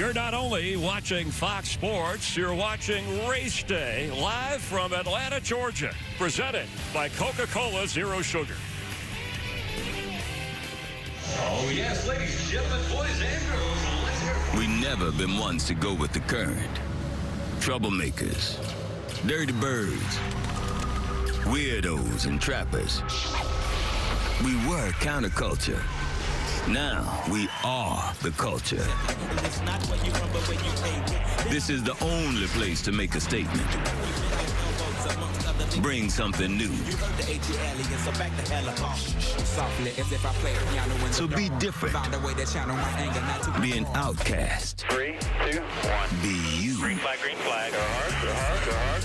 You're not only watching Fox Sports, you're watching Race Day live from Atlanta, Georgia, presented by Coca-Cola Zero Sugar. Oh, yes, ladies and gentlemen, boys and girls, let's hear it. We've never been ones to go with the current. Troublemakers, dirty birds, weirdos, and trappers. We were counterculture. Now we are the culture. This is the only place to make a statement. Bring something new. So be different. Be an outcast. 3, 2, 1. Be you. Green flag, green flag. Go hard, go hard, go hard.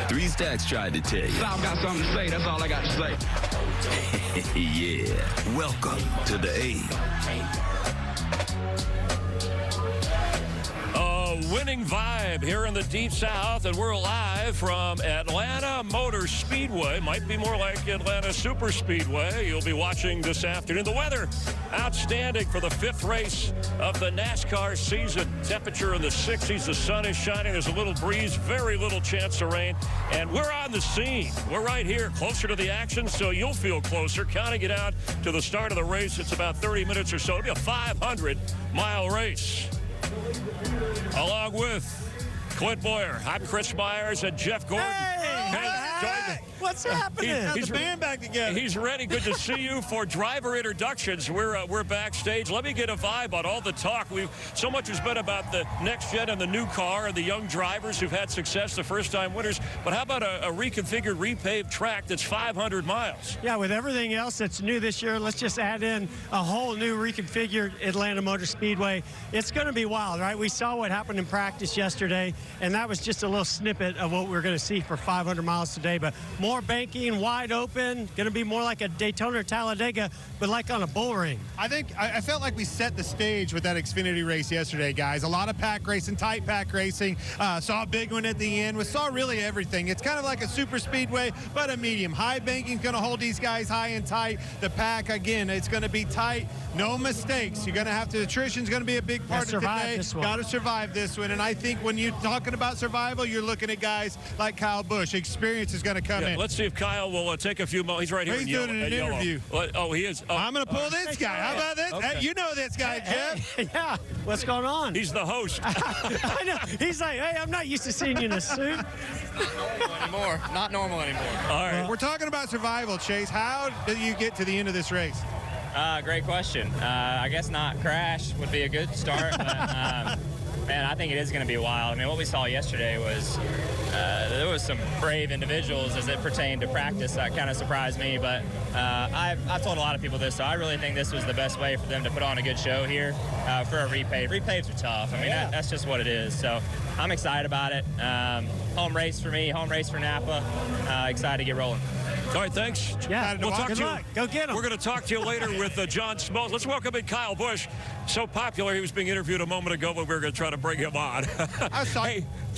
Three Stacks tried to tell you. I've got something to say. That's all I got to say. Yeah. Welcome to the A. Winning vibe here in the Deep South, and we're live from Atlanta Motor Speedway. Might be more like Atlanta Super Speedway. You'll be watching this afternoon. The weather outstanding for the 5th race of the NASCAR season. Temperature in the 60s. The sun is shining. There's a little breeze, very little chance of rain, and we're on the scene. We're right here, closer to the action, so you'll feel closer. Counting it out to the start of the race, it's about 30 minutes or so. It'll be a 500-mile race. Along with Clint Boyer, I'm Chris Myers and Jeff Gordon. Hey, what's happening? Got the band back together. He's ready. Good to see you for driver introductions. We're backstage. Let me get a vibe on all the talk. So much has been about the next gen and the new car and the young drivers who've had success, the first-time winners. But how about a reconfigured, repaved track that's 500 miles? Yeah, with everything else that's new this year, let's just add in a whole new reconfigured Atlanta Motor Speedway. It's going to be wild, right? We saw what happened in practice yesterday, and that was just a little snippet of what we're going to see for 500 miles today. But more banking, wide open, going to be more like a Daytona or Talladega, but like on a bull ring. I felt like we set the stage with that Xfinity race yesterday, guys. A lot of pack racing, tight pack racing. Saw a big one at the end. We saw really everything. It's kind of like a super speedway, but a medium. High banking going to hold these guys high and tight. The pack, again, it's going to be tight. No mistakes. You're going to have to, attrition's going to be a big part of today. Got to survive this one. And I think when you're talking about survival, you're looking at guys like Kyle Busch. Experience is going to come in. Let's see if Kyle will take a few moments. He's right here. He's doing an interview. Oh, he is. I'm going to pull this guy. How about this? Okay. You know this guy, Jeff. Yeah, what's going on? He's the host. I know. He's like, hey, I'm not used to seeing you in a suit. Not normal anymore. All right. We're talking about survival, Chase. How do you get to the end of this race? Great question. I guess not crash would be a good start, but man, I think it is going to be wild. I mean, what we saw yesterday was there was some brave individuals as it pertained to practice. That kind of surprised me, but I've told a lot of people this, so I really think this was the best way for them to put on a good show here for a repave. Repaves are tough. I mean, that's just what it is. So I'm excited about it. Home race for me, home race for Napa. Excited to get rolling. All right, thanks. Yeah, we'll talk good to you. luck. Go get him. We're going to talk to you later with John Smoltz. Let's welcome in Kyle Busch. So popular, he was being interviewed a moment ago, but we were going to try to bring him on.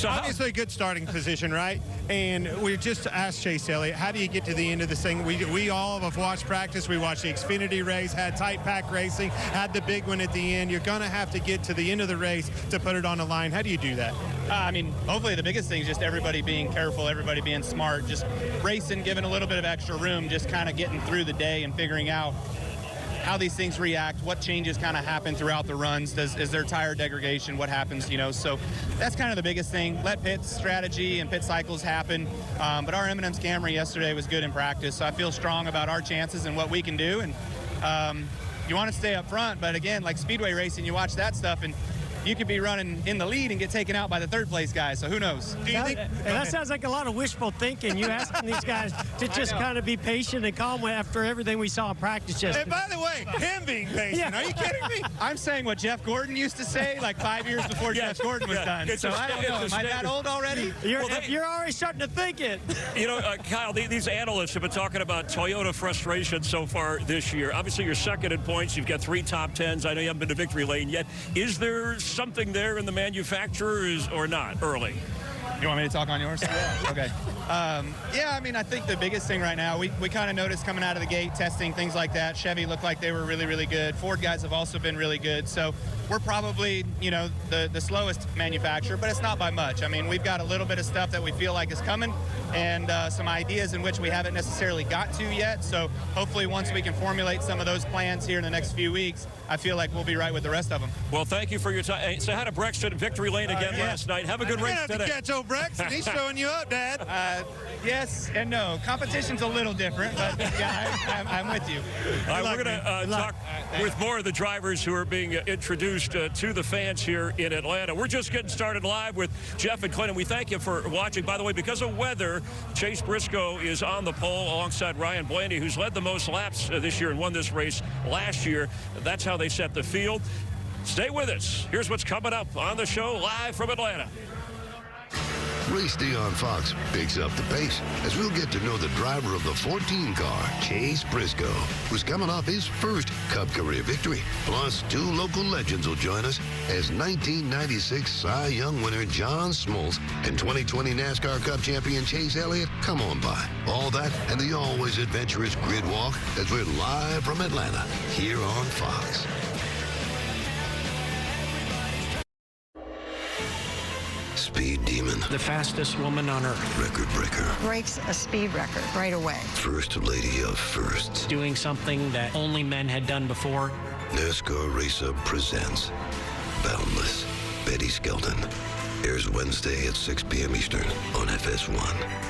Obviously a good starting position, right? And we just asked Chase Elliott, how do you get to the end of this thing? We all have watched practice. We watched the Xfinity race, had tight pack racing, had the big one at the end. You're going to have to get to the end of the race to put it on the line. How do you do that? I mean, hopefully the biggest thing is just everybody being careful, everybody being smart, just racing, giving a little bit of extra room, just kind of getting through the day and figuring out how these things react, what changes kind of happen throughout the runs, is there tire degradation, what happens, you know. So that's kind of the biggest thing. Let pit strategy and pit cycles happen. But our M&M's Camry yesterday was good in practice, so I feel strong about our chances and what we can do. And you want to stay up front, but again, like speedway racing, you watch that stuff and you could be running in the lead and get taken out by the third place guy, so who knows? Do you think that sounds like a lot of wishful thinking. You asking these guys to just kind of be patient and calm after everything we saw in practice yesterday. And by the way, him being patient, are you kidding me? I'm saying what Jeff Gordon used to say like 5 years before Jeff Gordon was done. So I don't know. Am I that old already? You're already starting to think it. You know, Kyle, these analysts have been talking about Toyota frustration so far this year. Obviously, you're second in points. You've got 3 top 10s. I know you haven't been to victory lane yet. Is there something there in the manufacturers or not early? You want me to talk on yours? Yeah. Okay. Yeah, I mean, I think the biggest thing right now, we kind of noticed coming out of the gate, testing, things like that. Chevy looked like they were really, really good. Ford guys have also been really good. So we're probably, you know, the slowest manufacturer, but it's not by much. I mean, we've got a little bit of stuff that we feel like is coming and some ideas in which we haven't necessarily got to yet. So hopefully once we can formulate some of those plans here in the next few weeks, I feel like we'll be right with the rest of them. Well, thank you for your time. Hey, say hi to Brexton in Victory Lane again last night. Have a good race have today. to catch old Brexton. He's showing you up, Dad. Yes and no. Competition's a little different, but yeah, I'm with you. All right, we're going to talk with more of the drivers who are being introduced to the fans here in Atlanta. We're just getting started live with Jeff and Clinton. We thank you for watching. By the way, because of weather, Chase Briscoe is on the pole alongside Ryan Blaney, who's led the most laps this year and won this race last year. That's how they set the field. Stay with us. Here's what's coming up on the show live from Atlanta. Race Day on Fox picks up the pace as we'll get to know the driver of the 14 car, Chase Briscoe, who's coming off his first Cup career victory. Plus, 2 local legends will join us as 1996 Cy Young winner John Smoltz and 2020 NASCAR Cup champion Chase Elliott come on by. All that and the always adventurous grid walk as we're live from Atlanta here on Fox. Speed demon. The fastest woman on earth. Record breaker. Breaks a speed record right away. First lady of firsts. Doing something that only men had done before. NASCAR Race Up presents Boundless. Betty Skelton. Airs Wednesday at 6 p.m. Eastern on FS1.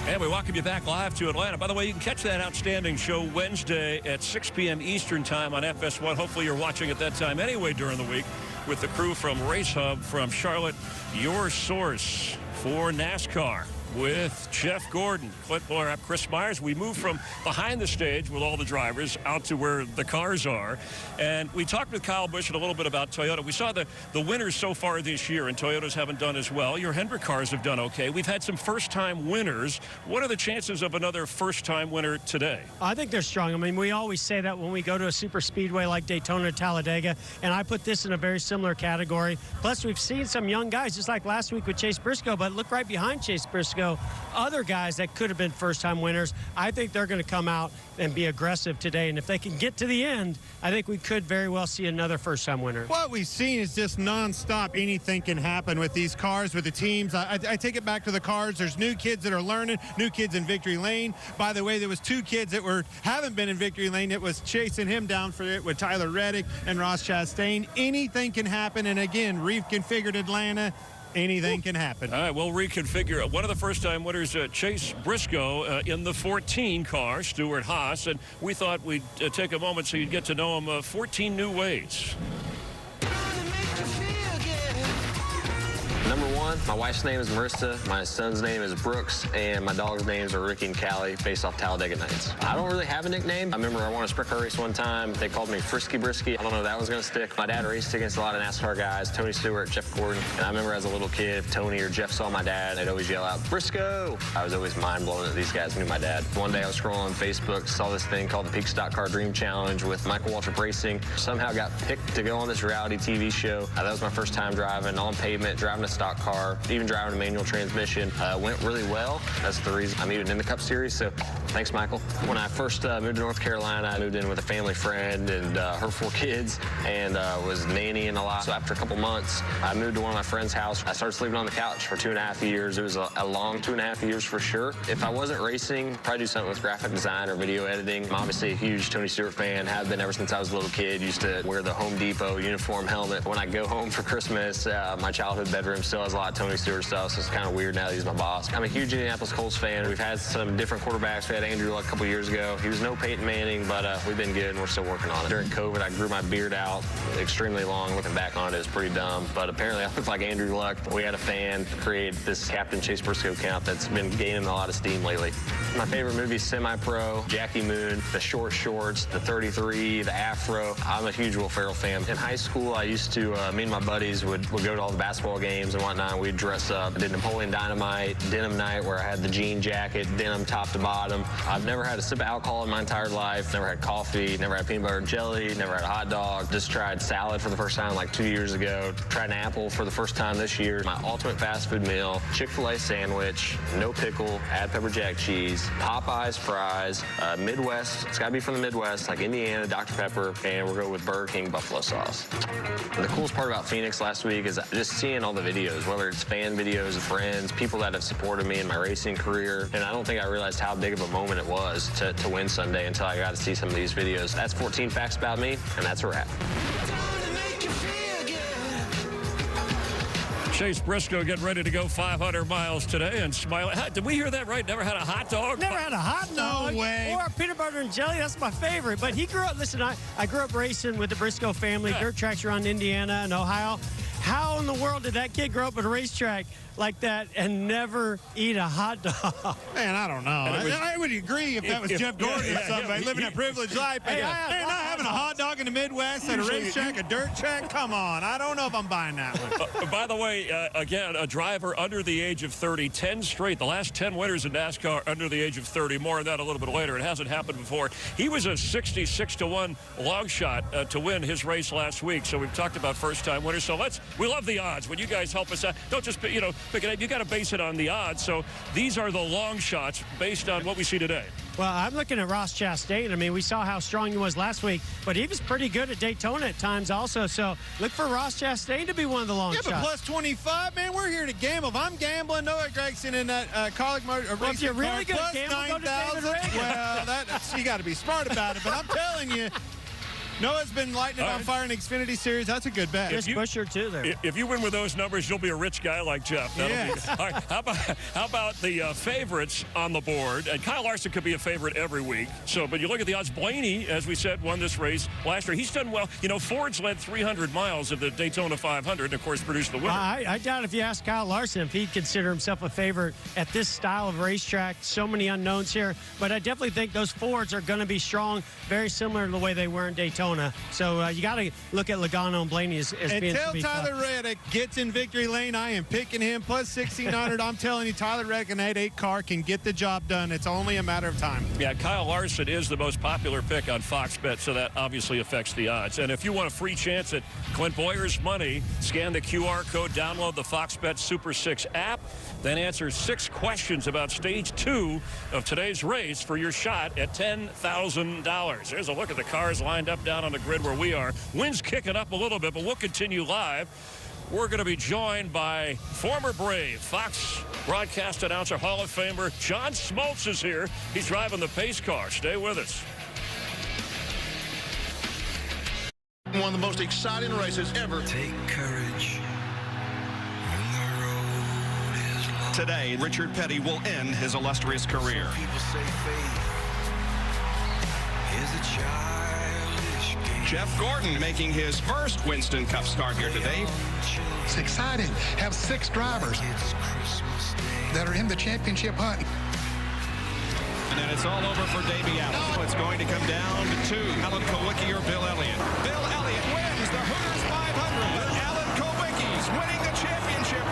And we welcome you back live to Atlanta. By the way, you can catch that outstanding show Wednesday at 6 p.m. Eastern time on FS1. Hopefully you're watching at that time anyway during the week with the crew from Race Hub from Charlotte, your source for NASCAR. With Jeff Gordon, Clint Blair, Chris Myers. We move from behind the stage with all the drivers out to where the cars are. And we talked with Kyle Busch a little bit about Toyota. We saw the winners so far this year, and Toyotas haven't done as well. Your Hendrick cars have done okay. We've had some first-time winners. What are the chances of another first-time winner today? I think they're strong. I mean, we always say that when we go to a super speedway like Daytona, Talladega, and I put this in a very similar category. Plus, we've seen some young guys, just like last week with Chase Briscoe, but look right behind Chase Briscoe. Other guys that could have been first-time winners. I think they're going to come out and be aggressive today. And if they can get to the end, I think we could very well see another first-time winner. What we've seen is just nonstop. Anything can happen with these cars, with the teams. I take it back to the cars. There's new kids that are learning, new kids in victory lane. By the way, there was 2 kids that haven't been in victory lane. It was chasing him down for it with Tyler Reddick and Ross Chastain. Anything can happen. And again, reconfigured Atlanta. Anything can happen. All right, we'll reconfigure. One of the first-time winners, Chase Briscoe, in the 14 car, Stuart Haas. And we thought we'd take a moment so you'd get to know him 14 new ways. Number 1, my wife's name is Marissa, my son's name is Brooks, and my dog's names are Ricky and Callie, based off Talladega Nights. I don't really have a nickname. I remember I won a sprint car race one time. They called me Frisky Brisky. I don't know if that was going to stick. My dad raced against a lot of NASCAR guys, Tony Stewart, Jeff Gordon. And I remember as a little kid, if Tony or Jeff saw my dad, they'd always yell out, Briscoe! I was always mind-blown that these guys knew my dad. One day I was scrolling on Facebook, saw this thing called the Peak Stock Car Dream Challenge with Michael Waltrip Racing. Somehow got picked to go on this reality TV show. That was my first time driving on pavement, driving a stock car. Even driving a manual transmission went really well. That's the reason I'm even in the Cup Series, so thanks, Michael. When I first moved to North Carolina, I moved in with a family friend and her 4 kids and was nannying a lot. So after a couple months, I moved to one of my friend's house. I started sleeping on the couch for 2.5 years. It was a long 2.5 years for sure. If I wasn't racing, probably do something with graphic design or video editing. I'm obviously a huge Tony Stewart fan, have been ever since I was a little kid. Used to wear the Home Depot uniform helmet. When I go home for Christmas, my childhood bedroom still has a lot of Tony Stewart stuff, so it's kind of weird now that he's my boss. I'm a huge Indianapolis Colts fan. We've had some different quarterbacks. We had Andrew Luck a couple years ago. He was no Peyton Manning, but we've been good and we're still working on it. During COVID, I grew my beard out extremely long. Looking back on it, it's pretty dumb, but apparently I look like Andrew Luck. We had a fan create this Captain Chase Briscoe account that's been gaining a lot of steam lately. My favorite movie is Semi-Pro, Jackie Moon, the short shorts, the 33, the afro. I'm a huge Will Ferrell fan. In high school, I used to, me and my buddies would go to all the basketball games and whatnot. We'd dress up. I did Napoleon Dynamite, denim night, where I had the jean jacket, denim top to bottom. I've never had a sip of alcohol in my entire life. Never had coffee. Never had peanut butter and jelly. Never had a hot dog. Just tried salad for the first time like 2 years ago. Tried an apple for the first time this year. My ultimate fast food meal: Chick-fil-A sandwich, no pickle, add pepper jack cheese, Popeyes fries, Midwest. It's got to be from the Midwest, like Indiana, Dr. Pepper, and we'll go with Burger King buffalo sauce. And the coolest part about Phoenix last week is just seeing all the videos, whether it's fan videos of friends, people that have supported me in my racing career. And I don't think I realized how big of a moment it was to win Sunday until I got to see some of these videos. That's 14 facts about me, and that's a wrap. Chase Briscoe getting ready to go 500 miles today and smiling. Did we hear that right? Never had a hot dog? Never had a hot dog. No way. Or peanut butter and jelly. That's my favorite. But he grew up, listen, I grew up racing with the Briscoe family, dirt tracks around Indiana and Ohio. How in the world did that kid grow up at a racetrack like that and never eat a hot dog? Man, I don't know. I would agree if that was Jeff Gordon or somebody living a privileged life. Hey, not having a hot dog in the Midwest at a racetrack, a dirt track. Come on. I don't know if I'm buying that one. By the way, again, a driver under the age of 30, 10 straight. The last 10 winners in NASCAR under the age of 30. More of that a little bit later. It hasn't happened before. He was a 66-1 long shot to win his race last week. So we've talked about first-time winners. So we love the odds. When you guys help us out, don't just, pick it up. You got to base it on the odds. So these are the long shots based on what we see today. Well, I'm looking at Ross Chastain. I mean, we saw how strong he was last week, but he was pretty good at Daytona at times also. So look for Ross Chastain to be one of the long shots. Yeah, but plus 25, man, we're here to gamble. If I'm gambling, Noah Gregson in that college motor well, if you're really good at gambling, go to David Reagan. Well, you got to be smart about it. But I'm telling you, Noah's been lighting it on fire in the Xfinity Series. That's a good bet. Chris Buescher, too, there. If you win with those numbers, you'll be a rich guy like Jeff. Yes. All right, how about the favorites on the board? And Kyle Larson could be a favorite every week. But you look at the odds. Blaney, as we said, won this race last year. He's done well. Ford's led 300 miles of the Daytona 500 and, of course, produced the winner. I doubt if you ask Kyle Larson if he'd consider himself a favorite at this style of racetrack. So many unknowns here. But I definitely think those Fords are going to be strong, very similar to the way they were in Daytona. So you got to look at Logano and Blaney as being until Tyler Reddick gets in victory lane, I am picking him plus 1,600. I'm telling you, Tyler Reddick in that 8 car can get the job done. It's only a matter of time. Yeah, Kyle Larson is the most popular pick on Fox Bet, so that obviously affects the odds. And if you want a free chance at Clint Boyer's money, scan the QR code, download the Fox Bet Super 6 app, then answer 6 questions about Stage 2 of today's race for your shot at $10,000. There's a look at the cars lined up down on the grid where we are. Wind's kicking up a little bit, but we'll continue live. We're going to be joined by former Brave, Fox broadcast announcer, Hall of Famer, John Smoltz is here. He's driving the pace car. Stay with us. One of the most exciting races ever. Take courage. Today, Richard Petty will end his illustrious career. People say faith is a childish game. Jeff Gordon making his first Winston Cup start here today. It's exciting. Have 6 drivers that are in the championship hunt. And then it's all over for Davey Allen. It's going to come down to 2. Alan Kulwicki or Bill Elliott. Bill Elliott wins the Hooters 500. Alan Kulwicki's winning the championship.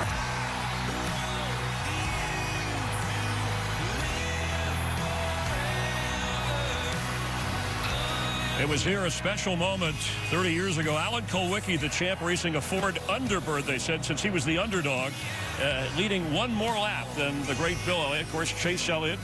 It was here a special moment 30 years ago. Alan Kulwicki, the champ, racing a Ford Underbird, they said, since he was the underdog, leading one more lap than the great Bill Elliott. Of course, Chase Elliott,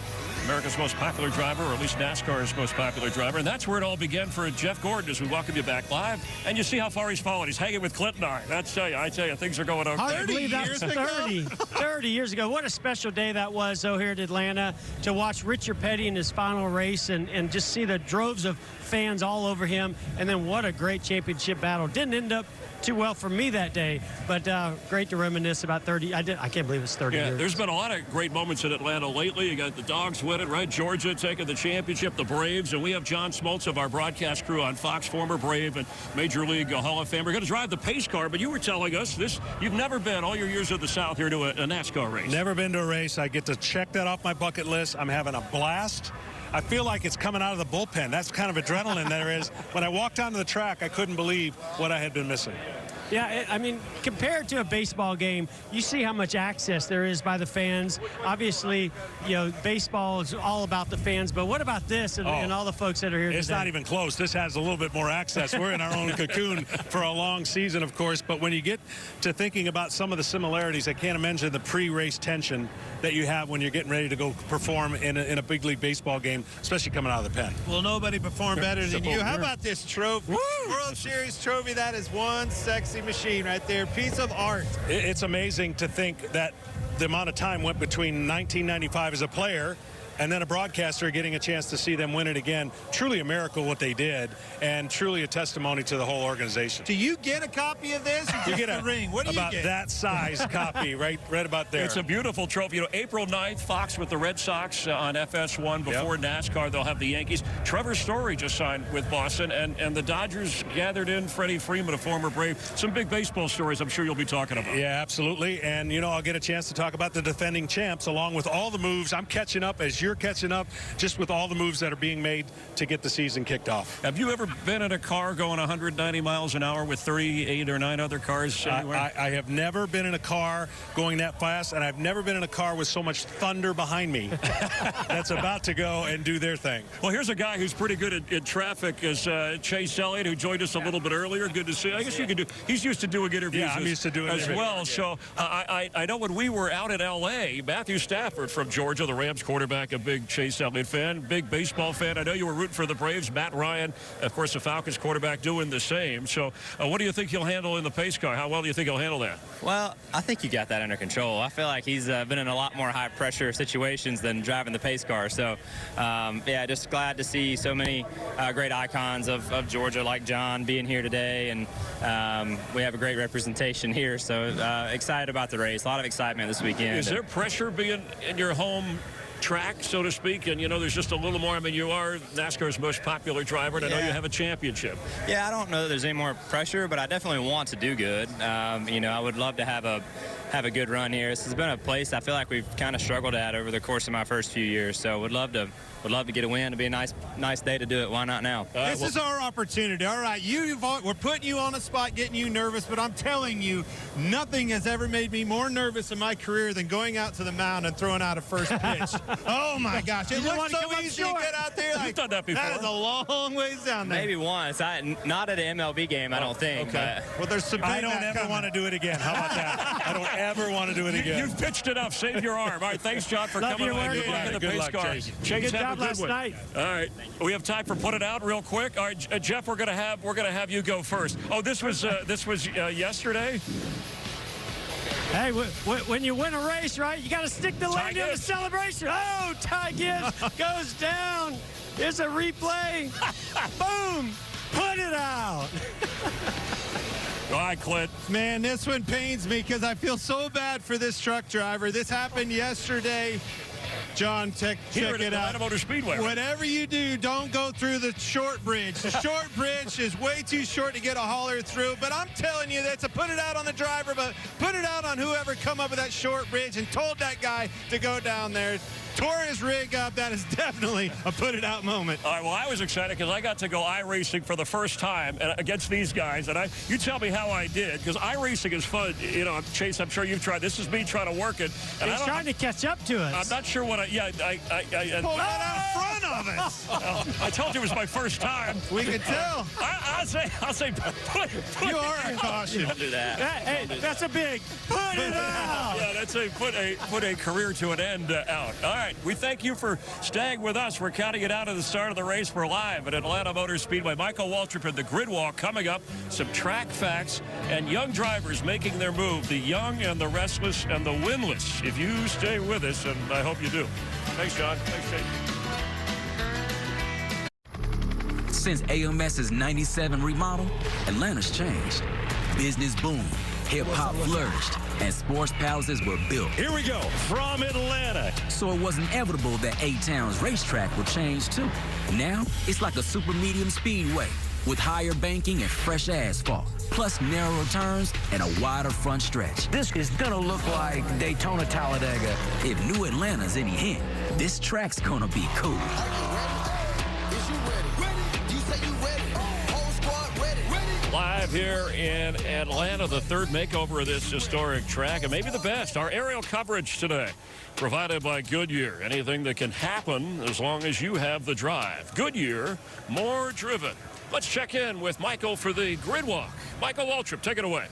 America's most popular driver, or at least NASCAR's most popular driver. And that's where it all began for Jeff Gordon as we welcome you back live. And you see how far he's fallen. He's hanging with Clint and I. I tell you, things are going okay. Hard to believe that was 30 years ago. What a special day that was, though, here at Atlanta, to watch Richard Petty in his final race and just see the droves of fans all over him. And then what a great championship battle. Didn't end up too well for me that day, but great to reminisce about 30. I can't believe it's 30 years. There's been a lot of great moments in Atlanta lately. You got the Dogs winning, right? Georgia taking the championship, the Braves, and we have John Smoltz of our broadcast crew on Fox, former Brave and Major League Hall of Famer. We're going to drive the pace car, but you were telling us you've never been all your years of the South here to a NASCAR race. Never been to a race. I get to check that off my bucket list. I'm having a blast. I feel like it's coming out of the bullpen. That's kind of adrenaline there is. When I walked onto the track, I couldn't believe what I had been missing. Yeah, I mean, compared to a baseball game, you see how much access there is by the fans. Obviously, you know, baseball is all about the fans, but what about this and all the folks that are here It's today? not even close. This has a little bit more access. We're in our own cocoon for a long season, of course, but when you get to thinking about some of the similarities, I can't imagine the pre-race tension that you have when you're getting ready to go perform in a big league baseball game, especially coming out of the pen. Well, nobody performed better than you. How about this trophy? World Series trophy. That is one sexy machine right there. Piece of art. It's amazing to think that the amount of time went between 1995 as a player and then a broadcaster getting a chance to see them win it again. Truly a miracle what they did, and truly a testimony to the whole organization. Do you get a copy of this? Or You get a ring. What do you about get? that size copy, right about there. It's a beautiful trophy. You know, April 9th, Fox with the Red Sox on FS1 before NASCAR. They'll have the Yankees. Trevor Story just signed with Boston, and the Dodgers gathered in Freddie Freeman, a former Brave. Some big baseball stories I'm sure you'll be talking about. Yeah, absolutely. And, you know, I'll get a chance to talk about the defending champs along with all the moves. I'm catching up as you're catching up, just with all the moves that are being made to get the season kicked off. Have you ever been in a car going 190 miles an hour with 38 or 9 other cars anywhere? I have never been in a car going that fast, and I've never been in a car with so much thunder behind me that's about to go and do their thing. Well, here's a guy who's pretty good in traffic, is Chase Elliott, who joined us a little bit earlier. Good to see. I guess you can do. He's used to doing interviews. Yeah, I'm used to doing as interviews. well. So I know when we were out in L.A., Matthew Stafford from Georgia, the Rams quarterback, a big Chase Elliott fan, big baseball fan. I know you were rooting for the Braves. Matt Ryan, of course, the Falcons quarterback, doing the same. So what do you think he'll handle in the pace car? How well do you think he'll handle that? Well, I think you got that under control. I feel like he's been in a lot more high-pressure situations than driving the pace car. So, yeah, just glad to see so many great icons of Georgia like John being here today. And we have a great representation here. So excited about the race. A lot of excitement this weekend. Is there pressure being in your home track, so to speak? And, you know, there's just a little more. I mean, you are NASCAR's most popular driver, and I know you have a championship. Yeah, I don't know that there's any more pressure, but I definitely want to do good. You know, I would love to have a good run here. This has been a place I feel like we've kind of struggled at over the course of my first few years. So would love to get a win. It'd be a nice day to do it. Why not now? This is our opportunity. All right, we're putting you on the spot, getting you nervous, but I'm telling you, nothing has ever made me more nervous in my career than going out to the mound and throwing out a first pitch. Oh my gosh, it looks so easy to get out there. You've done that before. That is a long ways down there. Maybe once. Not at an MLB game, I don't think. Okay. Well, there's some. I don't ever want to do it again. How about that? I don't ever want to do it again. You've pitched enough. Save your arm. All right, thanks, John, for Love coming your on. work. Good luck in the Good pace luck, car. Chase. Chase, Good have job a good last one. night. All right, we have time for Put It Out real quick. All right, Jeff, we're gonna have you go first. Oh, this was yesterday. Hey, when you win a race, right, you got to stick the landing in the celebration. Oh, Ty Gibbs goes down. Here's a replay. Boom. Put it out. All right, Clint. Man, this one pains me because I feel so bad for this truck driver. This happened yesterday. John, check it out. Atlanta Motor Speedway. Whatever you do, don't go through the short bridge. The short bridge is way too short to get a hauler through. But I'm telling you, that's a put it out on the driver, but put it out on whoever come up with that short bridge and told that guy to go down there. Tore his rig up. That is definitely a put it out moment. All right, well, I was excited because I got to go iRacing for the first time against these guys. And you tell me how I did, because iRacing is fun. You know, Chase, I'm sure you've tried. This is me trying to work it. And He's trying to catch up to us. I'm not sure what Pull that out in front of us. Well, I told you it was my first time. We could tell. I'll say, put you are a caution. Don't do that. Hey, that's a big put it out. Yeah, that's put a career to an end out. All right, we thank you for staying with us. We're counting it down to the start of the race. We're live at Atlanta Motor Speedway. Michael Waltrip and the Grid Walk coming up. Some track facts and young drivers making their move. The young and the restless and the winless. If you stay with us, and I hope you do. Thanks, John. Thanks, Chase. Since AMS's 97 remodel, Atlanta's changed. Business boomed, hip-hop flourished, and sports palaces were built. Here we go, from Atlanta. So it was inevitable that A-Town's racetrack would change too. Now, it's like a super medium speedway with higher banking and fresh asphalt, plus narrower turns and a wider front stretch. This is gonna look like Daytona Talladega. If New Atlanta's any hint, this track's gonna be cool. Is you ready? You say you ready. Whole squad ready. Live here in Atlanta, the third makeover of this historic track, and maybe the best. Our aerial coverage today, provided by Goodyear. Anything that can happen as long as you have the drive. Goodyear, more driven. Let's check in with Michael for the grid walk. Michael Waltrip, take it away.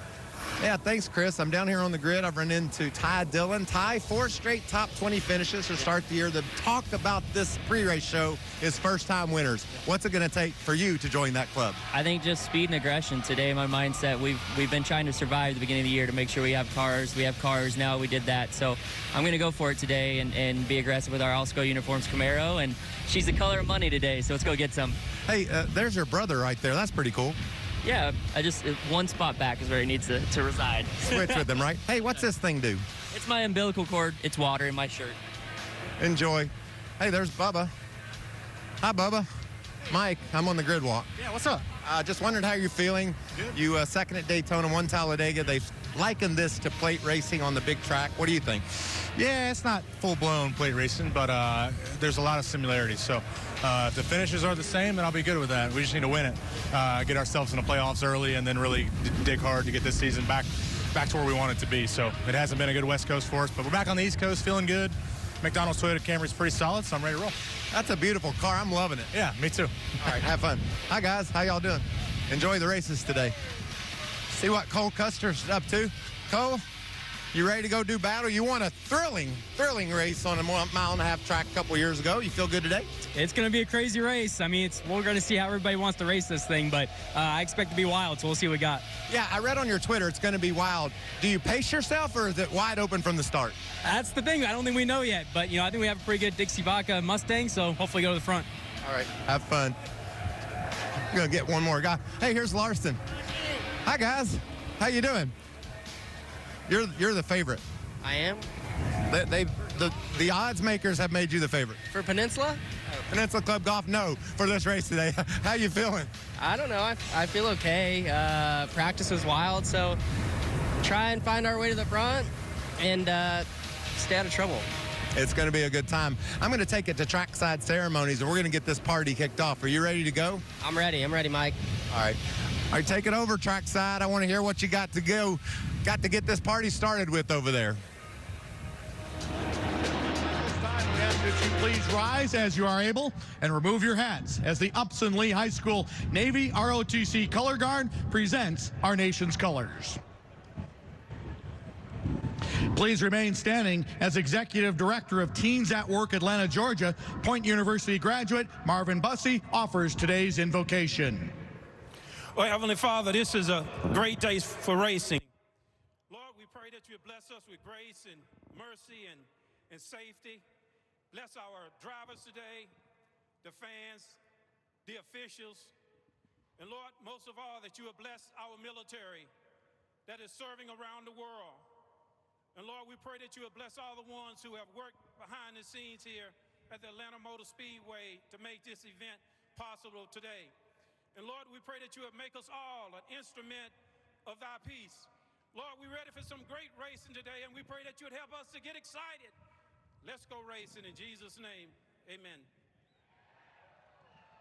Yeah, thanks, Chris. I'm down here on the grid. I've run into Ty Dillon. Ty, 4 straight top 20 finishes to start the year. The talk about this pre-race show is first-time winners. What's it going to take for you to join that club? I think just speed and aggression. Today, my mindset, we've been trying to survive at the beginning of the year to make sure we have cars. We have cars now. We did that. So I'm going to go for it today and be aggressive with our Allsco Uniforms Camaro. And she's the color of money today, so let's go get some. Hey, there's your brother right there. That's pretty cool. Yeah, one spot back is where he needs to reside. Switch with them, right? Hey, what's this thing do? It's my umbilical cord. It's water in my shirt. Enjoy. Hey, there's Bubba. Hi, Bubba. Mike, I'm on the grid walk. Yeah, what's up? Just wondered how you're feeling. Good. You second at Daytona, 1 Talladega. They've likened this to plate racing on the big track. What do you think? Yeah, it's not full-blown plate racing, but there's a lot of similarities. So if the finishes are the same, then I'll be good with that. We just need to win it, get ourselves in the playoffs early, and then really dig hard to get this season back to where we want it to be. So it hasn't been a good West Coast for us, but we're back on the East Coast, feeling good. McDonald's Toyota Camry's pretty solid, so I'm ready to roll. That's a beautiful car. I'm loving it. Yeah, me too. All right, have fun. Hi, guys. How y'all doing? Enjoy the races today. See what Cole Custer's up to. Cole, you ready to go do battle? You won a thrilling race on a 1.5 mile track a couple years ago. You feel good today? It's going to be a crazy race. I mean, we're going to see how everybody wants to race this thing, but I expect to be wild, so we'll see what we got. Yeah, I read on your Twitter it's going to be wild. Do you pace yourself, or is it wide open from the start? That's the thing. I don't think we know yet, but, I think we have a pretty good Dixie Vodka Mustang, so hopefully go to the front. All right, have fun. I'm going to get one more guy. Hey, here's Larson. Hi, guys. How you doing? You're the favorite. I am. The odds makers have made you the favorite. For Peninsula? Peninsula Club Golf, no, for this race today. How you feeling? I don't know. I feel okay. Practice was wild, so try and find our way to the front and stay out of trouble. It's going to be a good time. I'm going to take it to trackside ceremonies, and we're going to get this party kicked off. Are you ready to go? I'm ready, Mike. All right. All right, take it over, trackside. I want to hear what you got to get this party started with over there. We ask that you please rise as you are able and remove your hats as the Upson Lee High School Navy ROTC Color Guard presents our nation's colors. Please remain standing as Executive Director of Teens at Work Atlanta, Georgia, Point University graduate Marvin Bussey offers today's invocation. Oh, Heavenly Father, this is a great day for racing. Lord, we pray that you bless us with grace and mercy and safety. Bless our drivers today, the fans, the officials, and Lord, most of all, that you will bless our military that is serving around the world. And Lord, we pray that you will bless all the ones who have worked behind the scenes here at the Atlanta Motor Speedway to make this event possible today. And Lord, we pray that you would make us all an instrument of thy peace. Lord, we're ready for some great racing today, and we pray that you would help us to get excited. Let's go racing in Jesus' name. Amen.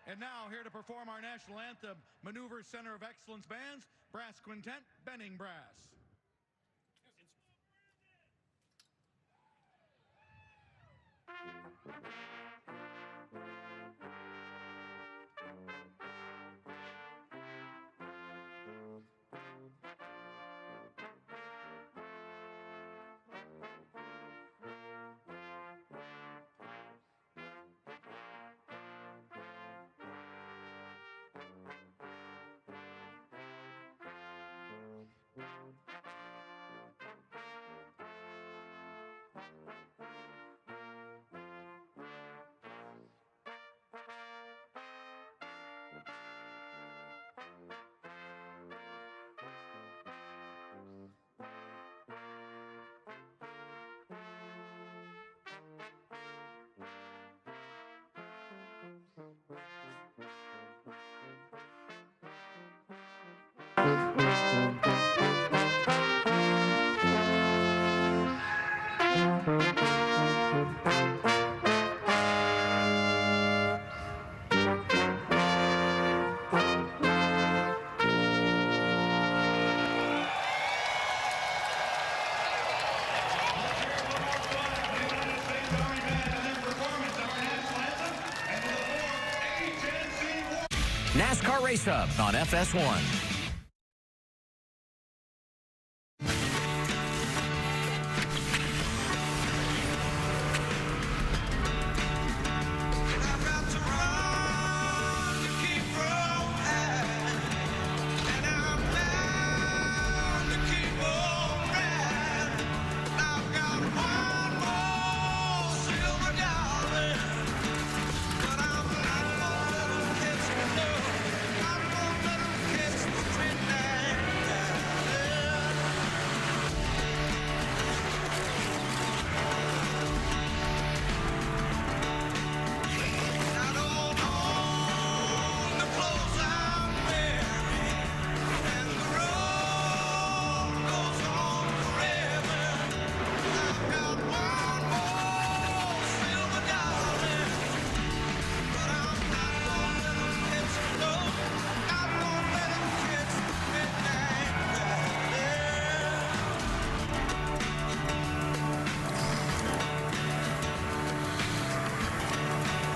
And now, here to perform our national anthem, Maneuver Center of Excellence Bands, Brass Quintet, Benning Brass. NASCAR Race Hub on FS1.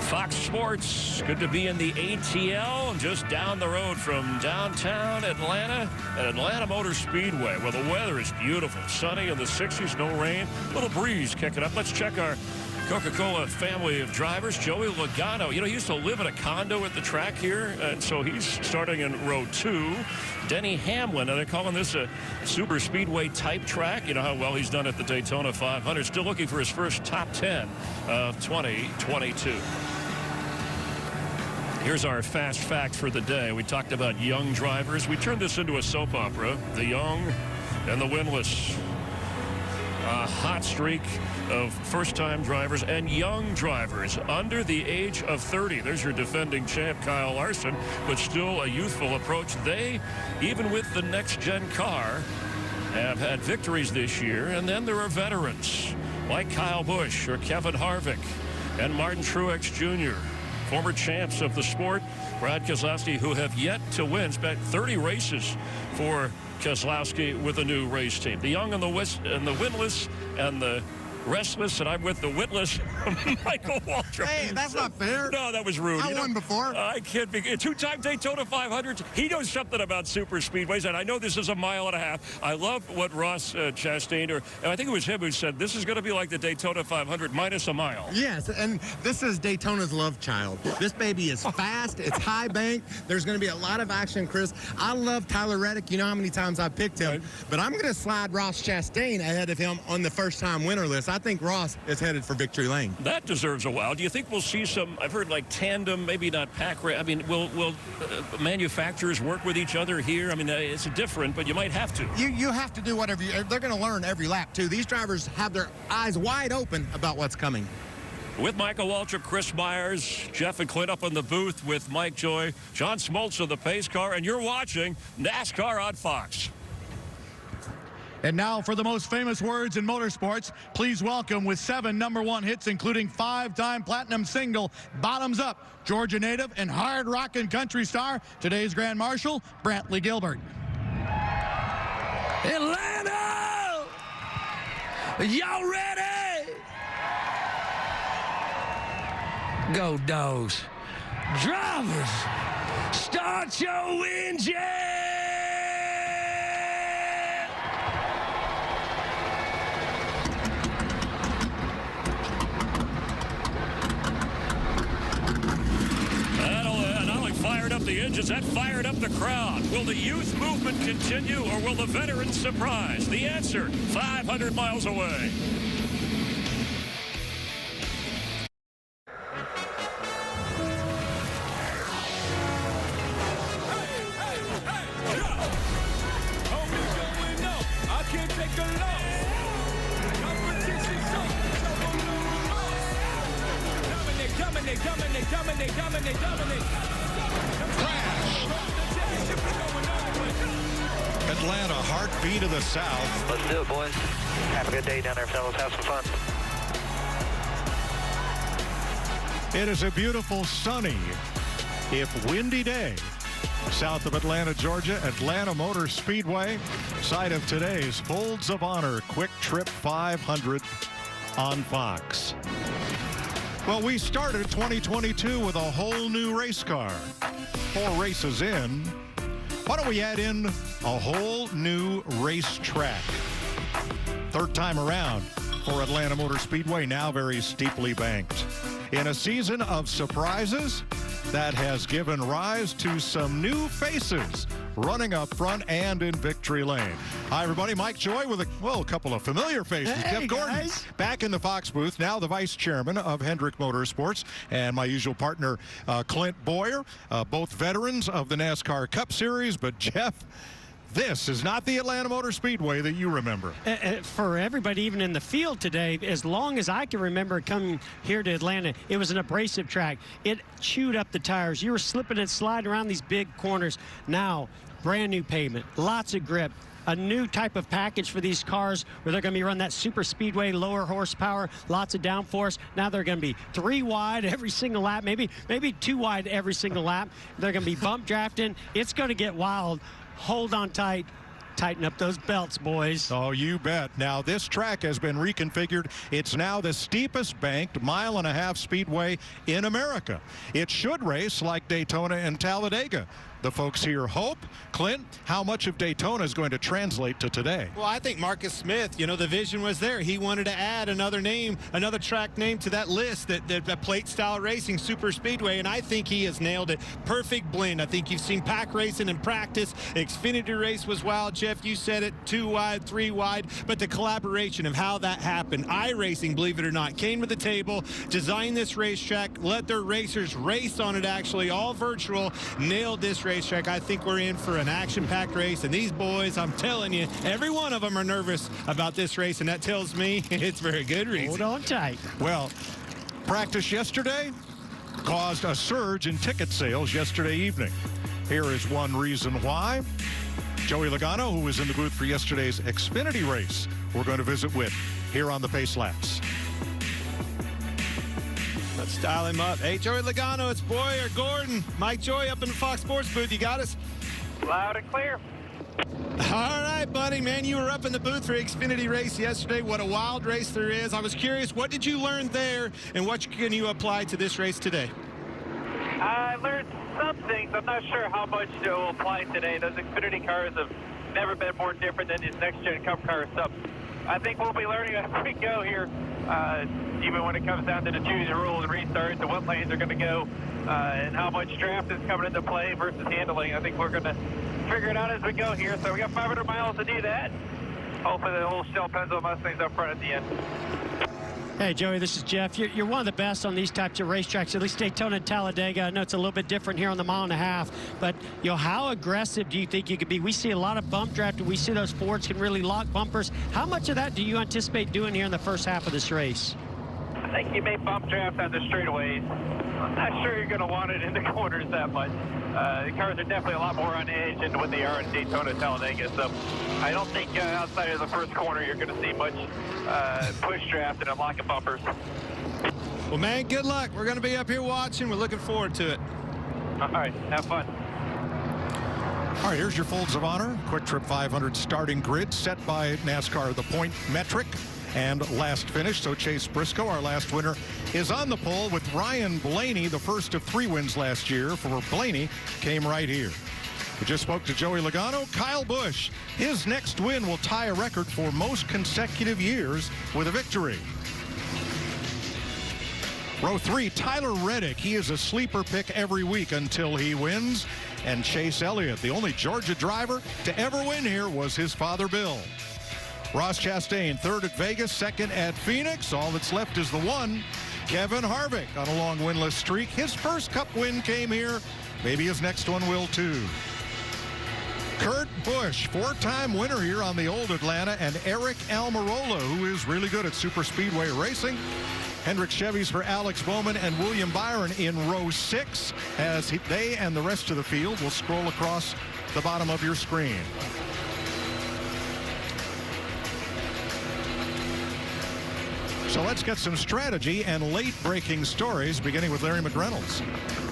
Fox Sports, good to be in the ATL, just down the road from downtown Atlanta at Atlanta Motor Speedway, where the weather is beautiful, sunny in the 60s, no rain, little breeze kicking up. Let's check our Coca-Cola family of drivers. Joey Logano, he used to live in a condo at the track here, and so he's starting in row 2. Denny Hamlin, and they're calling this a super speedway type track. You know how well he's done at the Daytona 500. Still looking for his first top 10 of 2022. Here's our fast fact for the day. We talked about young drivers. We turned this into a soap opera. The young and the winless. A hot streak of first-time drivers and young drivers under the age of 30. There's your defending champ, Kyle Larson, but still a youthful approach. They, even with the next-gen car, have had victories this year. And then there are veterans like Kyle Busch or Kevin Harvick and Martin Truex Jr., former champs of the sport. Brad Keselowski, who have yet to win, spent 30 races for Keselowski with a new race team. The young and the winless and the restless, and I'm with the witless Michael Waltrip. Hey, that's not fair. No, that was rude. I won before. I can't be. Two-time Daytona 500. He knows something about super speedways, and I know this is a mile and a half. I love what Ross Chastain, and I think it was him who said, this is going to be like the Daytona 500 minus a mile. Yes, and this is Daytona's love child. This baby is fast. It's high bank. There's going to be a lot of action, Chris. I love Tyler Reddick. You know how many times I picked him. Right. But I'm going to slide Ross Chastain ahead of him on the first-time winner list. I think Ross is headed for victory lane. That deserves a wow. Do you think we'll see some, I've heard like tandem, maybe not pack race. I mean, will manufacturers work with each other here? I mean, it's different, but you might have to. You have to do whatever they're going to learn every lap, too. These drivers have their eyes wide open about what's coming. With Michael Waltrip, Chris Myers, Jeff and Clint up in the booth with Mike Joy, John Smoltz of the pace car, and you're watching NASCAR on Fox. And now for the most famous words in motorsports, please welcome with 7 #1 hits, including 5-time platinum single, Bottoms Up, Georgia native and hard rockin' country star, today's Grand Marshal, Brantley Gilbert. Atlanta! Y'all ready? Go Dogs. Drivers, start your engine! Fired up the engines, that fired up the crowd. Will the youth movement continue, or will the veterans surprise? The answer, 500 miles away. Dominate. Atlanta, heartbeat of the South. Let's do it, boys. Have a good day down there, fellas. Have some fun. It is a beautiful, sunny, if windy day, south of Atlanta, Georgia, Atlanta Motor Speedway, site of today's Folds of Honor QuikTrip 500 on Fox. Well, we started 2022 with a whole new race car. 4 races in. Why don't we add in a whole new racetrack? Third time around for Atlanta Motor Speedway, now very steeply banked. In a season of surprises that has given rise to some new faces running up front and in victory lane. Hi, everybody. Mike Joy with a couple of familiar faces. Hey, Jeff Gordon guys. back in the Fox booth, now the vice chairman of Hendrick Motorsports, and my usual partner, Clint Boyer, both veterans of the NASCAR Cup Series. But, Jeff, this is not the Atlanta Motor Speedway that you remember. For everybody, even in the field today, as long as I can remember coming here to Atlanta, it was an abrasive track. It chewed up the tires. You were slipping and sliding around these big corners. Now, brand new pavement, lots of grip. A new type of package for these cars where they're going to be running that super speedway, lower horsepower, lots of downforce. Now they're going to be 3 wide every single lap, maybe 2 wide every single lap. They're going to be bump drafting. It's going to get wild. Hold on tight. Tighten up those belts, boys. Oh, you bet. Now, this track has been reconfigured. It's now the steepest banked 1.5 mile speedway in America. It should race like Daytona and Talladega. The folks here hope. Clint, how much of Daytona is going to translate to today? Well, I think Marcus Smith, the vision was there. He wanted to add another name, another track name to that list, that plate style racing super speedway, and I think he has nailed it. Perfect blend. I think you've seen pack racing in practice. Xfinity race was wild. Jeff, you said it, 2 wide, 3 wide, but the collaboration of how that happened. iRacing, believe it or not, came to the table, designed this racetrack, let their racers race on it, actually, all virtual, nailed this racetrack. I think we're in for an action-packed race, and these boys, I'm telling you, every one of them are nervous about this race, and that tells me it's very good reason. Hold on tight. Well, practice yesterday caused a surge in ticket sales yesterday evening. Here is one reason why. Joey Logano, who was in the booth for yesterday's Xfinity race, we're going to visit with here on the Pace Laps. Let's dial him up. Hey, Joey Logano, it's Boyer, Gordon, Mike Joy up in the Fox Sports booth. You got us? Loud and clear. All right, buddy, man, you were up in the booth for Xfinity race yesterday. What a wild race there is. I was curious, what did you learn there, and what can you apply to this race today? I learned some things. I'm not sure how much it will apply today. Those Xfinity cars have never been more different than these next-gen Cup cars. So I think we'll be learning as we go here, even when it comes down to the choose your rules and restarts and what lanes are going to go and how much draft is coming into play versus handling. I think we're going to figure it out as we go here. So we got 500 miles to do that. Hopefully the whole Shell Pennzoil Mustangs up front at the end. Hey, Joey, this is Jeff. You're one of the best on these types of racetracks, at least Daytona and Talladega. I know it's a little bit different here on the 1.5 mile, but how aggressive do you think you could be? We see a lot of bump drafting. We see those Fords can really lock bumpers. How much of that do you anticipate doing here in the first half of this race? I think you may bump draft on the straightaways. I'm not sure you're going to want it in the corners that much. The cars are definitely a lot more on edge than what they are in Daytona, Talladega. So I don't think outside of the first corner you're going to see much push draft and unlocking bumpers. Well, man, good luck. We're going to be up here watching. We're looking forward to it. All right, have fun. All right, here's your folds of honor. QuikTrip 500 starting grid set by NASCAR, the point metric. And last finish, so Chase Briscoe, our last winner, is on the pole with Ryan Blaney, the first of 3 wins last year. For Blaney, came right here. We just spoke to Joey Logano. Kyle Busch, his next win will tie a record for most consecutive years with a victory. Row 3, Tyler Reddick. He is a sleeper pick every week until he wins. And Chase Elliott, the only Georgia driver to ever win here, was his father, Bill. Ross Chastain, 3rd at Vegas, 2nd at Phoenix. All that's left is the 1. Kevin Harvick on a long winless streak. His first Cup win came here. Maybe his next one will too. Kurt Busch, 4-time winner here on the old Atlanta, and Eric Almirola, who is really good at super speedway racing. Hendrick Chevys for Alex Bowman and William Byron in row 6, as they and the rest of the field will scroll across the bottom of your screen. So let's get some strategy and late-breaking stories, beginning with Larry McReynolds.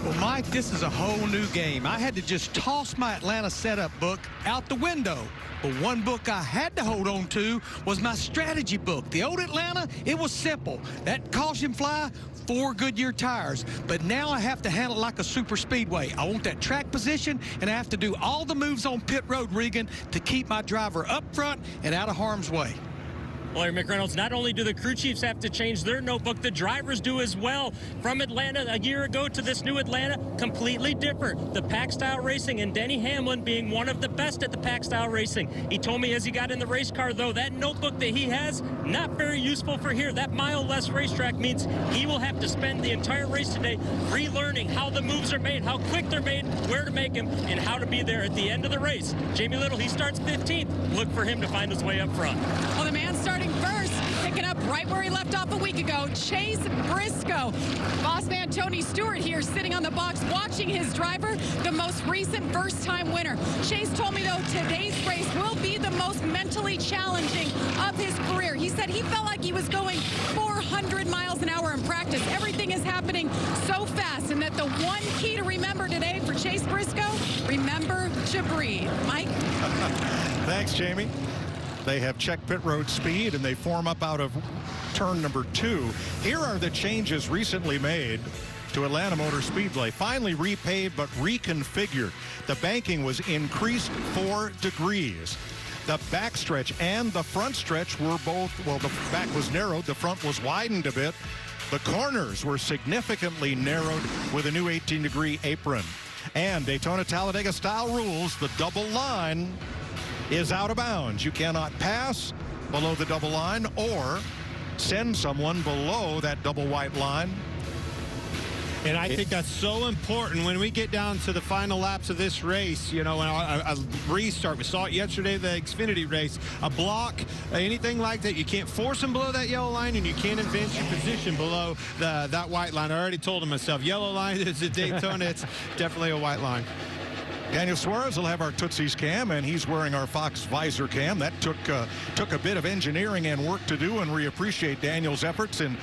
Well, Mike, this is a whole new game. I had to just toss my Atlanta setup book out the window. But one book I had to hold on to was my strategy book. The old Atlanta, it was simple. That caution fly, 4 Goodyear tires. But now I have to handle it like a super speedway. I want that track position, and I have to do all the moves on pit road, Regan, to keep my driver up front and out of harm's way. Larry McReynolds, not only do the crew chiefs have to change their notebook, the drivers do as well. From Atlanta a year ago to this new Atlanta, completely different. The pack style racing and Denny Hamlin being one of the best at the pack style racing. He told me as he got in the race car, though, that notebook that he has, not very useful for here. That mile less racetrack means he will have to spend the entire race today relearning how the moves are made, how quick they're made, where to make them, and how to be there at the end of the race. Jamie Little, he starts 15th. Look for him to find his way up front. Well, the man starting first, picking up right where he left off a week ago, Chase Briscoe. Boss man Tony Stewart here sitting on the box watching his driver, the most recent first-time winner. Chase told me, though, today's race will be the most mentally challenging of his career. He said he felt like he was going 400 miles an hour in practice. Everything is happening so fast, and that the one key to remember today for Chase Briscoe, remember to breathe. Mike? Thanks, Jamie. They have checked pit road speed, and they form up out of turn number 2. Here are the changes recently made to Atlanta Motor Speedway. Finally repaved but reconfigured. The banking was increased 4 degrees. The backstretch and the front stretch were both, well, the back was narrowed, the front was widened a bit. The corners were significantly narrowed with a new 18-degree apron. And Daytona Talladega style rules, the double line is out of bounds. You cannot pass below the double line or send someone below that double white line. And I think that's so important when we get down to the final laps of this race. You know, a restart. We saw it yesterday, the Xfinity race. A block, anything like that. You can't force them below that yellow line, and you can't advance your position below that white line. I already told him myself, yellow line is at Daytona. It's definitely a white line. Daniel Suarez will have our Tootsie's cam, and he's wearing our Fox visor cam. That took a bit of engineering and work to do, and we appreciate Daniel's efforts in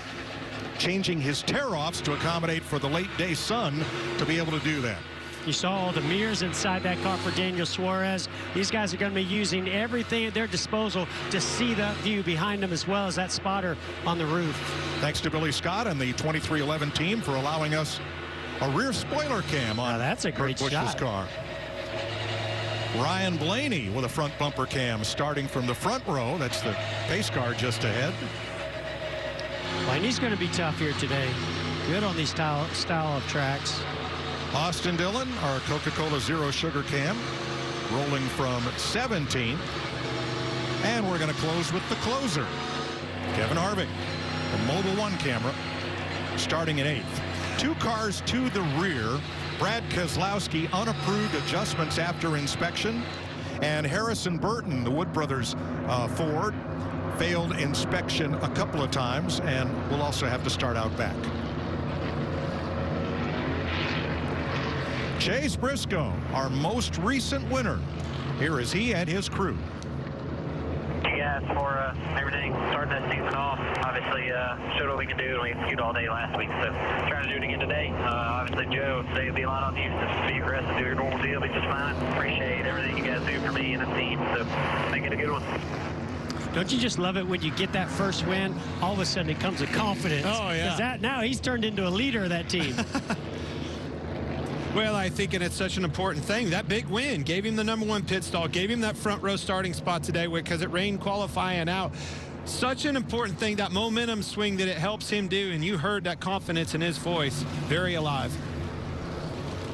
changing his tear-offs to accommodate for the late-day sun to be able to do that. You saw all the mirrors inside that car for Daniel Suarez. These guys are going to be using everything at their disposal to see that view behind them, as well as that spotter on the roof. Thanks to Billy Scott and the 2311 team for allowing us a rear spoiler cam on that's a great Bush's shot. car. Ryan Blaney with a front bumper cam starting from the front row. That's the pace car just ahead. Blaney's going to be tough here today. Good on these style of tracks. Austin Dillon, our Coca-Cola Zero Sugar cam, rolling from 17th. And we're going to close with the closer, Kevin Harvick, the Mobil 1 camera, starting in 8th. 2 cars to the rear. Brad Keselowski, unapproved adjustments after inspection. And Harrison Burton, the Wood Brothers Ford, failed inspection a couple of times and will also have to start out back. Chase Briscoe, our most recent winner. Here is he and his crew. Yes, for everything, starting that season off. Obviously, showed what we can do, and we executed all day last week. So, trying to do it again today. Obviously, Joe, today will be a lot on you. Just be aggressive, do your normal deal, be just fine. Appreciate everything you guys do for me and the team. So, make it a good one. Don't you just love it when you get that first win? All of a sudden, it comes with confidence. Oh, yeah. Because now he's turned into a leader of that team. Well, I think, and it's such an important thing, that big win gave him the #1 pit stall, gave him that front row starting spot today because it rained qualifying out. Such an important thing, that momentum swing that it helps him do, and you heard that confidence in his voice. Very alive.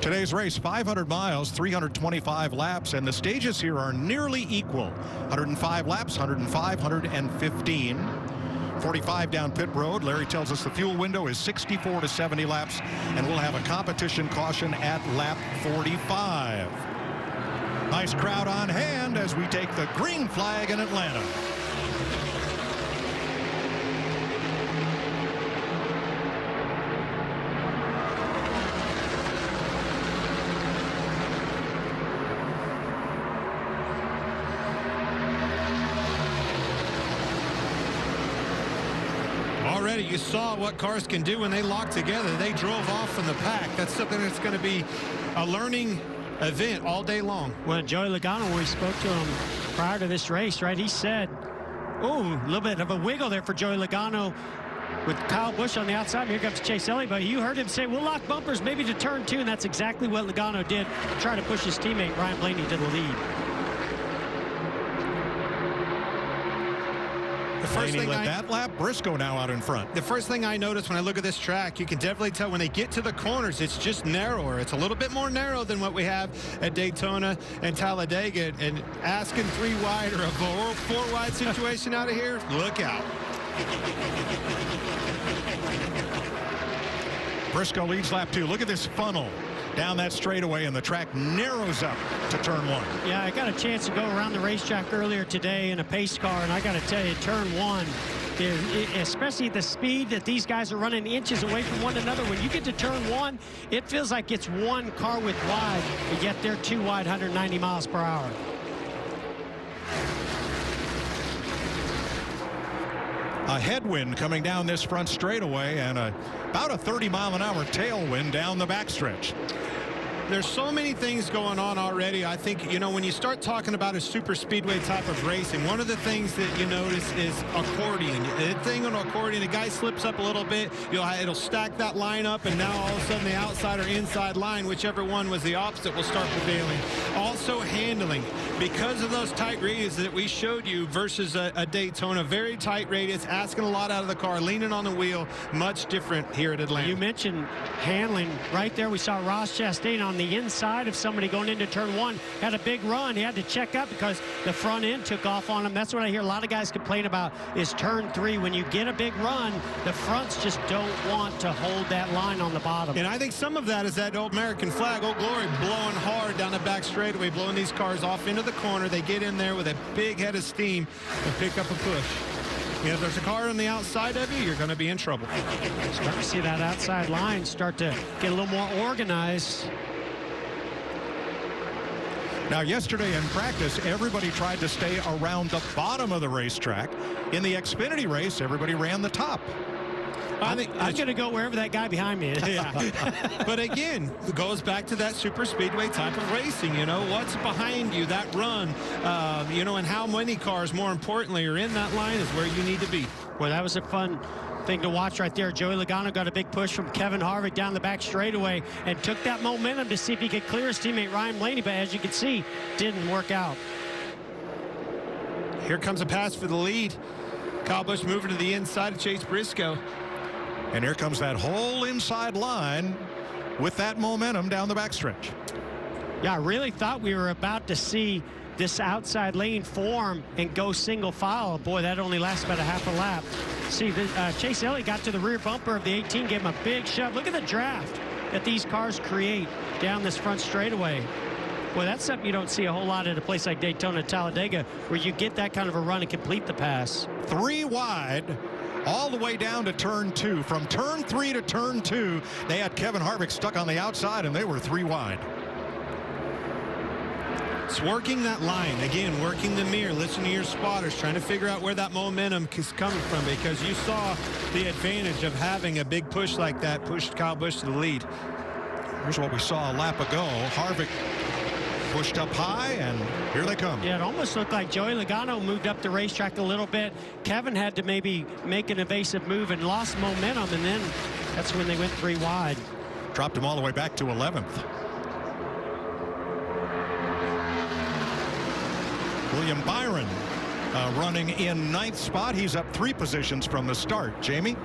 Today's race, 500 miles, 325 laps, and the stages here are nearly equal. 105 laps, 105, 115. 45 down pit road. Larry tells us the fuel window is 64 to 70 laps, and we'll have a competition caution at lap 45. Nice crowd on hand as we take the green flag in Atlanta. already. You saw what cars can do when they lock together. They drove off from the pack. That's something that's going to be a learning event all day long. Well, Joey Logano, when we spoke to him prior to this race, right, he said, oh, a little bit of a wiggle there for Joey Logano with Kyle Busch on the outside. Here comes Chase Elliott, but you heard him say, we'll lock bumpers maybe to turn 2, and that's exactly what Logano did, try to push his teammate Ryan Blaney to the lead. The first thing that lap, Briscoe now out in front. The first thing I notice when I look at this track, you can definitely tell when they get to the corners, it's just narrower. It's a little bit more narrow than what we have at Daytona and Talladega. And asking 3 wide or a 4 wide situation out of here, look out. Briscoe leads lap 2. Look at this funnel down that straightaway, and the track narrows up to turn 1. Yeah, I got a chance to go around the racetrack earlier today in a pace car, and I got to tell you, turn 1, especially the speed that these guys are running inches away from one another, when you get to turn 1, it feels like it's 1 car width wide, and yet they're 2 wide, 190 miles per hour. A headwind coming down this front straightaway, and about a 30-mile-an-hour tailwind down the backstretch. There's so many things going on already. I think, you know, when you start talking about a super speedway type of racing, one of the things that you notice is accordion. The thing on accordion, the guy slips up a little bit, it'll stack that line up, and now all of a sudden the outside or inside line, whichever one was the opposite, will start prevailing. Also handling. Because of those tight radius that we showed you versus a Daytona, very tight radius, asking a lot out of the car, leaning on the wheel, much different here at Atlanta. You mentioned handling. Right there we saw Ross Chastain on the inside of somebody going into turn 1, had a big run. He had to check up because the front end took off on him. That's what I hear a lot of guys complain about, is turn 3. When you get a big run, the fronts just don't want to hold that line on the bottom. And I think some of that is that old American flag, Old Glory, blowing hard down the back straightaway, blowing these cars off into the corner. They get in there with a big head of steam and pick up a push. If there's a car on the outside of you, you're going to be in trouble. Start to see that outside line start to get a little more organized. Now, yesterday in practice, everybody tried to stay around the bottom of the racetrack. In the Xfinity race, everybody ran the top. I'm going to go wherever that guy behind me is. But again, it goes back to that super speedway type of racing. You know, what's behind you, that run, you know, and how many cars, more importantly, are in that line is where you need to be. Well, that was a fun thing to watch right there. Joey Logano got a big push from Kevin Harvick down the back straightaway and took that momentum to see if he could clear his teammate Ryan Blaney, but as you can see, didn't work out. Here comes a pass for the lead. Kyle Busch moving to the inside of Chase Briscoe. And here comes that whole inside line with that momentum down the backstretch. Yeah, I really thought we were about to see this outside lane form and go single file. Boy, that only lasts about a half a lap. See, Chase Elliott got to the rear bumper of the 18, gave him a big shove. Look at the draft that these cars create down this front straightaway. Boy, that's something you don't see a whole lot at a place like Daytona, Talladega, where you get that kind of a run and complete the pass. 3 wide. All the way down to turn 2. From turn 3 to turn 2, they had Kevin Harvick stuck on the outside, and they were 3 wide. It's working that line. Again, working the mirror, listening to your spotters, trying to figure out where that momentum is coming from, because you saw the advantage of having a big push like that pushed Kyle Busch to the lead. Here's what we saw a lap ago. Harvick pushed up high, and here they come. Yeah, it almost looked like Joey Logano moved up the racetrack a little bit. Kevin had to maybe make an evasive move and lost momentum, and then that's when they went 3 wide. Dropped him all the way back to 11th. William Byron running in 9th spot. He's up 3 positions from the start. Jamie?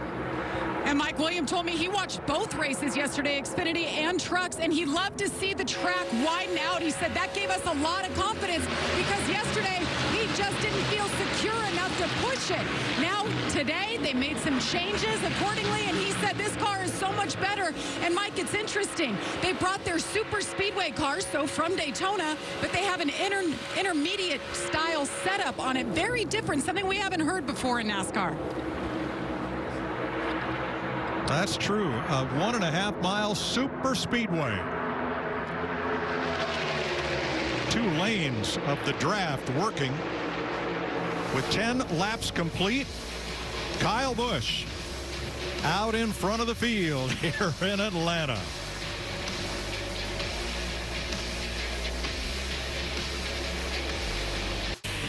And Mike William told me he watched both races yesterday, Xfinity and trucks, and he loved to see the track widen out. He said that gave us a lot of confidence because yesterday he just didn't feel secure enough to push it. Now, today, they made some changes accordingly, and he said this car is so much better. And Mike, it's interesting. They brought their super speedway cars, so from Daytona, but they have an intermediate style setup on it. Very different, something we haven't heard before in NASCAR. That's true. A 1.5-mile super speedway. 2 lanes of the draft working. With 10 laps complete, Kyle Busch out in front of the field here in Atlanta.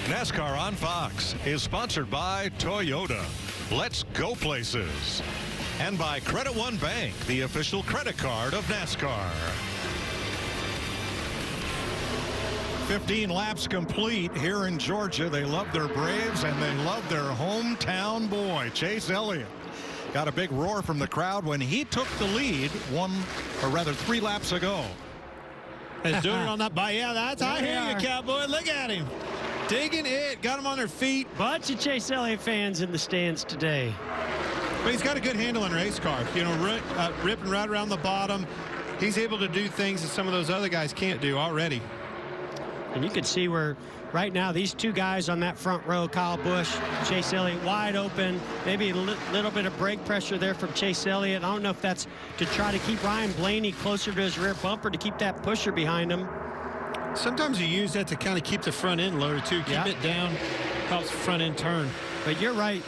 NASCAR on Fox is sponsored by Toyota. Let's go places. And by Credit One Bank, the official credit card of NASCAR. 15 laps complete here in Georgia. They love their Braves and they love their hometown boy, Chase Elliott. Got a big roar from the crowd when he took the lead 3 laps ago. He's doing it on that bike. Yeah, that's, I hear you, Cowboy. Look at him. Digging it. Got him on their feet. Bunch of Chase Elliott fans in the stands today. But he's got a good handle on race car. You know, ripping right around the bottom. He's able to do things that some of those other guys can't do already. And you can see where right now these two guys on that front row, Kyle Busch, Chase Elliott, wide open. Maybe a little bit of brake pressure there from Chase Elliott. I don't know if that's to try to keep Ryan Blaney closer to his rear bumper to keep that pusher behind him. Sometimes you use that to kind of keep the front end lower too. Keep it down, helps front end turn. But you're right,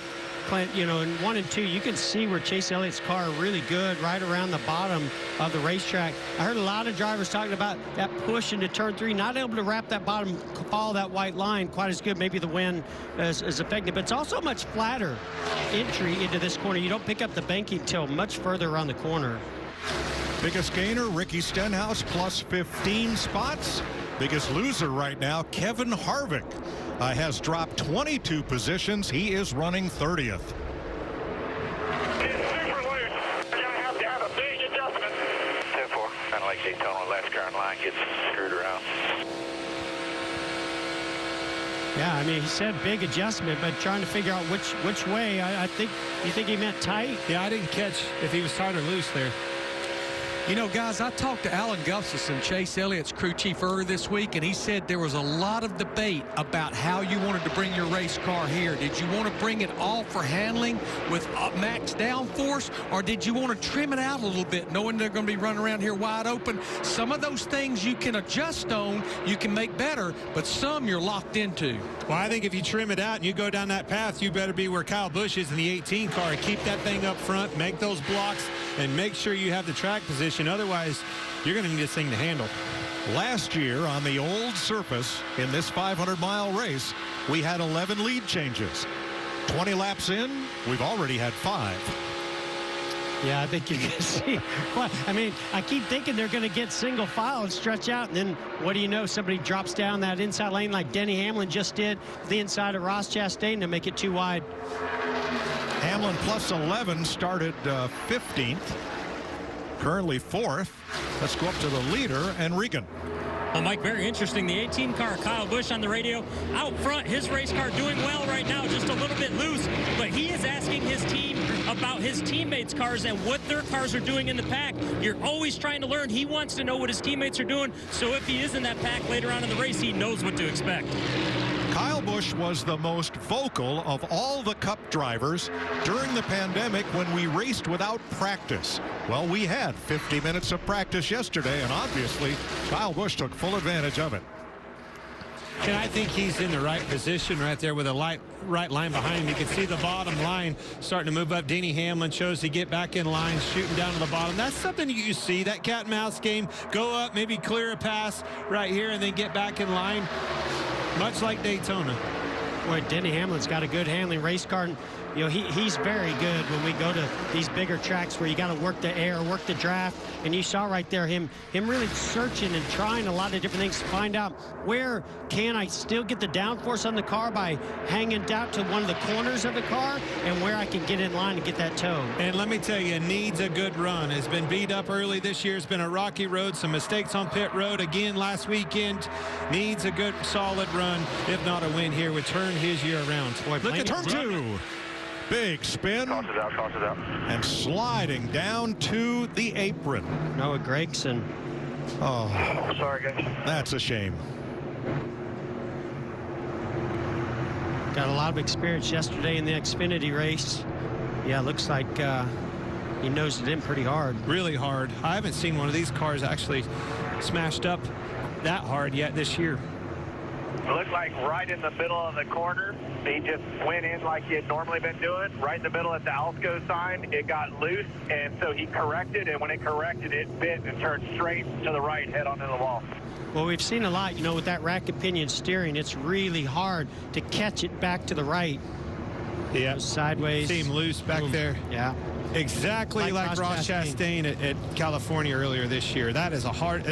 Clint, you know, in 1 and 2, you can see where Chase Elliott's car really good right around the bottom of the racetrack. I heard a lot of drivers talking about that push into turn 3, not able to wrap that bottom, follow that white line quite as good. Maybe the wind is effective, but it's also much flatter entry into this corner. You don't pick up the banking till much further around the corner. Biggest gainer, Ricky Stenhouse, plus 15 spots. Biggest loser right now, Kevin Harvick, has dropped 22 positions. He is running 30th. Kind of like Daytona, last car in line gets screwed around. Yeah, I mean, he said big adjustment, but trying to figure out which way. I think, you think he meant tight? Yeah, I didn't catch if he was tight or loose there. You know, guys, I talked to Alan Gustafson, Chase Elliott's crew chief, earlier this week, and he said there was a lot of debate about how you wanted to bring your race car here. Did you want to bring it all for handling with max downforce, or did you want to trim it out a little bit, knowing they're going to be running around here wide open? Some of those things you can adjust on, you can make better, but some you're locked into. Well, I think if you trim it out and you go down that path, you better be where Kyle Busch is in the 18 car. Keep that thing up front, make those blocks, and make sure you have the track position. Otherwise, you're going to need this thing to handle. Last year on the old surface in this 500-mile race, we had 11 lead changes. 20 laps in, we've already had 5. Yeah, I think you can see. Well, I mean, I keep thinking they're going to get single file and stretch out, and then what do you know? Somebody drops down that inside lane like Denny Hamlin just did, the inside of Ross Chastain to make it too wide. Hamlin plus 11 started 15th, currently 4th. Let's go up to the leader, and Regan. Well, Mike, very interesting. The 18 car, Kyle Busch on the radio. Out front, his race car doing well right now, just a little bit loose. But he is asking his team about his teammates' cars and what their cars are doing in the pack. You're always trying to learn. He wants to know what his teammates are doing. So if he is in that pack later on in the race, he knows what to expect. Kyle Busch was the most vocal of all the Cup drivers during the pandemic when we raced without practice. Well, we had 50 minutes of practice yesterday, and obviously Kyle Busch took full advantage of it. And I think he's in the right position right there with a right line behind him. You can see the bottom line starting to move up. Denny Hamlin chose to get back in line, shooting down to the bottom. That's something you see, that cat and mouse game. Go up, maybe clear a pass right here, and then get back in line. Much like Daytona. Boy, Denny Hamlin's got a good handling race car. And, you know, he's very good when we go to these bigger tracks where you got to work the air, work the draft. And you saw right there him really searching and trying a lot of different things to find out where can I still get the downforce on the car by hanging down to one of the corners of the car, and where I can get in line and get that toe. And let me tell you, needs a good run. Has been beat up early this year. It's been a rocky road, some mistakes on pit road again last weekend. Needs a good solid run, if not a win here, would turn his year around. Boy, look at turn 2. Big spin. Toss it out. And sliding down to the apron. Noah Gragson. Oh, sorry, guys. That's a shame. Got a lot of experience yesterday in the Xfinity race. Yeah, looks like he nosed it in pretty hard. Really hard. I haven't seen one of these cars actually smashed up that hard yet this year. Looked like right in the middle of the corner. He just went in like he had normally been doing, right in the middle at the Alsco sign. It got loose, and so he corrected, and when it corrected, it bit and turned straight to the right, head on into the wall. Well, we've seen a lot, with that rack pinion steering, it's really hard to catch it back to the right. Yeah. Sideways. Seemed loose back there. Yeah. Exactly like Ross Chastain at California earlier this year. That is a hard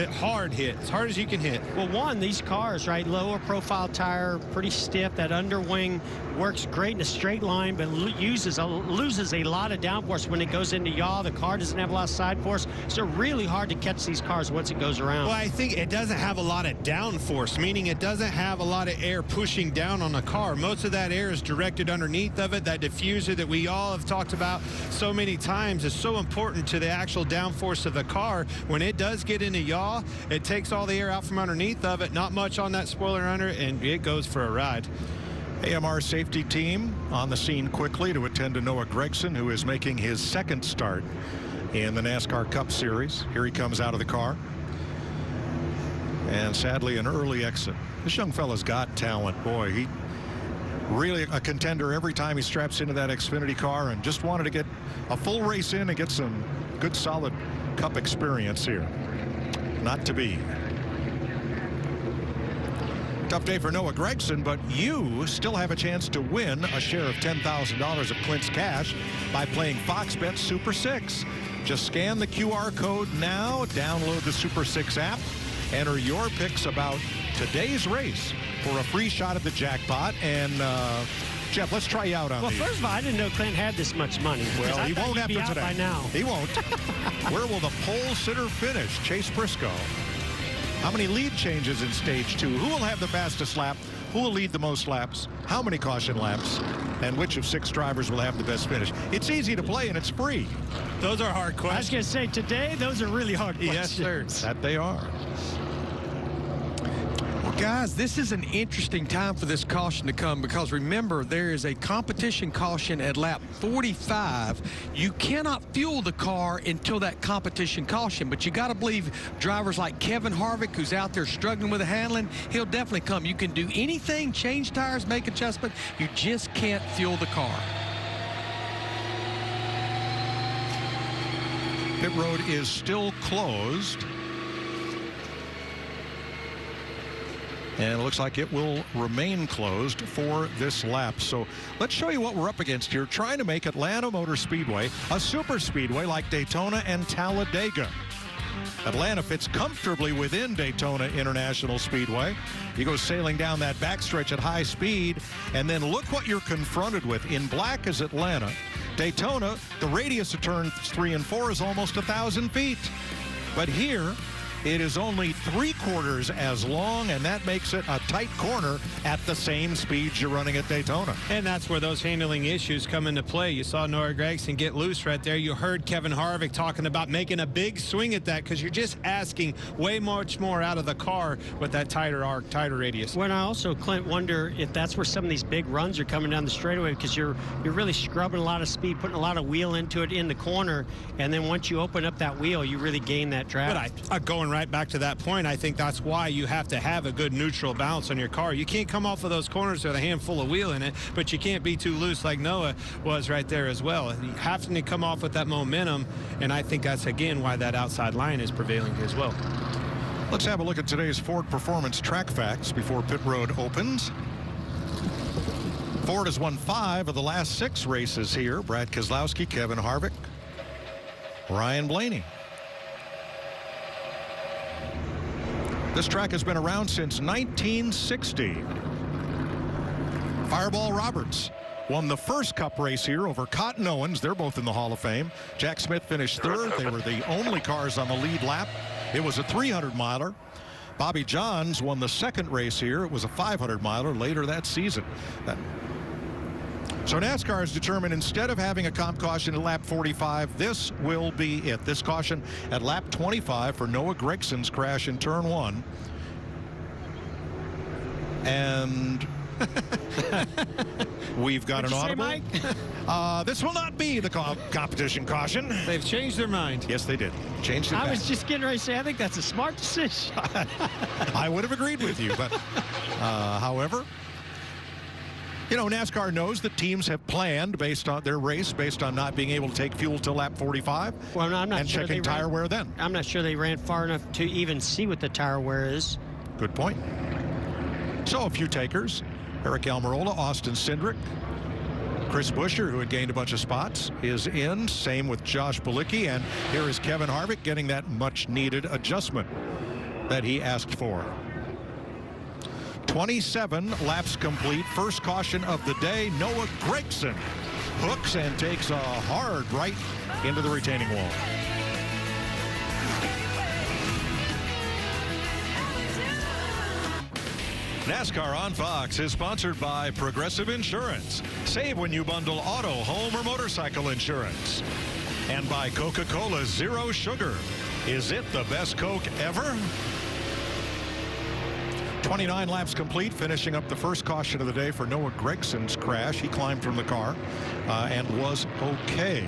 hit, as hard as you can hit. Well, these cars, right, lower profile tire, pretty stiff. That underwing works great in a straight line, but loses a lot of downforce when it goes into yaw. The car doesn't have a lot of side force, so really hard to catch these cars once it goes around. Well, I think it doesn't have a lot of downforce, meaning it doesn't have a lot of air pushing down on the car. Most of that air is directed underneath of it. That diffuser that we all have talked about so many times is so important to the actual downforce of the car. When it does get into yaw, it takes all the air out from underneath of it, not much on that spoiler under, and it goes for a ride. AMR safety team on the scene quickly to attend to Noah Gragson, who is making his second start in the NASCAR Cup Series. Here he comes out of the car. And sadly, an early exit. This young fella's got talent. Boy, he really a contender every time he straps into that Xfinity car, and just wanted to get a full race in and get some good, solid Cup experience here. Not to be. Tough day for Noah Gragson, but you still have a chance to win a share of $10,000 of Clint's cash by playing Fox Bet Super 6. Just scan the QR code now, download the Super 6 app, enter your picks about today's race for a free shot at the jackpot. And Jeff, let's try you out on these. Well, first of all, I didn't know Clint had this much money. Well, he won't after today. By now. He won't. Where will the pole sitter finish? Chase Briscoe. How many lead changes in stage 2? Who will have the fastest lap? Who will lead the most laps? How many caution laps? And which of 6 drivers will have the best finish? It's easy to play and it's free. Those are hard questions. I was going to say, today, those are really hard questions. Yes, sir. That they are. Guys, this is an interesting time for this caution to come, because remember, there is a competition caution at lap 45. You cannot fuel the car until that competition caution, but you got to believe drivers like Kevin Harvick, who's out there struggling with the handling, he'll definitely come. You can do anything, change tires, make adjustment. You just can't fuel the car. Pit road is still closed. And it looks like it will remain closed for this lap. So let's show you what we're up against here, trying to make Atlanta Motor Speedway a super speedway like Daytona and Talladega. Atlanta fits comfortably within Daytona International Speedway. You go sailing down that backstretch at high speed, and then look what you're confronted with. In black is Atlanta. Daytona, the radius of turns 3 and 4 is almost 1,000 feet. But here, it is only 3/4 as long, and that makes it a tight corner at the same speeds you're running at Daytona. And that's where those handling issues come into play. You saw Noah Gragson get loose right there. You heard Kevin Harvick talking about making a big swing at that, because you're just asking way much more out of the car with that tighter arc, tighter radius. When I also, Clint, wonder if that's where some of these big runs are coming down the straightaway, because you're really scrubbing a lot of speed, putting a lot of wheel into it in the corner, and then once you open up that wheel, you really gain that draft. But going right back to that point, I think that's why you have to have a good neutral balance on your car. You can't come off of those corners with a handful of wheel in it, but you can't be too loose like Noah was right there as well. You have to come off with that momentum, and I think that's, again, why that outside line is prevailing as well. Let's have a look at today's Ford Performance track facts before pit road opens. Ford has won 5 of the last 6 races here. Brad Keselowski, Kevin Harvick, Ryan Blaney. This track has been around since 1960. Fireball Roberts won the first Cup race here over Cotton Owens. They're both in the Hall of Fame. Jack Smith finished 3rd. They were the only cars on the lead lap. It was a 300-miler. Bobby Johns won the second race here. It was a 500-miler later that season. So NASCAR has determined, instead of having a comp caution at lap 45, this will be it. This caution at lap 25 for Noah Gragson's crash in turn 1. And we've got an audible. Say, Mike? This will not be the competition caution. They've changed their mind. Yes, they did. Changed it back. I was just getting ready to say, I think that's a smart decision. I would have agreed with you, but however, You know, NASCAR knows that teams have planned based on their race, based on not being able to take fuel till lap 45, well, I'm not and sure checking tire wear then. I'm not sure they ran far enough to even see what the tire wear is. Good point. So a few takers. Eric Almirola, Austin Cindric, Chris Buescher, who had gained a bunch of spots, is in. Same with Josh Bilicki. And here is Kevin Harvick getting that much-needed adjustment that he asked for. 27 laps complete. First caution of the day. Noah Gragson hooks and takes a hard right into the retaining wall. NASCAR on Fox is sponsored by Progressive Insurance. Save when you bundle auto, home, or motorcycle insurance. And by Coca-Cola Zero Sugar. Is it the best Coke ever? 29 laps complete, finishing up the first caution of the day for Noah Gregson's crash. He climbed from the car and was okay.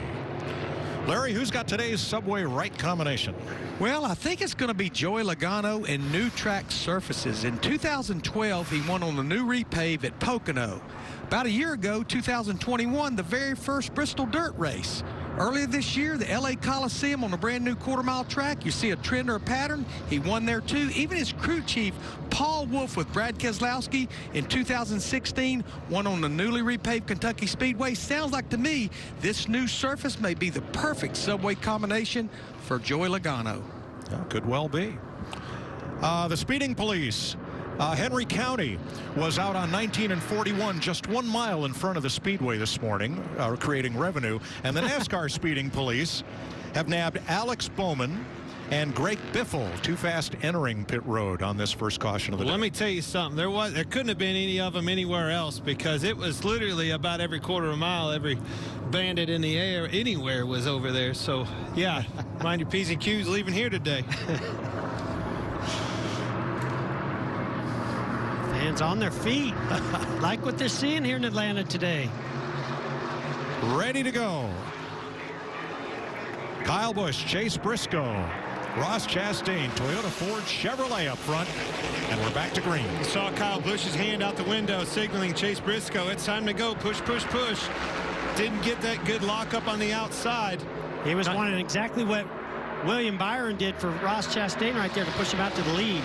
Larry, who's got today's Subway right combination? Well, I think it's going to be Joey Logano and new track surfaces. In 2012, he won on the new repave at Pocono. About a year ago, 2021, the very first Bristol dirt race. Earlier this year, the LA Coliseum on a brand new quarter-mile track. You see a trend or a pattern. He won there too. Even his crew chief, Paul Wolf, with Brad Keselowski in 2016, won on the newly repaved Kentucky Speedway. Sounds like to me this new surface may be the perfect Subway combination for Joey Logano. Yeah, could well be. The speeding police. Henry County was out on 19 and 41, just 1 mile in front of the Speedway this morning, creating revenue. And the NASCAR speeding police have nabbed Alex Bowman and Greg Biffle, too fast entering pit road on this first caution of the day. Let me tell you something. There couldn't have been any of them anywhere else, because it was literally about every quarter of a mile, every bandit in the air anywhere was over there. So, yeah, mind your P's and Q's leaving here today. Fans on their feet. Like what they're seeing here in Atlanta today. Ready to go. Kyle Busch, Chase Briscoe, Ross Chastain, Toyota, Ford, Chevrolet up front, and we're back to green. You saw Kyle Busch's hand out the window signaling Chase Briscoe. It's time to go. Push, push, push. Didn't get that good lockup on the outside. He was wanting exactly what William Byron did for Ross Chastain right there to push him out to the lead.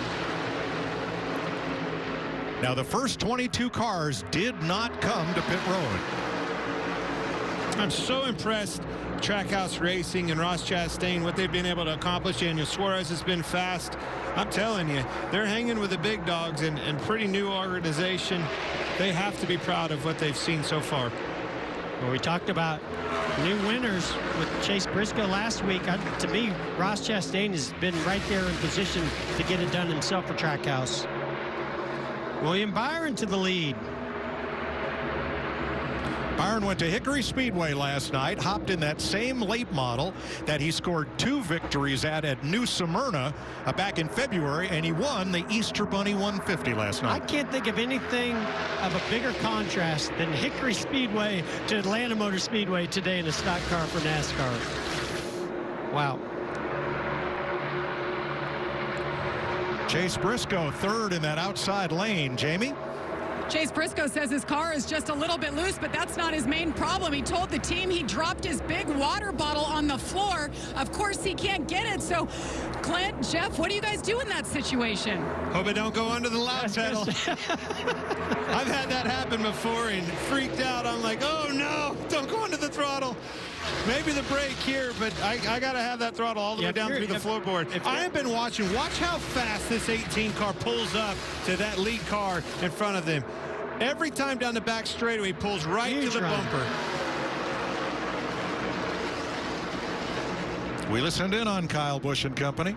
Now, the first 22 cars did not come to pit road. I'm so impressed, Trackhouse Racing and Ross Chastain, what they've been able to accomplish. Daniel Suarez has been fast. I'm telling you, they're hanging with the big dogs and pretty new organization. They have to be proud of what they've seen so far. Well, we talked about new winners with Chase Briscoe last week. To me, Ross Chastain has been right there in position to get it done himself for Trackhouse. William Byron to the lead. Byron went to Hickory Speedway last night, hopped in that same late model that he scored 2 victories at New Smyrna back in February, and he won the Easter Bunny 150 last night. I can't think of anything of a bigger contrast than Hickory Speedway to Atlanta Motor Speedway today in a stock car for NASCAR. Wow. Chase Briscoe third in that outside lane. Jamie? Chase Briscoe says his car is just a little bit loose, but that's not his main problem. He told the team he dropped his big water bottle on the floor. Of course, he can't get it. So, Clint, Jeff, what do you guys do in that situation? Hope it don't go under the loud pedal. I've had that happen before and freaked out. I'm like, oh, no, don't go under the throttle. Maybe the brake here, but I got to have that throttle all the way down through the floorboard. I have been watching. Watch how fast this 18 car pulls up to that lead car in front of them. Every time down the back straightaway, he pulls right to the bumper. We listened in on Kyle Busch and company.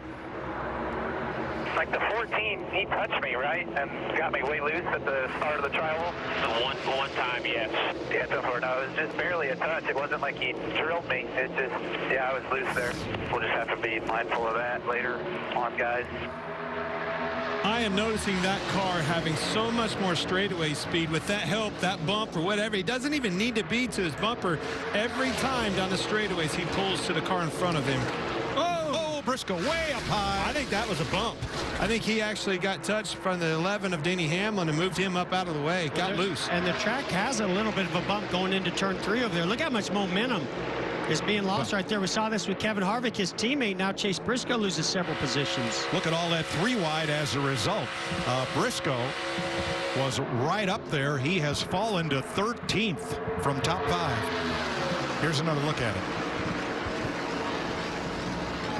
Like the 14, he touched me, right? And got me way loose at the start of the trial. The one time, yes. Yeah, so far, no, it was just barely a touch. It wasn't like he drilled me. It just, yeah, I was loose there. We'll just have to be mindful of that later on, guys. I am noticing that car having so much more straightaway speed with that help, that bump or whatever. He doesn't even need to be to his bumper. Every time down the straightaways, he pulls to the car in front of him. Oh, Briscoe way up high. I think that was a bump. I think he actually got touched from the 11 of Denny Hamlin and moved him up out of the way, got loose. And the track has a little bit of a bump going into turn 3 over there. Look how much momentum is being lost right there. We saw this with Kevin Harvick, his teammate. Now Chase Briscoe loses several positions. Look at all that 3 wide as a result. Briscoe was right up there. He has fallen to 13th from top 5. Here's another look at it.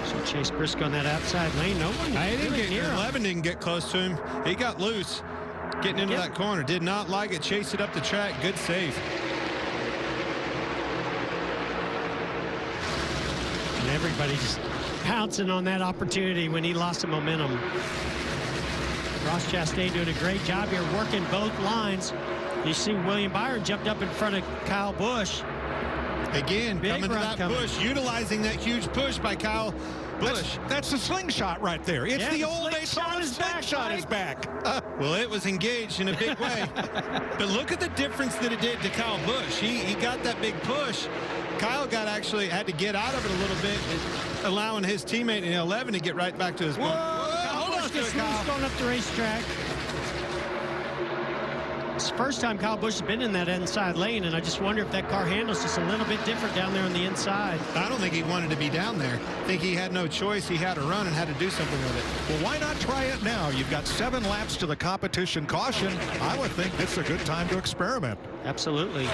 So Chase Briscoe in that outside lane. No one. I didn't really get near him. 11 didn't get close to him. He got loose getting into that corner. Did not like it. Chased it up the track. Good save. And everybody just pouncing on that opportunity when he lost the momentum. Ross Chastain doing a great job here, working both lines. You see William Byron jumped up in front of Kyle Busch. Again, Big coming to run that coming. push, utilizing that huge push by Kyle Busch. That's the slingshot right there. It's Yeah, the the old slingshot is back, slingshot is Mike. back. Well, it was engaged in a big way. But look at the difference that it did to Kyle Busch. He got that big push. Kyle had to get out of it a little bit, allowing his teammate in 11 to get right back to his point. Hold on, gets loose going up the racetrack. It's the first time Kyle Busch has been in that inside lane, and I just wonder if that car handles just a little bit different down there on the inside. I don't think he wanted to be down there. I think he had no choice. He had to run and had to do something with it. Well, why not try it now? You've got 7 laps to the competition caution. I would think it's a good time to experiment. Absolutely.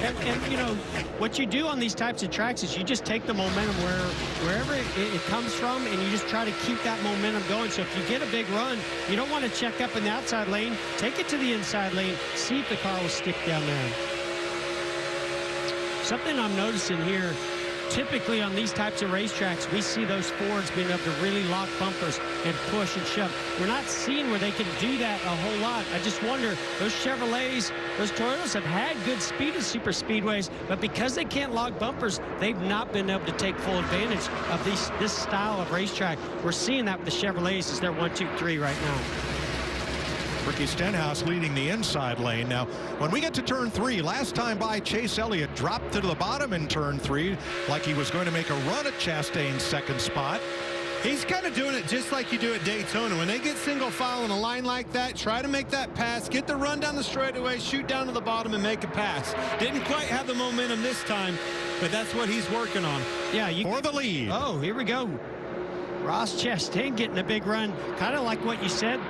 And you know, what you do on these types of tracks is you just take the momentum wherever it comes from, and you just try to keep that momentum going. So if you get a big run, you don't want to check up in the outside lane. Take it to the inside lane. See if the car will stick down there. Something I'm noticing here, typically on these types of racetracks, we see those Fords being able to really lock bumpers and push and shove. We're not seeing where they can do that a whole lot. I just wonder, those Chevrolets, those Toyotas have had good speed at super speedways, but because they can't lock bumpers, they've not been able to take full advantage of this style of racetrack. We're seeing that with the Chevrolets as they're 1, 2, 3 right now. Ricky Stenhouse leading the inside lane. Now, when we get to turn 3, last time by, Chase Elliott dropped to the bottom in turn 3 like he was going to make a run at Chastain's second spot. He's kind of doing it just like you do at Daytona. When they get single file in a line like that, try to make that pass, get the run down the straightaway, shoot down to the bottom and make a pass. Didn't quite have the momentum this time, but that's what he's working on. Yeah, for the lead. Oh, here we go. Ross Chastain getting a big run, kind of like what you said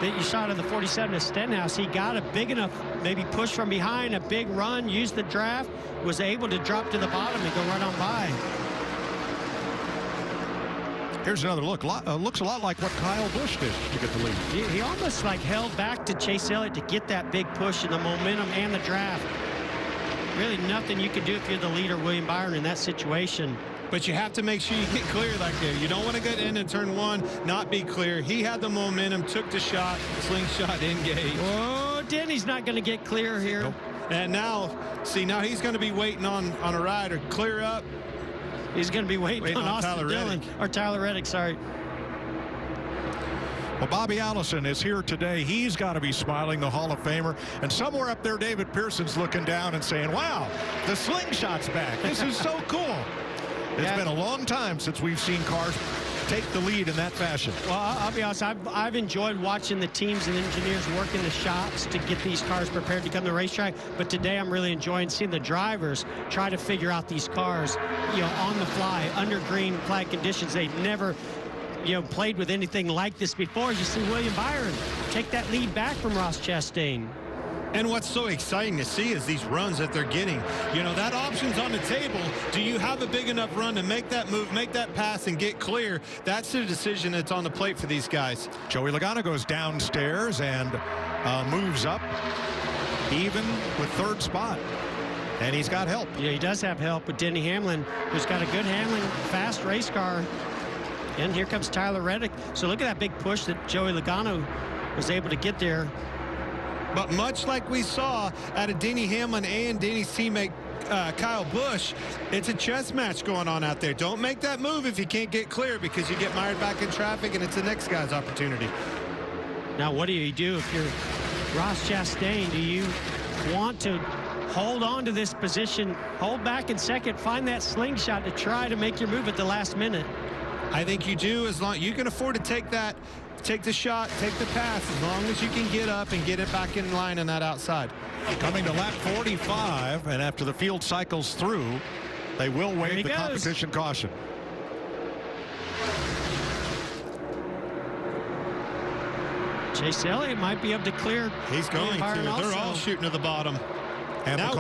that you saw in the 47 of Stenhouse. He got a big enough maybe push from behind, a big run, used the draft, was able to drop to the bottom and go right on by. Here's another look. Looks a lot like what Kyle Busch did to get the lead. He almost like held back to Chase Elliott to get that big push and the momentum and the draft. Really nothing you can do if you're the leader, William Byron, in that situation. But you have to make sure you get clear like there. You don't want to get into turn 1, not be clear. He had the momentum, took the shot, slingshot engaged. Oh, Denny's not going to get clear here. Nope. And now, see, now he's going to be waiting on a rider. Clear up. He's going to be waiting on Austin Dillon. Or Tyler Reddick, sorry. Well, Bobby Allison is here today. He's got to be smiling, the Hall of Famer. And somewhere up there, David Pearson's looking down and saying, wow, the slingshot's back. This is so cool. It's been a long time since we've seen cars take the lead in that fashion. Well, I'll be honest, I've enjoyed watching the teams and engineers work in the shops to get these cars prepared to come to the racetrack. But today I'm really enjoying seeing the drivers try to figure out these cars, you know, on the fly, under green flag conditions. They've never, you know, played with anything like this before. You see William Byron take that lead back from Ross Chastain. And what's so exciting to see is these runs that they're getting. You know, that option's on the table. Do you have a big enough run to make that move, make that pass, and get clear? That's the decision that's on the plate for these guys. Joey Logano goes downstairs and moves up even with third spot. And he's got help. Yeah, he does have help with Denny Hamlin, who's got a good handling, fast race car. And here comes Tyler Reddick. So look at that big push that Joey Logano was able to get there. But much like we saw out of Denny Hamlin and Denny's teammate Kyle Busch, it's a chess match going on out there. Don't make that move if you can't get clear, because you get mired back in traffic and it's the next guy's opportunity. Now, what do you do if you're Ross Chastain? Do you want to hold on to this position, hold back in second, find that slingshot to try to make your move at the last minute? I think you do, as long you can afford to take that take the shot, take the pass, as long as you can get up and get it back in line on that outside. Coming to lap 45, and after the field cycles through, they will waive the competition caution. Chase Elliott might be able to clear. He's going to. They're all shooting to the bottom. And now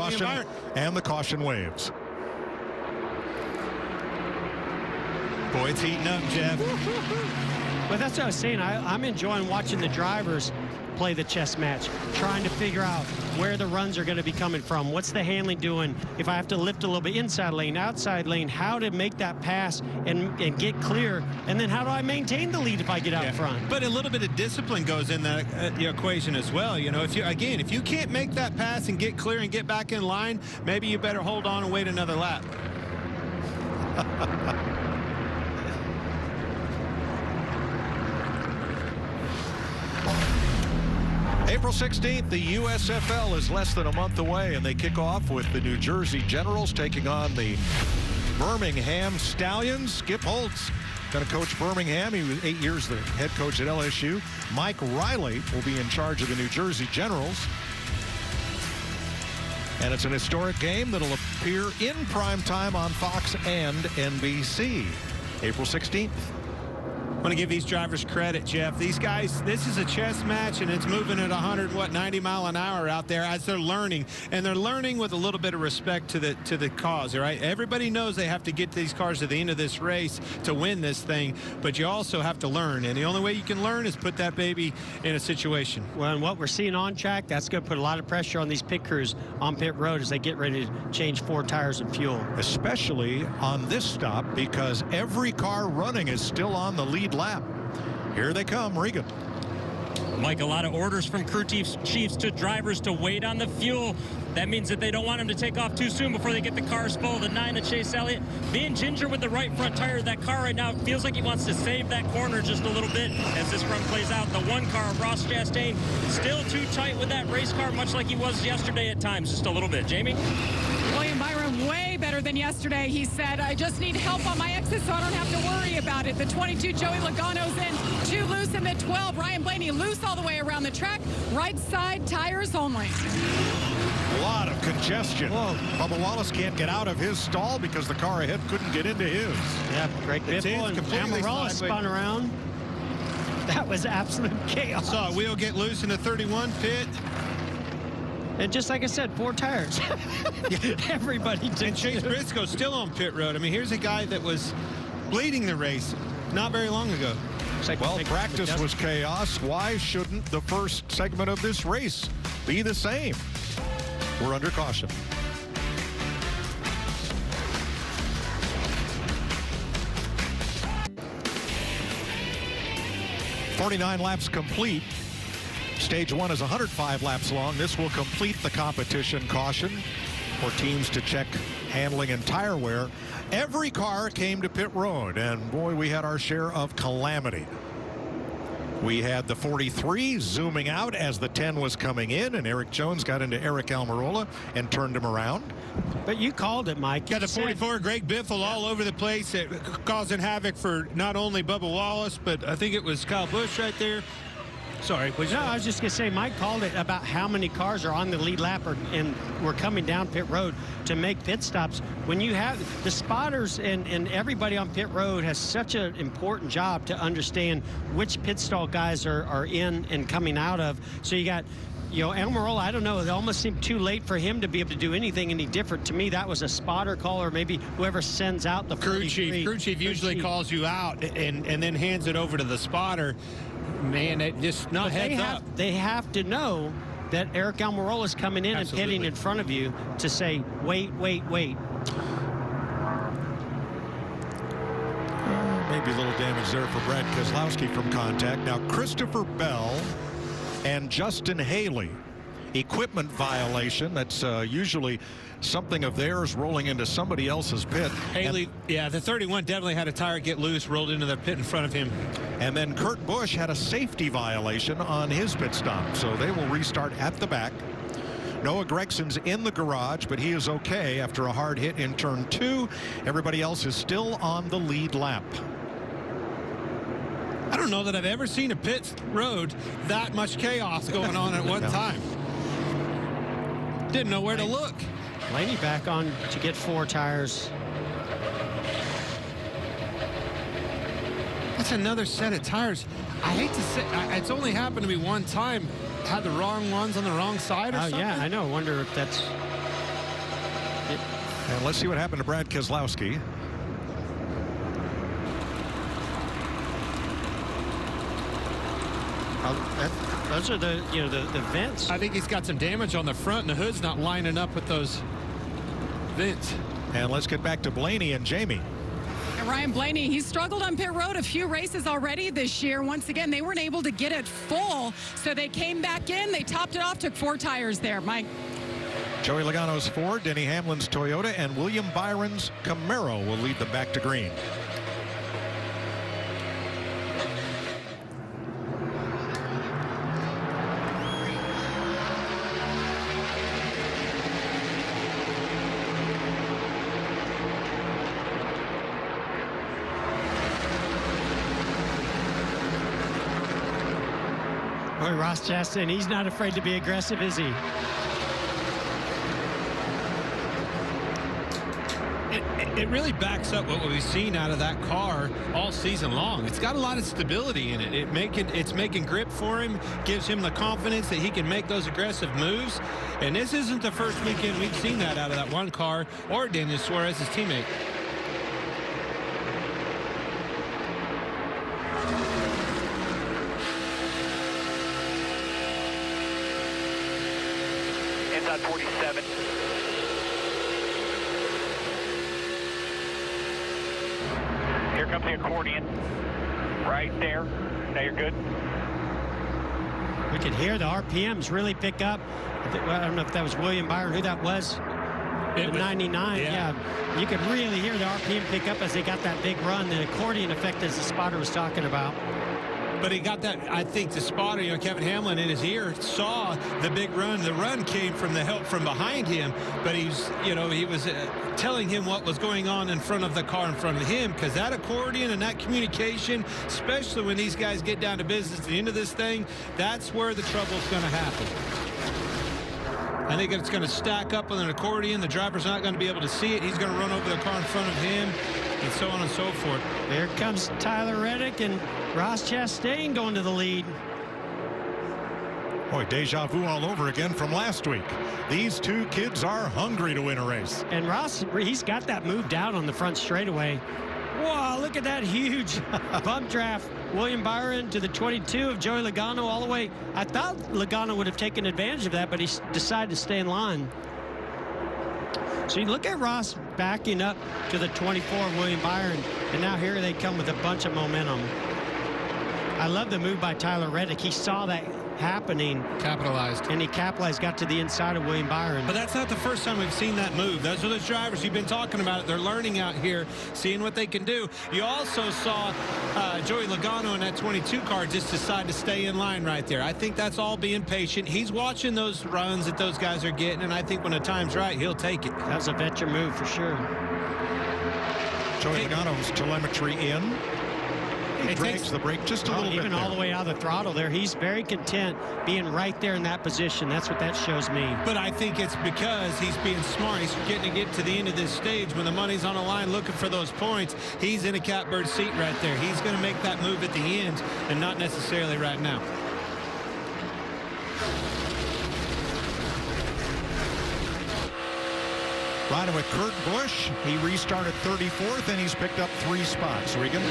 the caution waves. Boy, it's heating up, Jeff. But that's what I was saying. I'm enjoying watching the drivers play the chess match, trying to figure out where the runs are going to be coming from. What's the handling doing? If I have to lift a little bit inside lane, outside lane, how to make that pass and get clear, and then how do I maintain the lead if I get out front? But a little bit of discipline goes in that equation as well. You know, if you can't make that pass and get clear and get back in line, maybe you better hold on and wait another lap. April 16th, the USFL is less than a month away, and they kick off with the New Jersey Generals taking on the Birmingham Stallions. Skip Holtz going to coach Birmingham. He was 8 years the head coach at LSU. Mike Riley will be in charge of the New Jersey Generals. And it's an historic game that'll appear in prime time on Fox and NBC. April 16th. I want to give these drivers credit, Jeff. These guys, this is a chess match, and it's moving at 90 mile an hour out there as they're learning, and they're learning with a little bit of respect to the cause. All right, everybody knows they have to get these cars to the end of this race to win this thing, but you also have to learn, and the only way you can learn is put that baby in a situation. Well, and what we're seeing on track, that's going to put a lot of pressure on these pit crews on pit road as they get ready to change 4 tires and fuel. Especially on this stop, because every car running is still on the lead lap. Here they come, Regan. Mike, a lot of orders from crew chiefs to drivers to wait on the fuel. That means that they don't want them to take off too soon before they get the cars full. The 9 of Chase Elliott being ginger with the right front tire. That car right now feels like he wants to save that corner just a little bit as this run plays out. The 1 car, Ross Chastain, still too tight with that race car, much like he was yesterday at times, just a little bit. Jamie? William Byron way better than yesterday. He said, I just need help on my exit so I don't have to worry about it. The 22, Joey Logano's in, 2 loose in the 12. Ryan Blaney loose all the way around the track. Right side tires only. A lot of congestion. Bubba Wallace can't get out of his stall because the car ahead couldn't get into his. Yeah, Greg Biffle and Amarola spun around. That was absolute chaos. Saw a wheel get loose in the 31 pit. And just like I said, 4 tires. Everybody did. And Chase Briscoe's still on pit road. I mean, here's a guy that was bleeding the race not very long ago. Well, practice was chaos. Why shouldn't the first segment of this race be the same? We're under caution. "49 laps complete. Stage 1 is 105 laps long. This will complete the competition caution for teams to check handling and tire wear. Every car came to pit road, and boy, we had our share of calamity. We had the 43 zooming out as the 10 was coming in, and Eric Jones got into Eric Almirola and turned him around. But you called it, Mike. Got the 44, Greg Biffle all over the place, causing havoc for not only Bubba Wallace, but I think it was Kyle Busch right there. Sorry. No, I was just going to say, Mike called it about how many cars are on the lead lap and we're coming down pit road to make pit stops. When you have the spotters and everybody on pit road has such an important job to understand which pit stall guys are in and coming out of. So you got, you know, Almirola, I don't know, it almost seemed too late for him to be able to do anything any different. To me, that was a spotter call, or maybe whoever sends out the crew chief. Crew chief usually calls you out and then hands it over to the spotter. Man, it just not heads up. They have to know that Eric Almirola is coming in and pitting in front of you to say, wait. Maybe a little damage there for Brad Keselowski from contact. Now, Christopher Bell and Justin Haley, equipment violation. That's usually something of theirs rolling into somebody else's pit. Haley, yeah, the 31 definitely had a tire get loose, rolled into the pit in front of him. And then Kurt Busch had a safety violation on his pit stop, so they will restart at the back. Noah Gregson's in the garage, but he is okay after a hard hit in turn 2. Everybody else is still on the lead lap. I don't know that I've ever seen a pit road that much chaos going on at one time. Didn't know where to look. Blaney back on to get 4 tires. That's another set of tires. I hate to say, it's only happened to me one time. Had the wrong ones on the wrong side or something. Yeah, I know. I wonder if that's... And let's see what happened to Brad Keselowski. Those are the, the vents. I think he's got some damage on the front, and the hood's not lining up with those vents. And let's get back to Blaney and Jamie. And Ryan Blaney, he's struggled on pit road a few races already this year. Once again, they weren't able to get it full, so they came back in. They topped it off, took 4 tires there. Mike. Joey Logano's Ford, Denny Hamlin's Toyota, and William Byron's Camaro will lead them back to green. Boy, Ross Chastain, he's not afraid to be aggressive, is he? It really backs up what we've seen out of that car all season long. It's got a lot of stability in it. It's making grip for him, gives him the confidence that he can make those aggressive moves. And this isn't the first weekend we've seen that out of that one car or Daniel Suarez, his teammate. Inside 47. Here comes the accordion. Right there. Now you're good. We could hear the RPMs really pick up. I don't know if that was William Byron, who that was. It was 99, yeah. You could really hear the RPM pick up as they got that big run, the accordion effect as the spotter was talking about. But he got that, I think the spotter, Kevin Hamlin in his ear saw the big run. The run came from the help from behind him, but he was telling him what was going on in front of the car in front of him, because that accordion and that communication, especially when these guys get down to business at the end of this thing, that's where the trouble's going to happen. I think it's going to stack up on an accordion. The driver's not going to be able to see it. He's going to run over the car in front of him, and so on and so forth. Here comes Tyler Reddick and Ross Chastain going to the lead. Boy, deja vu all over again from last week. These two kids are hungry to win a race. And Ross, he's got that moved out on the front straightaway. Wow, look at that huge bump draft. William Byron to the 22 of Joey Logano all the way. I thought Logano would have taken advantage of that, but he decided to stay in line. So you look at Ross backing up to the 24 of William Byron, and now here they come with a bunch of momentum. I love the move by Tyler Reddick. He saw that happening. Capitalized. And he capitalized, got to the inside of William Byron. But that's not the first time we've seen that move. Those are the drivers you've been talking about. They're learning out here, seeing what they can do. You also saw Joey Logano in that 22 car just decide to stay in line right there. I think that's all being patient. He's watching those runs that those guys are getting, and I think when the time's right, he'll take it. That was a veteran move for sure. Joey Logano's telemetry in. He drags the brake just a little bit. Even all the way out of the throttle there. He's very content being right there in that position. That's what that shows me. But I think it's because he's being smart. He's getting to get to the end of this stage when the money's on the line looking for those points. He's in a catbird seat right there. He's going to make that move at the end and not necessarily right now. Riding with Kurt Busch, he restarted 34th, and he's picked up 3 spots. Regan?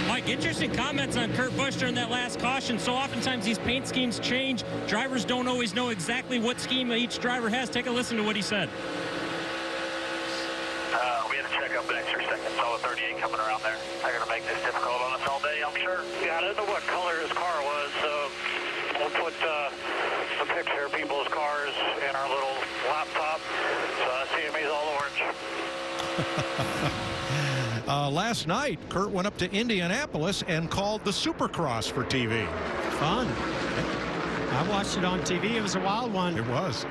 Mike, interesting comments on Kurt Busch during that last caution. So oftentimes these paint schemes change. Drivers don't always know exactly what scheme each driver has. Take a listen to what he said. We had to check up an extra second. Saw a 38 coming around there. They're going to make this difficult on us all day, I'm sure. Yeah, I don't know what color his car was, so we'll put a picture of people's cars in our little laptop. So I see him, he's all orange. Last night, Kurt went up to Indianapolis and called the Supercross for TV. Fun. I watched it on TV. It was a wild one. It was.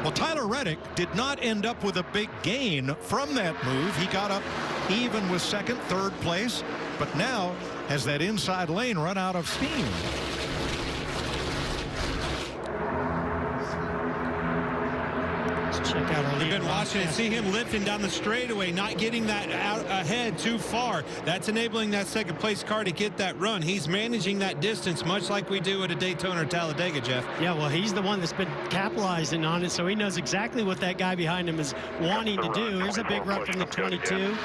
Well, Tyler Reddick did not end up with a big gain from that move. He got up even with second, third place, but now has that inside lane run out of steam. Check out our leader. You've been watching and see him lifting down the straightaway, not getting that out ahead too far. That's enabling that second place car to get that run. He's managing that distance much like we do at a Daytona or Talladega, Jeff. Yeah, well, he's the one that's been capitalizing on it, so he knows exactly what that guy behind him is wanting to do. Here's a big run from the 22.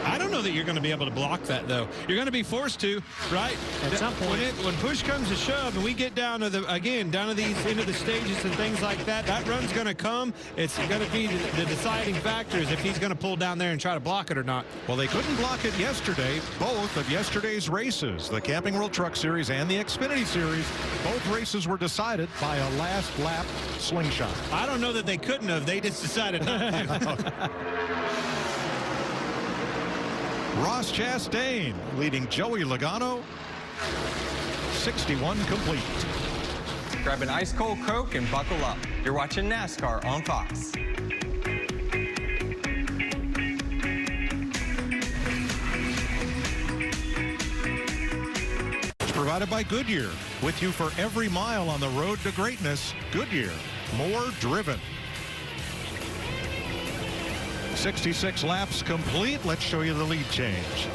I don't know that you're going to be able to block that, though. You're going to be forced to, right? At some point. When push comes to shove and we get down to these into the stages and things like that, that run's going to come. It's going to be the deciding factors if he's going to pull down there and try to block it or not. Well, they couldn't block it yesterday. Both of yesterday's races, the Camping World Truck Series and the Xfinity Series, both races were decided by a last lap slingshot. I don't know that they couldn't have. They just decided not to. Ross Chastain leading Joey Logano. 61 complete. Grab an ice cold Coke and buckle up. You're watching NASCAR on Fox. Provided by Goodyear. With you for every mile on the road to greatness. Goodyear. More driven. 66 laps complete. Let's show you the lead change.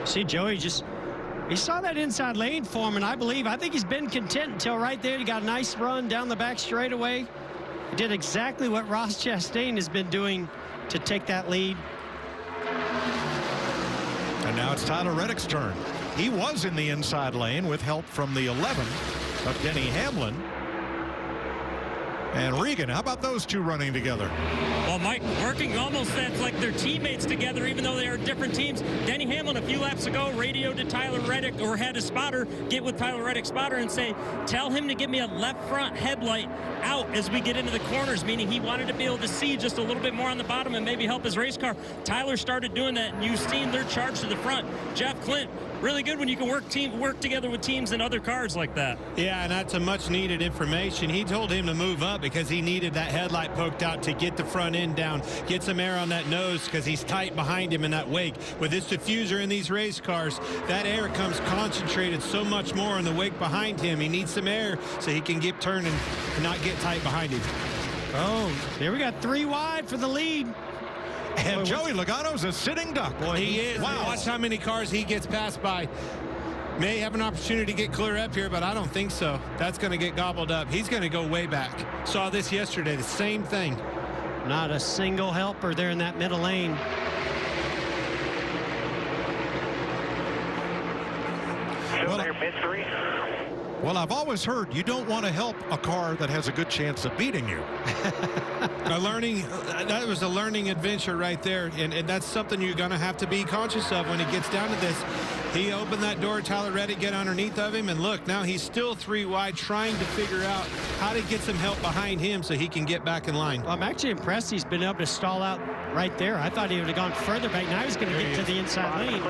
See, Joey he saw that inside lane for him, and I think he's been content until right there. He got a nice run down the back straightaway. He did exactly what Ross Chastain has been doing to take that lead. And now it's Tyler Reddick's turn. He was in the inside lane with help from the 11 of Denny Hamlin. And Regan, how about those two running together? Well, Mike, working almost that's like they're teammates together, even though they are different teams. Denny Hamlin, a few laps ago, radioed to Tyler Reddick, or had a spotter get with Tyler Reddick's spotter and say, tell him to give me a left front headlight out as we get into the corners, meaning he wanted to be able to see just a little bit more on the bottom and maybe help his race car. Tyler started doing that, and you've seen their charge to the front. Jeff Clint, really good when you can work together with teams in other cars like that. Yeah, and that's a much needed information. He told him to move up because he needed that headlight poked out to get the front end down, get some air on that nose because he's tight behind him in that wake. With this diffuser in these race cars, that air comes concentrated so much more in the wake behind him. He needs some air so he can get turning and not get tight behind him. Oh, here we got 3 wide for the lead. And Joey Logano's a sitting duck. Well, he is. Wow. Watch how many cars he gets passed by. May have an opportunity to get clear up here, but I don't think so. That's going to get gobbled up. He's going to go way back. Saw this yesterday, the same thing. Not a single helper there in that middle lane. Well, I've always heard you don't want to help a car that has a good chance of beating you. That was a learning adventure right there, and that's something you're going to have to be conscious of when it gets down to this. He opened that door, Tyler Reddick get underneath of him, and look, now he's still 3 wide trying to figure out how to get some help behind him so he can get back in line. Well, I'm actually impressed he's been able to stall out right there. I thought he would have gone further back. Now he's going to get to the inside lane.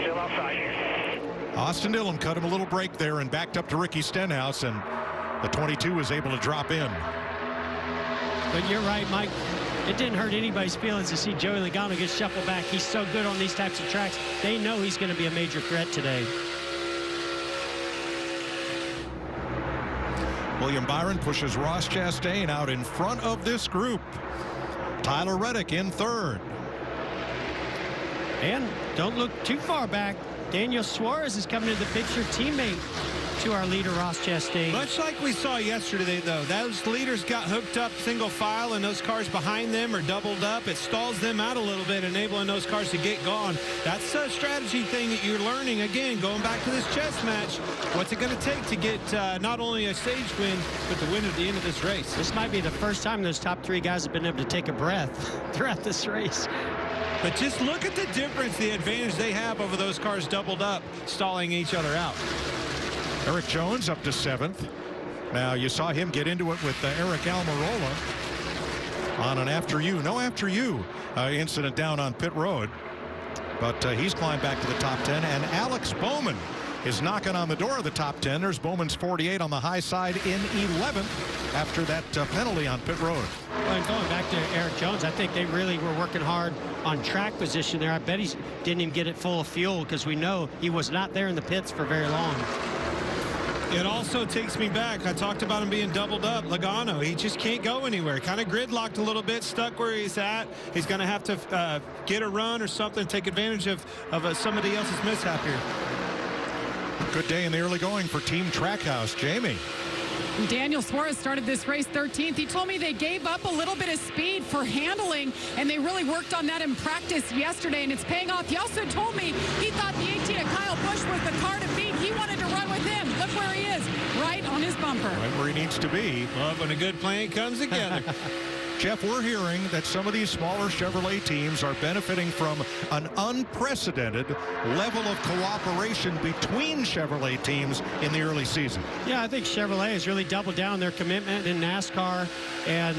Still outside. Austin Dillon cut him a little break there and backed up to Ricky Stenhouse, and the 22 was able to drop in. But you're right, Mike. It didn't hurt anybody's feelings to see Joey Logano get shuffled back. He's so good on these types of tracks. They know he's going to be a major threat today. William Byron pushes Ross Chastain out in front of this group. Tyler Reddick in third. And don't look too far back. Daniel Suarez is coming into the picture, teammate to our leader, Ross Chastain. Much like we saw yesterday, though, those leaders got hooked up single file, and those cars behind them are doubled up. It stalls them out a little bit, enabling those cars to get gone. That's a strategy thing that you're learning. Again, going back to this chess match, what's it going to take to get not only a stage win, but the win at the end of this race? This might be the first time those top 3 guys have been able to take a breath throughout this race. But just look at the difference, the advantage they have over those cars doubled up, stalling each other out. Eric Jones up to 7th. Now, you saw him get into it with Eric Almirola on an after you incident down on pit road. But he's climbed back to the top 10. And Alex Bowman is knocking on the door of the top 10. There's Bowman's 48 on the high side in 11th after that penalty on pit road. Well, and going back to Eric Jones, I think they really were working hard on track position there. I bet he didn't even get it full of fuel because we know he was not there in the pits for very long. It also takes me back. I talked about him being doubled up. Logano, he just can't go anywhere. Kind of gridlocked a little bit, stuck where he's at. He's going to have to get a run or something, take advantage of somebody else's mishap here. Good day in the early going for Team Trackhouse. Jamie. Daniel Suarez started this race 13th. He told me they gave up a little bit of speed for handling, and they really worked on that in practice yesterday, and it's paying off. He also told me he thought the 18 of Kyle Busch was the car to beat. He wanted to run with him. Look where he is, right on his bumper. Right where he needs to be. Love when a good plan comes together. Jeff, we're hearing that some of these smaller Chevrolet teams are benefiting from an unprecedented level of cooperation between Chevrolet teams in the early season. Yeah, I think Chevrolet has really doubled down their commitment in NASCAR and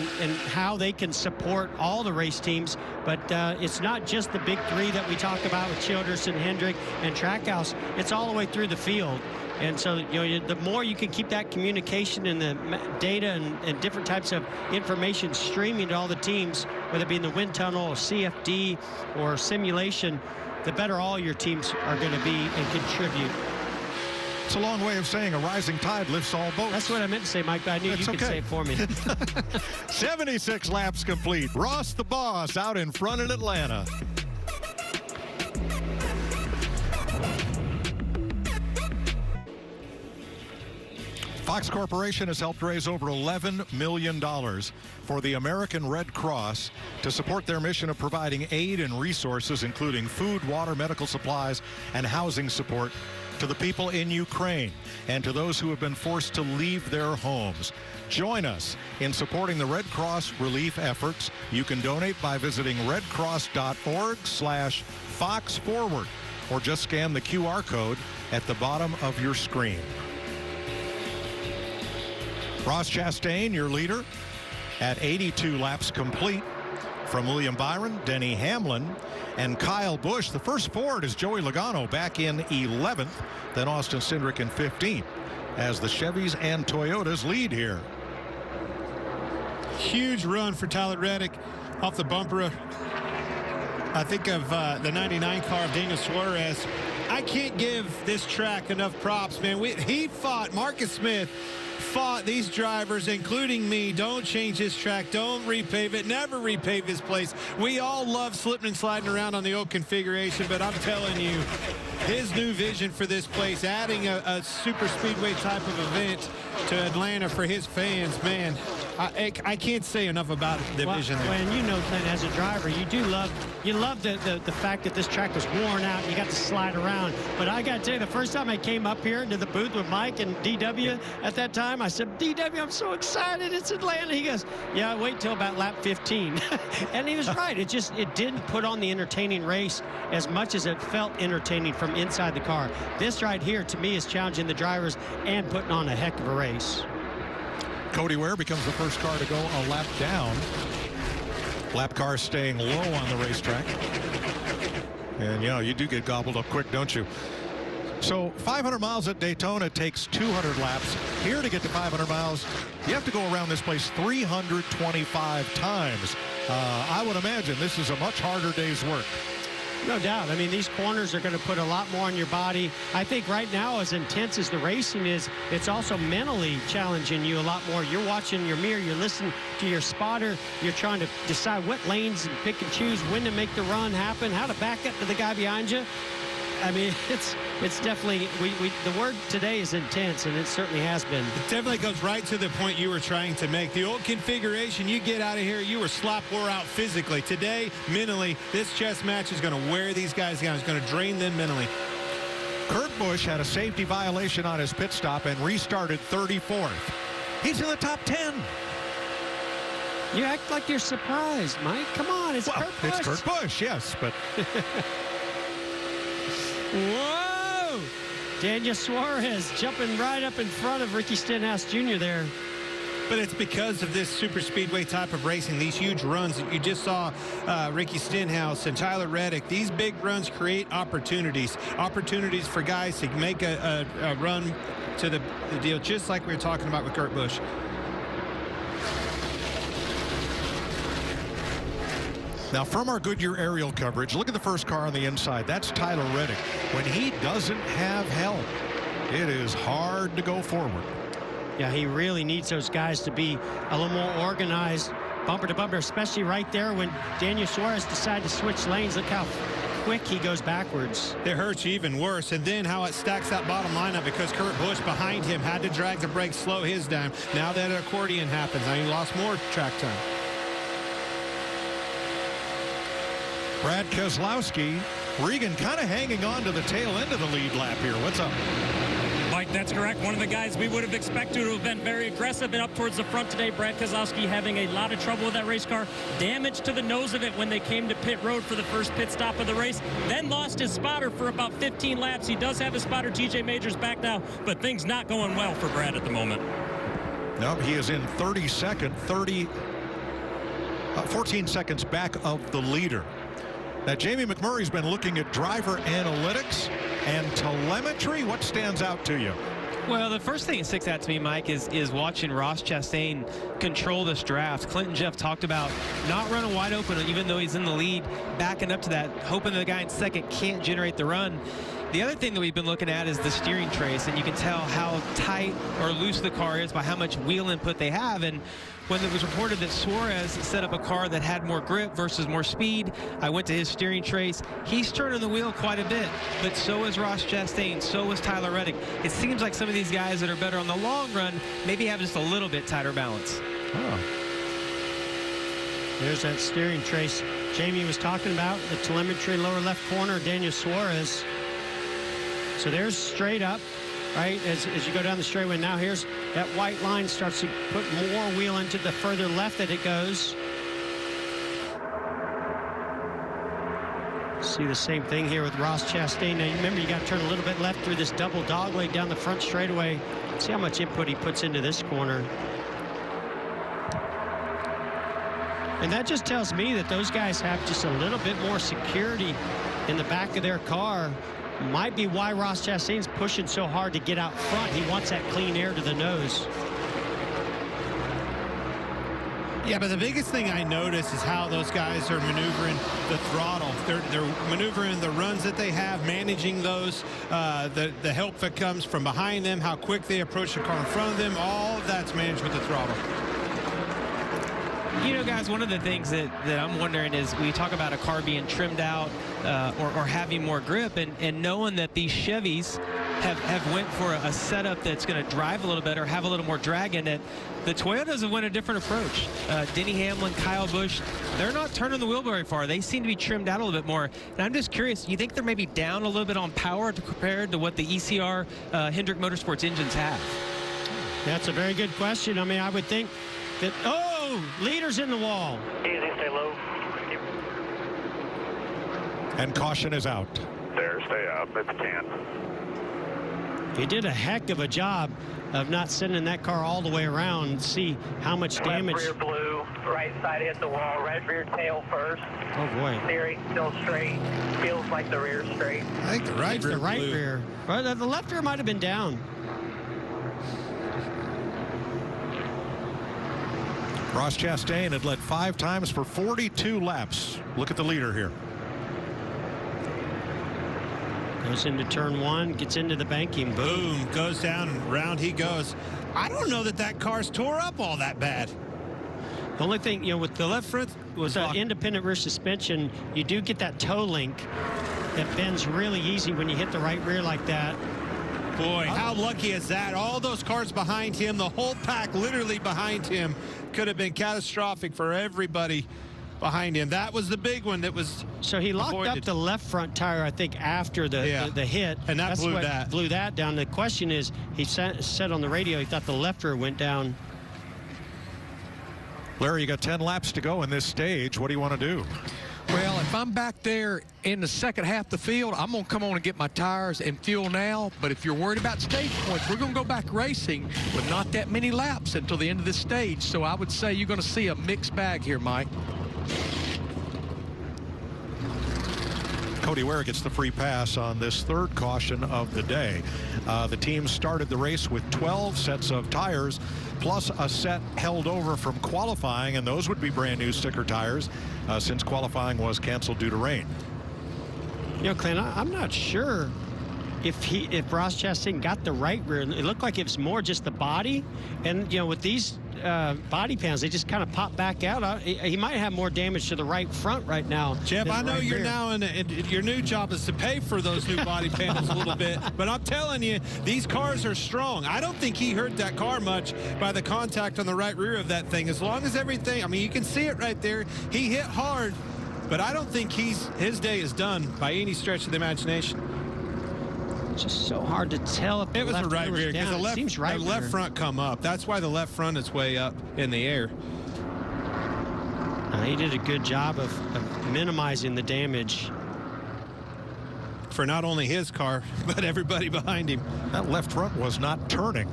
how they can support all the race teams. But it's not just the big three that we talk about with Childress and Hendrick and Trackhouse. It's all the way through the field. And so, the more you can keep that communication and the data and different types of information streaming to all the teams, whether it be in the wind tunnel or CFD or simulation, the better all your teams are going to be and contribute. It's a long way of saying a rising tide lifts all boats. That's what I meant to say, Mike, but I knew you could say it for me. 76 laps complete. Ross the boss out in front in Atlanta. Fox Corporation has helped raise over $11 million for the American Red Cross to support their mission of providing aid and resources, including food, water, medical supplies, and housing support to the people in Ukraine and to those who have been forced to leave their homes. Join us in supporting the Red Cross relief efforts. You can donate by visiting redcross.org/FoxForward or just scan the QR code at the bottom of your screen. Ross Chastain, your leader, at 82 laps complete. From William Byron, Denny Hamlin, and Kyle Busch. The first Ford is Joey Logano back in 11th, then Austin Cindric in 15th, as the Chevys and Toyotas lead here. Huge run for Tyler Reddick off the bumper. I think of the 99 car of Daniel Suarez. I can't give this track enough props, man. Marcus Smith fought these drivers, including me. Don't change this track. Don't repave it. Never repave this place. We all love slipping and sliding around on the old configuration, but I'm telling you, his new vision for this place, adding a super speedway type of event to Atlanta for his fans, man, I can't say enough about the vision there. And you know, Clint, as a driver, you love the fact that this track was worn out and you got to slide around. But I got to tell you, the first time I came up here into the booth with Mike and DW at that time, I said, DW, I'm so excited. It's Atlanta. He goes, yeah, wait till about lap 15. And he was right. It didn't put on the entertaining race as much as it felt entertaining from inside the car. This right here, to me, is challenging the drivers and putting on a heck of a race. Cody Ware becomes the first car to go a lap down. Lap car staying low on the racetrack. And, you do get gobbled up quick, don't you? So 500 miles at Daytona takes 200 laps. Here to get to 500 miles, you have to go around this place 325 times. I would imagine this is a much harder day's work. No doubt. I mean, these corners are going to put a lot more on your body. I think right now, as intense as the racing is, it's also mentally challenging you a lot more. You're watching your mirror. You're listening to your spotter. You're trying to decide what lanes and pick and choose, when to make the run happen, how to back up to the guy behind you. I mean, it's definitely, the word today is intense, and it certainly has been. It definitely goes right to the point you were trying to make. The old configuration, you get out of here, you were wore out physically. Today, mentally, this chess match is going to wear these guys down. It's going to drain them mentally. Kurt Busch had a safety violation on his pit stop and restarted 34th. He's in the top 10. You act like you're surprised, Mike. Come on, it's Kurt Busch. It's Kurt Busch, yes, but... Whoa! Daniel Suarez jumping right up in front of Ricky Stenhouse Jr. there. but it's because of this super speedway type of racing, these huge runs that you just saw Ricky Stenhouse and Tyler Reddick. These big runs create opportunities for guys to make a run to the deal, just like we were talking about with Kurt Busch. Now, from our Goodyear aerial coverage, look at the first car on the inside. That's Tyler Reddick. When he doesn't have help, it is hard to go forward. Yeah, he really needs those guys to be a little more organized, bumper to bumper, especially right there when Daniel Suarez decided to switch lanes. Look how quick he goes backwards. It hurts you even worse. And then how it stacks that bottom lineup, because Kurt Busch behind him had to drag the brakes, slow his down. Now that accordion happens, now he lost more track time. Brad Keselowski, Regan kind of hanging on to the tail end of the lead lap here. What's up? Mike, that's correct. One of the guys we would have expected to have been very aggressive and up towards the front today. Brad Keselowski having a lot of trouble with that race car. Damage to the nose of it when they came to pit road for the first pit stop of the race. Then lost his spotter for about 15 laps. He does have his spotter, TJ Majors, back now, but things not going well for Brad at the moment. No, he is in 14 seconds back of the leader. Now, Jamie McMurray's been looking at driver analytics and telemetry. What stands out to you? Well, the first thing that sticks out to me, Mike, is watching Ross Chastain control this draft. Clint and Jeff talked about not running wide open, even though he's in the lead, backing up to that, hoping the guy in second can't generate the run. The other thing that we've been looking at is the steering trace, and you can tell how tight or loose the car is by how much wheel input they have. And when it was reported that Suarez set up a car that had more grip versus more speed, I went to his steering trace. He's turning the wheel quite a bit, but so is Ross Chastain, so is Tyler Reddick. It seems like some of these guys that are better on the long run maybe have just a little bit tighter balance. Oh. There's that steering trace Jamie was talking about, the telemetry lower left corner, Daniel Suarez. So there's straight up, right, as you go down the straightaway. Now here's that white line starts to put more wheel into the further left that it goes. See the same thing here with Ross Chastain. Now, remember, you got to turn a little bit left through this double dogleg down the front straightaway. See how much input he puts into this corner. And that just tells me that those guys have just a little bit more security in the back of their car. Might be why Ross Chastain's pushing so hard to get out front. He wants that clean air to the nose. Yeah, but the biggest thing I notice is how those guys are maneuvering the throttle. They're maneuvering the runs that they have, managing those, the help that comes from behind them, how quick they approach the car in front of them. All of that's managed with the throttle. You know, guys, one of the things that I'm wondering is we talk about a car being trimmed out or having more grip, and knowing that these Chevys have went for a setup that's going to drive a little better, have a little more drag in it. The Toyotas have went a different approach. Denny Hamlin, Kyle Busch, they're not turning the wheel very far. They seem to be trimmed out a little bit more. And I'm just curious, you think they're maybe down a little bit on power compared to what the ECR Hendrick Motorsports engines have? That's a very good question. I mean, I would think that, leader's in the wall. Easy, stay low. And caution is out. There, stay up. It's 10. He did a heck of a job of not sending that car all the way around and see how much damage. Left rear blue, right side hit the wall, right rear tail first. Oh boy. Steering still straight. Feels like the rear straight. I think the right rear. The right rear. Well, the left rear might have been down. Ross Chastain had led 5 times for 42 laps. Look at the leader here. Goes into turn 1, gets into the banking. Boom, goes down, and round he goes. I don't know that that car's tore up all that bad. The only thing, you know, with the left front was that independent rear suspension, you do get that toe link that bends really easy when you hit the right rear like that. Boy, how lucky is that? All those cars behind him, the whole pack literally behind him, could have been catastrophic for everybody behind him. That was the big one that was So he locked avoided. up the left front tire, I think, after the hit. And that blew that down. The question is, he said on the radio he thought the left rear went down. Larry, you got 10 laps to go in this stage. What do you want to do? Well, if I'm back there in the second half of the field, I'm going to come on and get my tires and fuel now. But if you're worried about stage points, we're going to go back racing with not that many laps until the end of this stage. So I would say you're going to see a mixed bag here, Mike. Cody Ware gets the free pass on this third caution of the day. The team started the race with 12 sets of tires, plus a set held over from qualifying, and those would be brand new sticker tires since qualifying was canceled due to rain. You know, Clint, I'm not sure if Ross Chastain got the right rear. It looked like it was more just the body, and you know, with these body panels, they just kind of pop back out. He might have more damage to the right front right now. Jeff, I know you're now in your new job is to pay for those new body panels a little bit, but I'm telling you, these cars are strong. I don't think he hurt that car much by the contact on the right rear of that thing. As long as everything, I mean, you can see it right there. He hit hard, but I don't think his day is done by any stretch of the imagination. It's just so hard to tell if it was the right rear because the left front come up. That's why the left front is way up in the air. He did a good job of minimizing the damage for not only his car but everybody behind him. That left front was not turning.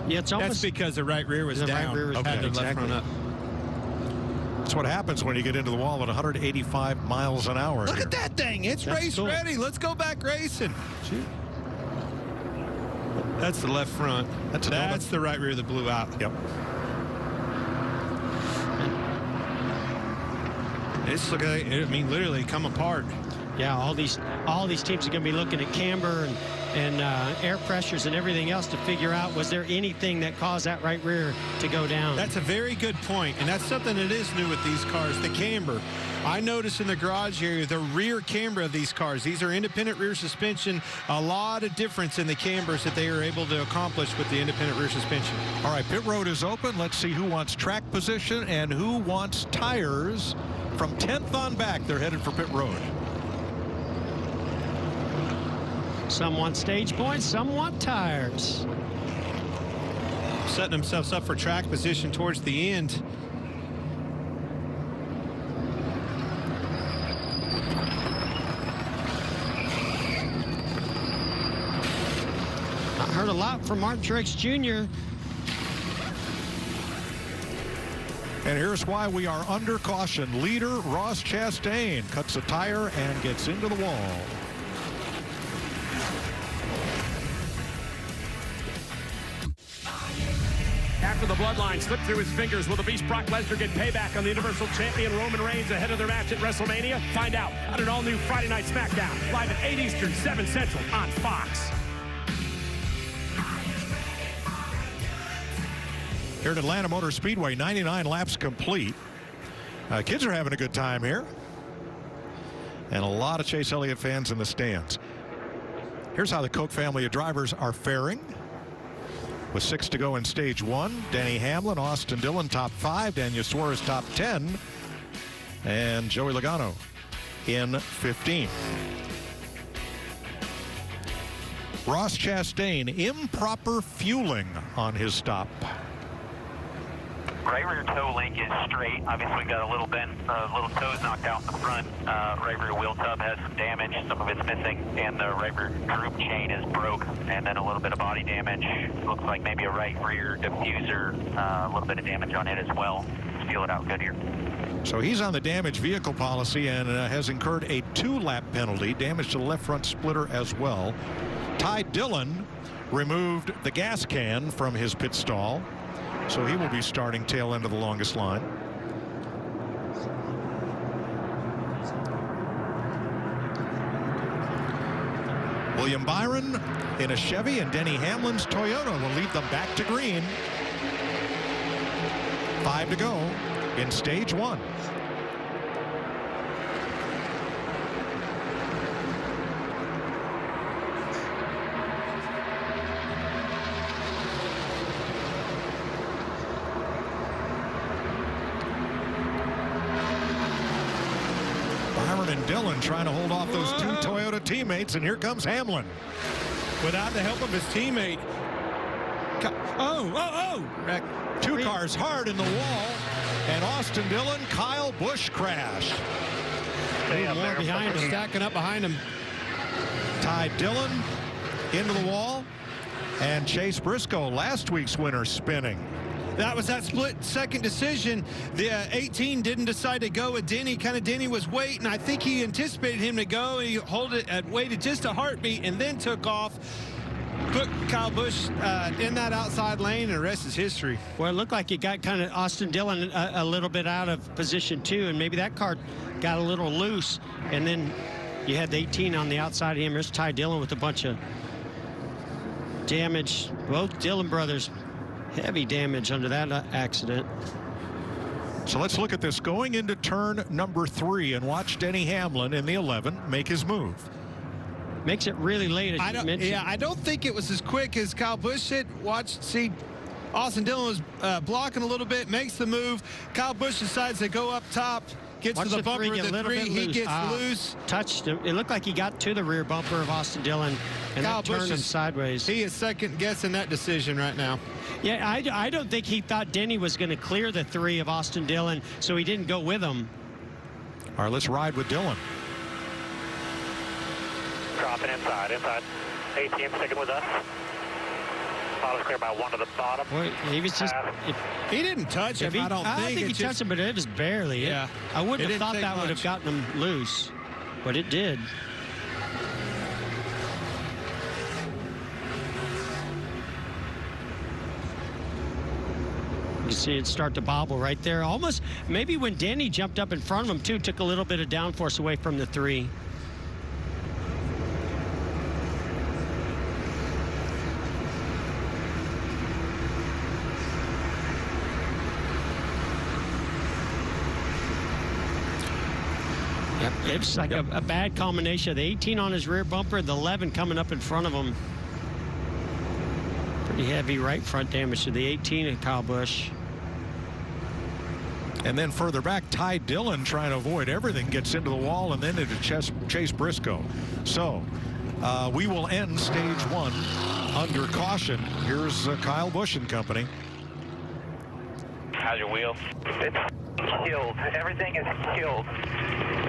Yeah, it's almost that's because the right rear was down. Right rear was had the exactly. left front up. That's what happens when you get into the wall at 185 miles an hour. Look at that thing. It's race ready. Let's go back racing. Gee. That's the left front. That's the right rear that blew out. Yep. It's looking, I mean, literally come apart. Yeah, all these teams are going to be looking at camber and air pressures and everything else to figure out, was there anything that caused that right rear to go down? That's a very good point, and that's something that is new with these cars, the camber. I noticed in the garage area the rear camber of these cars. These are independent rear suspension. A lot of difference in the cambers that they are able to accomplish with the independent rear suspension. All right, pit road is open. Let's see who wants track position and who wants tires. From 10th on back, they're headed for pit road. Some want stage points, some want tires. Setting themselves up for track position towards the end. I heard a lot from Martin Truex Jr. And here's why we are under caution. Leader Ross Chastain cuts a tire and gets into the wall. After the bloodline slipped through his fingers, will the Beast Brock Lesnar get payback on the Universal Champion Roman Reigns ahead of their match at WrestleMania? Find out on an all-new Friday Night SmackDown, live at 8 Eastern, 7 Central on Fox. Here at Atlanta Motor Speedway, 99 laps complete. Kids are having a good time here. And a lot of Chase Elliott fans in the stands. Here's how the Koch family of drivers are faring. With 6 to go in stage 1, Denny Hamlin, Austin Dillon top 5, Daniel Suarez top 10, and Joey Logano in 15. Ross Chastain, improper fueling on his stop. Right rear toe link is straight. Obviously, we've got a little bent, little toes knocked out in the front. Right rear wheel tub has some damage. Some of it's missing, and the right rear group chain is broke, and then a little bit of body damage. Looks like maybe a right rear diffuser, a little bit of damage on it as well. Let's feel it out good here. So he's on the damaged vehicle policy and has incurred a 2-lap penalty, damage to the left front splitter as well. Ty Dillon removed the gas can from his pit stall, so he will be starting tail end of the longest line. William Byron in a Chevy and Denny Hamlin's Toyota will lead them back to green. 5 to go in stage 1. And Dillon trying to hold off those 2 Toyota teammates, and here comes Hamlin. Without the help of his teammate. Wreck. 2 cars hard in the wall, and Austin Dillon, Kyle Busch crash. More behind him. Stacking up behind him. Ty Dillon into the wall. And Chase Briscoe, last week's winner, spinning. That was that split-second decision. The 18 didn't decide to go with Denny. Denny was waiting. I think he anticipated him to go. He waited just a heartbeat and then took off. Put Kyle Busch in that outside lane, and the rest is history. Well, it looked like it got kind of Austin Dillon a little bit out of position, too, and maybe that car got a little loose. And then you had the 18 on the outside of him. There's Ty Dillon with a bunch of damage. Both Dillon brothers, heavy damage under that accident. So let's look at this going into turn number 3 and watch Denny Hamlin in the 11 make his move. Makes it really late, as you mentioned. Yeah, I don't think it was as quick as Kyle Busch did. See, Austin Dillon was blocking a little bit, makes the move. Kyle Busch decides to go up top, gets to the bumper of the 3. He gets loose. Touched him. It looked like he got to the rear bumper of Austin Dillon, and Kyle that turned Busch him sideways. He is second-guessing that decision right now. Yeah, I don't think he thought Denny was going to clear the 3 of Austin Dillon, so he didn't go with him. All right, let's ride with Dillon. Dropping inside. 18 sticking with us. Bottom's clear by 1 to the bottom. Boy, he was just... He didn't touch him, I don't think. I think he touched him, but it was barely. Yeah. I wouldn't have thought that would have gotten him loose, but it did. You see it start to bobble right there. Almost, maybe when Denny jumped up in front of him, too, took a little bit of downforce away from the 3. It's like a bad combination. The 18 on his rear bumper, the 11 coming up in front of him. Pretty heavy right front damage to the 18 of Kyle Busch. And then further back, Ty Dillon, trying to avoid everything, gets into the wall and then into Chase Briscoe. So we will end stage 1 under caution. Here's Kyle Busch and company. How's your wheel? It's killed. Everything is killed.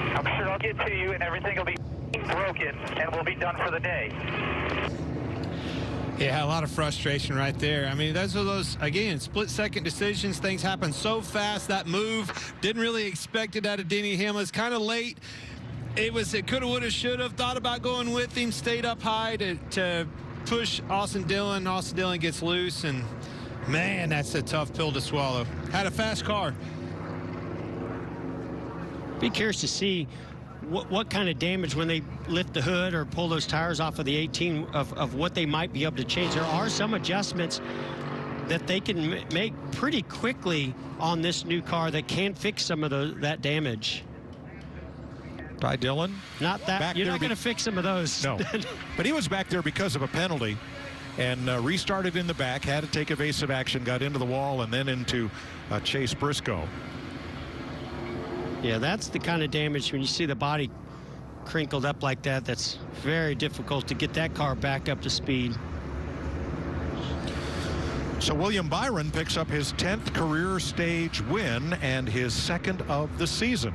I'm sure I'll get to you and everything will be broken and we'll be done for the day. Yeah, a lot of frustration right there. I mean, those are those, again, split-second decisions. Things happen so fast. That move, didn't really expect it out of Denny Hamlin. It's kind of late. It coulda, woulda, shoulda. Thought about going with him, stayed up high to push Austin Dillon. Austin Dillon gets loose, and, man, that's a tough pill to swallow. Had a fast car. Be curious to see what kind of damage when they lift the hood or pull those tires off of the 18 of what they might be able to change. There are some adjustments that they can make pretty quickly on this new car that can fix some of that damage. Ty Dillon. Not that. You're not going to fix some of those. No. But he was back there because of a penalty and restarted in the back, had to take evasive action, got into the wall, and then into Chase Briscoe. Yeah, that's the kind of damage when you see the body crinkled up like that. That's very difficult to get that car back up to speed. So William Byron picks up his 10th career stage win and his 2nd of the season.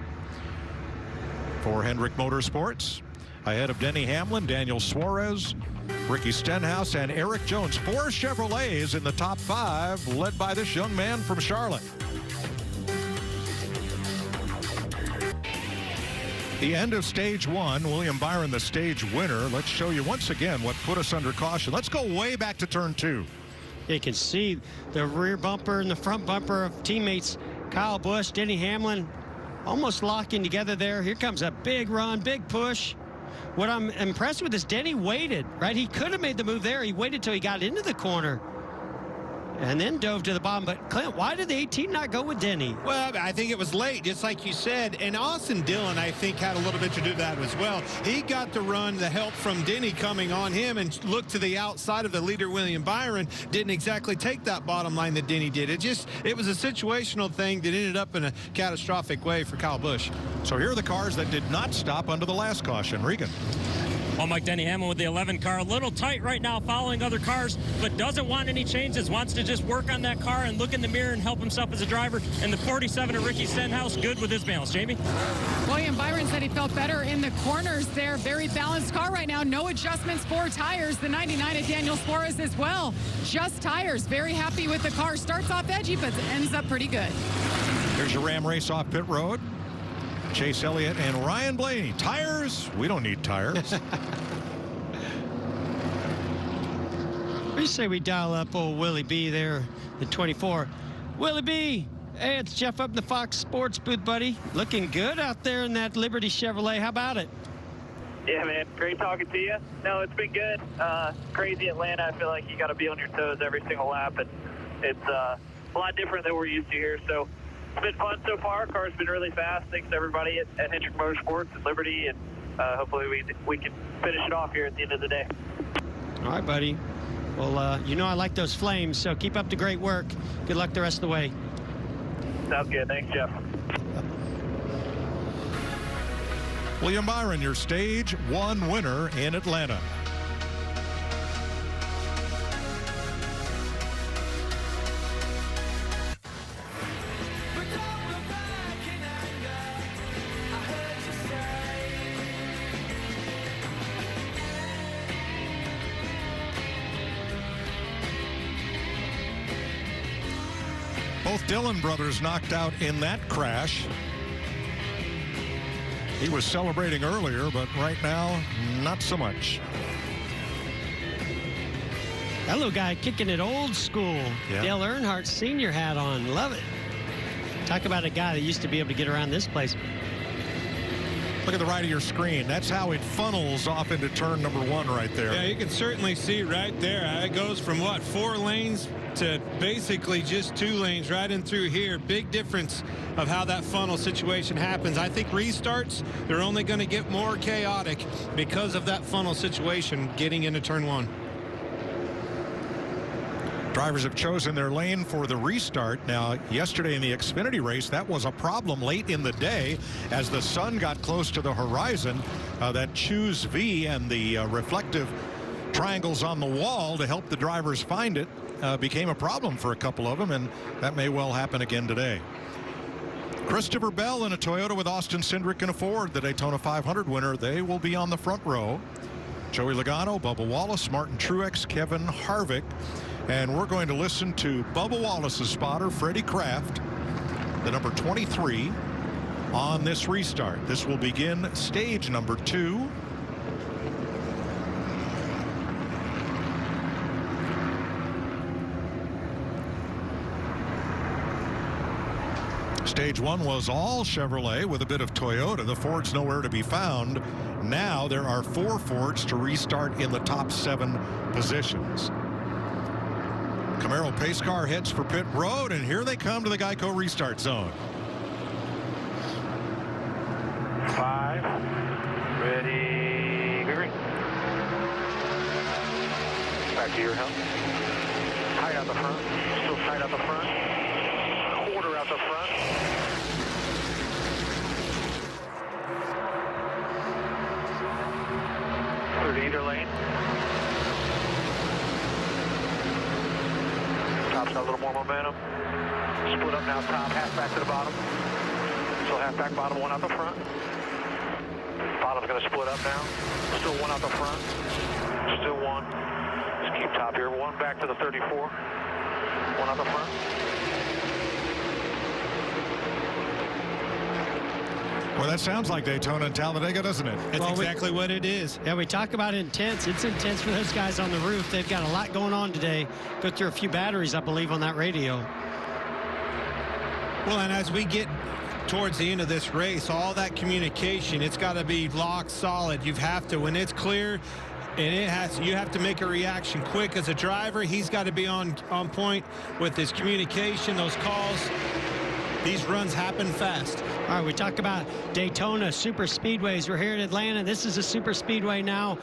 For Hendrick Motorsports, ahead of Denny Hamlin, Daniel Suarez, Ricky Stenhouse, and Eric Jones. 4 Chevrolets in the top 5, led by this young man from Charlotte. The end of stage 1, William Byron the stage winner. Let's show you once again what put us under caution. Let's go way back to turn 2. You can see the rear bumper and the front bumper of teammates Kyle Busch, Denny Hamlin, almost locking together there. Here comes a big run, big push. What I'm impressed with is Denny waited, right? He could have made the move there. He waited till he got into the corner and then dove to the bottom. But, Clint, why did the 18 not go with Denny? Well, I think it was late, just like you said. And Austin Dillon, I think, had a little bit to do that as well. He got to run the help from Denny coming on him and looked to the outside of the leader, William Byron. Didn't exactly take that bottom line that Denny did. It was a situational thing that ended up in a catastrophic way for Kyle Busch. So here are the cars that did not stop under the last caution. Regan. Well, Mike, Denny Hamlin with the 11 car, a little tight right now following other cars, but doesn't want any changes, wants to just work on that car and look in the mirror and help himself as a driver. And the 47 of Ricky Stenhouse, good with his balance. Jamie? William Byron said he felt better in the corners there. Very balanced car right now. No adjustments for tires. The 99 of Daniel Suarez as well. Just tires. Very happy with the car. Starts off edgy, but ends up pretty good. Here's your Ram race off pit road. Chase Elliott and Ryan Blaney. Tires? We don't need tires. We say we dial up old Willie B there at 24. Willie B, hey, it's Jeff up in the Fox Sports booth, buddy. Looking good out there in that Liberty Chevrolet. How about it? Yeah, man. Great talking to you. No, it's been good. Crazy Atlanta. I feel like you got to be on your toes every single lap, and it's a lot different than we're used to here. So it's been fun so far. Car's been really fast. Thanks to everybody at Hendrick Motorsports and Liberty, and hopefully we can finish it off here at the end of the day. All right, buddy. Well, you know I like those flames, so keep up the great work. Good luck the rest of the way. Sounds good. Thanks, Jeff. William Byron, your Stage 1 winner in Atlanta. Both Dillon brothers knocked out in that crash. He was celebrating earlier, but right now, not so much. That little guy kicking it old school. Yeah. Dale Earnhardt Sr. hat on. Love it. Talk about a guy that used to be able to get around this place. Look at the right of your screen. That's how it funnels off into turn number 1 right there. Yeah, you can certainly see right there. It goes from, what, 4 lanes to basically just 2 lanes right in through here. Big difference of how that funnel situation happens. I think restarts, they're only going to get more chaotic because of that funnel situation getting into turn 1. Drivers have chosen their lane for the restart. Now, yesterday in the Xfinity race, that was a problem late in the day as the sun got close to the horizon. That choose V and the reflective triangles on the wall to help the drivers find it became a problem for a couple of them, and that may well happen again today. Christopher Bell in a Toyota with Austin Cindric in a Ford, the Daytona 500 winner. They will be on the front row. Joey Logano, Bubba Wallace, Martin Truex, Kevin Harvick. And we're going to listen to Bubba Wallace's spotter, Freddie Kraft, the number 23, on this restart. This will begin stage number 2. Stage 1 was all Chevrolet with a bit of Toyota. The Ford's nowhere to be found. Now there are 4 Fords to restart in the top 7 positions. Camaro pace car heads for pit road, and here they come to the Geico restart zone. 5, ready, green. Back to your helm. Tight out the front, still tight out the front. Quarter out the front. Clear to either lane. Top's got a little more momentum. Split up now, top, half back to the bottom. Still half back, bottom, 1 out the front. Bottom's going to split up now. Still 1 out the front. Still 1. Just keep top here. 1 back to the 34. 1 out the front. Well, that sounds like Daytona and Talladega, doesn't it? That's exactly what it is. Yeah, we talk about intense. It's intense for those guys on the roof. They've got a lot going on today. Go through a few batteries, I believe, on that radio. Well, and as we get towards the end of this race, all that communication, it's got to be locked solid. You have to, when it's clear, and you have to make a reaction quick as a driver. He's got to be on point with his communication, those calls. These runs happen fast. All right, we talk about Daytona super speedways. We're here in Atlanta. This is a super speedway now.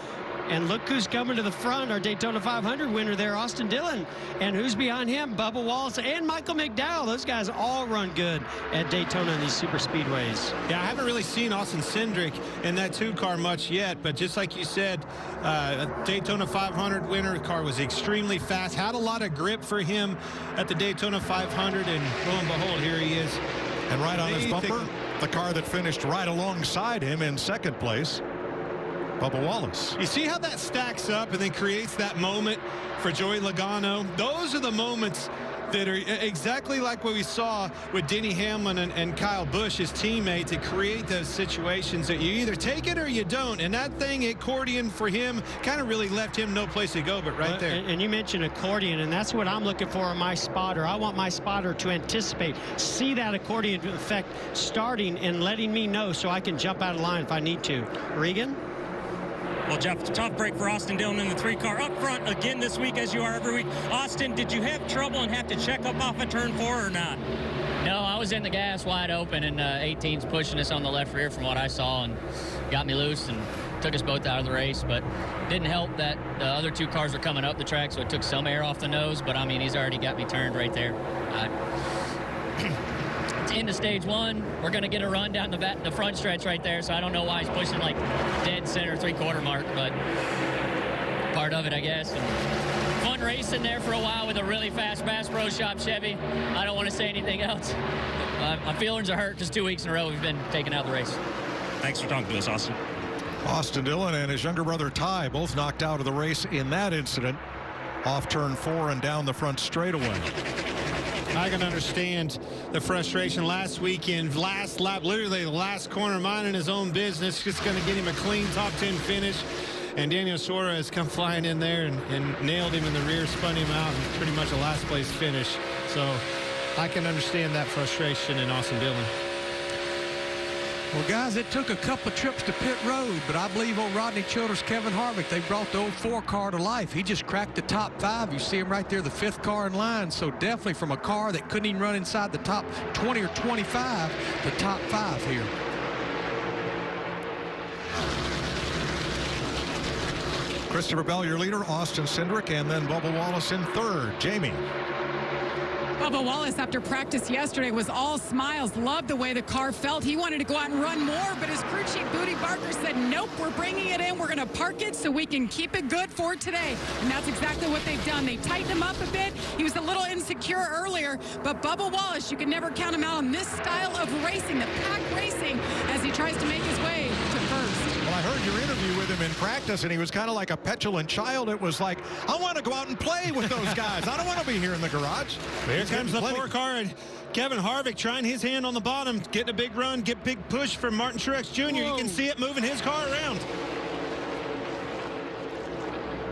And look who's coming to the front, our Daytona 500 winner there, Austin Dillon. And who's behind him? Bubba Wallace and Michael McDowell. Those guys all run good at Daytona in these super speedways. Yeah, I haven't really seen Austin Cindric in that 2-car much yet, but just like you said, a Daytona 500 winner car was extremely fast, had a lot of grip for him at the Daytona 500, and lo and behold, here he is. And right on his bumper, the car that finished right alongside him in second place, Bubba Wallace. You see how that stacks up and then creates that moment for Joey Logano? Those are the moments that are exactly like what we saw with Denny Hamlin and Kyle Busch, his teammate, to create those situations that you either take it or you don't. And that thing, accordion for him, kind of really left him no place to go but right there. And you mentioned accordion, and that's what I'm looking for in my spotter. I want my spotter to anticipate, see that accordion effect starting and letting me know so I can jump out of line if I need to. Regan? Well, Jeff, tough break for Austin Dillon in the 3-car up front again this week, as you are every week. Austin, did you have trouble and have to check up off of turn 4 or not? No, I was in the gas wide open, and 18's pushing us on the left rear from what I saw and got me loose and took us both out of the race. But didn't help that the other 2 cars were coming up the track, so it took some air off the nose. But, I mean, he's already got me turned right there. It's into stage 1. We're going to get a run down the front stretch right there, so I don't know why he's pushing like dead center 3/4 mark, but part of it, I guess. And fun racing there for a while with a really fast Bass Pro Shop Chevy. I don't want to say anything else. My feelings are hurt. Just 2 weeks in a row we've been taken out of the race. Thanks for talking to us, Austin. Austin Dillon and his younger brother Ty both knocked out of the race in that incident off turn 4 and down the front straightaway. I can understand the frustration last weekend, last lap, literally the last corner, minding his own business, just going to get him a clean top 10 finish. And Daniel Suarez come flying in there and nailed him in the rear, spun him out, and pretty much a last place finish. So I can understand that frustration in Austin Dillon. Well, guys, it took a couple of trips to pit road, but I believe old Rodney Childers, Kevin Harvick, they brought the old 4-car to life. He just cracked the top 5. You see him right there, the 5th car in line. So definitely from a car that couldn't even run inside the top 20 or 25, the top 5 here. Christopher Bell, your leader, Austin Cindric, and then Bubba Wallace in 3rd. Jamie. Bubba Wallace, after practice yesterday, was all smiles, loved the way the car felt. He wanted to go out and run more, but his crew chief, Booty Barker, said, nope, we're bringing it in. We're going to park it so we can keep it good for today. And that's exactly what they've done. They tightened him up a bit. He was a little insecure earlier, but Bubba Wallace, you can never count him out on this style of racing, the pack racing, as he tries to make his way to first. Well, I heard your interview with him in practice, and he was kind of like a petulant child. It was like, I want to go out and play with those guys. I don't want to be here in the garage. Here comes the 4-car, and Kevin Harvick trying his hand on the bottom, getting a big run, get big push from Martin Truex Jr. Whoa. You can see it moving his car around.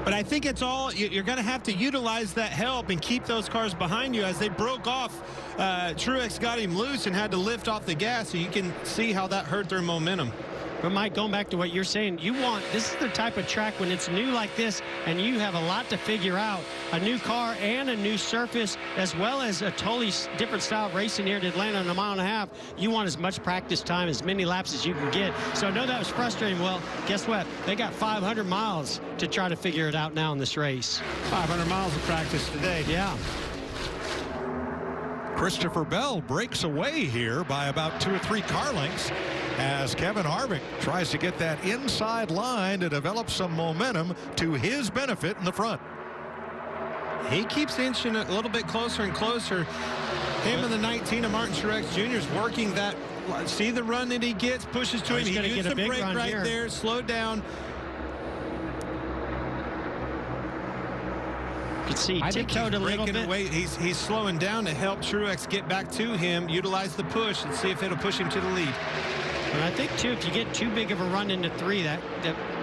But I think it's all, you're going to have to utilize that help and keep those cars behind you. As they broke off, Truex got him loose and had to lift off the gas, so you can see how that hurt their momentum. But Mike, going back to what you're saying, this is the type of track when it's new like this and you have a lot to figure out. A new car and a new surface, as well as a totally different style of racing here at Atlanta in a 1.5 miles. You want as much practice time, as many laps as you can get. So I know that was frustrating. Well, guess what? They got 500 miles to try to figure it out now in this race. 500 miles of practice today. Yeah. Christopher Bell breaks away here by about 2 or 3 car lengths as Kevin Harvick tries to get that inside line to develop some momentum to his benefit in the front. He keeps inching a little bit closer and closer. Him and the 19 of Martin Truex Jr. is working that. See the run that he gets, pushes to him. He used the brake right there, slow down. You can see he tiptoed a little bit. Away. He's slowing down to help Truex get back to him, utilize the push, and see if it'll push him to the lead. And I think, too, if you get too big of a run into 3, that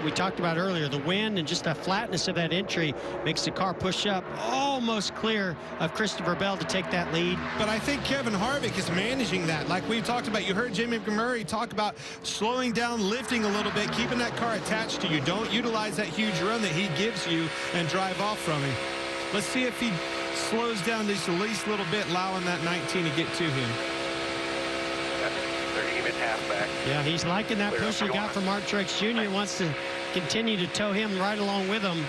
we talked about earlier, the wind and just the flatness of that entry makes the car push up almost clear of Christopher Bell to take that lead. But I think Kevin Harvick is managing that. Like we talked about, you heard Jimmy McMurray talk about slowing down, lifting a little bit, keeping that car attached to you. Don't utilize that huge run that he gives you and drive off from him. Let's see if he slows down just the least little bit, allowing that 19 to get to him. They're even half back. Yeah, he's liking that push he got from Martin Truex Jr. Wants to continue to tow him right along with him.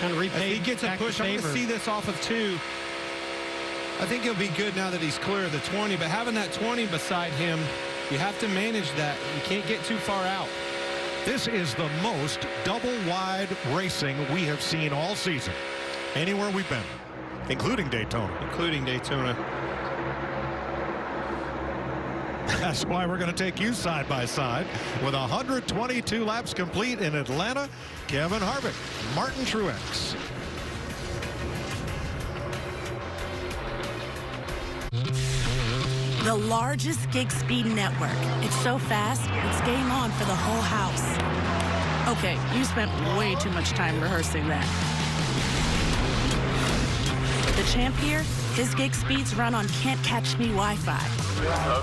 Kind of repay. If he gets a push, I'm going to see this off of 2. I think he'll be good now that he's clear of the 20, but having that 20 beside him, you have to manage that. You can't get too far out. This is the most double-wide racing we have seen all season, anywhere we've been, including Daytona. That's why we're going to take you side by side with 122 laps complete in Atlanta. Kevin Harvick, Martin Truex. The largest gig speed network. It's so fast, it's game on for the whole house. Okay, you spent way too much time rehearsing that. The champ here, his gig speeds run on Can't Catch Me Wi-Fi.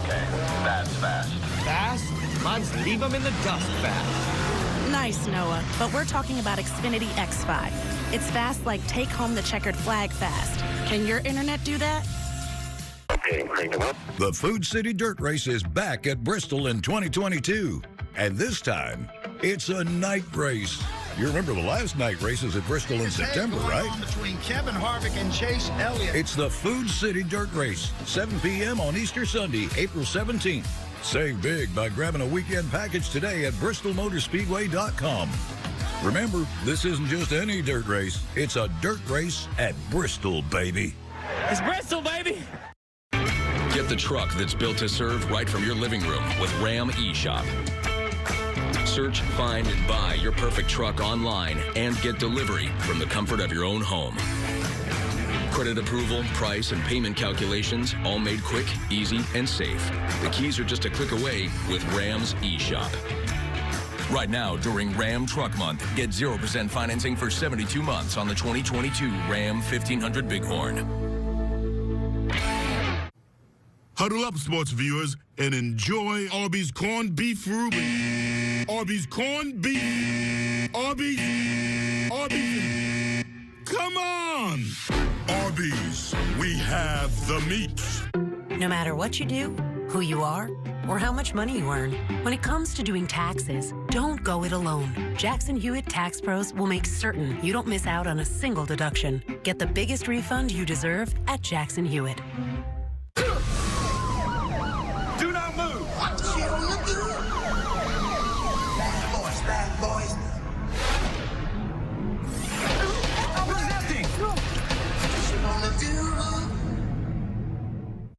Okay, that's fast. Fast? Mine's leave them in the dust fast. Nice, Noah, but we're talking about Xfinity X5. It's fast like take home the checkered flag fast. Can your internet do that? The Food City Dirt Race is back at Bristol in 2022. And this time, it's a night race. You remember the last night races at Bristol in September, right? Between Kevin Harvick and Chase Elliott. It's the Food City Dirt Race, 7 p.m. on Easter Sunday, April 17th. Save big by grabbing a weekend package today at BristolMotorspeedway.com. Remember, this isn't just any dirt race. It's a dirt race at Bristol, baby. It's Bristol, baby. Get the truck that's built to serve right from your living room with Ram eShop. Search, find, and buy your perfect truck online and get delivery from the comfort of your own home. Credit approval, price, and payment calculations all made quick, easy, and safe. The keys are just a click away with Ram's eShop. Right now, during Ram Truck Month, get 0% financing for 72 months on the 2022 Ram 1500 Bighorn. Huddle up, sports viewers, and enjoy Arby's corned beef Reuben. Arby's corned beef. Arby's. Come on! Arby's, we have the meats. No matter what you do, who you are, or how much money you earn, when it comes to doing taxes, don't go it alone. Jackson Hewitt Tax Pros will make certain you don't miss out on a single deduction. Get the biggest refund you deserve at Jackson Hewitt. Do not move. What the hell you do? Bad boys. What is that thing?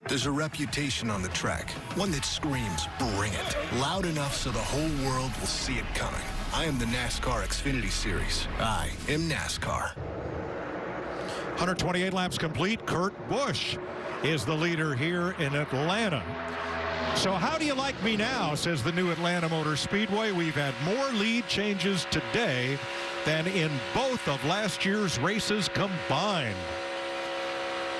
There's a reputation on the track, one that screams, bring it, loud enough so the whole world will see it coming. I am the NASCAR Xfinity Series. I am NASCAR. 128 laps complete. Kurt Busch is the leader here in Atlanta. So how do you like me now, says the new Atlanta Motor Speedway. We've had more lead changes today than in both of last year's races combined.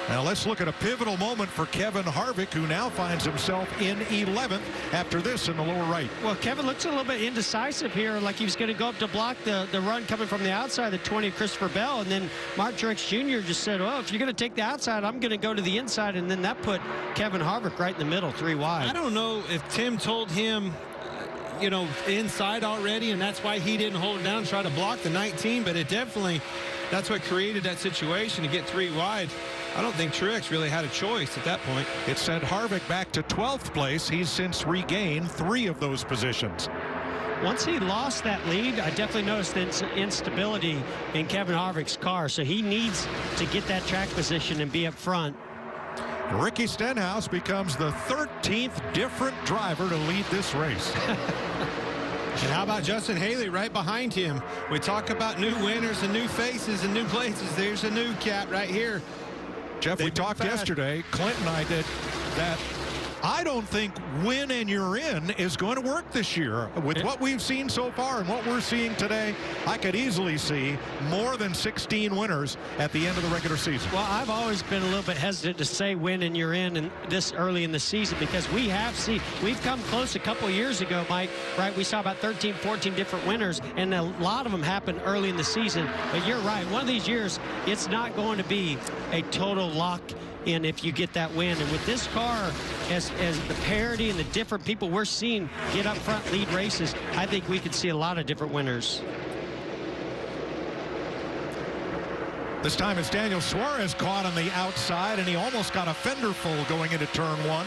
Now let's look at a pivotal moment for Kevin Harvick, who now finds himself in 11th after this in the lower right. Well, Kevin looks a little bit indecisive here, like he was going to go up to block the run coming from the outside, the 20 of Christopher Bell, and then Mark Truex Jr. just said, well, if you're going to take the outside, I'm going to go to the inside, and then that put Kevin Harvick right in the middle, 3 wide. I don't know if Tim told him, you know, inside already, and that's why he didn't hold it down and try to block the 19, but it definitely, that's what created that situation to get 3 wide. I don't think Truex really had a choice at that point. It sent Harvick back to 12th place. He's since regained 3 of those positions. Once he lost that lead, I definitely noticed the instability in Kevin Harvick's car, so he needs to get that track position and be up front. Ricky Stenhouse becomes the 13th different driver to lead this race. And how about Justin Haley right behind him? We talk about new winners and new faces and new places. There's a new cat right here. Jeff, we talked yesterday, Clint and I did, that I don't think win and you're in is going to work this year. With what we've seen so far and what we're seeing today, I could easily see more than 16 winners at the end of the regular season. Well, I've always been a little bit hesitant to say win and you're in and this early in the season, because we've come close a couple years ago, Mike, right? We saw about 13, 14 different winners, and a lot of them happened early in the season. But you're right. One of these years, it's not going to be a total lock in if you get that win. And with this car, as the parity and the different people we're seeing get up front, lead races, I think we could see a lot of different winners. This time it's Daniel Suarez caught on the outside, and he almost got a fender full going into turn one.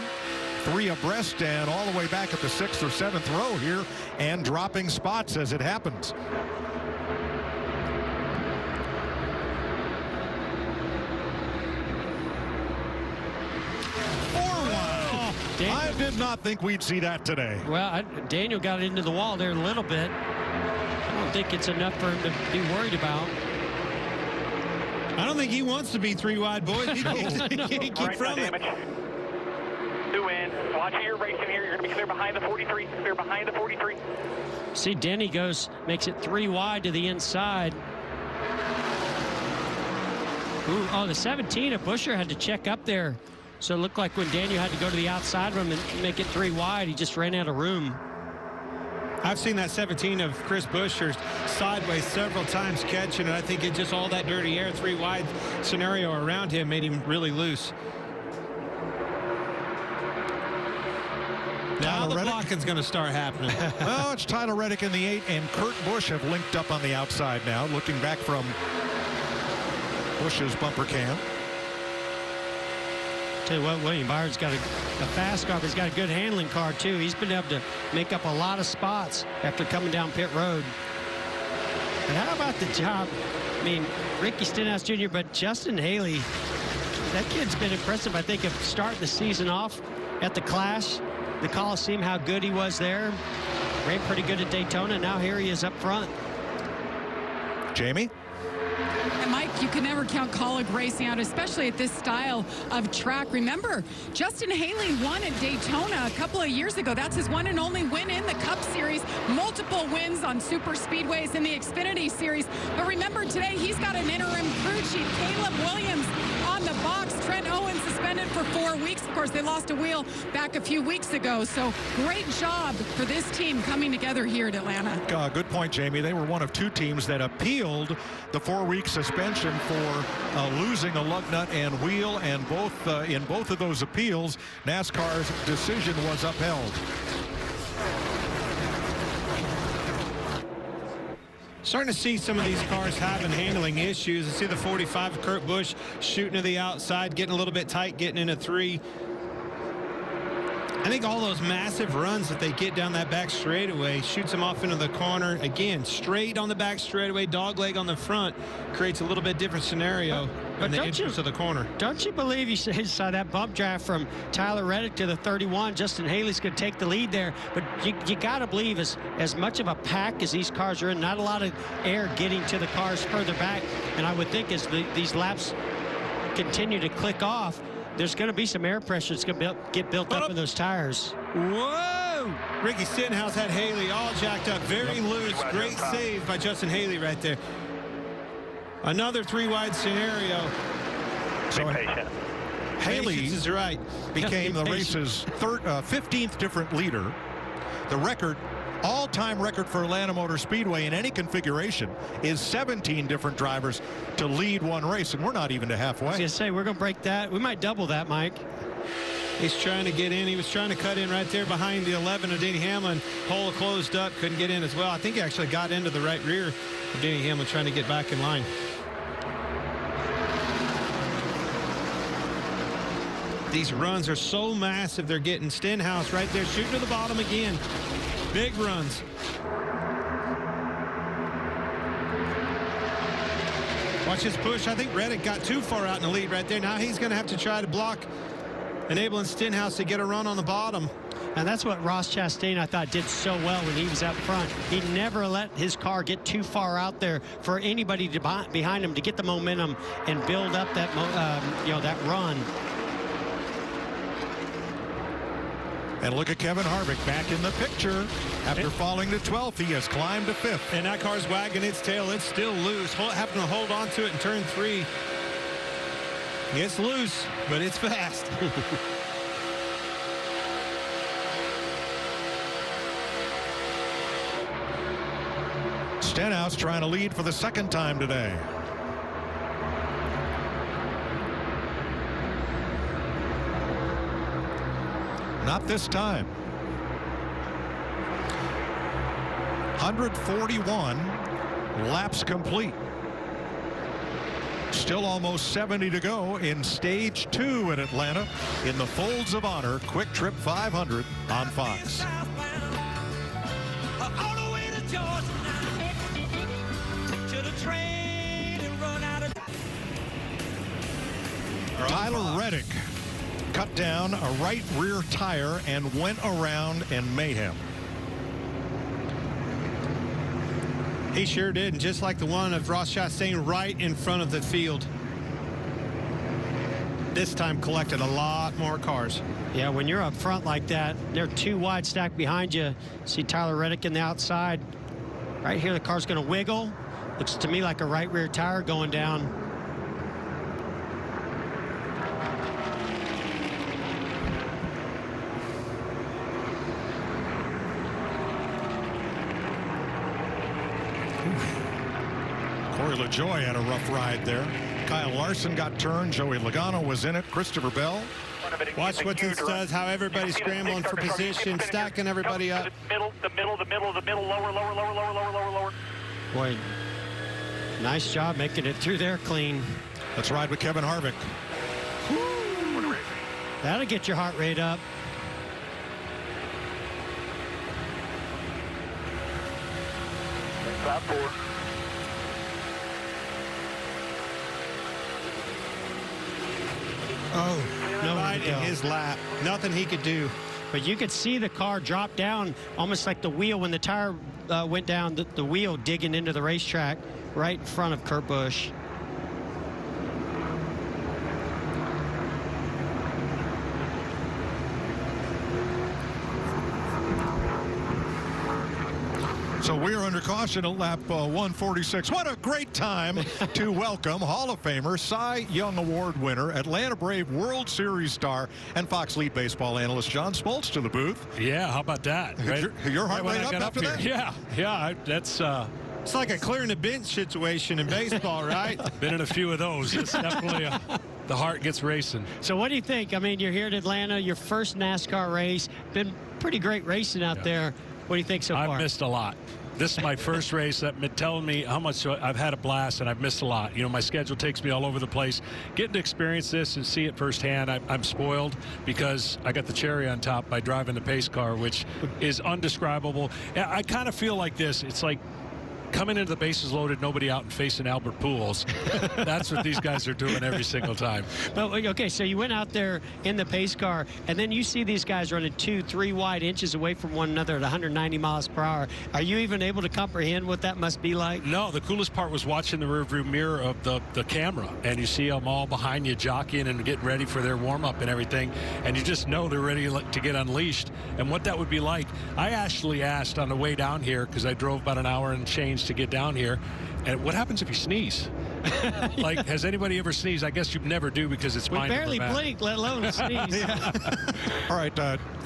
3 abreast and all the way back at the 6th or 7th row here, and dropping spots as it happens. I did not think we'd see that today. Well, Daniel got into the wall there a little bit. I don't think it's enough for him to be worried about. I don't think he wants to be 3 wide, boys. He can't keep from it. 2 in. Watching your racing here. You're going to be clear behind the 43. Clear behind the 43. See, Denny makes it 3 wide to the inside. Ooh, oh, the 17 of Buescher had to check up there. So it looked like when Daniel had to go to the outside of him and make it 3 wide, he just ran out of room. I've seen that 17 of Chris Buescher sideways several times catching it. I think it just all that dirty air, 3 wide scenario around him made him really loose. Now the blocking's going to start happening. Well, it's Tyler Reddick in the 8, and Kurt Busch have linked up on the outside now, looking back from Busch's bumper cam. Tell you what, William Byron's got a fast car, but he's got a good handling car too. He's been able to make up a lot of spots after coming down pit road. And how about the job? I mean, Ricky Stenhouse Jr., but Justin Haley, that kid's been impressive. I think of starting the season off at the Clash, the Coliseum, how good he was there. Ran pretty good at Daytona. Now here he is up front. Jamie? And Mike, you can never count Kaulig racing out, especially at this style of track. Remember, Justin Haley won at Daytona a couple of years ago. That's his one and only win in the Cup Series. Multiple wins on super speedways in the Xfinity Series. But remember, today he's got an interim crew chief, Caleb Williams, on the box. Trent Owen suspended for 4 weeks. Of course, they lost a wheel back a few weeks ago. So great job for this team coming together here at Atlanta. Good point, Jamie. They were one of 2 teams that appealed the 4-week suspension for losing a lug nut and wheel, and in both of those appeals, NASCAR's decision was upheld. Starting to see some of these cars having handling issues. I see the 45 of Kurt Busch shooting to the outside, getting a little bit tight, getting into 3. I think all those massive runs that they get down that back straightaway shoots them off into the corner. Again, straight on the back straightaway, dog leg on the front, creates a little bit different scenario in the entrance of the corner. Don't you believe you saw that bump draft from Tyler Reddick to the 31? Justin Haley's going to take the lead there. But you got to believe as much of a pack as these cars are in, not a lot of air getting to the cars further back. And I would think as these laps continue to click off, there's going to be some air pressure that's going to get built up in those tires. Whoa! Ricky Stenhouse had Haley all jacked up, very loose. Great save by Justin Haley right there. Another 3 wide scenario. So Haley is right. Became the race's 15th different leader. The record, all-time record for Atlanta Motor Speedway in any configuration is 17 different drivers to lead one race, and we're not even to halfway. I was going to say, we're going to break that. We might double that, Mike. He's trying to get in. He was trying to cut in right there behind the 11 of Denny Hamlin. Hole closed up, couldn't get in as well. I think he actually got into the right rear of Denny Hamlin, trying to get back in line. These runs are so massive. They're getting Stenhouse right there, shooting to the bottom again. Big runs. Watch this push. I think Reddick got too far out in the lead right there. Now he's going to have to try to block, enabling Stenhouse to get a run on the bottom. And that's what Ross Chastain, I thought, did so well when he was up front. He never let his car get too far out there for anybody behind him to get the momentum and build up that, that run. And look at Kevin Harvick back in the picture. After falling to 12th, he has climbed to 5th. And that car's wagging its tail. It's still loose. Having to hold on to it in turn 3. It's loose, but it's fast. Stenhouse trying to lead for the 2nd time today. Not this time. 141 laps complete. Still almost 70 to go in stage 2 at Atlanta in the Folds of Honor QuikTrip 500 on Fox. Tyler Reddick cut down a right rear tire and went around in mayhem. He sure did, and just like the one of Ross Chastain right in front of the field. This time collected a lot more cars. Yeah, when you're up front like that, they're 2 wide stacked behind you. See Tyler Reddick in the outside. Right here, the car's going to wiggle. Looks to me like a right rear tire going down. Corey LaJoie had a rough ride there. Kyle Larson got turned. Joey Logano was in it. Christopher Bell. Watch what this does, how everybody's scrambling for position, stacking everybody up. The middle, lower. Boy, nice job making it through there clean. Let's ride with Kevin Harvick. Woo. That'll get your heart rate up. Lap 4. Oh, no, right in his lap. Nothing he could do. But you could see the car drop down almost like the wheel when the tire went down, the wheel digging into the racetrack right in front of Kurt Busch. So we're under caution at lap 146. What a great time to welcome Hall of Famer, Cy Young Award winner, Atlanta Brave World Series star, and Fox lead baseball analyst John Smoltz to the booth. Yeah, how about that? Right? Your heart rate up after that? Yeah, that's... It's like a clearing the bench situation in baseball, right? Been in a few of those. It's definitely the heart gets racing. So what do you think? I mean, you're here at Atlanta, your first NASCAR race. Been pretty great racing out there. What do you think so far? I've missed a lot. This is my first race. That's been telling me how much I've had a blast, and I've missed a lot. You know, my schedule takes me all over the place. Getting to experience this and see it firsthand, I'm spoiled because I got the cherry on top by driving the pace car, which is undescribable. I kind of feel like this. It's like coming into the bases loaded, nobody out, and facing Albert Pujols. That's what these guys are doing every single time. But okay, so you went out there in the pace car, and then you see these guys running 2-3 wide inches away from one another at 190 miles per hour. Are you even able to comprehend what that must be like? No, the coolest part was watching the rearview mirror of the camera, and you see them all behind you jockeying and getting ready for their warm-up and everything, and you just know they're ready to get unleashed. And what that would be like, I actually asked on the way down here, because I drove about an hour and change to get down here, and what happens if you sneeze? Like, has anybody ever sneezed? I guess you never do because it's we barely blink, let alone sneeze. All right,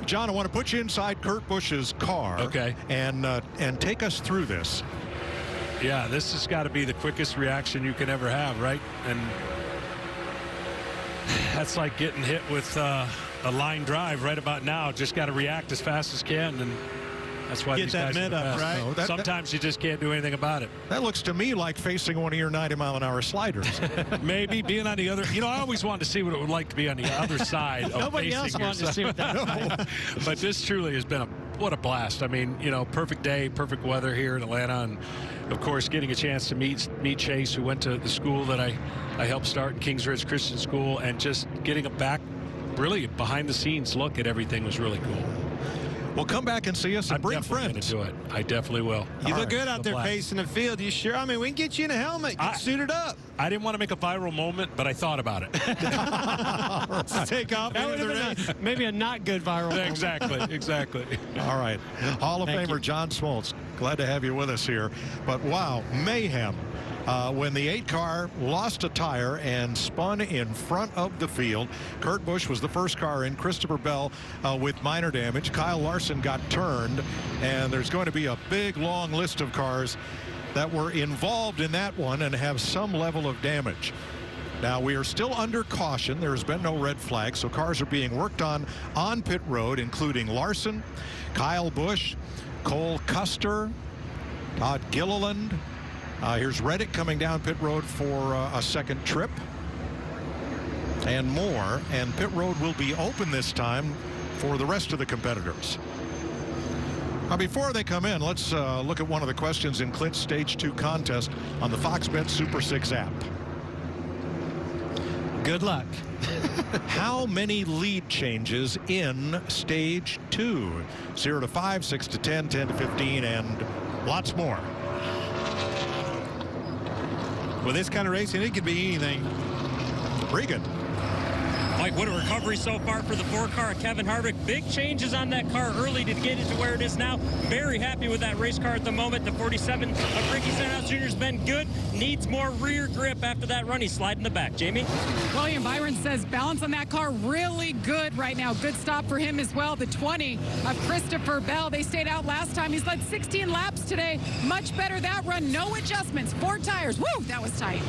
John, I want to put you inside Kurt Busch's car. Okay. And take us through this. Yeah, this has got to be the quickest reaction you can ever have, right? And that's like getting hit with a line drive right about now. Just got to react as fast as can, and that's why these guys are the best. Right? No, sometimes you just can't do anything about it. That looks to me like facing one of your 90-mile-an-hour sliders. Maybe being on the other. You know, I always wanted to see what it would like to be on the other side. Of Nobody else wanted to see what that was like. But this truly has been what a blast. I mean, you know, perfect day, perfect weather here in Atlanta, and of course, getting a chance to meet Chase, who went to the school that I helped start in Kings Ridge Christian School, and just getting a really behind the scenes look at everything was really cool. Well, come back and see us and bring friends. Do it. I definitely will. You look good out there pacing the field. You sure? I mean, we can get you in a helmet. Get suited up. I didn't want to make a viral moment, but I thought about it. Take off. That would have been maybe a not good viral moment. Exactly. All right. Hall of Famer John Smoltz, glad to have you with us here. But wow, mayhem. When the 8 car lost a tire and spun in front of the field. Kurt Busch was the first car in. Christopher Bell with minor damage. Kyle Larson got turned, and there's going to be a big long list of cars that were involved in that one and have some level of damage. Now, we are still under caution. There has been no red flag, so cars are being worked on pit road, including Larson, Kyle Busch, Cole Custer, Todd Gilliland. Here's Reddick coming down pit road for a second trip. And more. And pit road will be open this time for the rest of the competitors. Now, before they come in, let's look at one of the questions in Clint's Stage 2 contest on the Fox Bet Super 6 app. Good luck. How many lead changes in Stage 2? 0 to 5, 6 to 10, 10 to 15, and lots more. With this kind of racing, it could be anything. Regan. Mike, what a recovery so far for the 4-car. Kevin Harvick, big changes on that car early to get it to where it is now. Very happy with that race car at the moment. The 47 of Ricky Stenhouse Jr. has been good. Needs more rear grip after that run. He's sliding the back. Jamie? William Byron says balance on that car really good right now. Good stop for him as well. The 20 of Christopher Bell. They stayed out last time. He's led 16 laps today. Much better that run. No adjustments. 4 tires. Woo, that was tight.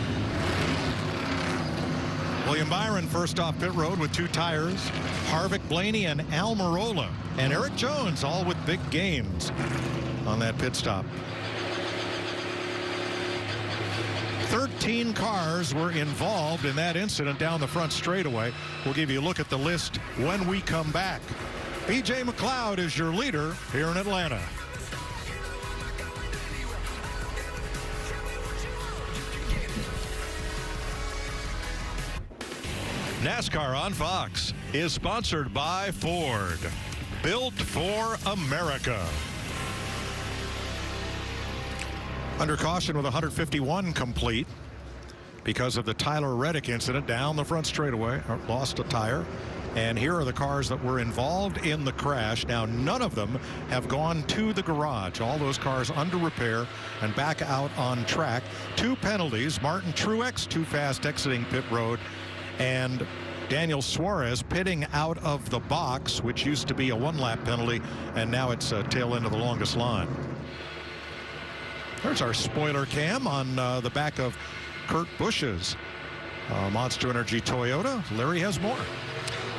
William Byron first off pit road with 2 tires. Harvick, Blaney, and Almirola. And Eric Jones all with big gains on that pit stop. 13 cars were involved in that incident down the front straightaway. We'll give you a look at the list when we come back. BJ McLeod is your leader here in Atlanta. NASCAR on Fox is sponsored by Ford. Built for America. Under caution with 151 complete because of the Tyler Reddick incident down the front straightaway. Lost a tire. And here are the cars that were involved in the crash. Now, none of them have gone to the garage. All those cars under repair and back out on track. 2 penalties. Martin Truex too fast exiting pit road. And Daniel Suarez pitting out of the box, which used to be a 1-lap penalty, and now it's a tail end of the longest line. There's our spoiler cam on the back of Kurt Busch's Monster Energy Toyota. Larry has more.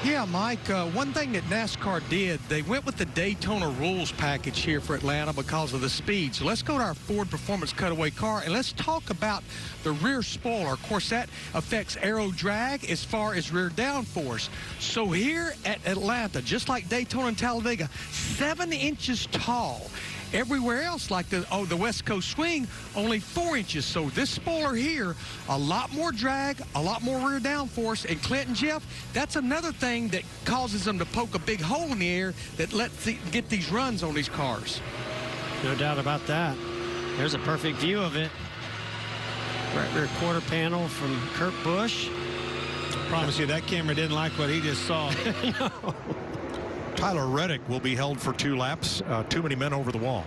Yeah, Mike, one thing that NASCAR did, they went with the Daytona rules package here for Atlanta because of the speed. So let's go to our Ford Performance Cutaway car, and let's talk about the rear spoiler. Of course, that affects aero drag as far as rear downforce. So here at Atlanta, just like Daytona and Talladega, 7 inches tall. Everywhere else, like the West Coast swing, only 4 inches. So this spoiler here, a lot more drag, a lot more rear downforce. And Clint and Jeff, that's another thing that causes them to poke a big hole in the air that lets get these runs on these cars. No doubt about that. There's a perfect view of it. Right rear quarter panel from Kurt Busch. I promise you that camera didn't like what he just saw. No. Tyler Reddick will be held for 2 laps. Too many men over the wall.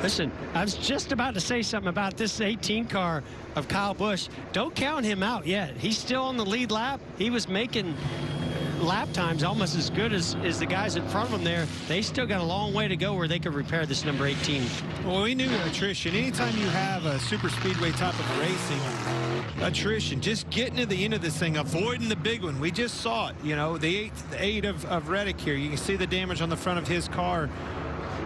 Listen, I was just about to say something about this 18 car of Kyle Busch. Don't count him out yet. He's still on the lead lap. He was making lap times almost as good as the guys in front of him there. They still got a long way to go where they could repair this number 18. Well, we knew attrition. Anytime you have a super speedway type of racing, attrition, just getting to the end of this thing, avoiding the big one. We just saw it, you know, the eight of Reddick here. You can see the damage on the front of his car.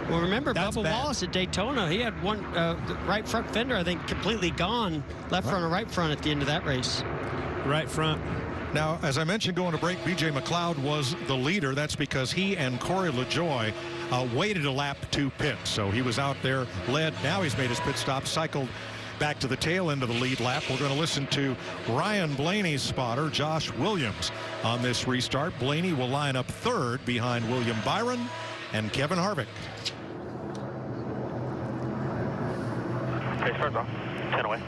Well, remember That's Bubba bad. Wallace at Daytona. He had one the right front fender, I think, completely gone. Left front or right front at the end of that race. Right front. Now, as I mentioned going to break, BJ McLeod was the leader. That's because he and Corey LaJoie waited a lap to pit. So he was out there, led. Now he's made his pit stop, cycled back to the tail end of the lead lap. We're going to listen to Ryan Blaney's spotter, Josh Williams, on this restart. Blaney will line up 3rd behind William Byron and Kevin Harvick. Okay, first off, 10 away.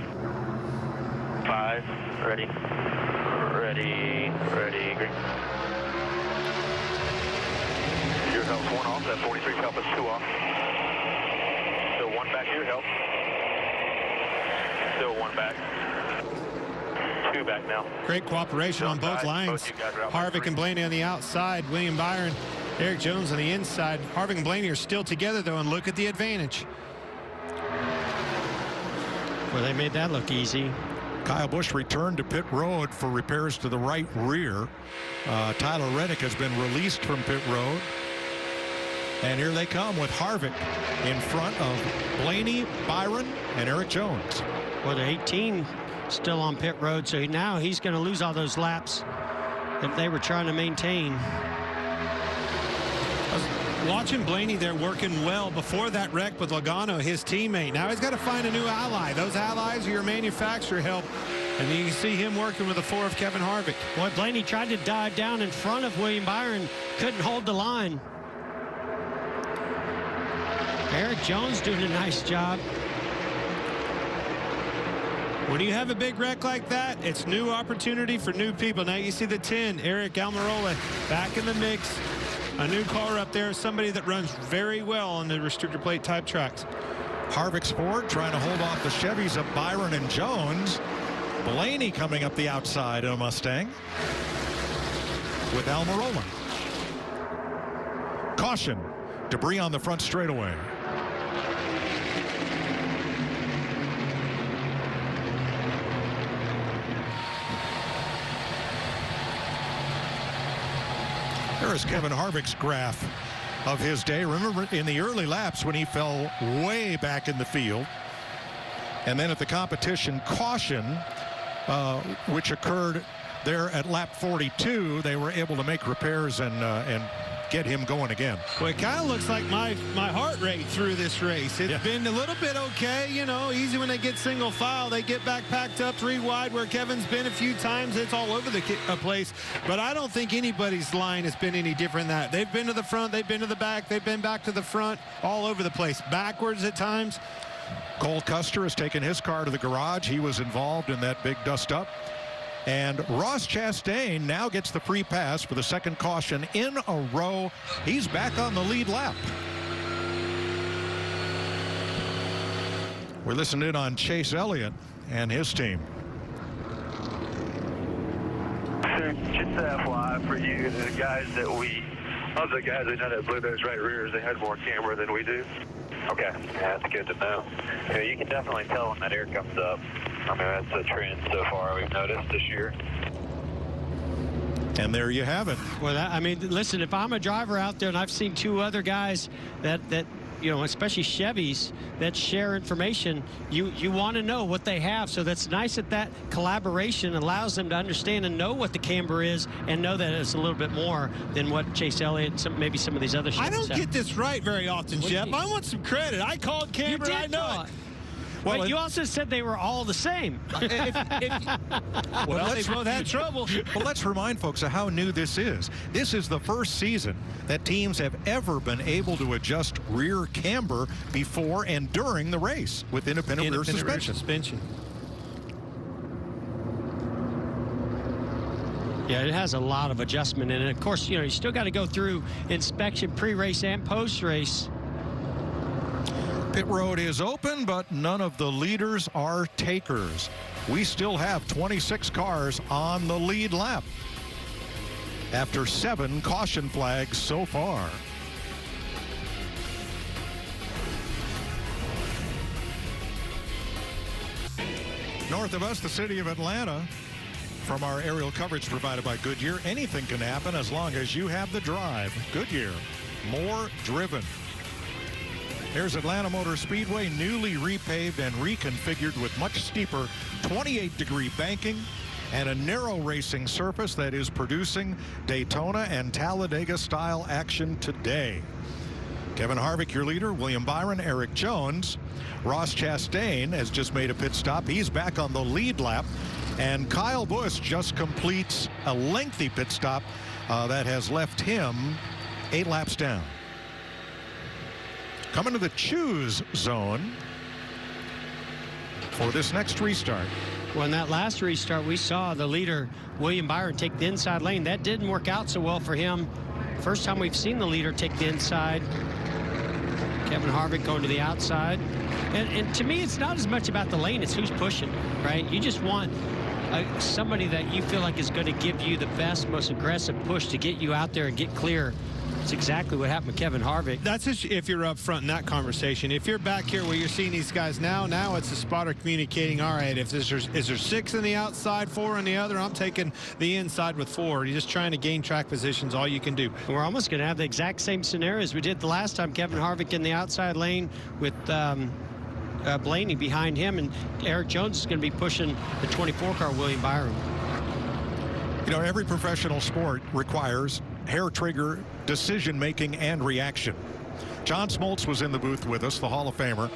5, ready, green. Your help's 1 off, that 43 help is 2 off. Still 1 back, your help. Still 1 back. 2 back now. Great cooperation on both lines. Harvick and Blaney on the outside. William Byron, Eric Jones on the inside. Harvick and Blaney are still together, though, and look at the advantage. Well, they made that look easy. Kyle Busch returned to pit road for repairs to the right rear. Tyler Reddick has been released from pit road. And here they come with Harvick in front of Blaney, Byron, and Eric Jones. Well, the 18 still on pit road, so now he's going to lose all those laps that they were trying to maintain. Watching Blaney there working well before that wreck with Logano, his teammate. Now he's got to find a new ally. Those allies are your manufacturer help. And you can see him working with the 4 of Kevin Harvick. Boy, Blaney tried to dive down in front of William Byron. Couldn't hold the line. Eric Jones doing a nice job. When you have a big wreck like that, it's new opportunity for new people. Now you see the 10, Eric Almirola, back in the mix. A new car up there, somebody that runs very well on the restrictor plate type tracks. Harvick's Ford trying to hold off the Chevys of Byron and Jones. Blaney coming up the outside in a Mustang with Almirola. Caution, debris on the front straightaway. There is Kevin Harvick's graph of his day. Remember in the early laps when he fell way back in the field. And then at the competition caution, which occurred there at lap 42, they were able to make repairs and get him going again. Well, it kind of looks like my heart rate through this race. It's been a little bit okay, you know, easy when they get single file. They get back packed up 3 wide where Kevin's been a few times. It's all over the place. But I don't think anybody's line has been any different than that. They've been to the front, they've been to the back, they've been back to the front, all over the place. Backwards at times. Cole Custer has taken his car to the garage. He was involved in that big dust-up. And Ross Chastain now gets the free pass for the second caution in a row. He's back on the lead lap. We're listening in on Chase Elliott and his team. Sir, just an FYI for you, the guys that of the guys that know that blew those right rears, they had more camera than we do. Okay, yeah, that's good to know. Yeah, you can definitely tell when that air comes up. I mean, that's a trend so far we've noticed this year. And there you have it. Well, I mean, listen, if I'm a driver out there and I've seen 2 other guys that you know, especially Chevys that share information, you want to know what they have. So that's nice that collaboration allows them to understand and know what the camber is and know that it's a little bit more than what Chase Elliott and maybe some of these other Chevys I don't get this right very often, Jeff. I want some credit. I called camber. I know it. Well, but you also said they were all the same. Well, they've both had trouble. Well, let's remind folks of how new this is. This is the first season that teams have ever been able to adjust rear camber before and during the race with independent rear suspension. Yeah, it has a lot of adjustment in it. Of course, you know, you still got to go through inspection pre-race and post-race. Pit road is open, but none of the leaders are takers. We still have 26 cars on the lead lap after 7 caution flags so far. North of us, the city of Atlanta. From our aerial coverage provided by Goodyear, anything can happen as long as you have the drive. Goodyear, more driven. Here's Atlanta Motor Speedway, newly repaved and reconfigured with much steeper 28-degree banking and a narrow racing surface that is producing Daytona and Talladega-style action today. Kevin Harvick, your leader, William Byron, Eric Jones. Ross Chastain has just made a pit stop. He's back on the lead lap. And Kyle Busch just completes a lengthy pit stop that has left him 8 laps down. Coming to the choose zone for this next restart. Well, in that last restart, we saw the leader, William Byron, take the inside lane. That didn't work out so well for him. First time we've seen the leader take the inside. Kevin Harvick going to the outside. And to me, it's not as much about the lane, it's who's pushing, right? You just want somebody that you feel like is going to give you the best, most aggressive push to get you out there and get clear That's exactly what happened with Kevin Harvick. That's if you're up front in that conversation. If you're back here where you're seeing these guys now it's the spotter communicating, all right, if is there 6 on the outside, 4 on the other, I'm taking the inside with 4. You're just trying to gain track positions, all you can do. We're almost going to have the exact same scenarios we did the last time. Kevin Harvick in the outside lane with Blaney behind him, and Eric Jones is going to be pushing the 24 car William Byron. You know, every professional sport requires hair trigger decision making and reaction. John Smoltz was in the booth with us, the Hall of Famer.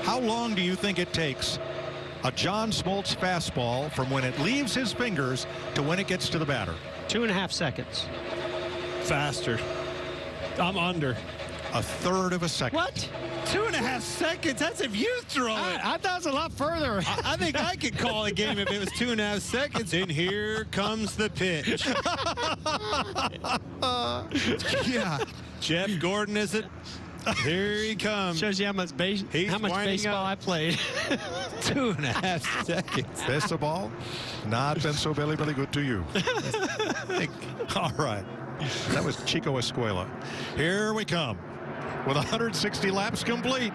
How long do you think it takes a John Smoltz fastball from when it leaves his fingers to when it gets to the batter? 2.5 seconds. Faster. I'm under. 1/3 of a second. What? 2.5 seconds? That's if you throw it. I thought it was a lot further. I think I could call a game if it was 2.5 seconds. And here comes the pitch. Yeah. Jeff Gordon, is it? Here he comes. Shows you how much baseball I played. 2.5 seconds. Best of all, not been so very good to you. All right. That was Chico Escuela. Here we come with 160 laps complete.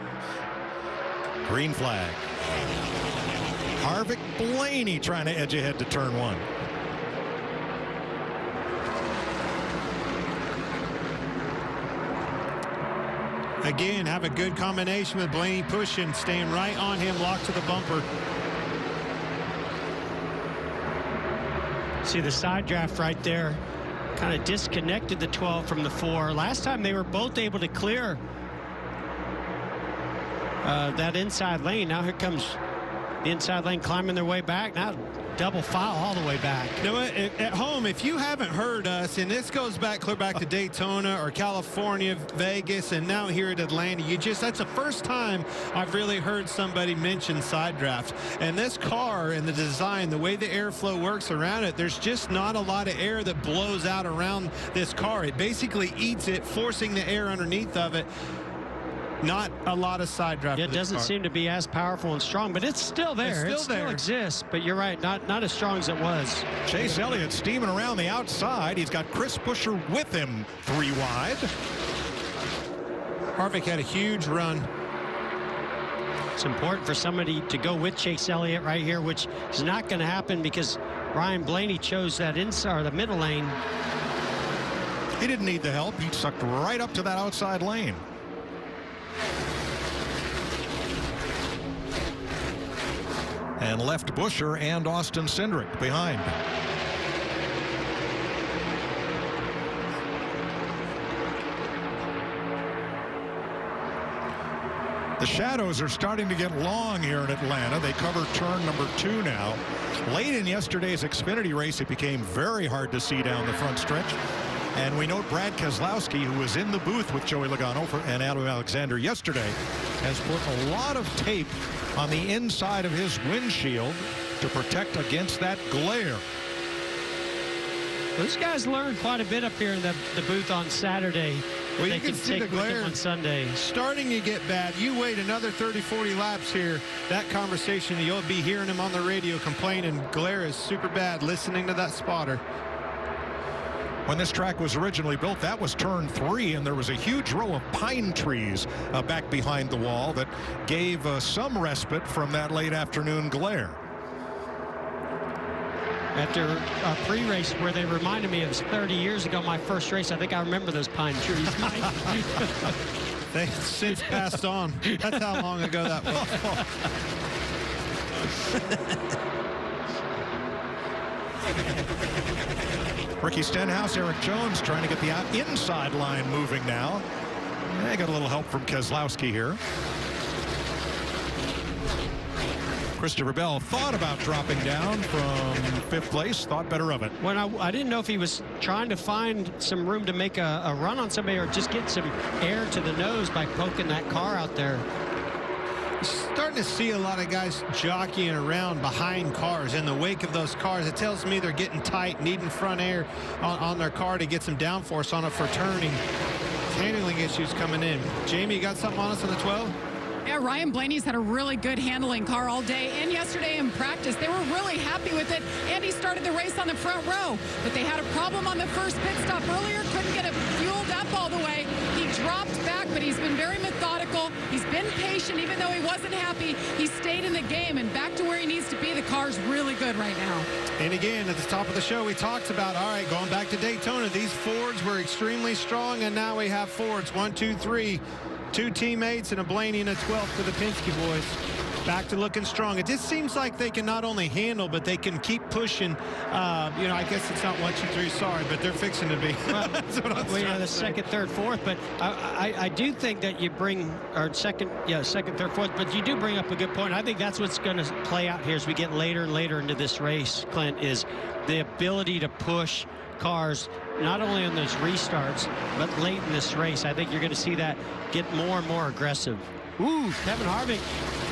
Green flag. Harvick, Blaney trying to edge ahead to turn 1. Again, have a good combination with Blaney pushing, staying right on him, locked to the bumper. See the side draft right there. Kind of disconnected the 12 from the 4. Last time they were both able to clear that inside lane. Now here comes the inside lane climbing their way back. Now double file all the way back. You know what? At home, if you haven't heard us, and this goes back clear back to Daytona or California, Vegas, and now here at Atlanta, that's the first time I've really heard somebody mention side draft. And this car and the design, the way the airflow works around it, there's just not a lot of air that blows out around this car. It basically eats it, forcing the air underneath of it. Not a lot of side draft. It doesn't seem to be as powerful and strong, but it's still there. It still exists, but you're right, not as strong as it was. Chase Elliott steaming around the outside. He's got Chris Buescher with him 3 wide. Harvick had a huge run. It's important for somebody to go with Chase Elliott right here, which is not going to happen because Ryan Blaney chose that inside or the middle lane. He didn't need the help. He sucked right up to that outside lane. And left Buescher and Austin Cindric behind. The shadows are starting to get long here in Atlanta. They cover turn number 2 now. Late in yesterday's Xfinity race, it became very hard to see down the front stretch. And we note Brad Keselowski, who was in the booth with Joey Logano and Adam Alexander yesterday, has put a lot of tape on the inside of his windshield to protect against that glare. Those guys learned quite a bit up here in the booth on Saturday. Well, they you can see the glare on Sunday. Starting to get bad. You wait another 30, 40 laps here. That conversation, you'll be hearing him on the radio complaining. Glare is super bad. Listening to that spotter. When this track was originally built, that was turn 3, and there was a huge row of pine trees back behind the wall that gave some respite from that late afternoon glare. After a pre-race where they reminded me of 30 years ago, my first race, I think I remember those pine trees. They've since passed on. That's how long ago that was. Ricky Stenhouse, Eric Jones trying to get the inside line moving now. They got a little help from Keselowski here. Christopher Bell thought about dropping down from 5th place, thought better of it. When I didn't know if he was trying to find some room to make a run on somebody or just get some air to the nose by poking that car out there. Starting to see a lot of guys jockeying around behind cars in the wake of those cars. It tells me they're getting tight, needing front air on their car to get some downforce on it for turning. Handling issues coming in. Jamie, you got something on us on the 12? Yeah, Ryan Blaney's had a really good handling car all day and yesterday in practice. They were really happy with it, and he started the race on the front row. But they had a problem on the first pit stop earlier, couldn't get it fueled up all the been very methodical. He's been patient, even though he wasn't happy. He stayed in the game and back to where he needs to be. The car's really good right now. And again, at the top of the show, we talked about, all right, going back to Daytona, these Fords were extremely strong, and now we have Fords, 1, 2, 3, 2 teammates and a Blaney and a 12th for the Penske boys. Back to looking strong. It just seems like they can not only handle, but they can keep pushing. You know, I guess it's not 1, 2, 3, sorry, but they're fixing to be. Well, That's what I'm trying the to say. second, third, fourth, but I do think that you bring, or second, third, fourth, but you do bring up a good point. I think that's what's going to play out here as we get later and later into this race, Clint, is the ability to push cars not only on those restarts, but late in this race. I think you're going to see that get more and more aggressive. Ooh, Kevin Harvick,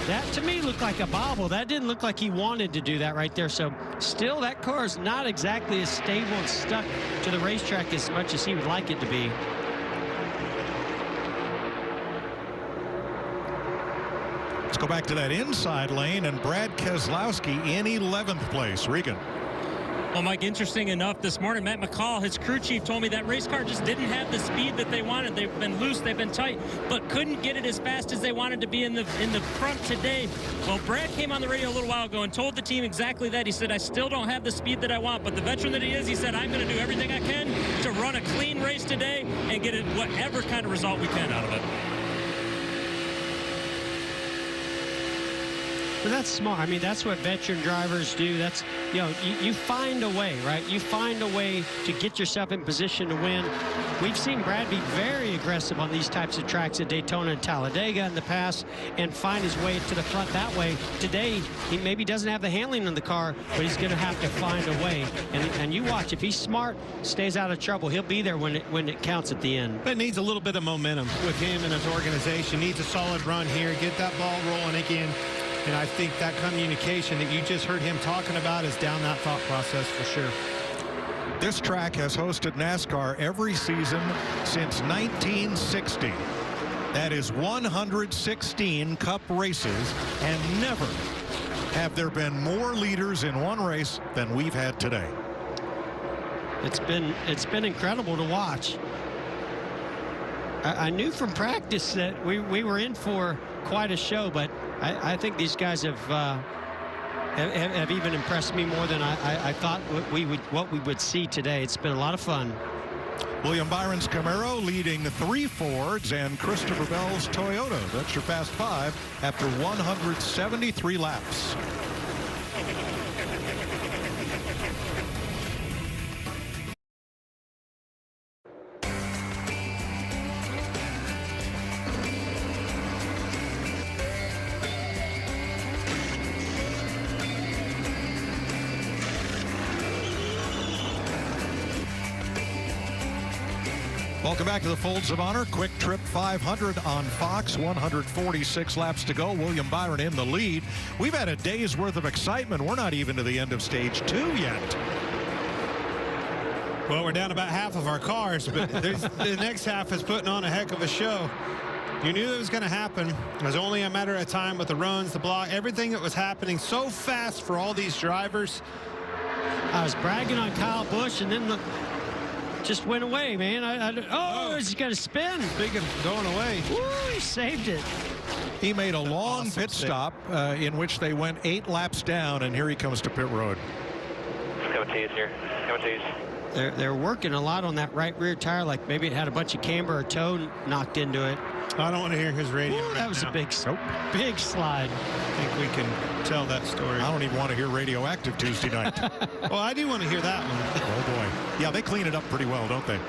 that to me looked like a bobble. That didn't look like he wanted to do that right there. So still, that car is not exactly as stable and stuck to the racetrack as much as he would like it to be. Let's go back to that inside lane, and Brad Keselowski in 11th place. Regan. Well, Mike, interesting enough, this morning, Matt McCall, his crew chief, told me that race car just didn't have the speed that they wanted. They've been loose, they've been tight, but couldn't get it as fast as they wanted to be in the front today. Well, Brad came on the radio a little while ago and told the team exactly that. He said, I still don't have the speed that I want, but the veteran that he is, he said, I'm going to do everything I can to run a clean race today and get it whatever kind of result we can out of it. But that's smart. I mean, that's what veteran drivers do. That's, you know, you find a way, right? You find a way to get yourself in position to win. We've seen Brad be very aggressive on these types of tracks at Daytona and Talladega in the past and find his way to the front that way. Today, he maybe doesn't have the handling in the car, but he's going to have to find a way. And you watch, if he's smart, stays out of trouble, he'll be there when it counts at the end. But it needs a little bit of momentum with him and his organization. Needs a solid run here, get that ball rolling again. And I think that communication that you just heard him talking about is down that thought process for sure. This track has hosted NASCAR every season since 1960. That is 116 Cup races, and never have there been more leaders in one race than we've had today. It's been incredible to watch. I knew from practice that we were in for quite a show, but I think these guys have even impressed me more than I thought what we would see today. It's been a lot of fun. William Byron's Camaro leading 3 Fords and Christopher Bell's Toyota. That's your Fast Five after 173 laps. Welcome back to the Folds of Honor. Quick Trip 500 on Fox. 146 laps to go. William Byron in the lead. We've had a day's worth of excitement. We're not even to the end of stage 2 yet. Well, we're down about half of our cars, but the next half is putting on a heck of a show. You knew it was going to happen. It was only a matter of time with the runs, the block, everything that was happening so fast for all these drivers. I was bragging on Kyle Busch, and then just went away, man. He's got a spin. Speaking of going away. Woo, he saved it. He made a long pit stop in which they went 8 laps down, and here he comes to pit road. Coming to you here. Coming to you. They're working a lot on that right rear tire, like maybe it had a bunch of camber or toe knocked into it. I don't want to hear his radio. Ooh, that was a big slide. I think we can tell that story. I don't even want to hear Radioactive Tuesday night. Well, I do want to hear that one. Oh, boy. Yeah, they clean it up pretty well, don't they?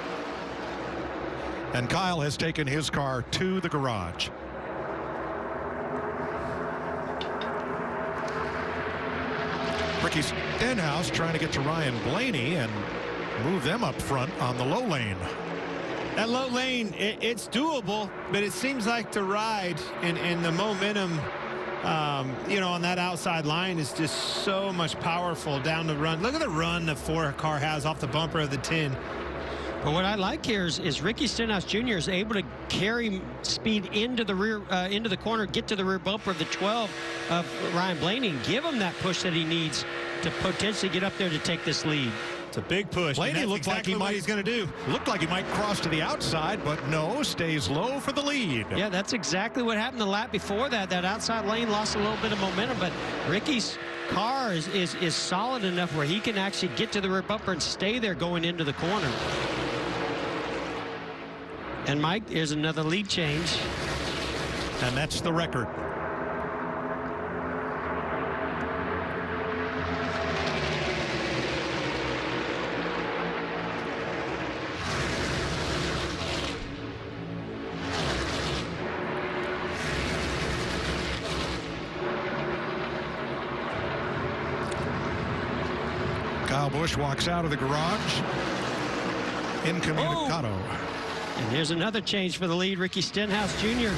And Kyle has taken his car to the garage. Ricky Stenhouse trying to get to Ryan Blaney and move them up front on the low lane. That low lane, it's doable, but it seems like the ride and the momentum, you know, on that outside line is just so much powerful down the run. Look at the run the 4 car has off the bumper of the 10. But what I like here is Ricky Stenhouse Jr. is able to carry speed into the rear, into the corner, get to the rear bumper of the 12 of Ryan Blaney, and give him that push that he needs to potentially get up there to take this lead. It's a big push. Blaney looked like he might. He's going to do. Looked like he might cross to the outside, but no, stays low for the lead. Yeah, that's exactly what happened the lap before that. That outside lane lost a little bit of momentum, but Ricky's car is solid enough where he can actually get to the rear bumper and stay there going into the corner. And Mike, here's another lead change. And that's the record. Kyle Busch walks out of the garage. Incommunicado. And here's another change for the lead, Ricky Stenhouse Jr.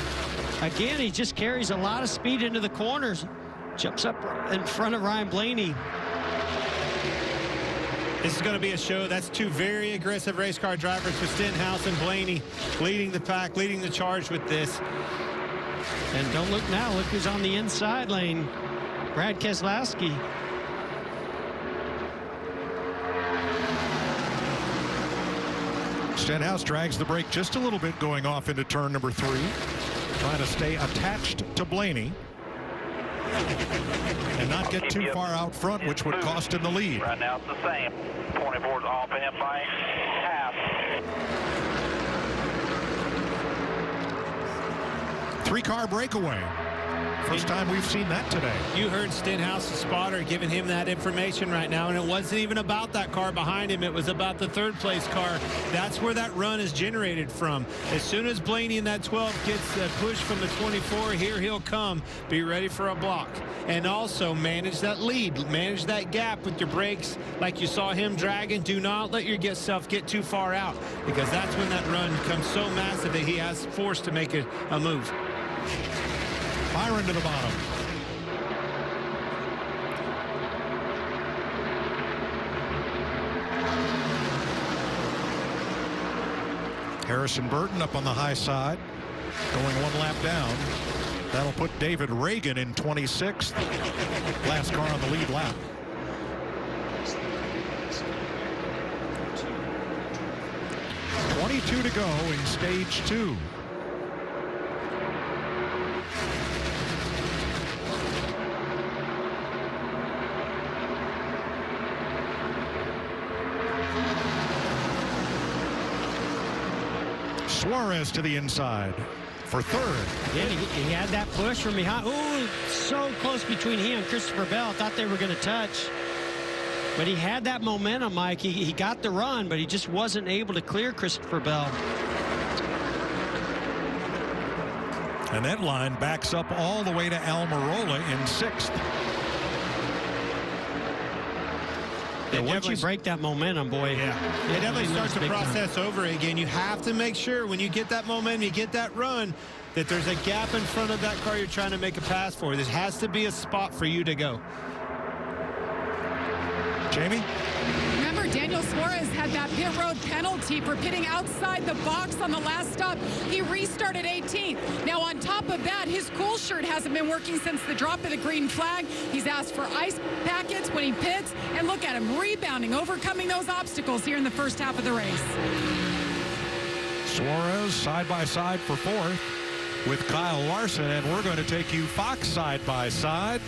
Again, he just carries a lot of speed into the corners. Jumps up in front of Ryan Blaney. This is going to be a show. That's two very aggressive race car drivers with Stenhouse and Blaney leading the pack, leading the charge with this. And don't look now. Look who's on the inside lane. Brad Keselowski. Stenhouse drags the brake just a little bit going off into turn number 3. Trying to stay attached to Blaney. And not get too far out front, which would cost him the lead. Right now it's the same. 24's off and by half. 3-car breakaway. First time we've seen that today. You heard Stenhouse's spotter giving him that information right now, and it wasn't even about that car behind him. It was about the third place car. That's where that run is generated from. As soon as Blaney in that 12 gets a push from the 24, here he'll come. Be ready for a block. And also manage that lead. Manage that gap with your brakes like you saw him dragging. Do not let yourself get too far out, because that's when that run becomes so massive that he has force to make a move. Byron to the bottom. Harrison Burton up on the high side, going 1 lap down. That'll put David Reagan in 26th. Last car on the lead lap. .22 to go in stage 2. Suarez to the inside for third. Yeah, he had that push from behind. Ooh, so close between he and Christopher Bell. Thought they were going to touch. But he had that momentum, Mike. He got the run, but he just wasn't able to clear Christopher Bell. And that line backs up all the way to Almirola in 6th. And once you break that momentum, boy. Yeah, it definitely starts the process over again. You have to make sure when you get that momentum, you get that run, that there's a gap in front of that car you're trying to make a pass for. This has to be a spot for you to go. Jamie? Remember, Daniel Suarez had that pit road penalty for pitting outside the box on the last stop. He restarted 18th. Now, on top of that, his cool shirt hasn't been working since the drop of the green flag. He's asked for ice packets when he pits. And look at him rebounding, overcoming those obstacles here in the first half of the race. Suarez side by side for 4th with Kyle Larson. And we're going to take you Fox side by side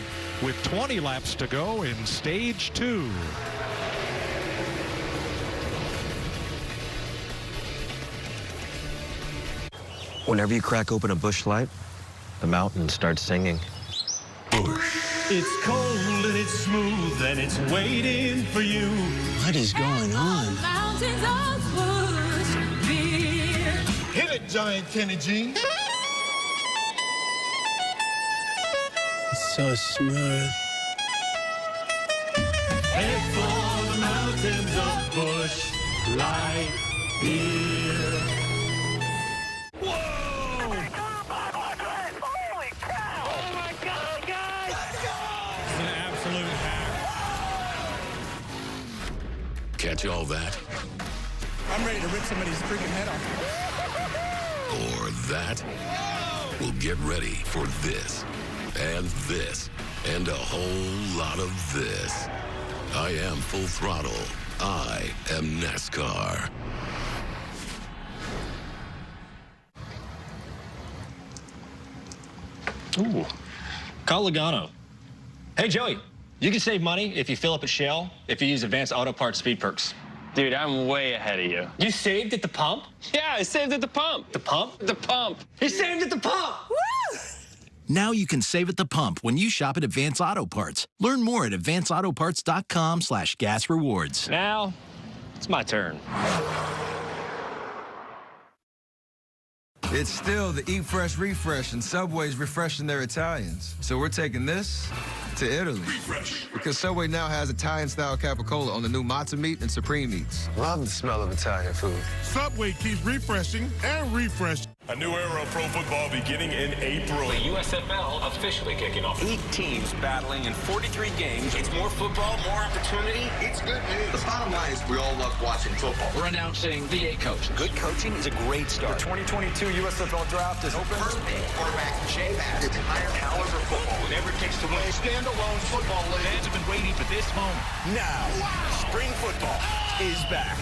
with 20 laps to go in stage 2. Whenever you crack open a Busch Light, the mountain starts singing. Busch. It's cold and it's smooth and it's waiting for you. What is going on? Mountains of Busch beer. Hit it, Giant Kenny G. It's so smooth. Head for the mountains of Busch Light beer. Catch all that? I'm ready to rip somebody's freaking head off. Or that? Well, get ready for this, and a whole lot of this. I am Full Throttle. I am NASCAR. Ooh. Call Logano. Hey, Joey, you can save money if you fill up at Shell if you use Advanced Auto Parts Speed Perks. Dude, I'm way ahead of you. You saved at the pump? Yeah, I saved at the pump. The pump? The pump. You saved at the pump! Woo! Now you can save at the pump when you shop at Advance Auto Parts. Learn more at advanceautoparts.com/gas rewards. Now, it's my turn. It's still the Eat Fresh Refresh, and Subway's refreshing their Italians. So we're taking this to Italy. Refresh. Because Subway now has Italian-style capicola on the new matzo meat and supreme meats. Love the smell of Italian food. Subway keeps refreshing and refreshing. A new era of pro football beginning in April. The USFL officially kicking off. 8 teams battling in 43 games. It's more football, more opportunity. It's good news. The bottom line is we all love watching football. We're announcing the 8 coaches. Good coaching is a great start. The 2022 USFL draft is open. First pick, quarterback J-Mac. It's higher caliber football. Whatever it takes to win. Standalone football league. Fans have been waiting for this moment. Now, spring football is back.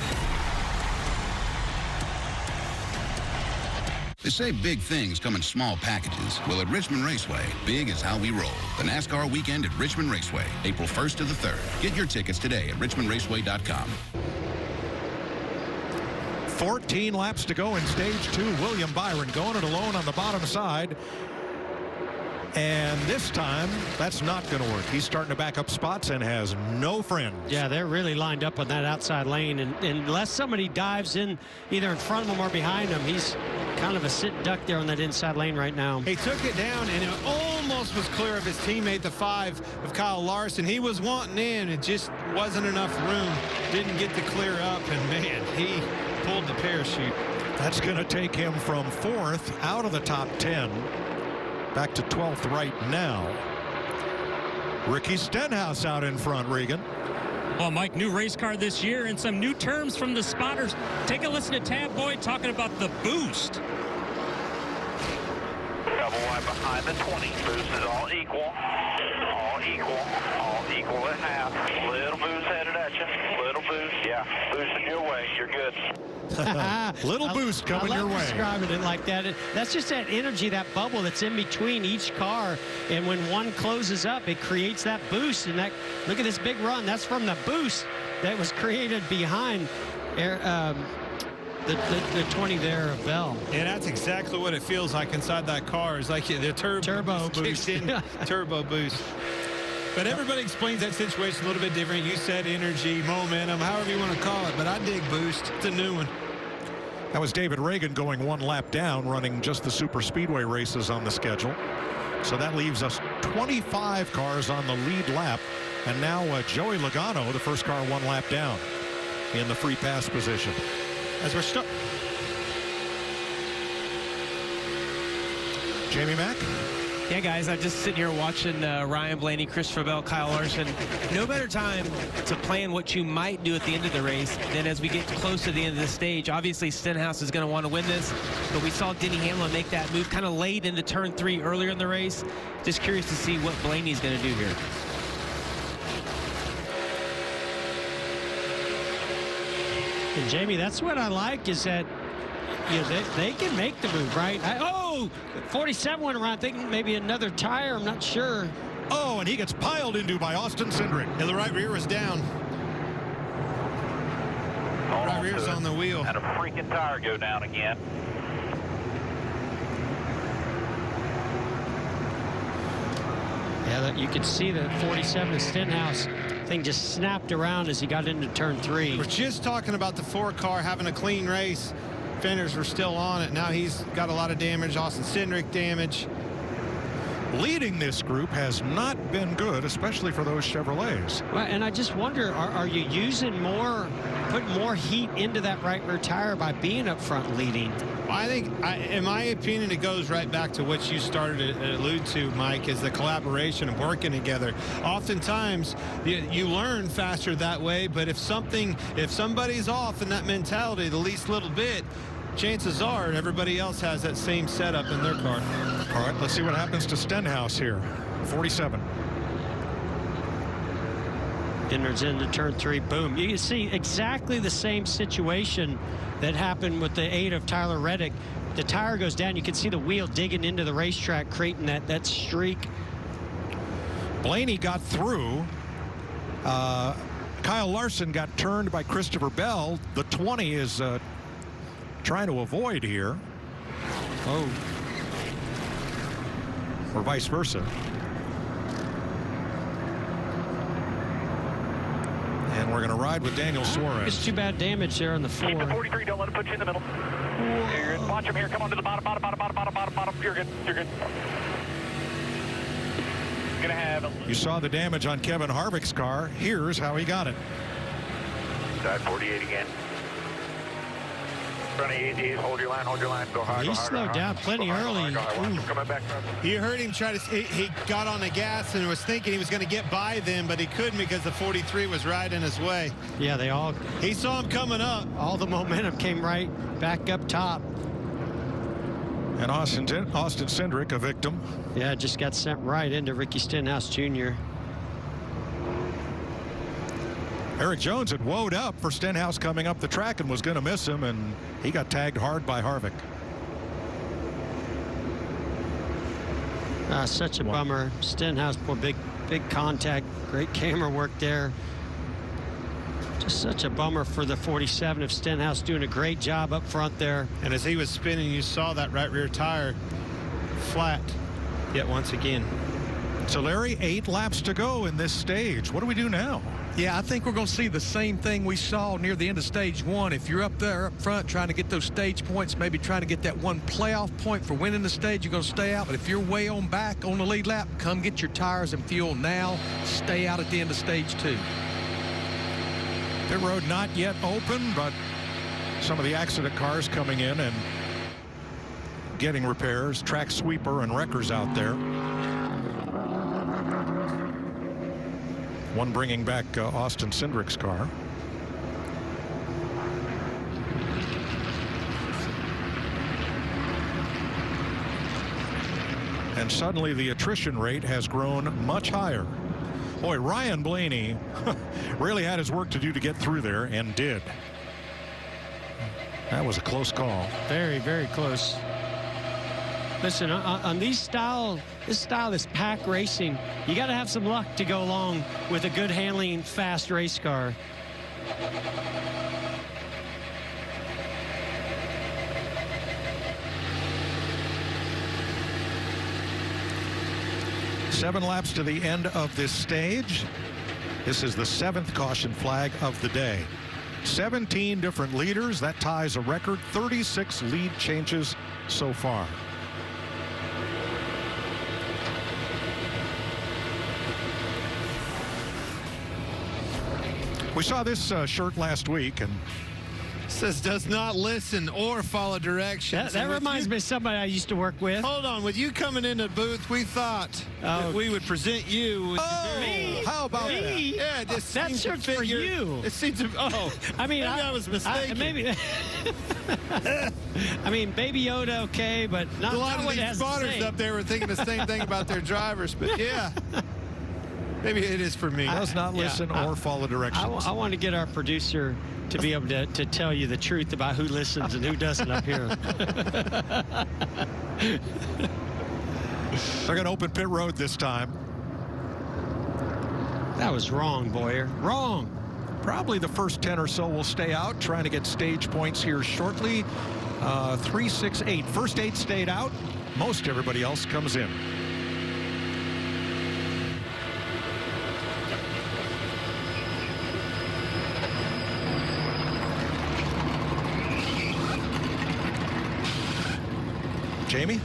They say big things come in small packages. Well, at Richmond Raceway, big is how we roll. The NASCAR weekend at Richmond Raceway, April 1st to the 3rd. Get your tickets today at richmondraceway.com. 14 laps to go in stage 2. William Byron going it alone on the bottom side. And this time, that's not going to work. He's starting to back up spots and has no friends. Yeah, they're really lined up on that outside lane. And unless somebody dives in either in front of him or behind him, he's kind of a sit duck there on that inside lane right now. He took it down, and it almost was clear of his teammate, the 5 of Kyle Larson. He was wanting in. It just wasn't enough room. Didn't get to clear up, and, man, he pulled the parachute. That's going to take him from 4th out of the top 10. Back to 12th right now. Ricky Stenhouse out in front, Regan. Well, Mike, new race car this year and some new terms from the spotters. Take a listen to Tab Boyd talking about the boost. Double wide behind the 20. Boost is all equal. All equal. All equal at half. Little boost headed at you. Little boost. Yeah. Boosting your way. You're good. Little boost coming your way. Describing it like that. That's just that energy, that bubble that's in between each car. And when one closes up, it creates that boost. And that, look at this big run. That's from the boost that was created behind the 20 there of Bell. Yeah, that's exactly what it feels like inside that car. It's like the turbo boost. Turbo boost. But everybody explains that situation a little bit different. You said energy, momentum, however you want to call it. But I dig boost. It's a new one. That was David Reagan going 1 lap down, running just the super speedway races on the schedule. So that leaves us 25 cars on the lead lap. And now Joey Logano, the first car 1 lap down in the free pass position. As we're stuck. Jamie Mack. Yeah, guys, I'm just sitting here watching Ryan Blaney, Christopher Bell, Kyle Larson. No better time to plan what you might do at the end of the race than as we get close to the end of the stage. Obviously, Stenhouse is going to want to win this, but we saw Denny Hamlin make that move kind of late into turn 3 earlier in the race. Just curious to see what Blaney's going to do here. And Jamie, that's what I like is that they can make the move, right? 47 went around thinking maybe another tire. I'm not sure. Oh, and he gets piled into by Austin Cindric. Yeah, the right rear was down. Right rear's on the wheel. Had a freaking tire go down again. Yeah, you could see the 47 Stenhouse thing just snapped around as he got into turn 3. We're just talking about the 4 car having a clean race. Fenders were still on it. Now he's got a lot of damage. Austin Cindric damage. Leading this group has not been good, especially for those Chevrolets. Well, and I just wonder, are you using more, putting more heat into that right rear tire by being up front leading? I think, in my opinion, it goes right back to what you started to allude to, Mike, is the collaboration of working together. Oftentimes, you learn faster that way, but if somebody's off in that mentality the least little bit, chances are everybody else has that same setup in their car. All right, let's see what happens to Stenhouse here. 47. Enters into turn 3, boom. You can see exactly the same situation that happened with the 8 of Tyler Reddick. The tire goes down. You can see the wheel digging into the racetrack, creating that streak. Blaney got through. Kyle Larson got turned by Christopher Bell. The 20 is trying to avoid here. Oh. Or vice versa. And we're going to ride with Daniel Suarez. It's too bad damage there on the 4. Keep the 43, don't let him put you in the middle. You're good. Watch him here. Come on to the bottom. You're good. Gonna have. You saw the damage on Kevin Harvick's car. Here's how he got it. Side 48 again. Front of easy. Hold your line. Go hard. He slowed down plenty early. Coming back. You heard him try to. He got on the gas and was thinking he was going to get by them, but he couldn't because the 43 was right in his way. Yeah, He saw him coming up. all the momentum came right back up top. And Austin Cindric, a victim. Yeah, just got sent right into Ricky Stenhouse Jr. Eric Jones had woed up for Stenhouse coming up the track and was going to miss him, and he got tagged hard by Harvick. Such a bummer. Stenhouse, poor big contact. Great camera work there. Just such a bummer for the 47 of Stenhouse, doing a great job up front there. And as he was spinning, you saw that right rear tire flat yet once again. So, Larry, 8 laps to go in this stage. What do we do now? Yeah, I think we're going to see the same thing we saw near the end of stage 1. If you're up there up front trying to get those stage points, maybe trying to get that one playoff point for winning the stage, you're going to stay out. But if you're way on back on the lead lap, come get your tires and fuel now. Stay out at the end of stage 2. Pit road not yet open, but some of the accident cars coming in and getting repairs. Track sweeper and wreckers out there. One bringing back Austin Cindric's car. And suddenly the attrition rate has grown much higher. Boy, Ryan Blaney really had his work to do to get through there, and did. That was a close call. Very, very close. Listen, on this style, this pack racing, you got to have some luck to go along with a good handling, fast race car. Seven laps to the end of this stage. This is the 7th caution flag of the day. 17 different leaders. That ties a record. 36 lead changes so far. We saw this shirt last week, and says does not listen or follow directions. That reminds me of somebody I used to work with. Hold on, with you coming in the booth, we thought that we would present you with me? How about me? Yeah, this that shirt's for you. It seems to. Oh, I mean, maybe I was mistaken. Maybe. I mean, Baby Yoda, okay, but not a lot not of what it these has to spotters say. up there were thinking the same thing about their drivers, but yeah. Maybe it is for me. Does not listen or follow directions. I want to get our producer to be able to tell you the truth about who listens and who doesn't up here. They're going to open pit road this time. That was wrong, Boyer. Wrong. Probably the first 10 or so will stay out, trying to get stage points here shortly. 3, 6, 8. First 8 stayed out. Most everybody else comes in. Jamie?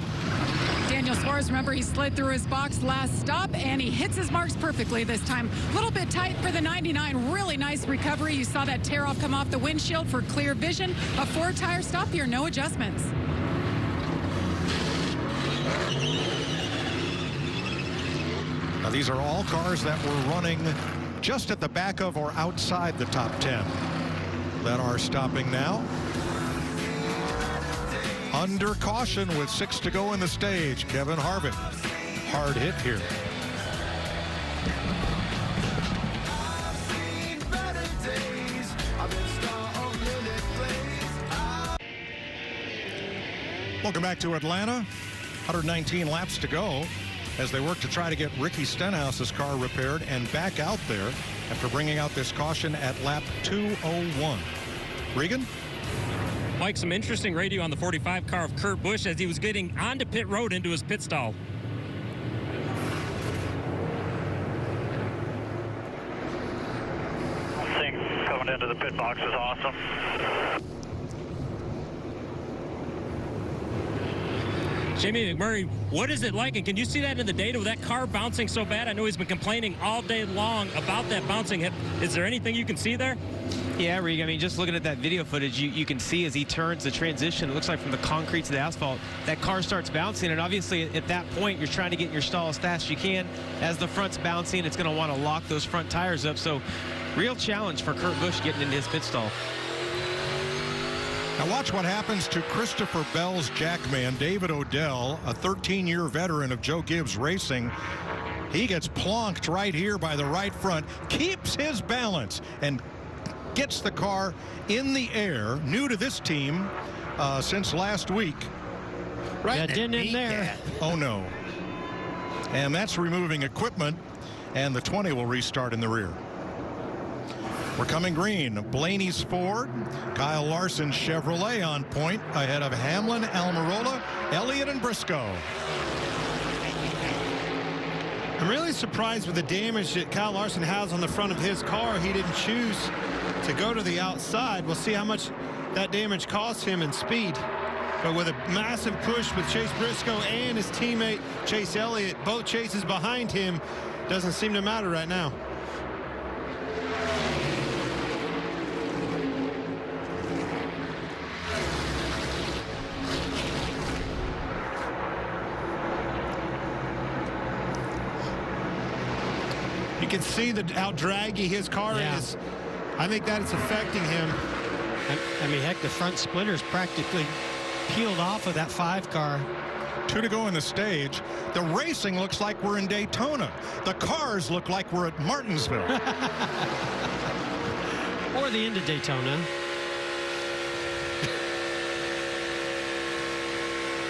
Daniel Suarez, remember, he slid through his box last stop, and he hits his marks perfectly this time. A little bit tight for the 99. Really nice recovery. You saw that tear off come off the windshield for clear vision. A 4-tire stop here, no adjustments. Now, these are all cars that were running just at the back of or outside the top 10 that are stopping now. Under caution with 6 to go in the stage. Kevin Harvick, hard hit here. Welcome back to Atlanta. 119 laps to go as they work to try to get Ricky Stenhouse's car repaired and back out there after bringing out this caution at lap 201. Regan? Mike, some interesting radio on the 45 car of Kurt Busch as he was getting onto pit road into his pit stall. Coming into the pit box is awesome. Jamie McMurray, what is it like? And can you see that in the data with that car bouncing so bad? I know he's been complaining all day long about that bouncing. Is there anything you can see there? Yeah, Regan, I mean, just looking at that video footage, you can see as he turns the transition, it looks like from the concrete to the asphalt, that car starts bouncing. And obviously, at that point, you're trying to get in your stall as fast as you can. As the front's bouncing, it's going to want to lock those front tires up. So, real challenge for Kurt Busch getting into his pit stall. Now watch what happens to Christopher Bell's jackman, David Odell, a 13-year veteran of Joe Gibbs Racing. He gets plonked right here by the right front, keeps his balance, and gets the car in the air. New to this team since last week. Right, yeah, didn't in there. Oh, no. And that's removing equipment, and the 20 will restart in the rear. We're coming green. Blaney's Ford, Kyle Larson's Chevrolet on point ahead of Hamlin, Almirola, Elliott, and Briscoe. I'm really surprised with the damage that Kyle Larson has on the front of his car. He didn't choose to go to the outside. We'll see how much that damage cost him in speed. But with a massive push with Chase Briscoe and his teammate Chase Elliott, both chases behind him, doesn't seem to matter right now. You can see how draggy his car is. I think that is affecting him. I mean, heck, the front splitter is practically peeled off of that 5 car. 2 to go in the stage. The racing looks like we're in Daytona. The cars look like we're at Martinsville. Or the end of Daytona.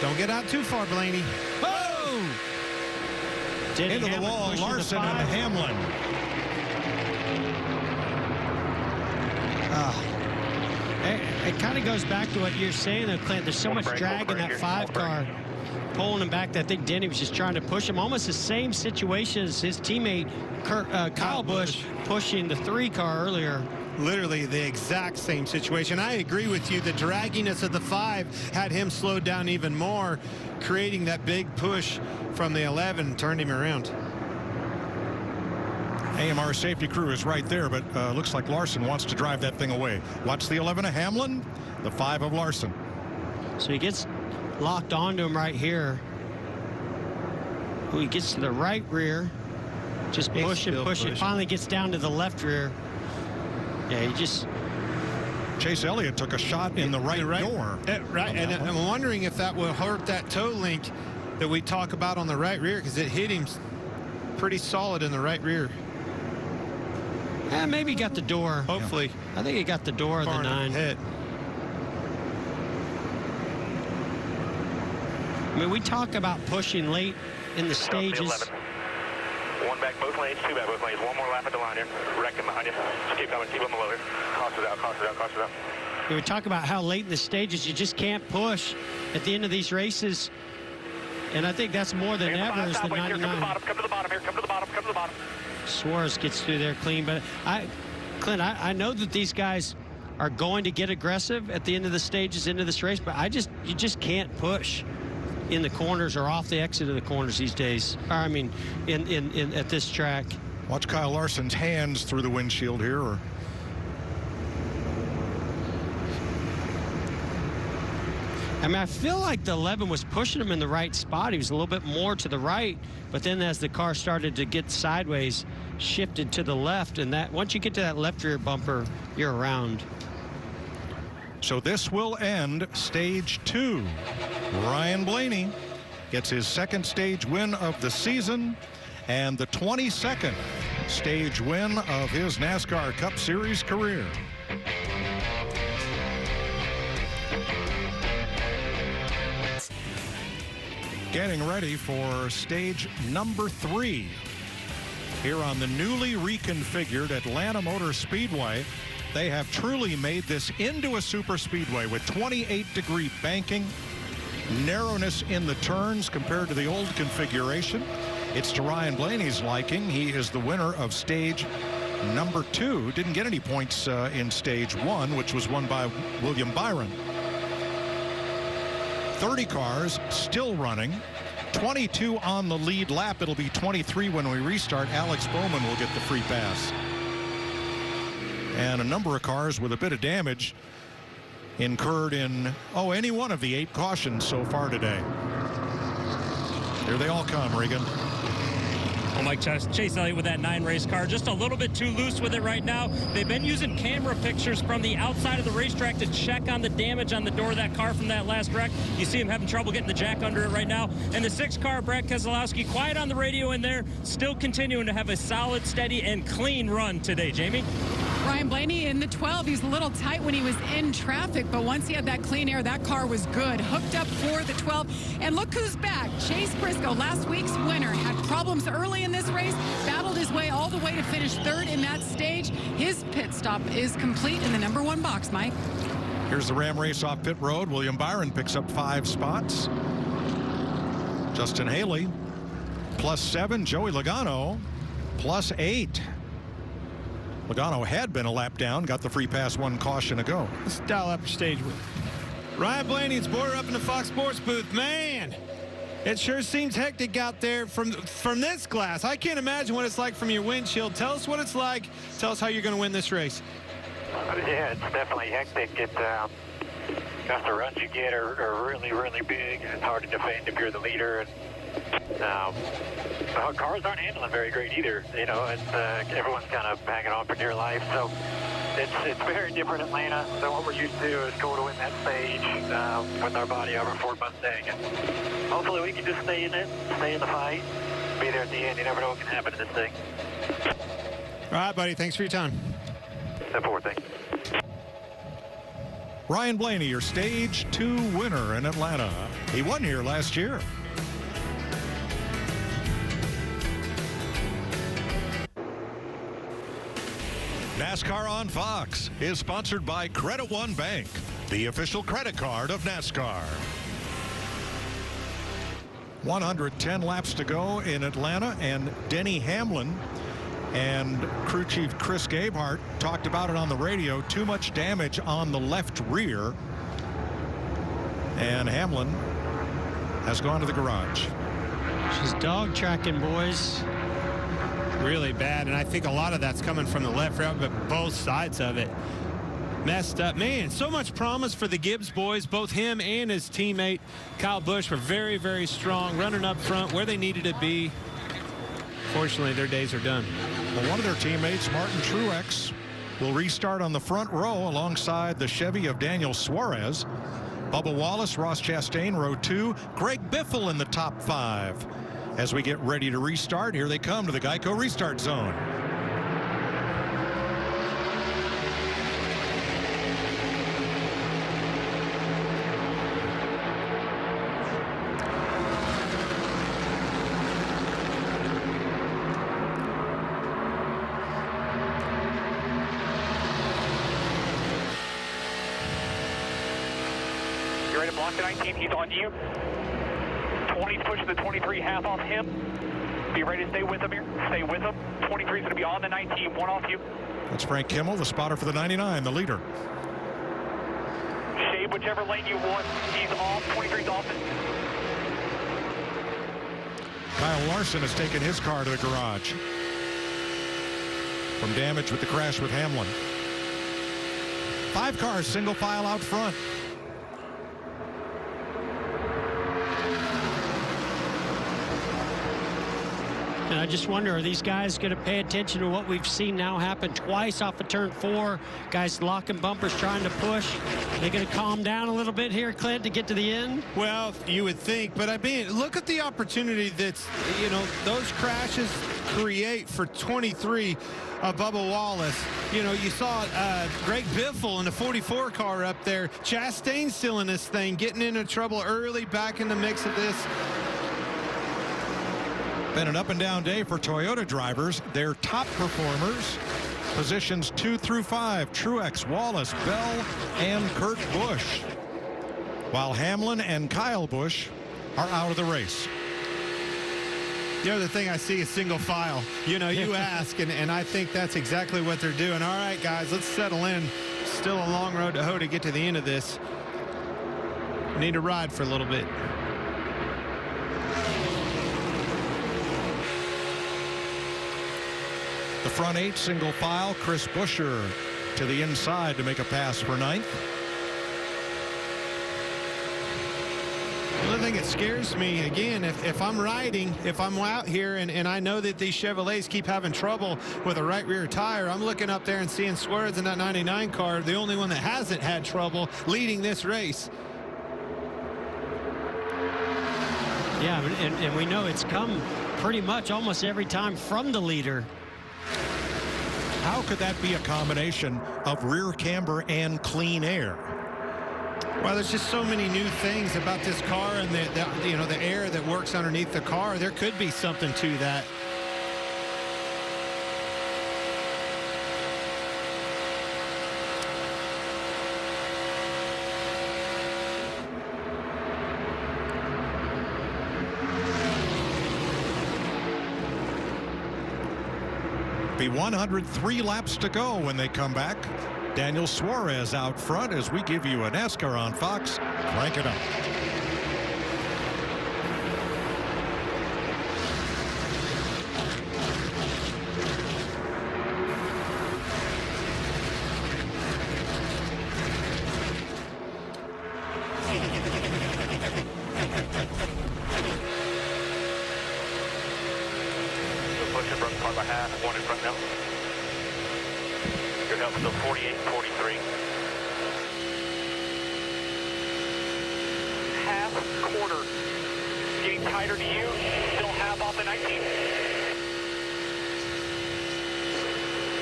Don't get out too far, Blaney. Whoa! Into the wall, Larson and Hamlin. It kind of goes back to what you're saying, though, Clint. There's so much drag in that 5 car, pulling him back that I think Denny was just trying to push him. Almost the same situation as his teammate Kyle Busch pushing the 3 car earlier. Literally the exact same situation. I agree with you. The dragginess of the 5 had him slowed down even more, creating that big push from the 11, turned him around. AMR safety crew is right there, but looks like Larson wants to drive that thing away. Watch the 11 of Hamlin, the 5 of Larson. So he gets locked onto him right here. He gets to the right rear. Just push and push it. Finally gets down to the left rear. Yeah, he just... Chase Elliott took a shot in the right door. Right, and I'm wondering if that will hurt that toe link that we talk about on the right rear, because it hit him pretty solid in the right rear. Maybe he got the door. Hopefully. Yeah. I think he got the door of the 9. Hit. I mean, we talk about pushing late in the stages. 1 back both lanes, 2 back both lanes. 1 more lap at the line here. Wrecking behind you. Just keep coming, keep on the lower. Cost it out, cost it out, cost it out. We talk about how late in the stages you just can't push at the end of these races. And I think that's more than ever is the 99. Come to the bottom here, come to the bottom, come to the bottom. Suarez gets through there clean, but Clint, I know that these guys are going to get aggressive at the end of the stages into this race, but you just can't push in the corners or off the exit of the corners these days. I mean, at this track. Watch Kyle Larson's hands through the windshield here. I mean, I feel like the 11 was pushing him in the right spot. He was a little bit more to the right, but then as the car started to get sideways, shifted to the left, and that once you get to that left rear bumper, you're around. So this will end stage 2. Ryan Blaney gets his 2nd stage win of the season and the 22nd stage win of his NASCAR Cup Series career. Getting ready for stage number 3 here on the newly reconfigured Atlanta Motor Speedway. They have truly made this into a super speedway with 28-degree banking, narrowness in the turns compared to the old configuration. It's to Ryan Blaney's liking. He is the winner of stage number 2. Didn't get any points in stage 1, which was won by William Byron. 30 cars still running. 22 on the lead lap. It'll be 23 when we restart. Alex Bowman will get the free pass. And a number of cars with a bit of damage incurred in, any one of the 8 cautions so far today. Here they all come, Regan. Well, Mike, Chase Elliott with that 9 race car, just a little bit too loose with it right now. They've been using camera pictures from the outside of the racetrack to check on the damage on the door of that car from that last wreck. You see him having trouble getting the jack under it right now. And the 6 car, Brad Keselowski, quiet on the radio in there, still continuing to have a solid, steady, and clean run today. Jamie? Ryan Blaney in the 12, he's a little tight when he was in traffic, but once he had that clean air, that car was good. Hooked up for the 12. And look who's back. Chase Briscoe, last week's winner, had problems early in this race, battled his way all the way to finish 3rd in that stage. His pit stop is complete in the number 1 box, Mike. Here's the Ram race off pit road. William Byron picks up 5 spots. Justin Haley +7. Joey Logano +8. Logano had been a lap down, got the free pass, 1 caution ago. Let's dial up your stage with Ryan Blaney and Boyer up in the Fox Sports booth. Man, it sure seems hectic out there from this glass. I can't imagine what it's like from your windshield. Tell us what it's like. Tell us how you're going to win this race. Yeah, it's definitely hectic. Just the runs you get are really, really big. It's hard to defend if you're the leader. And cars aren't handling very great either. You know, everyone's kind of hanging on for dear life. So it's very different Atlanta than what we're used to. It's cool to win that stage with our body over Ford Mustang. And hopefully we can just stay in it, stay in the fight, be there at the end. You never know what can happen in this thing. All right, buddy. Thanks for your time. Step forward, thanks. Ryan Blaney, your stage 2 winner in Atlanta. He won here last year. NASCAR on Fox is sponsored by Credit One Bank, the official credit card of NASCAR. 110 laps to go in Atlanta, and Denny Hamlin and crew chief Chris Gabehart talked about it on the radio. Too much damage on the left rear, and Hamlin has gone to the garage. She's dog tracking, boys. Really bad, and I think a lot of that's coming from the left route, but both sides of it messed up. Man, so much promise for the Gibbs boys. Both him and his teammate Kyle Busch were very, very strong, running up front where they needed to be. Fortunately, their days are done. Well, one of their teammates, Martin Truex, will restart on the front row alongside the Chevy of Daniel Suarez. Bubba Wallace, Ross Chastain, row 2. Greg Biffle in the top 5. As we get ready to restart, here they come to the Geico restart zone. You ready to block the 19? He's on you. 20's pushing the 23 half off him. Be ready to stay with him here. Stay with him. 23's going to be on the 19, 1 off you. That's Frank Kimmel, the spotter for the 99, the leader. Shade whichever lane you want. He's off. 23's off. Kyle Larson has taken his car to the garage from damage with the crash with Hamlin. 5 cars single file out front. And I just wonder, are these guys going to pay attention to what we've seen now happen twice off of turn 4? Guys locking bumpers, trying to push. They're going to calm down a little bit here, Clint, to get to the end? Well, you would think, but I mean, look at the opportunity that's, those crashes create for 23 Bubba Wallace. You saw Greg Biffle in the 44 car up there. Chastain still in this thing, getting into trouble early, back in the mix of this. Been an up-and-down day for Toyota drivers. Their top performers, positions 2 through 5, Truex, Wallace, Bell, and Kurt Busch, while Hamlin and Kyle Busch are out of the race. The other thing I see is single file. You know, you ask, and I think that's exactly what they're doing. All right, guys, let's settle in. Still a long road to hoe to get to the end of this. Need to ride for a little bit. The front 8 single file, Chris Buescher to the inside to make a pass for 9th. The thing that scares me, again, if I'm riding, if I'm out here and I know that these Chevrolets keep having trouble with a right rear tire, I'm looking up there and seeing Suarez in that 99 car, the only one that hasn't had trouble leading this race. Yeah, and we know it's come pretty much almost every time from the leader. How could that be a combination of rear camber and clean air? Well, there's just so many new things about this car and the air that works underneath the car. There could be something to that. Be 103 laps to go when they come back. Daniel Suarez out front as we give you a NASCAR on Fox. Crank it up. Push it front car by half, 1 in front now. Good help, still 48, 43. Half, quarter. Getting tighter to you, still half off the 19.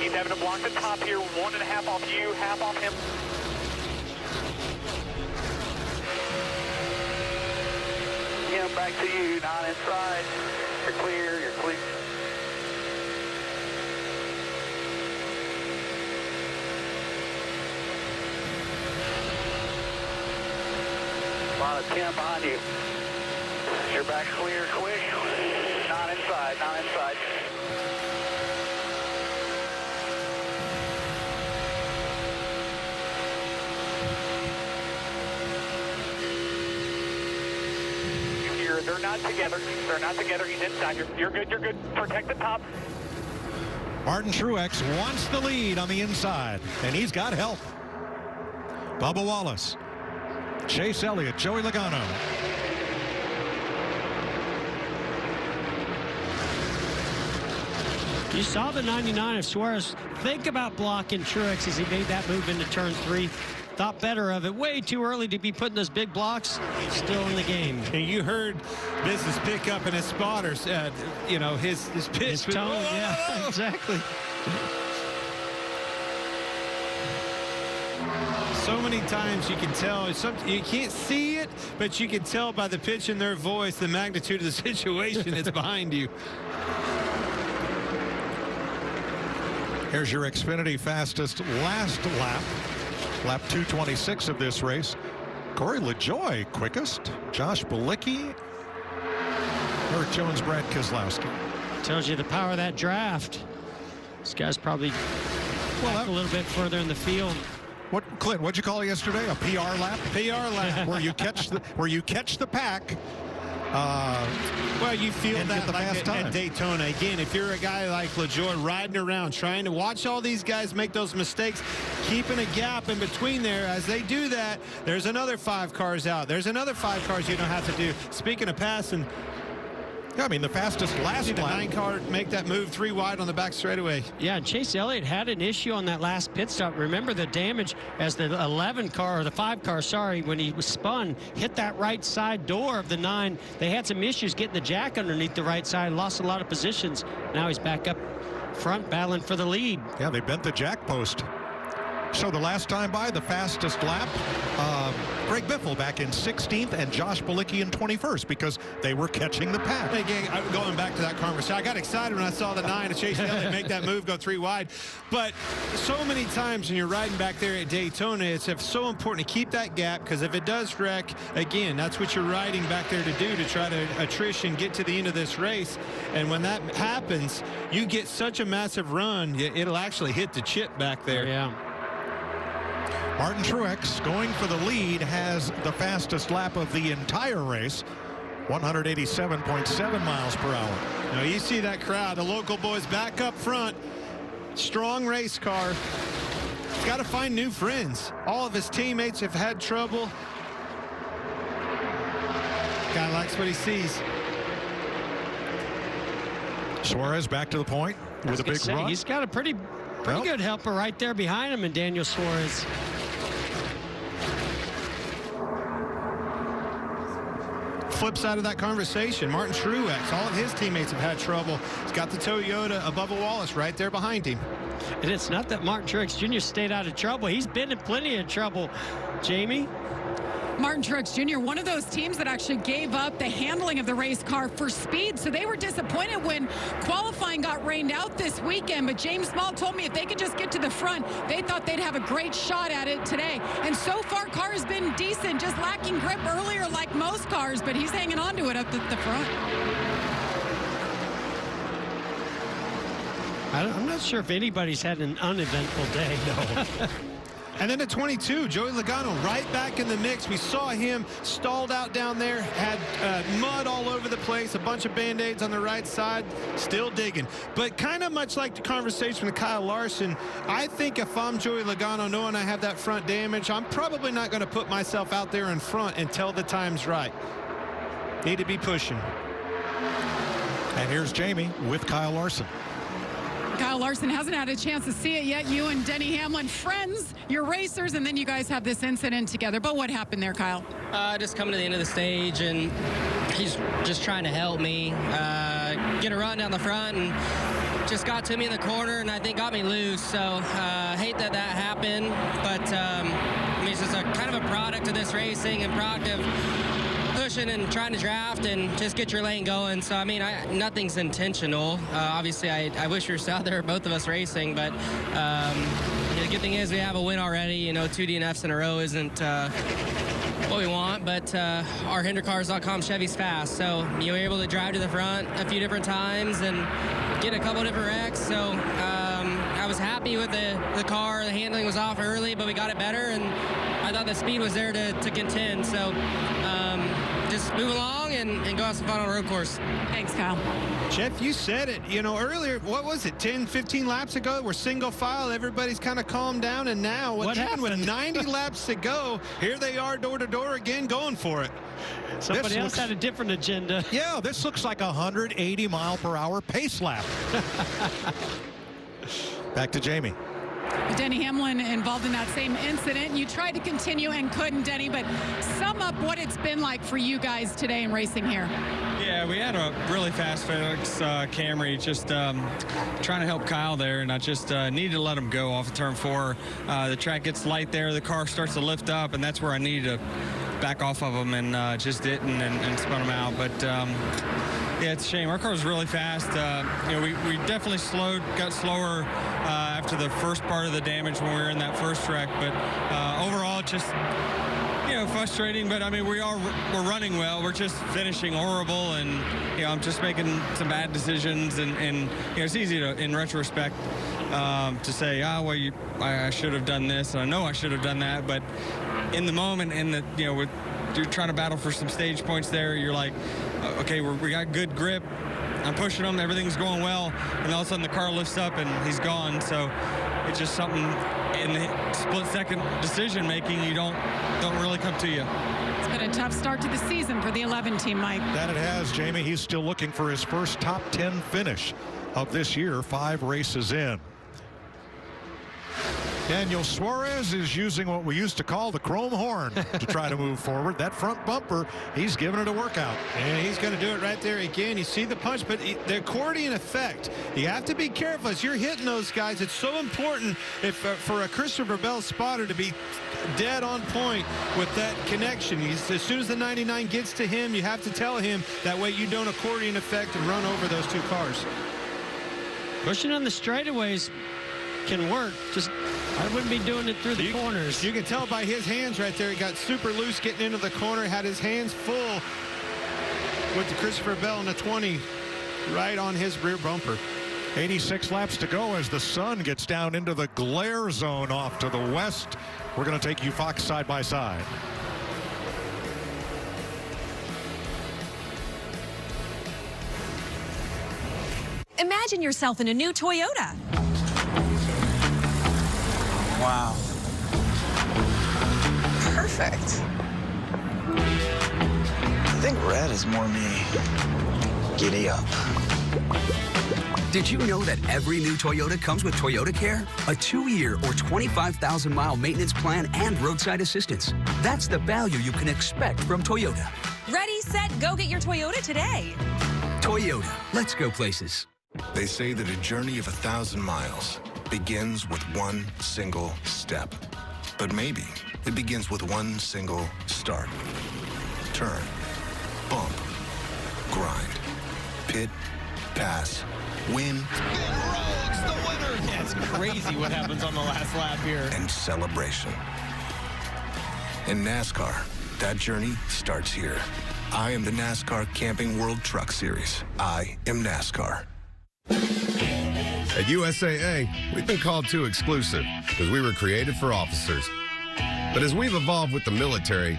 He's having to block the top here, 1.5 off you, half off him. Yeah, back to you, 9 inside. You're clear, you're clear. Lot of 10 behind you. You're back clear, quick. 9 inside, 9 inside. They're not together. They're not together. He's inside. You're good. You're good. Protect the top. Martin Truex wants the lead on the inside, and he's got help. Bubba Wallace, Chase Elliott, Joey Logano. You saw the 99 of Suarez think about blocking Truex as he made that move into turn 3. Thought better of it. Way too early to be putting those big blocks. Still in the game. And you heard business pick up in his spotters. You know, his pitch. His tone, yeah, exactly. So many times you can tell, you can't see it, but you can tell by the pitch in their voice the magnitude of the situation that's behind you. Here's your Xfinity fastest last lap. Lap 226 of this race. Corey LaJoie quickest. Josh Bilicki. Eric Jones, Brad Keselowski. Tells you the power of that draft. This guy's probably back a little bit further in the field. What, Clint, what'd you call it yesterday? A PR lap? PR lap. where you catch the pack. Well, you feel that the like fast at Daytona. Again, if you're a guy like LaJoie riding around, trying to watch all these guys make those mistakes, keeping a gap in between there, as they do that, there's another 5 cars out. There's another 5 cars you don't have to do. Speaking of passing, yeah, I mean, the fastest last lap. 9 car make that move 3 wide on the back straightaway. Yeah, and Chase Elliott had an issue on that last pit stop. Remember the damage as the 11 car, or the 5 car, sorry, when he was spun, hit that right side door of the 9. They had some issues getting the jack underneath the right side, lost a lot of positions. Now he's back up front battling for the lead. Yeah, they bent the jack post. So the last time by, the fastest lap, Greg Biffle back in 16th and Josh Bilicki in 21st because they were catching the pack. Hey, gang, going back to that conversation, I got excited when I saw the 9 of Chase Elliott make that move, go 3 wide. But so many times when you're riding back there at Daytona, it's so important to keep that gap, because if it does wreck, again, that's what you're riding back there to do, to try to attrition, get to the end of this race. And when that happens, you get such a massive run, it'll actually hit the chip back there. Yeah. Martin Truex, going for the lead, has the fastest lap of the entire race, 187.7 miles per hour. Now you see that crowd, the local boys back up front. Strong race car. He's got to find new friends. All of his teammates have had trouble. Guy likes what he sees. Suarez back to the point with a big run. He's got a pretty good helper right there behind him in Daniel Suarez. Flip side of that conversation, Martin Truex, all of his teammates have had trouble. He's got the Toyota above Wallace right there behind him. And it's not that Martin Truex Jr. stayed out of trouble. He's been in plenty of trouble, Jamie. Martin Truex Jr., one of those teams that actually gave up the handling of the race car for speed. So they were disappointed when qualifying got rained out this weekend. But James Small told me if they could just get to the front, they thought they'd have a great shot at it today. And so far, car has been decent, just lacking grip earlier like most cars, but he's hanging on to it up at the front. I'm not sure if anybody's had an uneventful day. No. And then at 22, Joey Logano right back in the mix. We saw him stalled out down there, had mud all over the place, a bunch of Band-Aids on the right side, still digging. But kind of much like the conversation with Kyle Larson, I think if I'm Joey Logano, knowing I have that front damage, I'm probably not going to put myself out there in front until the time's right. Need to be pushing. And here's Jamie with Kyle Larson. Kyle Larson hasn't had a chance to see it yet. You and Denny Hamlin, friends, you're racers, and then you guys have this incident together. But what happened there, Kyle? Just coming to the end of the stage, and he's just trying to help me get a run down the front, and just got to me in the corner, and I think got me loose. So hate that happened, but I mean, it's just a kind of a product of this racing and product of pushing and trying to draft and just get your lane going. So I mean, nothing's intentional. Obviously, I wish we were out there, both of us racing, but the good thing is we have a win already. You know, 2 DNFs in a row isn't what we want, but our HinderCars.com Chevy's fast, so you were able to drive to the front a few different times and get a couple different wrecks. So I was happy with the car. The handling was off early, but we got it better, and I thought the speed was there to contend. So just move along and go have some fun on a road course. Thanks, Kyle. Jeff, you said it. You know, earlier, what was it, 10, 15 laps ago? We're single file. Everybody's kind of calmed down. And now, what happened? With 90 laps to go, here they are door to door again going for it. Somebody else had a different agenda. Yeah, this looks like a 180 mile per hour pace lap. Back to Jamie. Denny Hamlin involved in that same incident. You tried to continue and couldn't, Denny, but sum up what it's been like for you guys today in racing here. Yeah, we had a really fast Felix Camry, just trying to help Kyle there, and I just needed to let him go off of turn 4. The track gets light there, the car starts to lift up, and that's where I needed to back off of him, and just didn't and spun him out. But yeah, it's a shame. Our car was really fast. You know, we definitely got slower after the first part of the damage when we were in that first wreck. But overall, just, you know, frustrating. But I mean, we're running well. We're just finishing horrible, and you know, I'm just making some bad decisions. And you know, it's easy to, in retrospect, to say, well, I should have done this, and I know I should have done that. But in the moment, you know, you're trying to battle for some stage points there. You're like, okay, we got good grip. I'm pushing him. Everything's going well. And all of a sudden the car lifts up and he's gone. So it's just something in the split-second decision-making you don't really come to you. It's been a tough start to the season for the 11 team, Mike. That it has, Jamie. He's still looking for his first top 10 finish of this year, 5 races in. Daniel Suarez is using what we used to call the chrome horn to try to move forward. That front bumper, he's giving it a workout. And he's going to do it right there again. You see the punch, but the accordion effect. You have to be careful as you're hitting those guys. It's so important if for a Christopher Bell spotter to be dead on point with that connection. As soon as the 99 gets to him, you have to tell him that way you don't accordion effect and run over those two cars. Pushing on the straightaways can work. Just I wouldn't be doing it through the corners. You can tell by his hands right there. He got super loose getting into the corner, had his hands full with the Christopher Bell and the 20 right on his rear bumper. 86 laps to go as the sun gets down into the glare zone off to the west. We're going to take you Fox side by side. Imagine yourself in a new Toyota. Wow. Perfect. I think red is more me. Giddy up. Did you know that every new Toyota comes with Toyota Care? A 2-year or 25,000-mile maintenance plan and roadside assistance. That's the value you can expect from Toyota. Ready, set, go get your Toyota today. Toyota, let's go places. They say that a journey of 1,000 miles begins with one single step. But maybe it begins with one single start. Turn, bump, grind, pit, pass, win. Rhodes, the winner. Yeah, it's crazy what happens on the last lap here. And celebration. In NASCAR, that journey starts here. I am the NASCAR Camping World Truck Series. I am NASCAR. At USAA, we've been called too exclusive because we were created for officers. But as we've evolved with the military,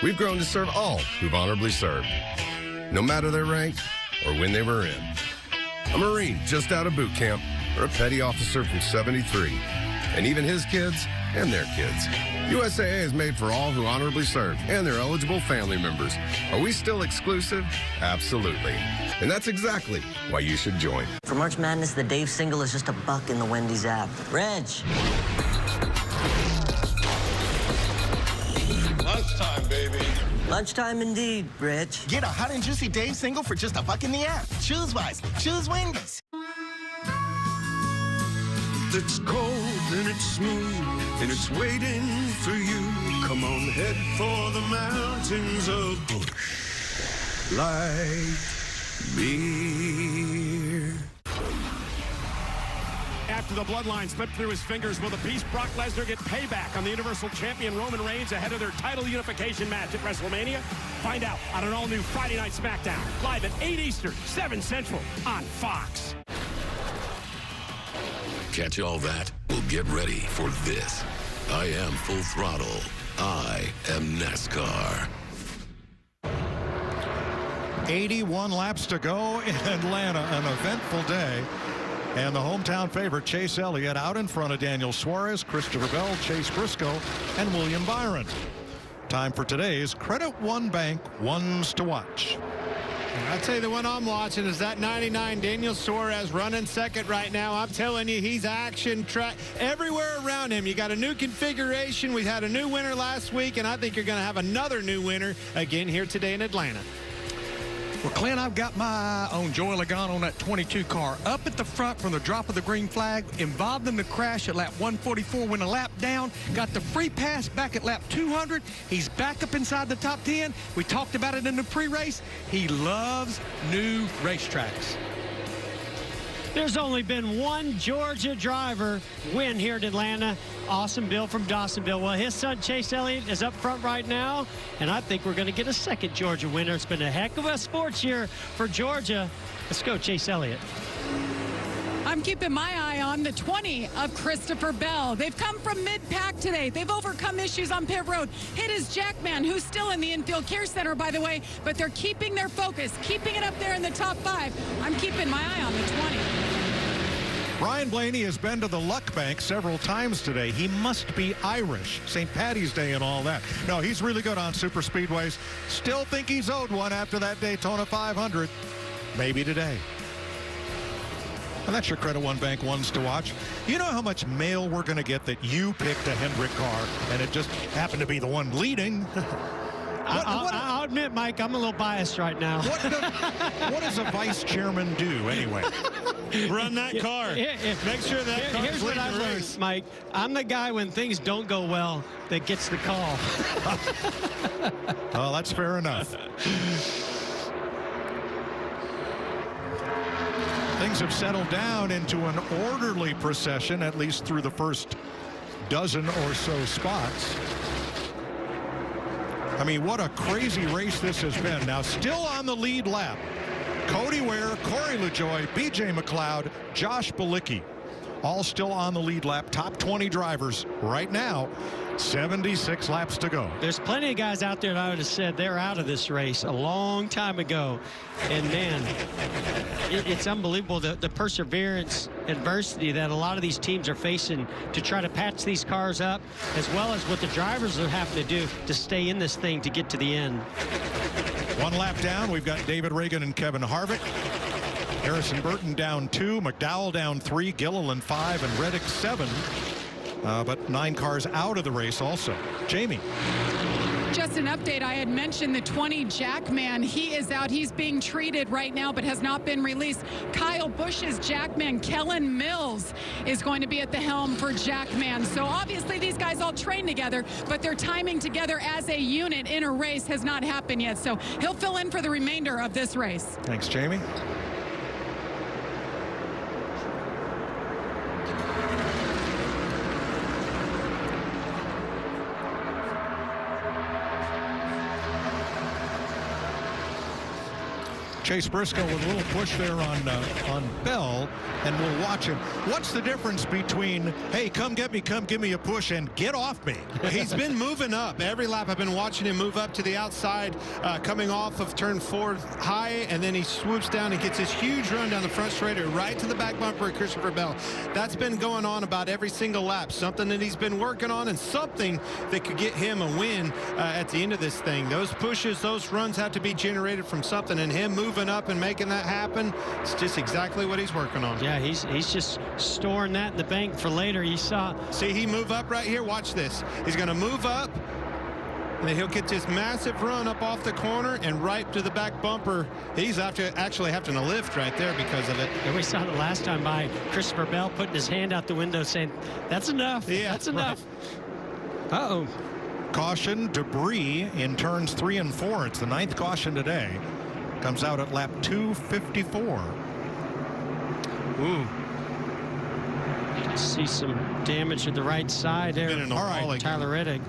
we've grown to serve all who've honorably served, no matter their rank or when they were in. A Marine just out of boot camp or a petty officer from 73, and even his kids and their kids. USAA is made for all who honorably serve and their eligible family members. Are we still exclusive? Absolutely. And that's exactly why you should join. For March Madness, the Dave single is just $1 in the Wendy's app. Reg. Lunchtime, baby. Lunchtime indeed, Rich. Get a hot and juicy Dave single for just $1 in the app. Choose wise. Choose Wendy's. It's cold and it's smooth and it's waiting for you. Come on, head for the mountains of Busch Light Beer. After the bloodline slipped through his fingers, will the Beast Brock Lesnar get payback on the Universal Champion Roman Reigns ahead of their title unification match at WrestleMania? Find out on an all-new Friday Night SmackDown, live at 8 Eastern, 7 Central on Fox. Catch all that? Well, get ready for this. I am Full Throttle. I am NASCAR. 81 laps to go in Atlanta, an eventful day. And the hometown favorite, Chase Elliott, out in front of Daniel Suarez, Christopher Bell, Chase Briscoe, and William Byron. Time for today's Credit One Bank Ones to Watch. I'd say the one I'm watching is that 99 Daniel Suarez running second right now. I'm telling you, he's action track everywhere around him. You got a new configuration. We had a new winner last week, and I think you're going to have another new winner again here today in Atlanta. Well, Clint, I've got my eye on Joey Logano on that 22 car. Up at the front from the drop of the green flag, involved in the crash at lap 144, went a lap down, got the free pass back at lap 200. He's back up inside the top 10. We talked about it in the pre-race. He loves new racetracks. There's only been one Georgia driver win here at Atlanta. Awesome Bill from Dawsonville. Well, his son Chase Elliott is up front right now, and I think we're going to get a second Georgia winner. It's been a heck of a sports year for Georgia. Let's go, Chase Elliott. I'm keeping my eye on the 20 of Christopher Bell. They've come from mid-pack today. They've overcome issues on pit road. Hit is Jackman, who's still in the infield care center, by the way, but they're keeping their focus, keeping it up there in the top 5. I'm keeping my eye on the 20. Ryan Blaney has been to the Luck Bank several times today. He must be Irish. St. Patty's Day and all that. No, he's really good on super speedways. Still think he's owed one after that Daytona 500. Maybe today. And that's your Credit One Bank ones to watch. You know how much mail we're going to get that you picked a Hendrick car and it just happened to be the one leading? I'll admit, Mike, I'm a little biased right now. What does a vice chairman do anyway? Run that car. Make sure that car's Here's what I learned, Mike. I'm the guy when things don't go well that gets the call. Oh, that's fair enough. Things have settled down into an orderly procession, at least through the first dozen or so spots. I mean, what a crazy race this has been. Now, still on the lead lap, Cody Ware, Corey LaJoie, BJ McLeod, Josh Bilicki, all still on the lead lap. Top 20 drivers right now. 76 laps to go. There's plenty of guys out there that I would have said they're out of this race a long time ago. And, man, it's unbelievable the perseverance, adversity that a lot of these teams are facing to try to patch these cars up, as well as what the drivers are having to do to stay in this thing to get to the end. One lap down, we've got David Reagan and Kevin Harvick. Harrison Burton down 2, McDowell down 3, Gilliland 5, and Reddick 7. But 9 cars out of the race also. Jamie. Just an update. I had mentioned the 20 Jackman. He is out. He's being treated right now, but has not been released. Kyle Busch's Jackman, Kellen Mills, is going to be at the helm for Jackman. So obviously these guys all train together, but their timing together as a unit in a race has not happened yet. So he'll fill in for the remainder of this race. Thanks, Jamie. Chase Briscoe with a little push there on Bell, and we'll watch him. What's the difference between, hey, come give me a push, and get off me? He's been moving up. Every lap I've been watching him move up to the outside, coming off of turn 4 high, and then he swoops down and gets this huge run down the front straighter right to the back bumper of Christopher Bell. That's been going on about every single lap. Something that he's been working on and something that could get him a win at the end of this thing. Those pushes, those runs have to be generated from something, and him moving up and making that happen, it's just exactly what he's working on. Yeah, he's just storing that in the bank for later. You saw. See, he move up right here. Watch this. He's going to move up, and then he'll get this massive run up off the corner and right to the back bumper. He's actually having to lift right there because of it. And we saw the last time by Christopher Bell putting his hand out the window saying, that's enough. Yeah, that's enough. Right. Uh-oh. Caution, debris in turns 3 and 4. It's the 9th caution today. Comes out at lap 254. Ooh. See some damage to the right side there. All right, Tyler Reddick.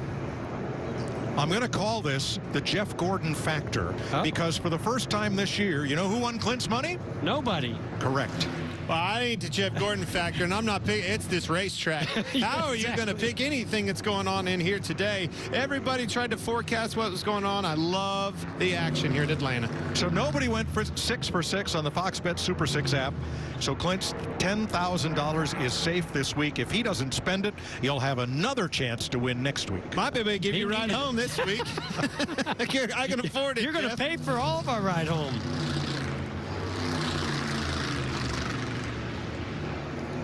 I'm going to call this the Jeff Gordon factor because for the first time this year, you know who won Clint's money? Nobody. Correct. Well, I ain't the Jeff Gordon factor, and I'm not picking. It's this racetrack. How are you going to pick anything that's going on in here today? Everybody tried to forecast what was going on. I love the action here in Atlanta. So nobody went for 6 for 6 on the Fox Bet Super 6 app. So Clint's $10,000 is safe this week. If he doesn't spend it, he'll have another chance to win next week. Might be able to give you a ride home this week. I can afford it. You're going to pay for all of our ride home.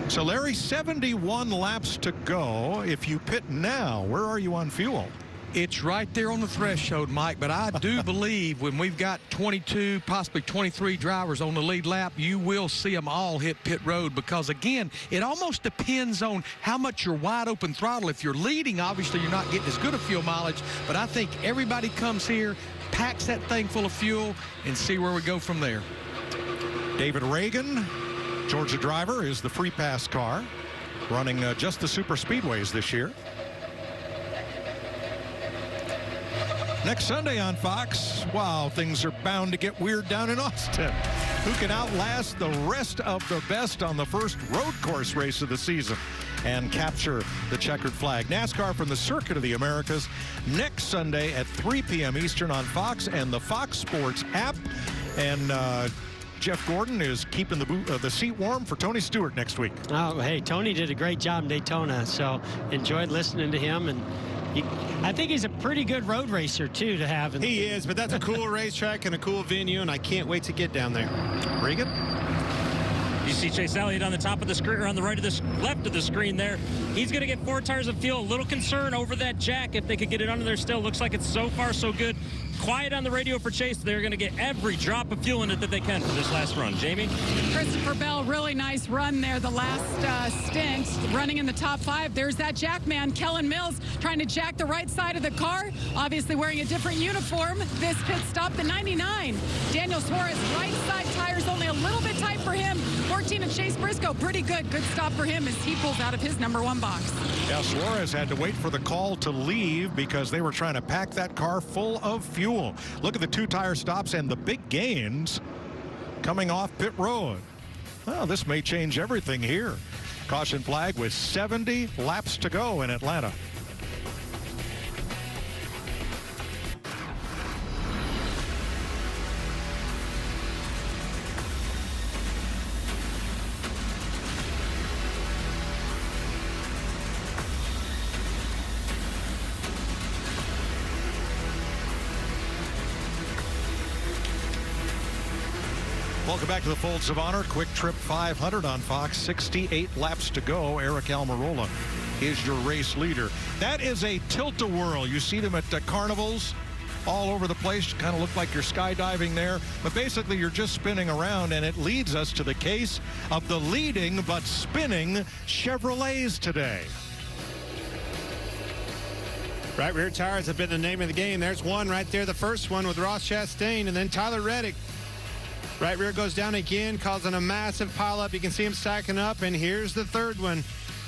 So, Larry, 71 laps to go. If you pit now, where are you on fuel? It's right there on the threshold, Mike, but I do believe when we've got 22, possibly 23 drivers on the lead lap, you will see them all hit pit road because, again, it almost depends on how much you're wide open throttle. If you're leading, obviously you're not getting as good a fuel mileage, but I think everybody comes here, packs that thing full of fuel, and see where we go from there. David Reagan, Georgia driver, is the free pass car, running just the super speedways this year. Next Sunday on Fox, wow, things are bound to get weird down in Austin. Who can outlast the rest of the best on the first road course race of the season and capture the checkered flag? NASCAR from the Circuit of the Americas next Sunday at 3 p.m. Eastern on Fox and the Fox Sports app. And Jeff Gordon is keeping the seat warm for Tony Stewart next week. Oh, hey, Tony did a great job in Daytona, so enjoyed listening to him. And I think he's a pretty good road racer, too, to have. He is, but that's a cool racetrack and a cool venue, and I can't wait to get down there. Regan? You see Chase Elliott on the top of the screen, or on the left of the screen there. He's going to get 4 tires of fuel. A little concern over that jack if they could get it under there still. Looks like it's so far so good. Quiet on the radio for Chase. They're going to get every drop of fuel in it that they can for this last run. Jamie? Christopher Bell, really nice run there the last stint, running in the top 5. There's that jack man, Kellen Mills, trying to jack the right side of the car, obviously wearing a different uniform. This pit stop, the 99. Daniel Suarez, right side tires only a little bit tight for him. 14 of Chase Briscoe, pretty good. Good stop for him as he pulls out of his number 1 box. Yeah, Suarez had to wait for the call to leave because they were trying to pack that car full of fuel. Look at the 2 tire stops and the big gains coming off pit road. Well, this may change everything here. Caution flag with 70 laps to go in Atlanta. Welcome back to the Folds of Honor. Quick Trip 500 on Fox. 68 laps to go. Eric Almirola is your race leader. That is a tilt-a-whirl. You see them at carnivals all over the place. Kind of look like you're skydiving there. But basically, you're just spinning around, and it leads us to the case of the leading but spinning Chevrolets today. Right rear tires have been the name of the game. There's one right there, the first one with Ross Chastain, and then Tyler Reddick. Right rear goes down again, causing a massive pileup. You can see him stacking up, and here's the third one.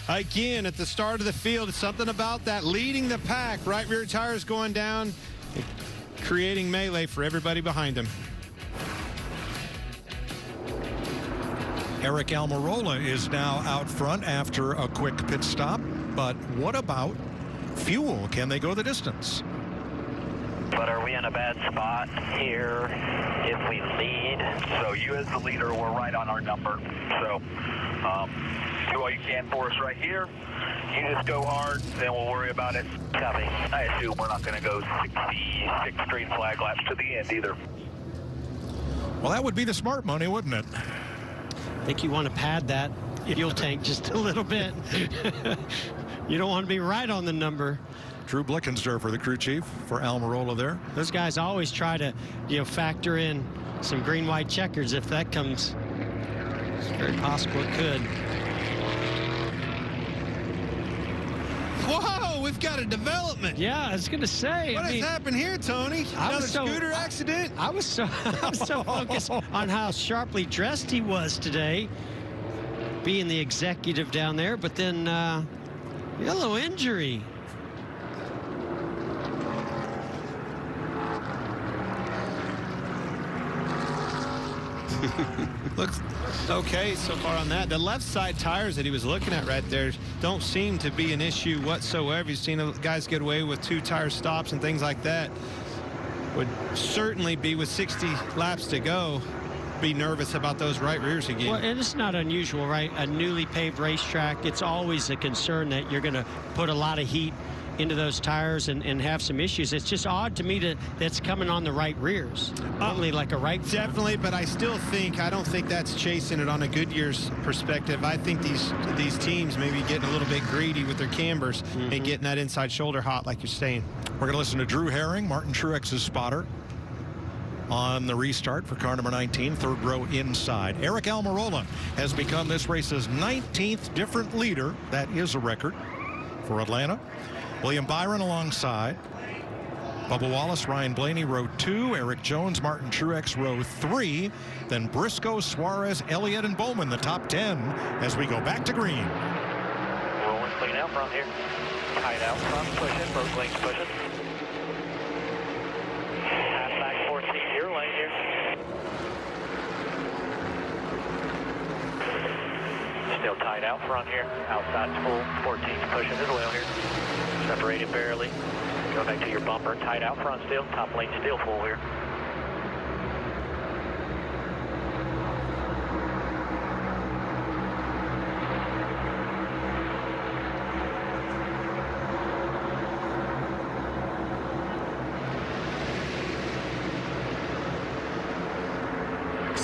Again, at the start of the field, it's something about that leading the pack. Right rear tires going down, creating melee for everybody behind him. Eric Almirola is now out front after a quick pit stop. But what about fuel? Can they go the distance? But are we in a bad spot here if we lead? So you as the leader, we're right on our number. So do all you can for us right here. You just go hard, then we'll worry about it. Copy. I assume we're not going to go 66 straight flag laps to the end either. Well, that would be the smart money, wouldn't it? I think you want to pad that fuel tank just a little bit. You don't want to be right on the number. Drew Blickensderfer, the crew chief for Almirola there. Those guys always try to, factor in some green-white checkers if that comes. It's very possible it could. Whoa, we've got a development. Yeah, I was going to say. What has happened here, Tony? Another scooter accident? I was so focused on how sharply dressed he was today, being the executive down there, but then yellow injury. Looks okay so far on that. The left side tires that he was looking at right there don't seem to be an issue whatsoever. You've seen guys get away with 2 tire stops and things like that. Would certainly be, with 60 laps to go, be nervous about those right rears again. Well, and it's not unusual, right? A newly paved racetrack, it's always a concern that you're going to put a lot of heat into those tires and have some issues. It's just odd to me that's coming on the right rears. Only like a right front. Definitely, but I don't think that's chasing it on a Goodyear's perspective. I think these teams may be getting a little bit greedy with their cambers and getting that inside shoulder hot, like you're saying. We're going to listen to Drew Herring, Martin Truex's spotter, on the restart for car number 19, third row inside. Eric Almirola has become this race's 19th different leader. That is a record for Atlanta. William Byron alongside. Bubba Wallace, Ryan Blaney, row 2. Eric Jones, Martin Truex, row 3. Then Briscoe, Suarez, Elliott, and Bowman, the top 10 as we go back to green. Rolling clean out front here. Tight out front, pushing, both lanes pushing. Half back 14, your lane here. Still tight out front here. Outside's full, 14's pushing as well here. Separated barely. Go back to your bumper, tight out front still. Top lane still full here.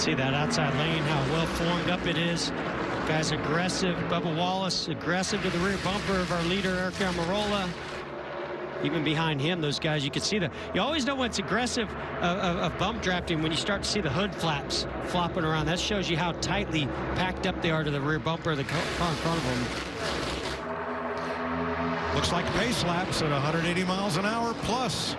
See that outside lane, how well formed up it is. Guys aggressive. Bubba Wallace aggressive to the rear bumper of our leader, Eric Almirola. Even behind him, those guys, you can see you always know when it's aggressive of bump drafting when you start to see the hood flaps flopping around. That shows you how tightly packed up they are to the rear bumper of the car in front of them. Looks like pace laps at 180 miles an hour plus.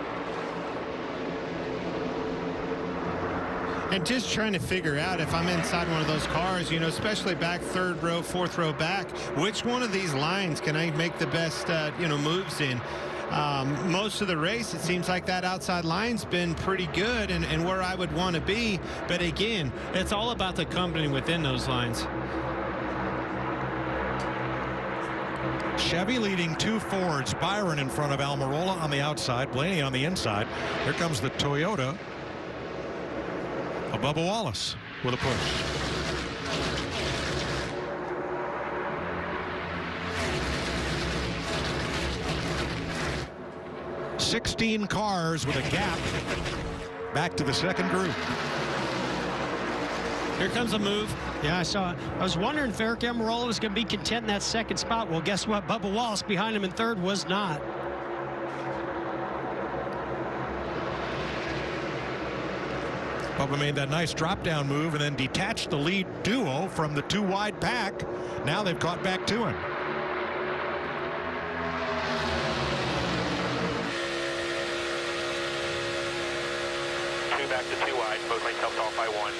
And just trying to figure out if I'm inside one of those cars, you know, especially back third row, fourth row back, which one of these lines can I make the best, you know, moves in? Most of the race, it seems like that outside line's been pretty good and where I would want to be. But again, it's all about the company within those lines. Chevy leading 2 Fords. Byron in front of Almirola on the outside, Blaney on the inside. Here comes the Toyota. Bubba Wallace with a push. "16 cars with a gap back to the second group." Here comes a move. Yeah, I saw it. I was wondering if Eric Almirola was going to be content in that second spot. Well, guess what? Bubba Wallace behind him in third was not. Bubba made that nice drop-down move and then detached the lead duo from the 2 wide pack. Now they've caught back to him. Back to 2 wide. Both lanes helped off by 1.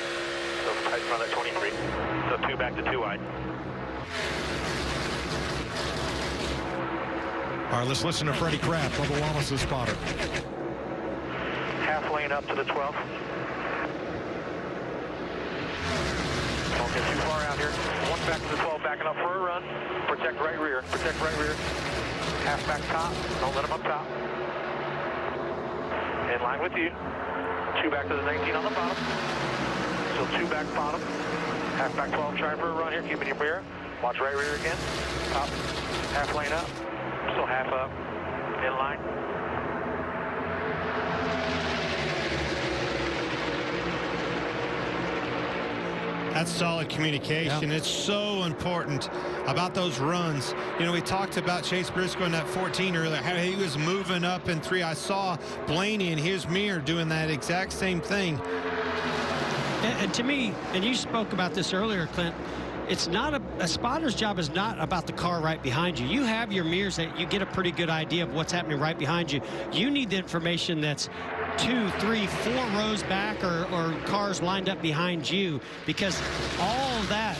So tight front at 23. So 2 back to 2 wide. All right, let's listen to Freddie Kraft, Bubba Wallace's spotter. Half lane up to the 12. Don't get too far out here. 1 back to the 12, backing up for a run. Protect right rear. Protect right rear. Half back top. Don't let him up top. In line with you. 2 back to the 19 on the bottom. Still 2 back bottom. Half back 12, trying for a run here, keeping your mirror. Watch right rear again. Top. Half lane up. Still half up. In line. That's solid communication. Yeah. It's so important about those runs. You know, we talked about Chase Briscoe in that 14 earlier, how he was moving up in 3. I saw Blaney in his mirror doing that exact same thing. And to me, and you spoke about this earlier, Clint, it's not a spotter's job is not about the car right behind you. You have your mirrors that you get a pretty good idea of what's happening right behind you. You need the information that's 2, 3, 4 rows back or cars lined up behind you, because all of that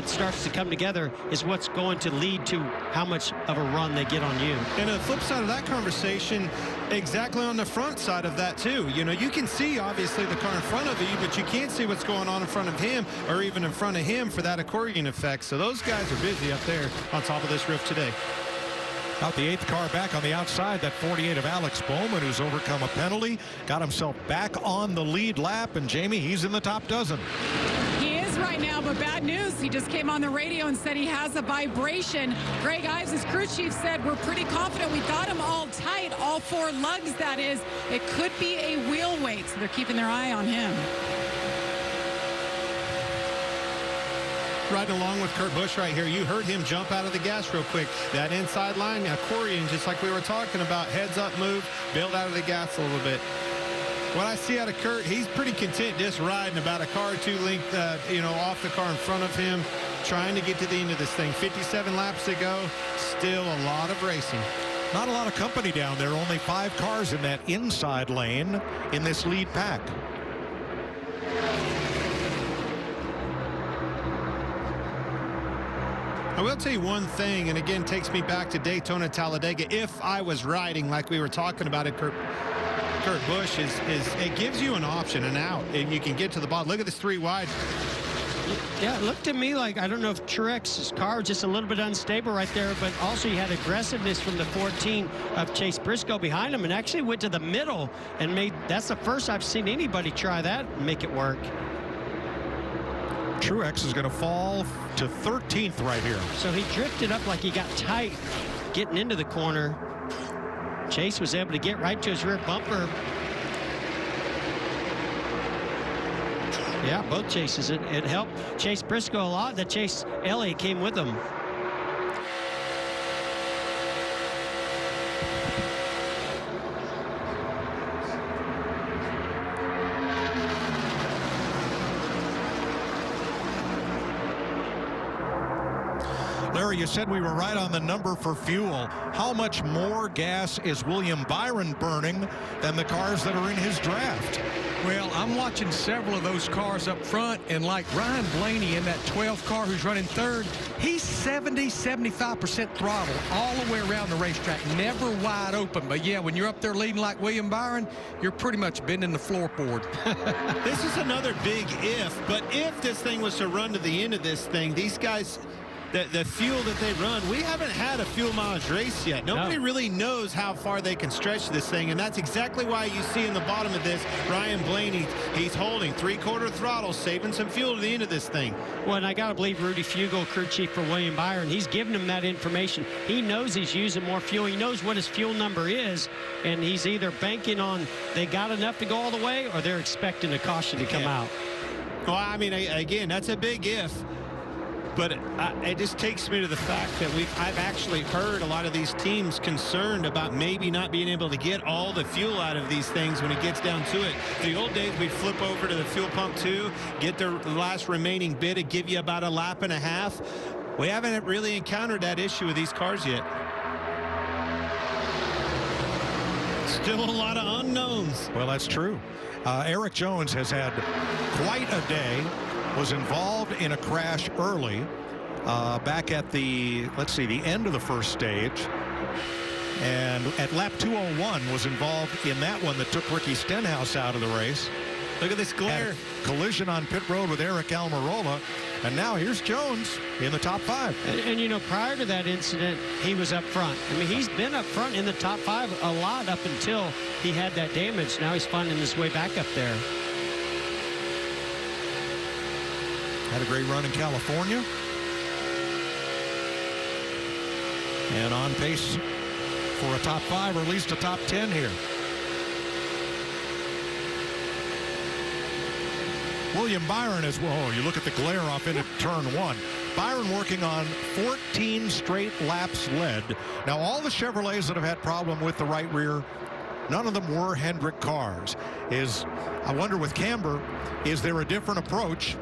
starts to come together is what's going to lead to how much of a run they get on you. And the flip side of that conversation, exactly on the front side of that too. You know, you can see obviously the car in front of you, but you can't see what's going on in front of him or even in front of him for that accordion effect. So those guys are busy up there on top of this roof today. About the 8th car back on the outside, that 48 of Alex Bowman, who's overcome a penalty, got himself back on the lead lap, and Jamie, he's in the top dozen. He is right now, but bad news. He just came on the radio and said he has a vibration. Greg Ives, his crew chief, said we're pretty confident we got him all tight, all 4 lugs, that is. It could be a wheel weight, so they're keeping their eye on him. Riding along with Kurt Busch right here. You heard him jump out of the gas real quick. That inside line, accordion, just like we were talking about, heads up move, build out of the gas a little bit. What I see out of Kurt, he's pretty content just riding about a car or 2 length, you know, off the car in front of him, trying to get to the end of this thing. 57 laps to go, still a lot of racing. Not a lot of company down there. Only 5 cars in that inside lane in this lead pack. I will tell you one thing, and again takes me back to Daytona Talladega. If I was riding like we were talking about it, Kurt Busch, is it gives you an option, an out, and you can get to the bottom. Look at this 3 wide. Yeah, it looked to me like, I don't know if Truex's car was just a little bit unstable right there, but also he had aggressiveness from the 14 of Chase Briscoe behind him and actually went to the middle and made, that's the first I've seen anybody try that and make it work. Truex is going to fall to 13th right here. So he drifted up like he got tight getting into the corner. Chase was able to get right to his rear bumper. Yeah, both chases. It helped Chase Briscoe a lot that Chase Elliott came with him. Larry, you said we were right on the number for fuel. How much more gas is William Byron burning than the cars that are in his draft? Well, I'm watching several of those cars up front, and like Ryan Blaney in that 12 car who's running third, he's 70-75% throttle all the way around the racetrack, never wide open. But yeah, when you're up there leading like William Byron, you're pretty much bending the floorboard. This is another big if, but if this thing was to run to the end of this thing, these guys, the fuel that they run, we haven't had a fuel mileage race yet. Nobody really knows how far they can stretch this thing, and that's exactly why you see in the bottom of this, Ryan Blaney, he's holding 3/4 throttle, saving some fuel to the end of this thing. Well, and I got to believe Rudy Fugel, crew chief for William Byron, he's giving him that information. He knows he's using more fuel. He knows what his fuel number is, and he's either banking on they got enough to go all the way or they're expecting a caution to come out. Well, I mean, again, that's a big if. But it just takes me to the fact that I've actually heard a lot of these teams concerned about maybe not being able to get all the fuel out of these things when it gets down to it. The old days, we'd flip over to the fuel pump too, get the last remaining bit, it'd give you about a lap and a half. We haven't really encountered that issue with these cars yet. Still a lot of unknowns. Well, that's true. Eric Jones has had quite a day. Was involved in a crash early back at the, let's see, the end of the first stage. And at lap 201 was involved in that one that took Ricky Stenhouse out of the race. Look at this glare. Collision on pit road with Eric Almirola. And now here's Jones in the top 5. And you know, prior to that incident, he was up front. I mean, he's been up front in the top 5 a lot up until he had that damage. Now he's finding his way back up there. Had a great run in California. And on pace for a top 5 or at least a top 10 here. William Byron as well. You look at the glare off into turn 1. Byron working on 14 straight laps led. Now all the Chevrolets that have had problem with the right rear, none of them were Hendrick cars. I wonder with Camber, is there a different approach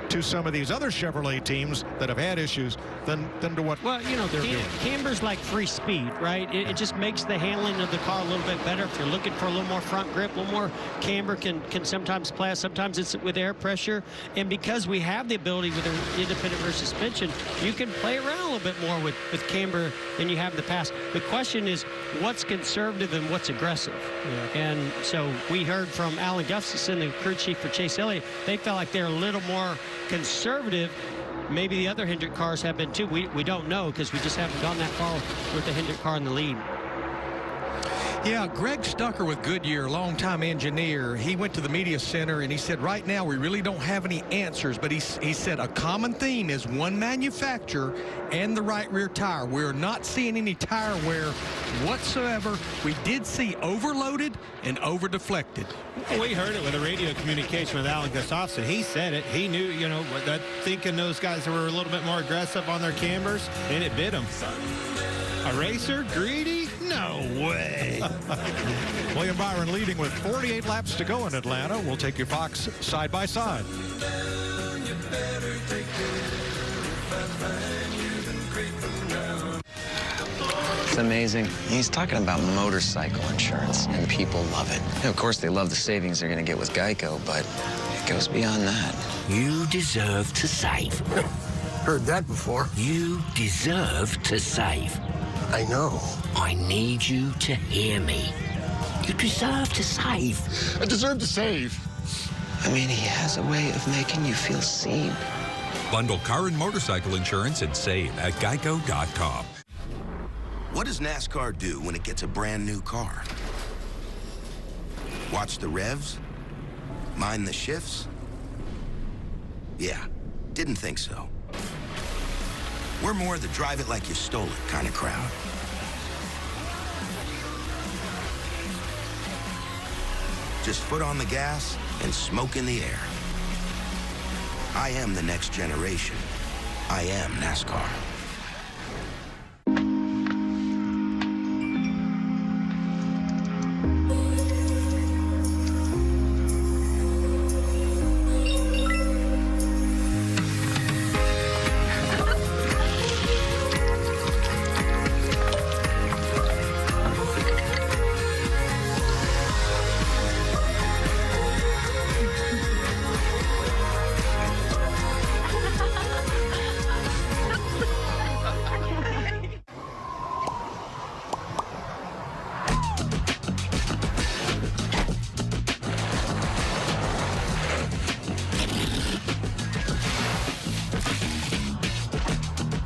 to some of these other Chevrolet teams that have had issues than to what they're doing? Camber's like free speed, right? It just makes the handling of the car a little bit better. If you're looking for a little more front grip, a little more camber can sometimes play. Sometimes it's with air pressure. And because we have the ability with an independent rear suspension, you can play around a little bit more with camber than you have in the past. The question is, what's conservative and what's aggressive? Yeah. And so we heard from Alan Gustafson, the crew chief for Chase Elliott, they felt like they're a little more conservative. Maybe the other Hendrick cars have been too. We don't know because we just haven't gone that far with the Hendrick car in the lead. Yeah, Greg Stucker with Goodyear, longtime engineer, he went to the media center and he said, right now we really don't have any answers, but he said a common theme is one manufacturer and the right rear tire. We're not seeing any tire wear whatsoever. We did see overloaded and over deflected. We heard it with a radio communication with Alan Gustafson. He said it. He knew, that thinking those guys were a little bit more aggressive on their cambers, and it bit them. A racer? Greedy? No way. William Byron leading with 48 laps to go in Atlanta. We'll take your Fox side by side. It's amazing. He's talking about motorcycle insurance, and people love it. And of course, they love the savings they're going to get with Geico, but it goes beyond that. You deserve to save. Heard that before. You deserve to save. I know. I need you to hear me. You deserve to save. I deserve to save. I mean, he has a way of making you feel seen. Bundle car and motorcycle insurance and save at geico.com. What does NASCAR do when it gets a brand new car? Watch the revs? Mind the shifts? Yeah, didn't think so. We're more the drive it like you stole it kind of crowd. Just foot on the gas and smoke in the air. I am the next generation. I am NASCAR.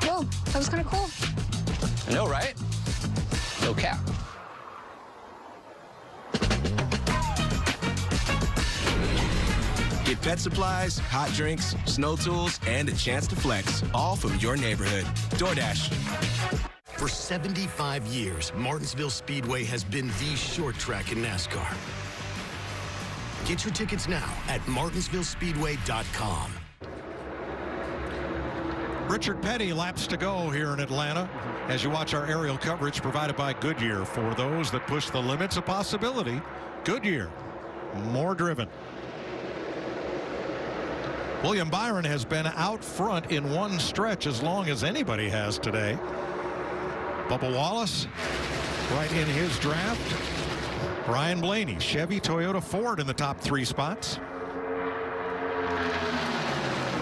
Whoa, that was kind of cool. I know, right? No cap. Get pet supplies, hot drinks, snow tools, and a chance to flex, all from your neighborhood. DoorDash. For 75 years, Martinsville Speedway has been the short track in NASCAR. Get your tickets now at martinsvillespeedway.com. Richard Petty laps to go here in Atlanta as you watch our aerial coverage provided by Goodyear. For those that push the limits of possibility, Goodyear, more driven. William Byron has been out front in one stretch as long as anybody has today. Bubba Wallace right in his draft. Ryan Blaney, Chevy, Toyota, Ford in the top 3 spots.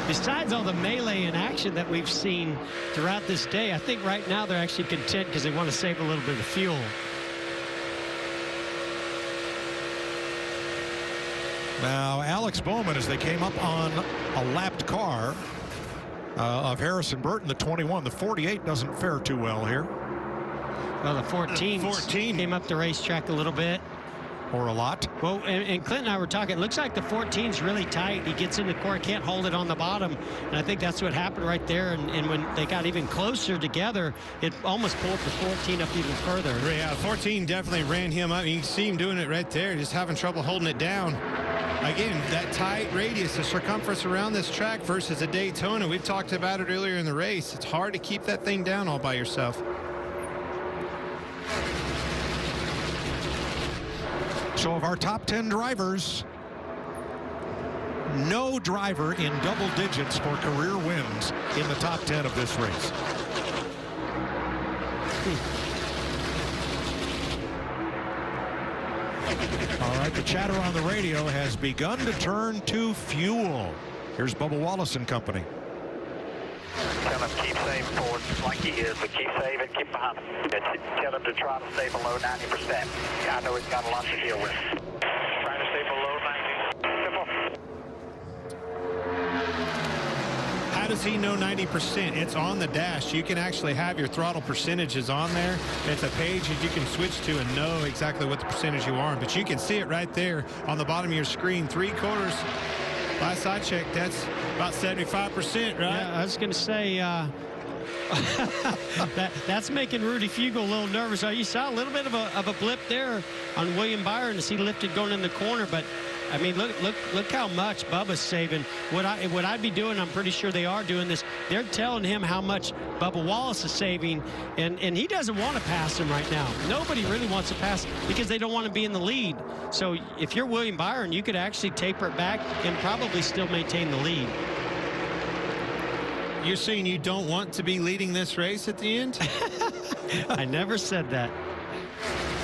Besides all the melee in action that we've seen throughout this day, I think right now they're actually content because they want to save a little bit of fuel. Now, Alex Bowman, as they came up on a lapped car of Harrison Burton, the 21. The 48 doesn't fare too well here. Well, the 14 came up the racetrack a little bit. Or a lot. Well, and Clint and I were talking, it looks like the 14's really tight. He gets in the corner, can't hold it on the bottom. And I think that's what happened right there. And when they got even closer together, it almost pulled the 14 up even further. Yeah, 14 definitely ran him up. You can see him doing it right there, just having trouble holding it down. Again, that tight radius, the circumference around this track versus a Daytona. We've talked about it earlier in the race. It's hard to keep that thing down all by yourself. So of our top 10 drivers, no driver in double digits for career wins in the top 10 of this race. All right, the chatter on the radio has begun to turn to fuel. Here's Bubba Wallace and company. Tell him keep saving forward like he is, but keep saving, keep behind him. Tell him to try to stay below 90%. I know he's got a lot to deal with. Trying to stay below 90. How does he know 90%? It's on the dash. You can actually have your throttle percentages on there. It's a page that you can switch to and know exactly what the percentage you are. But you can see it right there on the bottom of your screen. 3/4. Last I checked, that's about 75%, right? Yeah, I was going to say that's making Rudy Fugle a little nervous. You saw a little bit of a blip there on William Byron as he lifted going in the corner, but I mean, look how much Bubba's saving. What I'd be doing, I'm pretty sure they are doing this. They're telling him how much Bubba Wallace is saving, and he doesn't want to pass him right now. Nobody really wants to pass because they don't want to be in the lead. So if you're William Byron, you could actually taper it back and probably still maintain the lead. You're saying you don't want to be leading this race at the end? I never said that.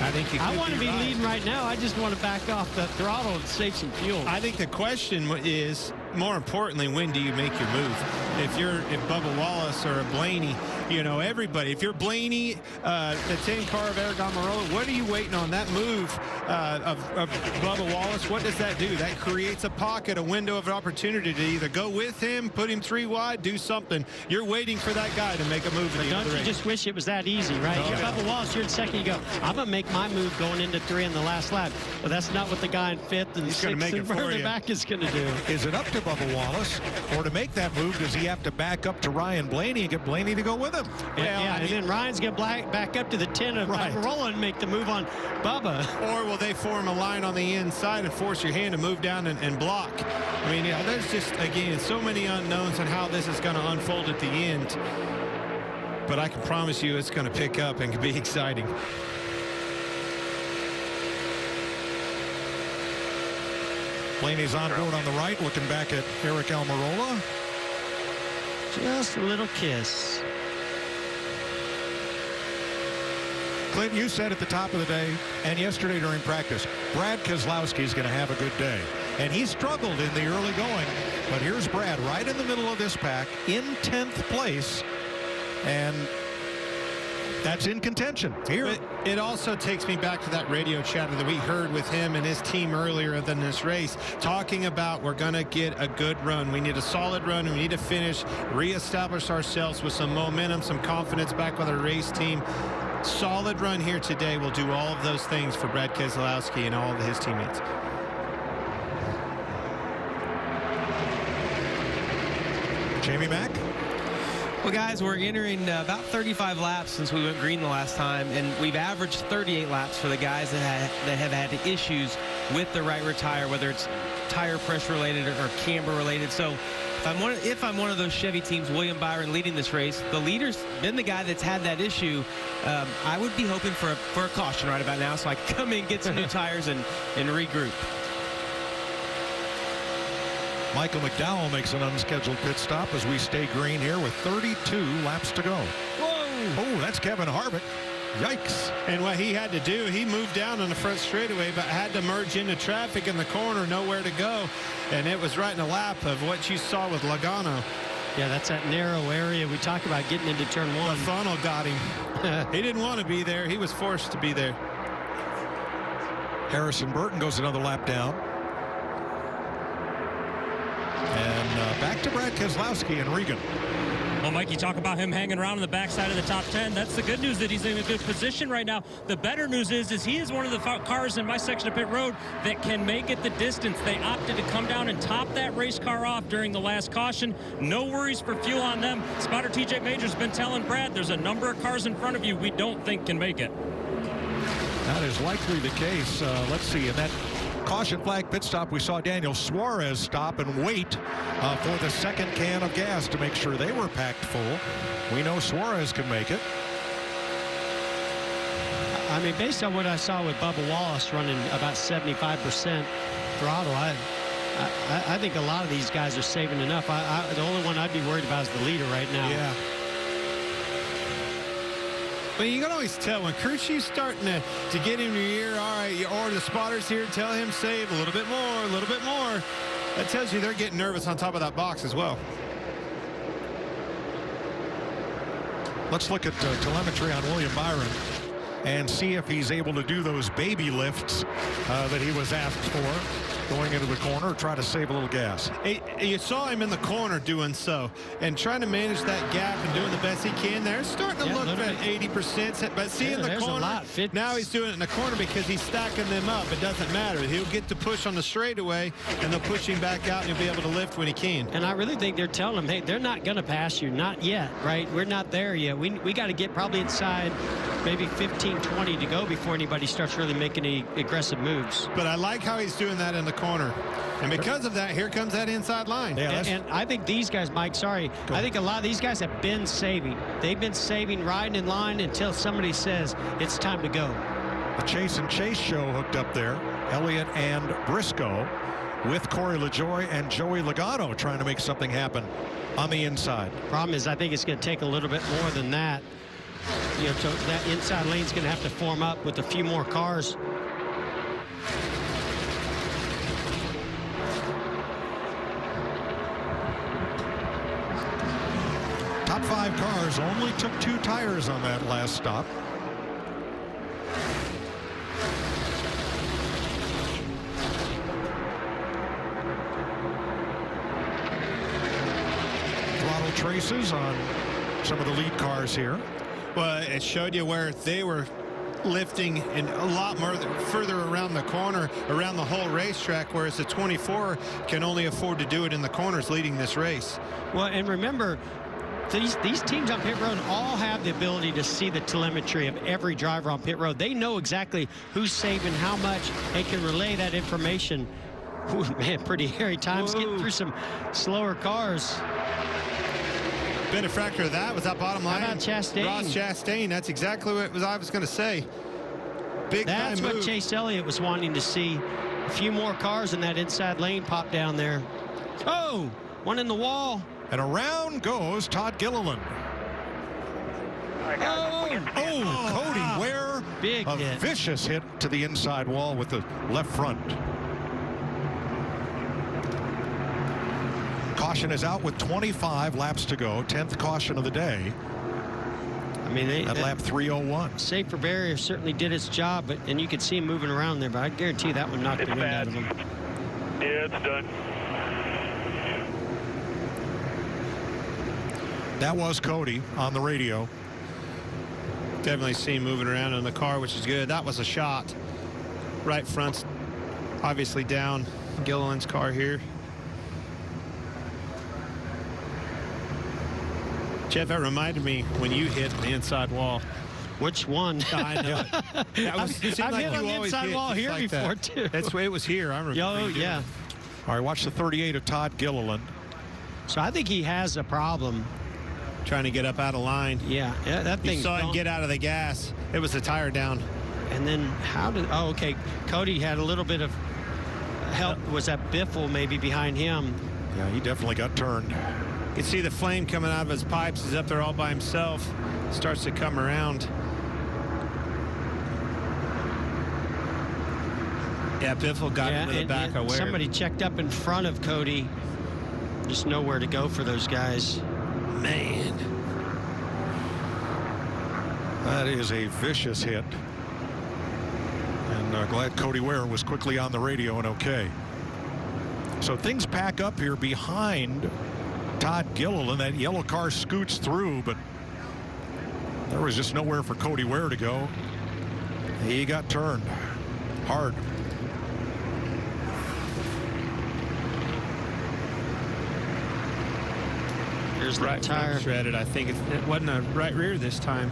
I think you I want to be right. leading right now. I just want to back off the throttle and save some fuel. I think the question is, more importantly, when do you make your move? If Bubba Wallace or a Blaney, you know, everybody. If you're Blaney, the 10 car of Aragon Marola, what are you waiting on? That move of Bubba Wallace, what does that do? That creates a pocket, a window of opportunity to either go with him, put him 3 wide, do something. You're waiting for that guy to make a move. But don't you just wish it was that easy, right? Oh, You're yeah. Bubba Wallace, you're in second, you go, I'm going to make my move going into 3 in the last lap. But that's not what the guy in 5th and 6th and further back is going to do. Is it up to Bubba Wallace, or to make that move, does he have to back up to Ryan Blaney and get Blaney to go with him? him. And then Ryan's going to back up to the 10 of Almirola and make the move on Bubba. Or will they form a line on the inside and force your hand to move down and block? I mean, yeah, there's just, again, so many unknowns on how this is going to unfold at the end. But I can promise you it's going to pick up and be exciting. Blaney's on board on the right, looking back at Eric Almirola. Just a little kiss. Clint, you said at the top of the day and yesterday during practice, Brad Keselowski is going to have a good day. And he struggled in the early going. But here's Brad right in the middle of this pack in 10th place. And that's in contention here. It also takes me back to that radio chatter that we heard with him and his team earlier in this race, talking about we're going to get a good run. We need a solid run. We need to finish, reestablish ourselves with some momentum, some confidence back with our race team. Solid run here today will do all of those things for Brad Keselowski and all of his teammates. Jamie Mack. Well, guys, we're entering about 35 laps since we went green the last time, and we've averaged 38 laps for the guys that have had issues with the right rear tire, whether it's tire pressure related or camber related. So if I'm one of those Chevy teams, William Byron leading this race, the leader's been the guy that's had that issue. I would be hoping for a caution right about now so I can come in, get some new tires, and regroup. Michael McDowell makes an unscheduled pit stop as we stay green here with 32 laps to go. Whoa! Oh, that's Kevin Harvick. Yikes. And what he had to do, he moved down on the front straightaway, but had to merge into traffic in the corner, nowhere to go. And it was right in the lap of what you saw with Logano. Yeah, that's that narrow area we talk about getting into turn one. The funnel got him. He didn't want to be there. He was forced to be there. Harrison Burton goes another lap down. And back to Brad Keselowski and Regan. Well, Mike, you talk about him hanging around on the backside of the top 10. That's the good news, that he's in a good position right now. The better news is he is one of the cars in my section of pit road that can make it the distance. They opted to come down and top that race car off during the last caution. No worries for fuel on them. Spotter TJ Major's been telling Brad there's a number of cars in front of you we don't think can make it. That is likely the case. Let's see. In that caution flag pit stop, we saw Daniel Suarez stop and wait for the second can of gas to make sure they were packed full. We know Suarez can make it. I mean, based on what I saw with Bubba Wallace running about 75% throttle, I think a lot of these guys are saving enough. The only one I'd be worried about is the leader right now. Yeah. But you can always tell when crew chief's starting to get in your ear, all right, or the spotters here, tell him save a little bit more, a little bit more. That tells you they're getting nervous on top of that box as well. Let's look at telemetry on William Byron and see if he's able to do those baby lifts that he was asked for. Going into the corner, try to save a little gas. You saw him in the corner doing so and trying to manage that gap and doing the best he can there. It's starting to look at 80%, but see in the corner, now he's doing it in the corner because he's stacking them up. It doesn't matter. He'll get to push on the straightaway, and they'll push him back out, and he'll be able to lift when he can. And I really think they're telling him, hey, they're not going to pass you. Not yet, right? We're not there yet. We got to get probably inside maybe 15, 20 to go before anybody starts really making any aggressive moves. But I like how he's doing that in the corner. And because of that, here comes that inside line. Yeah, and I think these guys, Mike, sorry, I think a lot of these guys have been saving. They've been saving, riding in line until somebody says it's time to go. The Chase and Chase show hooked up there. Elliott and Briscoe with Corey LaJoie and Joey Logano trying to make something happen on the inside. Problem is, I think it's going to take a little bit more than that. You know, so that inside lane's going to have to form up with a few more cars. Top 5 cars only took 2 tires on that last stop. Throttle traces on some of the lead cars here. Well, it showed you where they were lifting and a lot more further around the corner, around the whole racetrack, whereas the 24 can only afford to do it in the corners leading this race. Well, and remember, these teams on pit road all have the ability to see the telemetry of every driver on pit road. They know exactly who's saving how much. They can relay that information. Ooh, man, pretty hairy times getting through some slower cars. Benefactor of that was that bottom line. How about Chastain? Ross Chastain. That's exactly what I was going to say. Big That's time what move. Chase Elliott was wanting to see. A few more cars in that inside lane pop down there. Oh, one in the wall. And around goes Todd Gilliland. Cody Ware. Big a hit. Vicious hit to the inside wall with the left front. Caution is out with 25 laps to go. 10th caution of the day. I mean, at lap 301. Safer barrier certainly did its job, and you could see him moving around there, but I guarantee that one knocked the wind out of him. Yeah, it's done. That was Cody on the radio. Definitely seen moving around in the car, which is good. That was a shot. Right front's obviously down. Gilliland's car here. Jeff, that reminded me when you hit the inside wall. Which one? I know. I've hit on the inside wall here like before, that. too. That's the way it was here. I remember. Oh, yeah. All right, watch the 38 of Todd Gilliland. So I think he has a problem. Trying to get up out of line. Yeah, that thing. You saw him get out of the gas. It was the tire down. And then oh, okay. Cody had a little bit of help. Was that Biffle maybe behind him? Yeah, he definitely got turned. You can see the flame coming out of his pipes. He's up there all by himself. Starts to come around. Yeah, Biffle got into the back of Ware. Somebody checked up in front of Cody. Just nowhere to go for those guys. Man. That is a vicious hit. And glad Cody Ware was quickly on the radio and okay. So things pack up here behind Todd Gilliland. That yellow car scoots through, but there was just nowhere for Cody Ware to go. He got turned hard. There's the right tire shredded. I think it wasn't a right rear this time.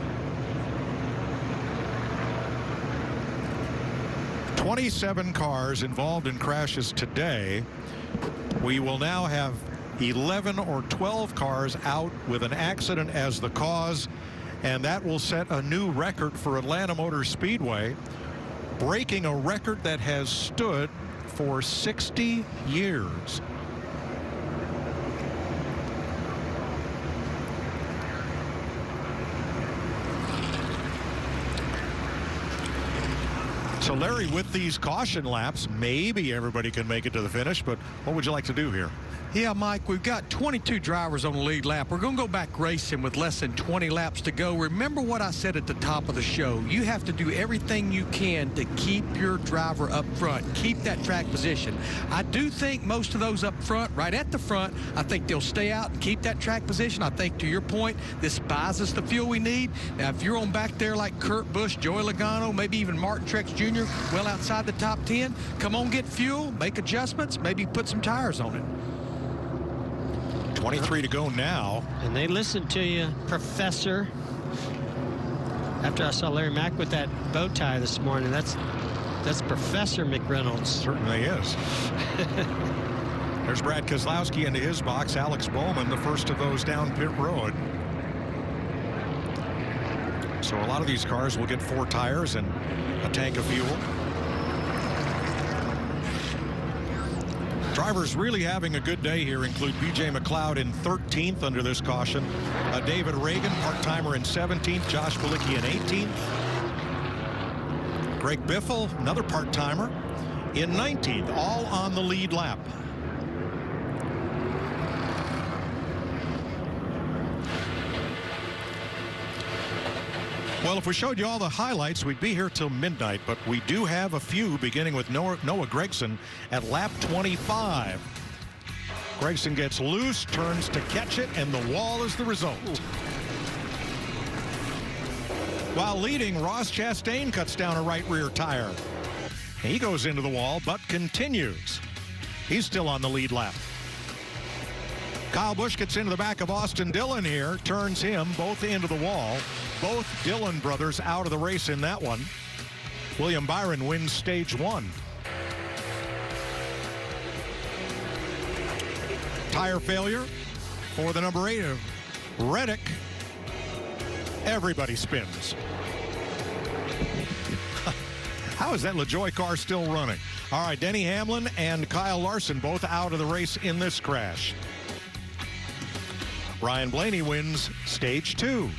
27 cars involved in crashes today. We will now have 11 or 12 cars out with an accident as the cause, and that will set a new record for Atlanta Motor Speedway, breaking a record that has stood for 60 years. So, Larry, with these caution laps, maybe everybody can make it to the finish, but what would you like to do here? Yeah, Mike, we've got 22 drivers on the lead lap. We're going to go back racing with less than 20 laps to go. Remember what I said at the top of the show. You have to do everything you can to keep your driver up front, keep that track position. I do think most of those up front, right at the front, I think they'll stay out and keep that track position. I think, to your point, this buys us the fuel we need. Now, if you're on back there like Kurt Busch, Joey Logano, maybe even Martin Truex Jr., well outside the top 10, come on, get fuel, make adjustments, maybe put some tires on it. 23 to go now. And they listened to you, Professor. After I saw Larry Mack with that bow tie this morning, that's Professor McReynolds. Certainly is. There's Brad Keselowski into his box. Alex Bowman, the first of those down pit road. So a lot of these cars will get 4 tires and a tank of fuel. Drivers really having a good day here include B.J. McLeod in 13th under this caution. David Reagan, part-timer, in 17th. Josh Bilicki in 18th. Greg Biffle, another part-timer, in 19th, all on the lead lap. Well, if we showed you all the highlights, we'd be here till midnight, but we do have a few, beginning with Noah Gragson at lap 25. Gragson gets loose, turns to catch it, and the wall is the result. While leading, Ross Chastain cuts down a right rear tire. He goes into the wall, but continues. He's still on the lead lap. Kyle Busch gets into the back of Austin Dillon here, turns him both into the wall. Both Dillon brothers out of the race in that one. William Byron wins stage 1. Tire failure for the number 8 of Reddick. Everybody spins. How is that LaJoie car still running? All right, Denny Hamlin and Kyle Larson both out of the race in this crash. Ryan Blaney wins stage 2.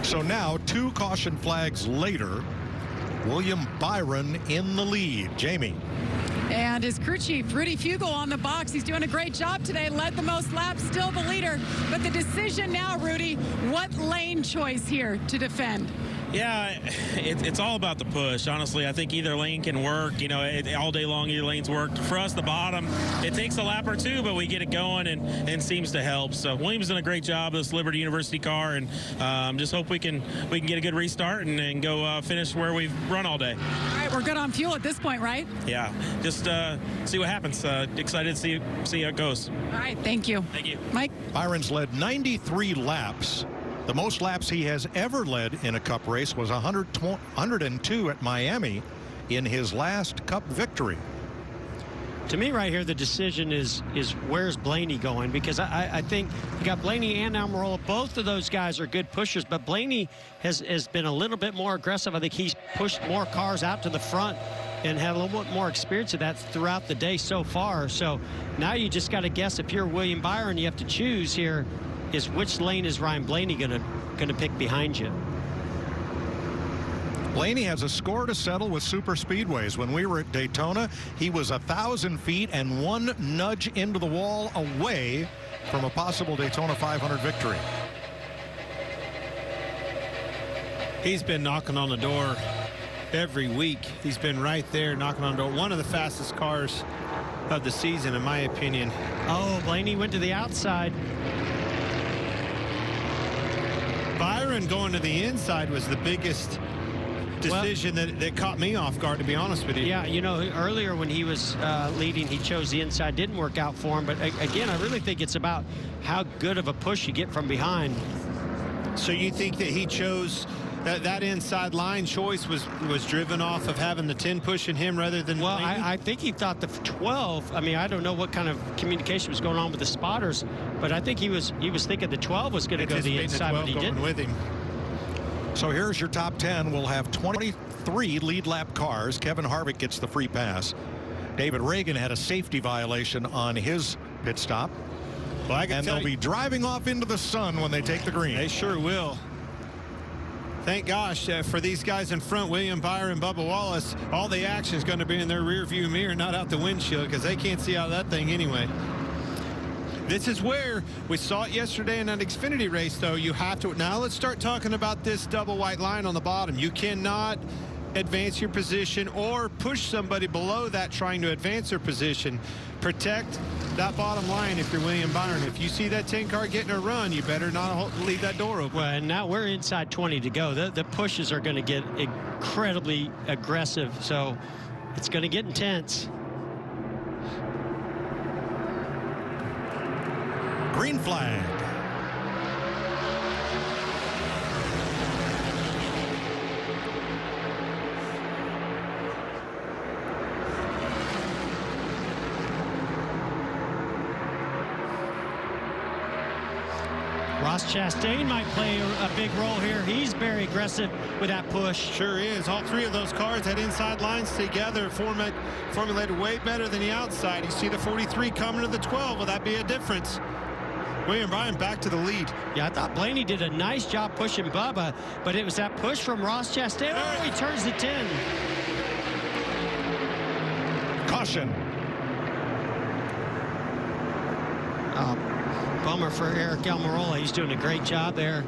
So now, 2 caution flags later, William Byron in the lead. Jamie. And his crew chief, Rudy Fugle, on the box. He's doing a great job today. Led the most laps, still the leader. But the decision now, Rudy, what lane choice here to defend? Yeah, it's all about the push. Honestly, I think either lane can work. You know, all day long, either lane's worked. For us, the bottom, it takes a lap or two, but we get it going and seems to help. So Williams done a great job, this Liberty University car, and just hope we can get a good restart and go finish where we've run all day. All right, we're good on fuel at this point, right? Yeah, just see what happens. Excited to see how it goes. All right, thank you. Thank you. Mike? Byron's led 93 laps. The most laps he has ever led in a Cup race was 102 at Miami in his last Cup victory. To me right here, the decision is where's Blaney going? Because I think you got Blaney and Almirola. Both of those guys are good pushers, but Blaney has been a little bit more aggressive. I think he's pushed more cars out to the front and had a little bit more experience of that throughout the day so far. So now you just got to guess, if you're William Byron, you have to choose here is which lane is Ryan Blaney gonna pick behind you. Blaney has a score to settle with super speedways. When we were at Daytona, he was 1,000 feet and 1 nudge into the wall away from a possible Daytona 500 victory. He's been knocking on the door every week. He's been right there knocking on the door. One of the fastest cars of the season, in my opinion. Oh, Blaney went to the outside. Byron going to the inside was the biggest decision that caught me off guard, to be honest with you. Yeah, you know, earlier when he was leading, he chose the inside. Didn't work out for him. But again, I really think it's about how good of a push you get from behind. So you think that he chose that inside line choice was driven off of having the 10 pushing him rather than well, I think he thought the 12. I mean, I don't know what kind of communication was going on with the spotters, but I think he was thinking the 12 was going to go to the inside, but he didn't. With him. So here's your top 10. We'll have 23 lead lap cars. Kevin Harvick gets the free pass. David Reagan had a safety violation on his pit stop. Well, and they'll be driving off into the sun when they take the green. They sure will. Thank gosh for these guys in front, William Byron, Bubba Wallace. All the action is going to be in their rear view mirror, not out the windshield, because they can't see out of that thing anyway. This is where we saw it yesterday in that Xfinity race, though. You have to. Now let's start talking about this double white line on the bottom. You cannot advance your position or push somebody below that trying to advance their position. Protect that bottom line if you're William Byron. If you see that 10 car getting a run, you better not leave that door open. Well, and now we're inside 20 to go. The pushes are going to get incredibly aggressive, so it's going to get intense. Green flag. Ross Chastain might play a big role here. He's very aggressive with that push. Sure is. All 3 of those cars had inside lines together, formulated way better than the outside. You see the 43 coming to the 12. Will that be a difference? William Byron back to the lead. Yeah, I thought Blaney did a nice job pushing Bubba, but it was that push from Ross Chastain. Oh, he turns the 10. Caution. Bummer for Eric Almirola. He's doing a great job there.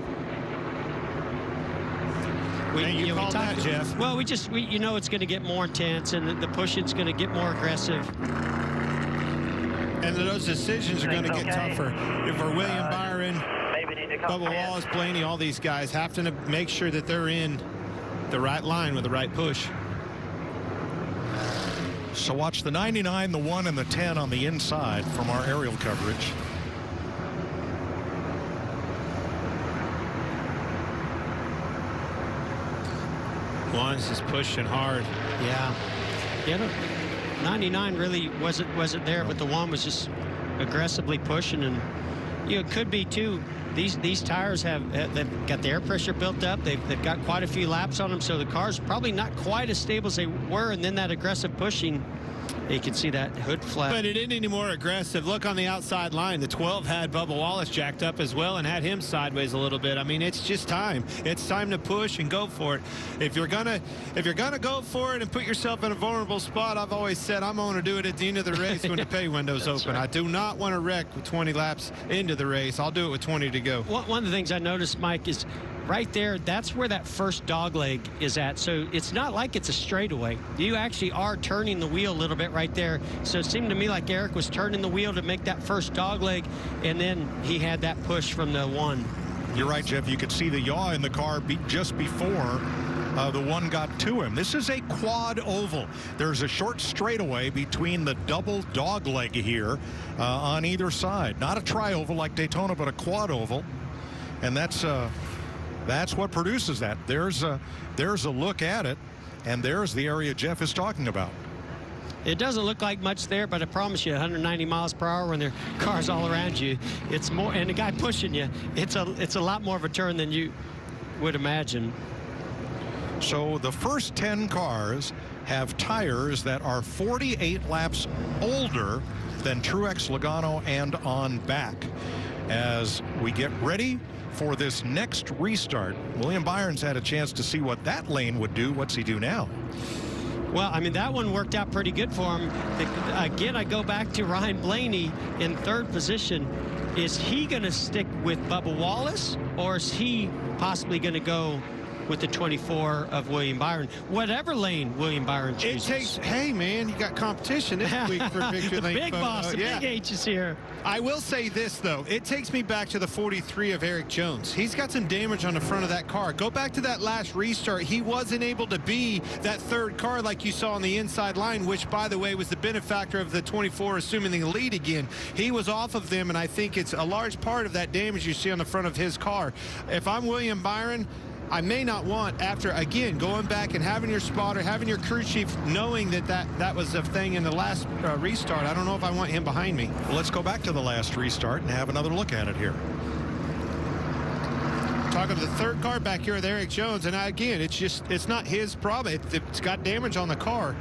You called that, Jeff. Well, you know it's going to get more intense, and the pushing's going to get more aggressive. And those decisions are going to get tougher. If we're William Byron, Bubba Wallace, Blaney, all these guys have to make sure that they're in the right line with the right push. So watch the 99, the 1, and the 10 on the inside from our aerial coverage. One's just pushing hard. Yeah. 99 really wasn't there, but the 1 was just aggressively pushing, and it could be too. These tires they've got the air pressure built up. They've got quite a few laps on them, so the car's probably not quite as stable as they were. And then that aggressive pushing, you can see that hood flap. But it isn't any more aggressive. Look on the outside line. The 12 had Bubba Wallace jacked up as well and had him sideways a little bit. I mean, it's just time. It's time to push and go for it. If you're gonna go for it and put yourself in a vulnerable spot, I've always said I'm going to do it at the end of the race when the pay window's open. Right. I do not want to wreck with 20 laps into the race. I'll do it with 20 to go. One of the things I noticed, Mike, is right there, that's where that first dog leg is at. So it's not like it's a straightaway. You actually are turning the wheel a little bit right there. So it seemed to me like Eric was turning the wheel to make that first dog leg, and then he had that push from the 1. You're right, Jeff. You could see the yaw in the car just before the 1 got to him. This is a quad oval. There's a short straightaway between the double dog leg here on either side. Not a tri-oval like Daytona, but a quad oval. And that's what produces that. There's a look at it, and there's the area Jeff is talking about. It doesn't look like much there, but I promise you, 190 miles per hour when there are cars all around you, it's more, and the guy pushing you, it's a lot more of a turn than you would imagine. So the first 10 cars have tires that are 48 laps older than Truex, Logano, and on back. As we get ready for this next restart, William Byron's had a chance to see what that lane would do. What's he do now? Well, I mean, that one worked out pretty good for him. Again, I go back to Ryan Blaney in 3rd position. Is he going to stick with Bubba Wallace, or is he possibly going to go with the 24 of William Byron? Whatever lane William Byron chooses. Hey, man, you got competition this week for victory lane. The big boss, the big H is here. I will say this, though. It takes me back to the 43 of Eric Jones. He's got some damage on the front of that car. Go back to that last restart. He wasn't able to be that 3rd car like you saw on the inside line, which, by the way, was the benefactor of the 24 assuming the lead again. He was off of them, and I think it's a large part of that damage you see on the front of his car. If I'm William Byron, I may not want, after, again, going back and having your spotter, having your crew chief, knowing that was a thing in the last restart. I don't know if I want him behind me. Well, let's go back to the last restart and have another look at it here. Talking to the 3rd car back here with Eric Jones, and again, it's not his problem. It's got damage on the car.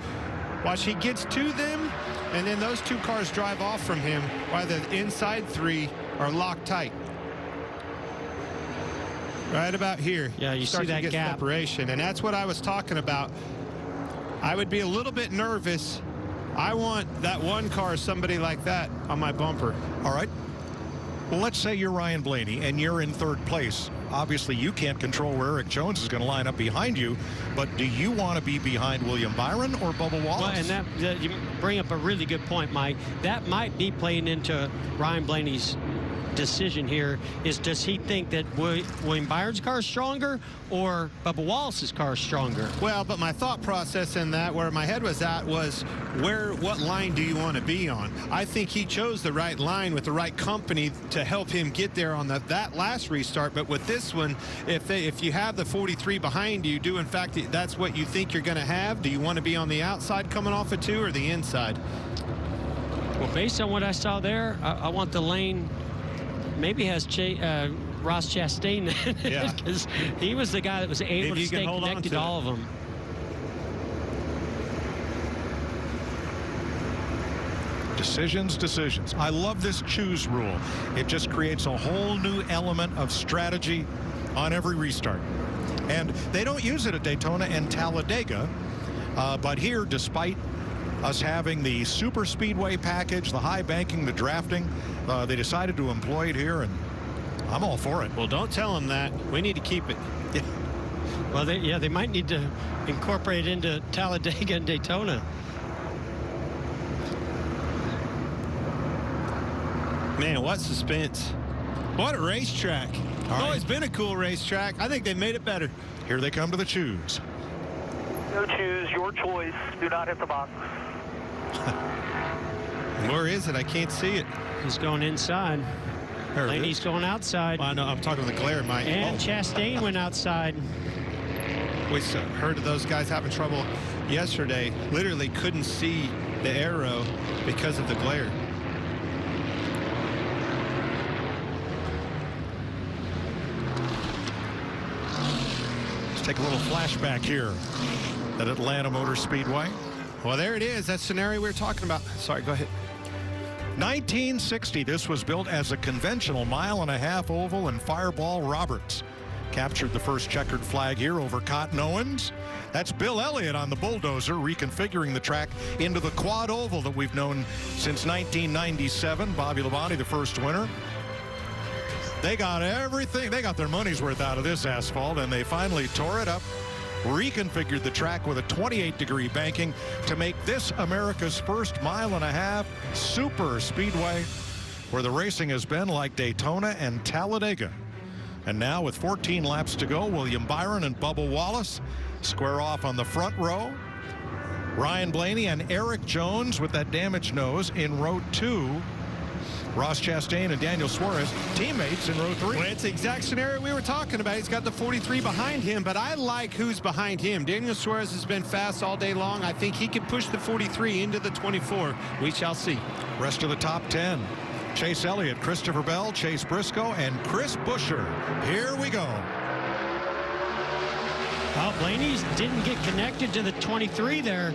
Watch, he gets to them, and then those 2 cars drive off from him while the inside 3 are locked tight. Right about here. Yeah, you see that gap. Separation, and that's what I was talking about. I would be a little bit nervous. I want that 1 car, somebody like that, on my bumper. All right. Well, let's say you're Ryan Blaney and you're in 3rd place. Obviously, you can't control where Eric Jones is going to line up behind you, but do you want to be behind William Byron or Bubba Wallace? Well, and that you bring up a really good point, Mike. That might be playing into Ryan Blaney's decision here. Does he think that William Byron's car is stronger or Bubba Wallace's car is stronger? Well, but my thought process in that, where my head was at, was what line do you want to be on? I think he chose the right line with the right company to help him get there on that last restart. But with this one, if you have the 43 behind you, in fact that's what you think you're going to have? Do you want to be on the outside coming off of 2 or the inside? Well, based on what I saw there, I want the lane maybe has Ross Chastain, because he was the guy that was able to stay connected to all of them. Decisions. I love this choose rule. It just creates a whole new element of strategy on every restart. And they don't use it at Daytona and Talladega, but here, despite us having the super speedway package, the high banking, the drafting, they decided to employ it here, and I'm all for it. Well, don't tell them that. We need to keep it. Yeah. Well, they might need to incorporate it into Talladega and Daytona. Man, what suspense. What a racetrack. Always been a cool racetrack. I think they made it better. Here they come to the choose. No choose, your choice. Do not hit the box. Where is it? I can't see it. He's going inside. Blaney's going outside. I know. I'm talking to the glare, Mike. And Chastain went outside. We heard of those guys having trouble yesterday. Literally couldn't see the arrow because of the glare. Let's take a little flashback here at Atlanta Motor Speedway. Well, there it is. That scenario we were talking about. Sorry, go ahead. 1960, this was built as a conventional 1.5-mile oval, and Fireball Roberts captured the first checkered flag here over Cotton Owens. That's Bill Elliott on the bulldozer, reconfiguring the track into the quad oval that we've known since 1997. Bobby Labonte, the first winner. They got everything. They got their money's worth out of this asphalt, and they finally tore it up, reconfigured the track with a 28-degree banking to make this America's first 1.5-mile super speedway, where the racing has been like Daytona and Talladega. And now with 14 laps to go, William Byron and Bubba Wallace square off on the front row. Ryan Blaney and Eric Jones with that damaged nose in row 2. Ross Chastain and Daniel Suarez, teammates in row 3. Well, it's the exact scenario we were talking about. He's got the 43 behind him, but I like who's behind him. Daniel Suarez has been fast all day long. I think he can push the 43 into the 24. We shall see. Rest of the top 10. Chase Elliott, Christopher Bell, Chase Briscoe, and Chris Buescher. Here we go. Well, Blaney didn't get connected to the 23 there.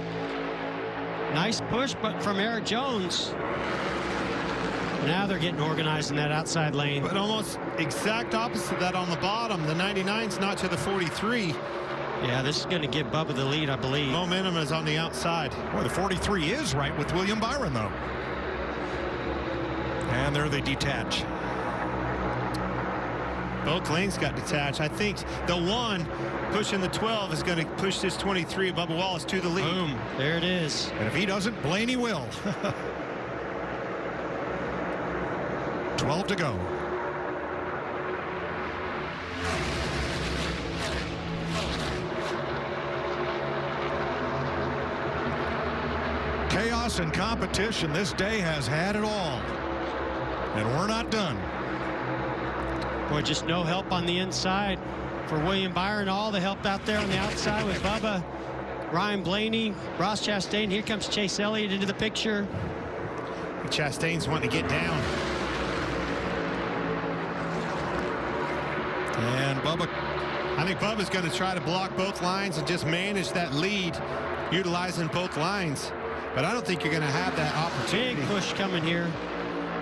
Nice push, but from Eric Jones. Now they're getting organized in that outside lane. But almost exact opposite of that on the bottom. The 99's not to the 43. Yeah, this is going to give Bubba the lead, I believe. Momentum is on the outside. Boy, the 43 is right with William Byron, though. And there they detach. Both lanes got detached. I think the one pushing the 12 is going to push this 23 of Bubba Wallace to the lead. Boom. There it is. And if he doesn't, Blaney will. 12 to go. Chaos and competition. This day has had it all. And we're not done. Boy, just no help on the inside for William Byron. All the help out there on the outside with Bubba, Ryan Blaney, Ross Chastain. Here comes Chase Elliott into the picture. Chastain's wanting to get down. And Bubba. I think Bubba's going to try to block both lines and just manage that lead, utilizing both lines. But I don't think you're going to have that opportunity. Big push coming here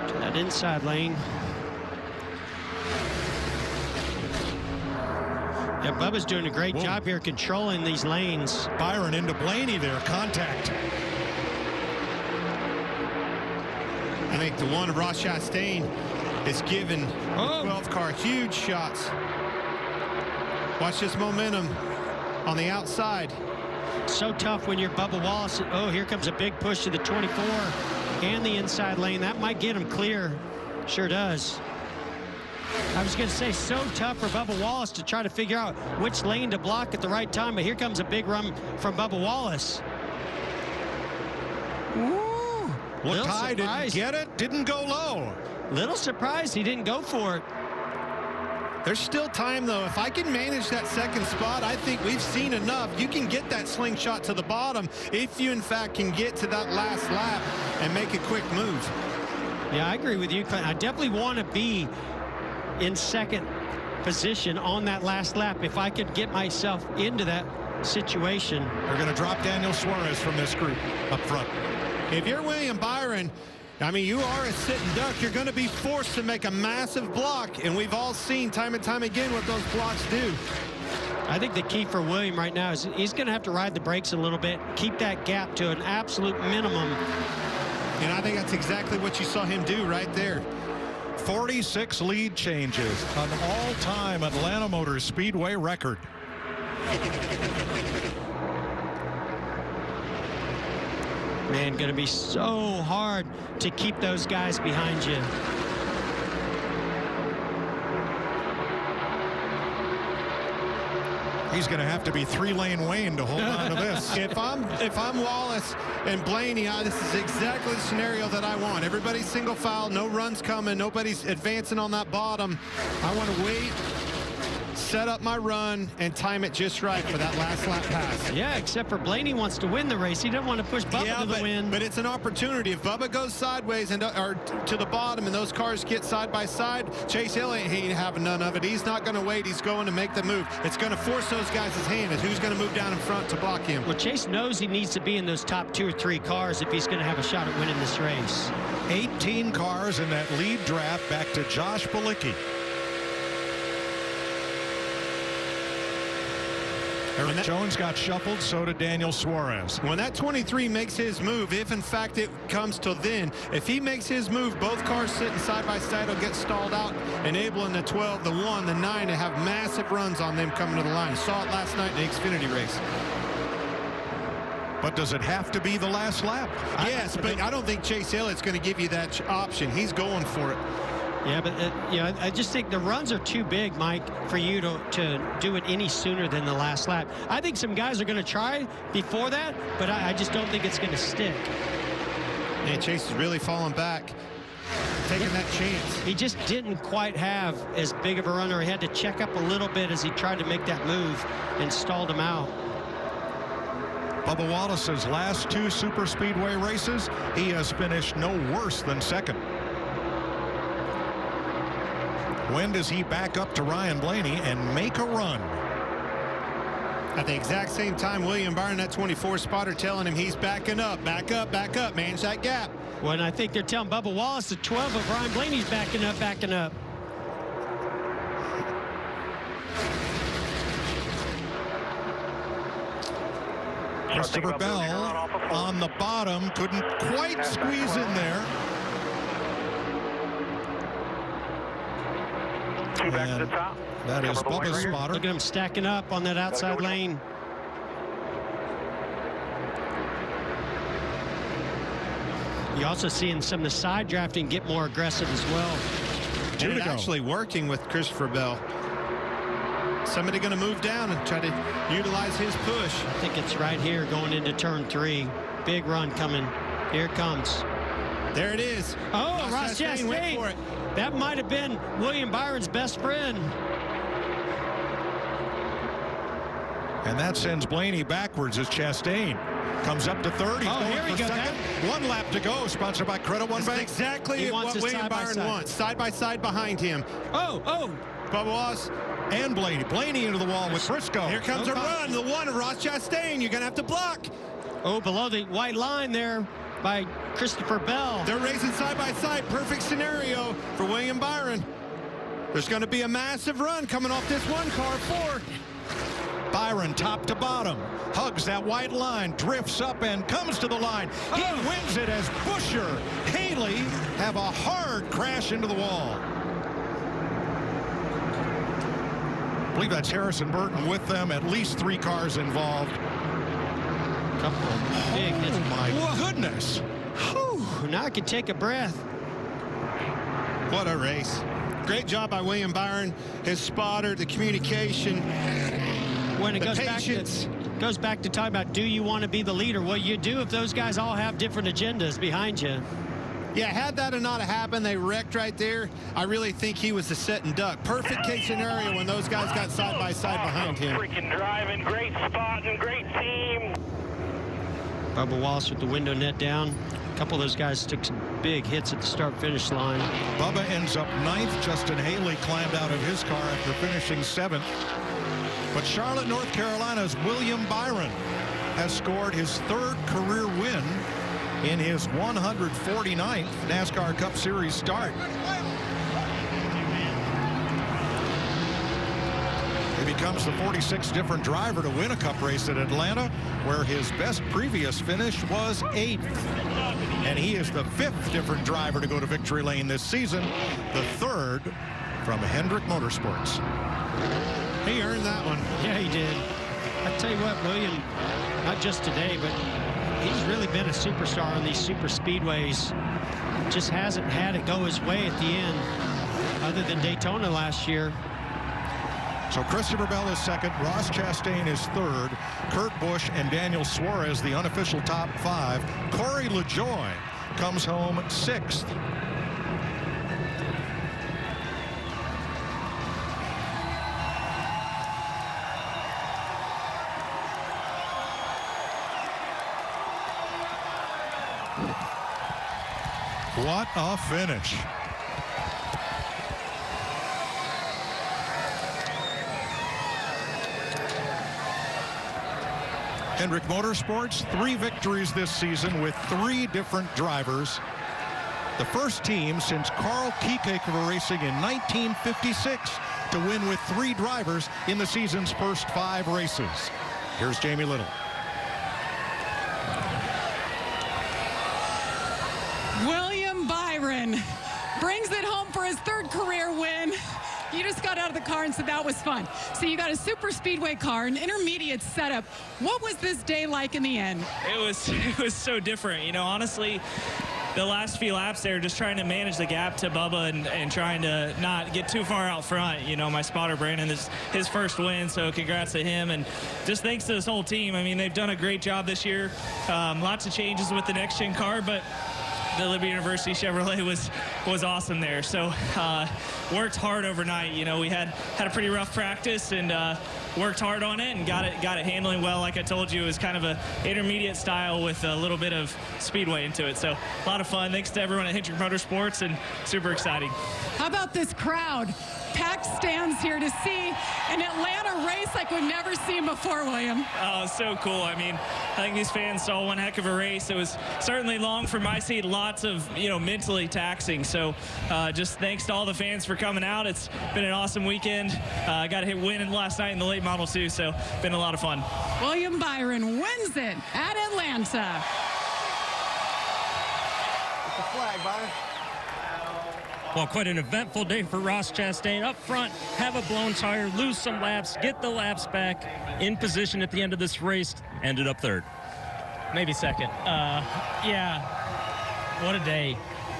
to that inside lane. Yeah, Bubba's doing a great job here controlling these lanes. Byron into Blaney there. Contact. I think the one of Ross Chastain is giving the 12 car huge shots. Watch this momentum on the outside. So tough when you're Bubba Wallace. Oh, here comes a big push to the 24 and the inside lane. That might get him clear. Sure does. I was going to say, so tough for Bubba Wallace to try to figure out which lane to block at the right time, but here comes a big run from Bubba Wallace. Ooh, Looked high, didn't get it, didn't go low. Little surprised he didn't go for it. There's still time, though. If I can manage that second spot, I think we've seen enough. You can get that slingshot to the bottom if you, in fact, can get to that last lap and make a quick move. Yeah, I agree with you. I definitely want to be in second position on that last lap if I could get myself into that situation. They're going to drop Daniel Suarez from this group up front. If you're William Byron, I mean, you are a sitting duck. You're going to be forced to make a massive block, and we've all seen time and time again what those blocks do. I think the key for William right now is he's going to have to ride the brakes a little bit, keep that gap to an absolute minimum. And I think that's exactly what you saw him do right there. 46 lead changes, an all-time Atlanta Motor Speedway record. Man, going to be so hard to keep those guys behind you. He's going to have to be 3-lane Wayne to hold on to this. If I'm Wallace and Blaney, this is exactly the scenario that I want. Everybody's single file, no runs coming, nobody's advancing on that bottom. I want to wait, set up my run, and time it just right for that last lap pass. Yeah, except for Blaney wants to win the race. He doesn't want to push Bubba to the win. But it's an opportunity. If Bubba goes sideways or to the bottom and those cars get side by side, Chase Elliott, he ain't having none of it. He's not going to wait. He's going to make the move. It's going to force those guys' hand. Is who's going to move down in front to block him. Well, Chase knows he needs to be in those top 2 or 3 cars if he's going to have a shot at winning this race. 18 cars in that lead draft back to Josh Bilicki. Eric Jones got shuffled, so did Daniel Suarez. When that 23 makes his move, if in fact it comes to then, if he makes his move, both cars sitting side by side will get stalled out, enabling the 12, the 1, the 9 to have massive runs on them coming to the line. Saw it last night in the Xfinity race. But does it have to be the last lap? Yes, but I don't think Chase Elliott's going to give you that option. He's going for it. Yeah, but I just think the runs are too big, Mike, for you to do it any sooner than the last lap. I think some guys are going to try before that, but I just don't think it's going to stick. Man, Chase is really falling back, taking that chance. He just didn't quite have as big of a runner. He had to check up a little bit as he tried to make that move and stalled him out. Bubba Wallace's last 2 super speedway races, he has finished no worse than second. When does he back up to Ryan Blaney and make a run? At the exact same time, William Byron, that 24 spotter, telling him he's backing up, back up, manage that gap. Well, and I think they're telling Bubba Wallace the 12 of Ryan Blaney's backing up, Christopher Bell on the bottom, couldn't quite squeeze in there. Back to the top. That is Bubba's spotter. Look at him stacking up on that outside lane. You're also seeing some of the side drafting get more aggressive as well. And it's actually working with Christopher Bell. Somebody going to move down and try to utilize his push. I think it's right here going into turn 3. Big run coming. Here it comes. There it is. Oh, Ross Chastain went for it. That might have been William Byron's best friend. And that sends Blaney backwards as Chastain comes up to third. He's going here we go. second. 1 lap to go, sponsored by Credit One Bank. Exactly what William Byron wants. Side by side behind him. Oh. Bubba Wallace. And Blaney into the wall with Briscoe. Here comes a run. The 1 of Ross Chastain. You're going to have to block. Oh, below the white line there by Christopher Bell. They're racing side by side. Perfect scenario for William Byron. There's going to be a massive run coming off this 1 car, 4. Byron top to bottom, hugs that white line, drifts up and comes to the line. He wins it as Busher, Haley have a hard crash into the wall. I believe that's Harrison Burton with them, at least 3 cars involved. Couple of big hits. Oh my goodness. Whew, now I can take a breath. What a race. Great job by William Byron, his spotter, the communication. When it goes back to talking about, do you want to be the leader? Well, you do if those guys all have different agendas behind you. Yeah, had that not happened, they wrecked right there. I really think he was the set and duck. Perfect case scenario when those guys got side by side behind him. Freaking driving, great spot and great team. Bubba Wallace with the window net down. A couple of those guys took some big hits at the start-finish line. Bubba ends up 9th. Justin Haley climbed out of his car after finishing 7th. But Charlotte, North Carolina's William Byron has scored his 3rd career win in his 149th NASCAR Cup Series start. He becomes the 46th different driver to win a Cup race at Atlanta, where his best previous finish was 8th. And he is the 5th different driver to go to victory lane this season, the 3rd from Hendrick Motorsports. He earned that one. Yeah, he did. I tell you what, William, not just today, but he's really been a superstar on these super speedways. Just hasn't had it go his way at the end, other than Daytona last year. So Christopher Bell is second, Ross Chastain is third, Kurt Busch and Daniel Suarez, the unofficial top 5. Corey LaJoie comes home 6th. What a finish. Hendrick Motorsports, 3 victories this season with 3 different drivers. The first team since Carl Kiekhaefer Racing in 1956 to win with 3 drivers in the season's first 5 races. Here's Jamie Little. William Byron brings it home for his 3rd career win. You just got out of the car and said that was fun. So you got a super speedway car, an intermediate setup. What was this day like in the end? It was so different. You know, honestly, the last few laps there, just trying to manage the gap to Bubba and trying to not get too far out front. You know, my spotter, Brandon, is his first win, so congrats to him. And just thanks to this whole team. I mean, they've done a great job this year. Lots of changes with the next-gen car, but the Liberty University Chevrolet was awesome there. So worked hard overnight. You know, we had a pretty rough practice and worked hard on it and got it handling well. Like I told you, it was kind of a intermediate style with a little bit of speedway into it. So a lot of fun. Thanks to everyone at Hendrick Motorsports and super exciting. How about this crowd? Packed stands here to see an Atlanta race like we've never seen before, William. Oh, so cool. I mean, I think these fans saw one heck of a race. It was certainly long for my seat, lots of, you know, mentally taxing. So just thanks to all the fans for coming out. It's been an awesome weekend. I got to hit win last night in the late model too, so been a lot of fun. William Byron wins it at Atlanta. With the flag, Byron. Well, quite an eventful day for Ross Chastain. Up front, have a blown tire, lose some laps, get the laps back, in position at the end of this race, ended up 3rd. Maybe 2nd. Yeah, what a day,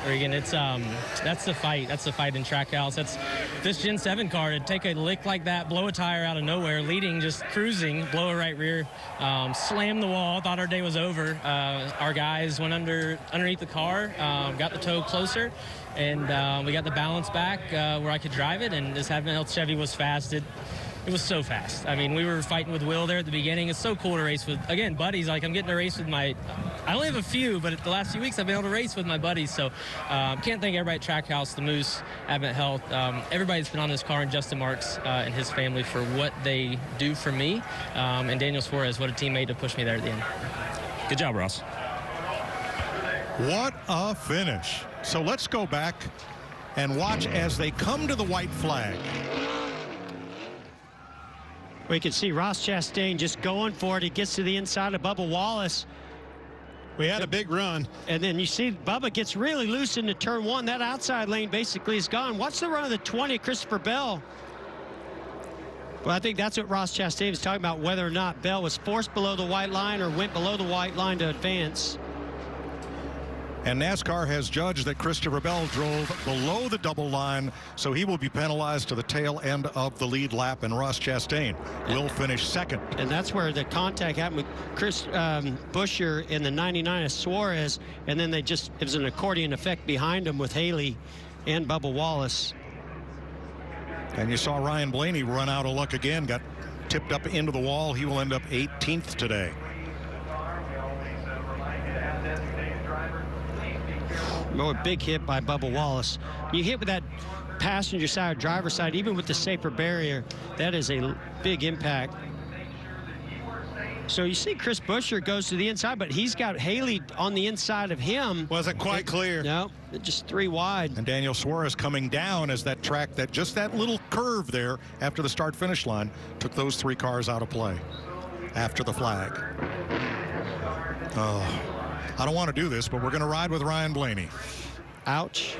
Regan. It's that's the fight. That's the fight in Trackhouse. That's this Gen 7 car to take a lick like that, blow a tire out of nowhere, leading, just cruising, blow a right rear, slam the wall. Thought our day was over. Our guys went underneath the car, got the tow closer. And we got the balance back where I could drive it, and this Heaven Chevy was fast. It was so fast. I mean, we were fighting with Will there at the beginning. It's so cool to race with, again, buddies. Like, I'm getting to race with I only have a few, but the last few weeks I've been able to race with my buddies. So can't thank everybody at Trackhouse, the Moose, Advent Health, everybody's been on this car, and Justin Marks and his family for what they do for me, and Daniel Suarez, what a teammate to push me there at the end. Good job, Ross. What a finish. So let's go back and watch as they come to the white flag. We can see Ross Chastain just going for it. He gets to the inside of Bubba Wallace. We had a big run. And then you see Bubba gets really loose into turn 1. That outside lane basically is gone. Watch the run of the 20, Christopher Bell. Well, I think that's what Ross Chastain was talking about, whether or not Bell was forced below the white line or went below the white line to advance. And NASCAR has judged that Christopher Bell drove below the double line, so he will be penalized to the tail end of the lead lap, and Ross Chastain will finish 2nd. And that's where the contact happened with Chris Buescher in the 99 of Suarez, and then it was an accordion effect behind him with Haley and Bubba Wallace. And you saw Ryan Blaney run out of luck again, got tipped up into the wall. He will end up 18th today. A big hit by Bubba Wallace. You hit with that passenger side or driver's side, even with the safer barrier, that is a big impact. So you see Chris Buescher goes to the inside, but he's got Haley on the inside of him. Wasn't quite clear. No, just 3 wide. And Daniel Suarez coming down as that track, just that little curve there after the start-finish line, took those 3 cars out of play after the flag. Oh. I don't want to do this, but we're going to ride with Ryan Blaney. Ouch.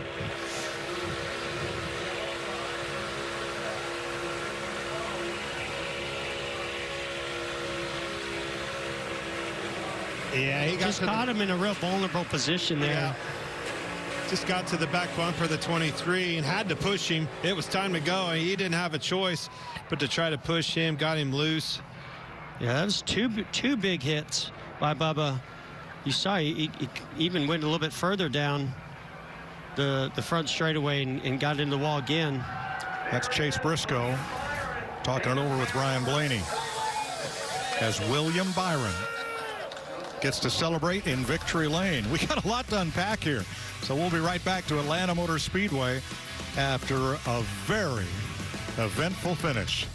Yeah, he just caught him in a real vulnerable position there. just got to the back bumper of the 23 and had to push him. It was time to go, and he didn't have a choice but to try to push him, got him loose. Yeah, that was two big hits by Bubba. You saw he even went a little bit further down the front straightaway and got into the wall again. That's Chase Briscoe talking it over with Ryan Blaney as William Byron gets to celebrate in victory lane. We got a lot to unpack here, so we'll be right back to Atlanta Motor Speedway after a very eventful finish.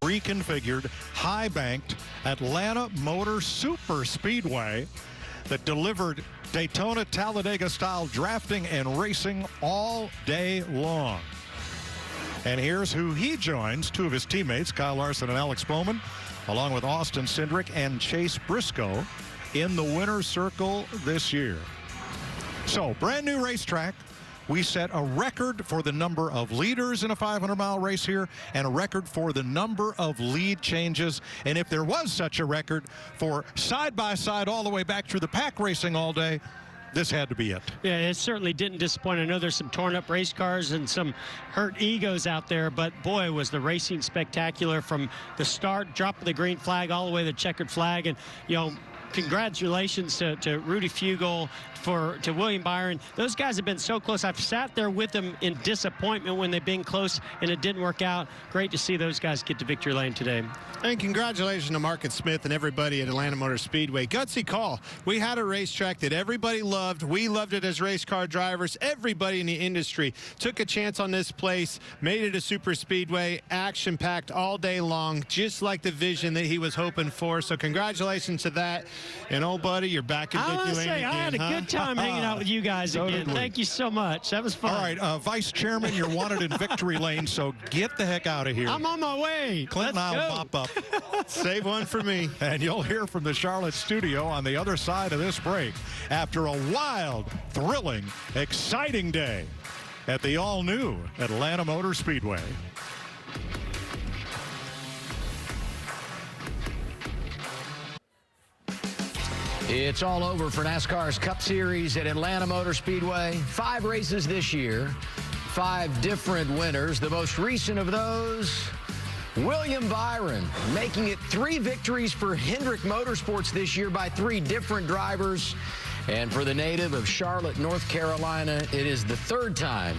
Reconfigured, high-banked Atlanta Motor Super Speedway that delivered Daytona Talladega-style drafting and racing all day long. And here's who he joins, two of his teammates, Kyle Larson and Alex Bowman, along with Austin Cindric and Chase Briscoe in the winner's circle this year. So, brand new racetrack. We set a record for the number of leaders in a 500-mile race here and a record for the number of lead changes. And if there was such a record for side-by-side all the way back through the pack racing all day, this had to be it. Yeah, it certainly didn't disappoint. I know there's some torn-up race cars and some hurt egos out there, but boy, was the racing spectacular from the start, drop of the green flag all the way to the checkered flag. And, you know, congratulations to Rudy Fugle, to William Byron. Those guys have been so close. I've sat there with them in disappointment when they've been close and it didn't work out. Great to see those guys get to victory lane today. And congratulations to Marcus Smith and everybody at Atlanta Motor Speedway. Gutsy call. We had a racetrack that everybody loved. We loved it as race car drivers. Everybody in the industry took a chance on this place, made it a super speedway, action-packed all day long, just like the vision that he was hoping for. So congratulations to that. And, oh, buddy, you're back in victory lane again, I had a good time hanging out with you guys again. Thank you so much. That was fun. All right, Vice Chairman, you're wanted in victory lane, so get the heck out of here. I'm on my way. Clint and I will pop up. Save one for me. And you'll hear from the Charlotte studio on the other side of this break after a wild, thrilling, exciting day at the all-new Atlanta Motor Speedway. It's all over for NASCAR's Cup Series at Atlanta Motor Speedway. 5 races this year, 5 different winners. The most recent of those, William Byron, making it 3 victories for Hendrick Motorsports this year by 3 different drivers. And for the native of Charlotte, North Carolina, it is the 3rd time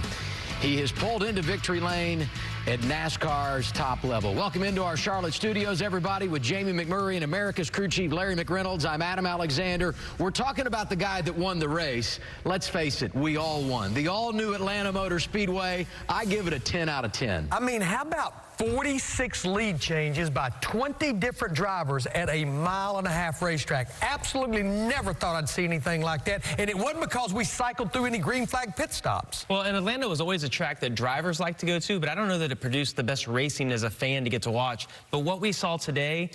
he has pulled into victory lane at NASCAR's top level. Welcome into our Charlotte studios, everybody, with Jamie McMurray and America's crew chief Larry McReynolds. I'm Adam Alexander. We're talking about the guy that won the race. Let's face it, we all won. The all-new Atlanta Motor Speedway, I give it a 10 out of 10. I mean, how about 46 lead changes by 20 different drivers at a 1.5-mile racetrack? Absolutely never thought I'd see anything like that. And it wasn't because we cycled through any green flag pit stops. Well, and Atlanta was always a track that drivers like to go to, but I don't know that it produced the best racing as a fan to get to watch. But what we saw today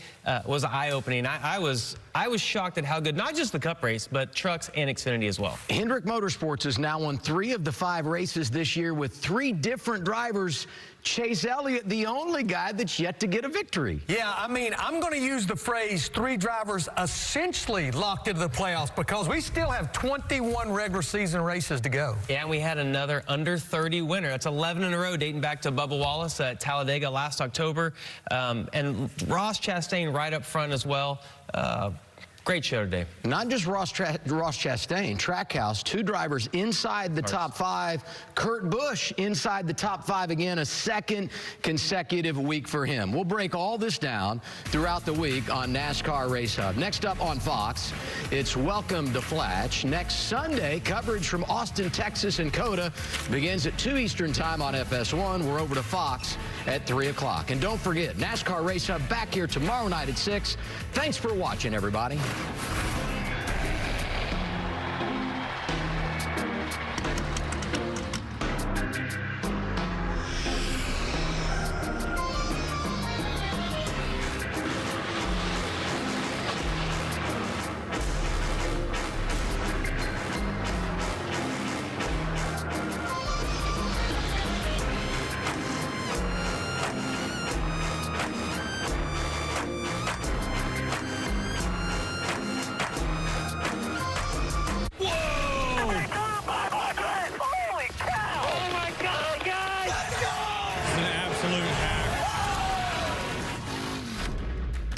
was eye-opening. I was shocked at how good, not just the Cup race, but trucks and Xfinity as well. Hendrick Motorsports has now won 3 of the 5 races this year with 3 different drivers. Chase Elliott, the only guy that's yet to get a victory. Yeah, I mean, I'm going to use the phrase 3 drivers essentially locked into the playoffs because we still have 21 regular season races to go. Yeah, and we had another under 30 winner. That's 11 in a row dating back to Bubba Wallace at Talladega last October. And Ross Chastain right up front as well. Great show today. Not just Ross Chastain, Trackhouse, 2 drivers inside the top 5. Kurt Busch inside the top 5 again, a 2nd consecutive week for him. We'll break all this down throughout the week on NASCAR Race Hub. Next up on Fox, it's Welcome to Flatch. Next Sunday, coverage from Austin, Texas and COTA begins at 2 Eastern time on FS1. We're over to Fox at 3 o'clock. And don't forget, NASCAR Race Hub back here tomorrow night at 6. Thanks for watching, everybody.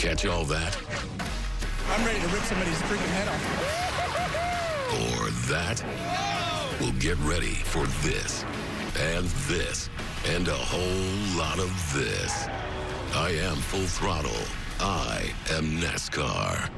Catch all that? I'm ready to rip somebody's freaking head off. Or that? Well, get ready for this, and a whole lot of this. I am Full Throttle. I am NASCAR.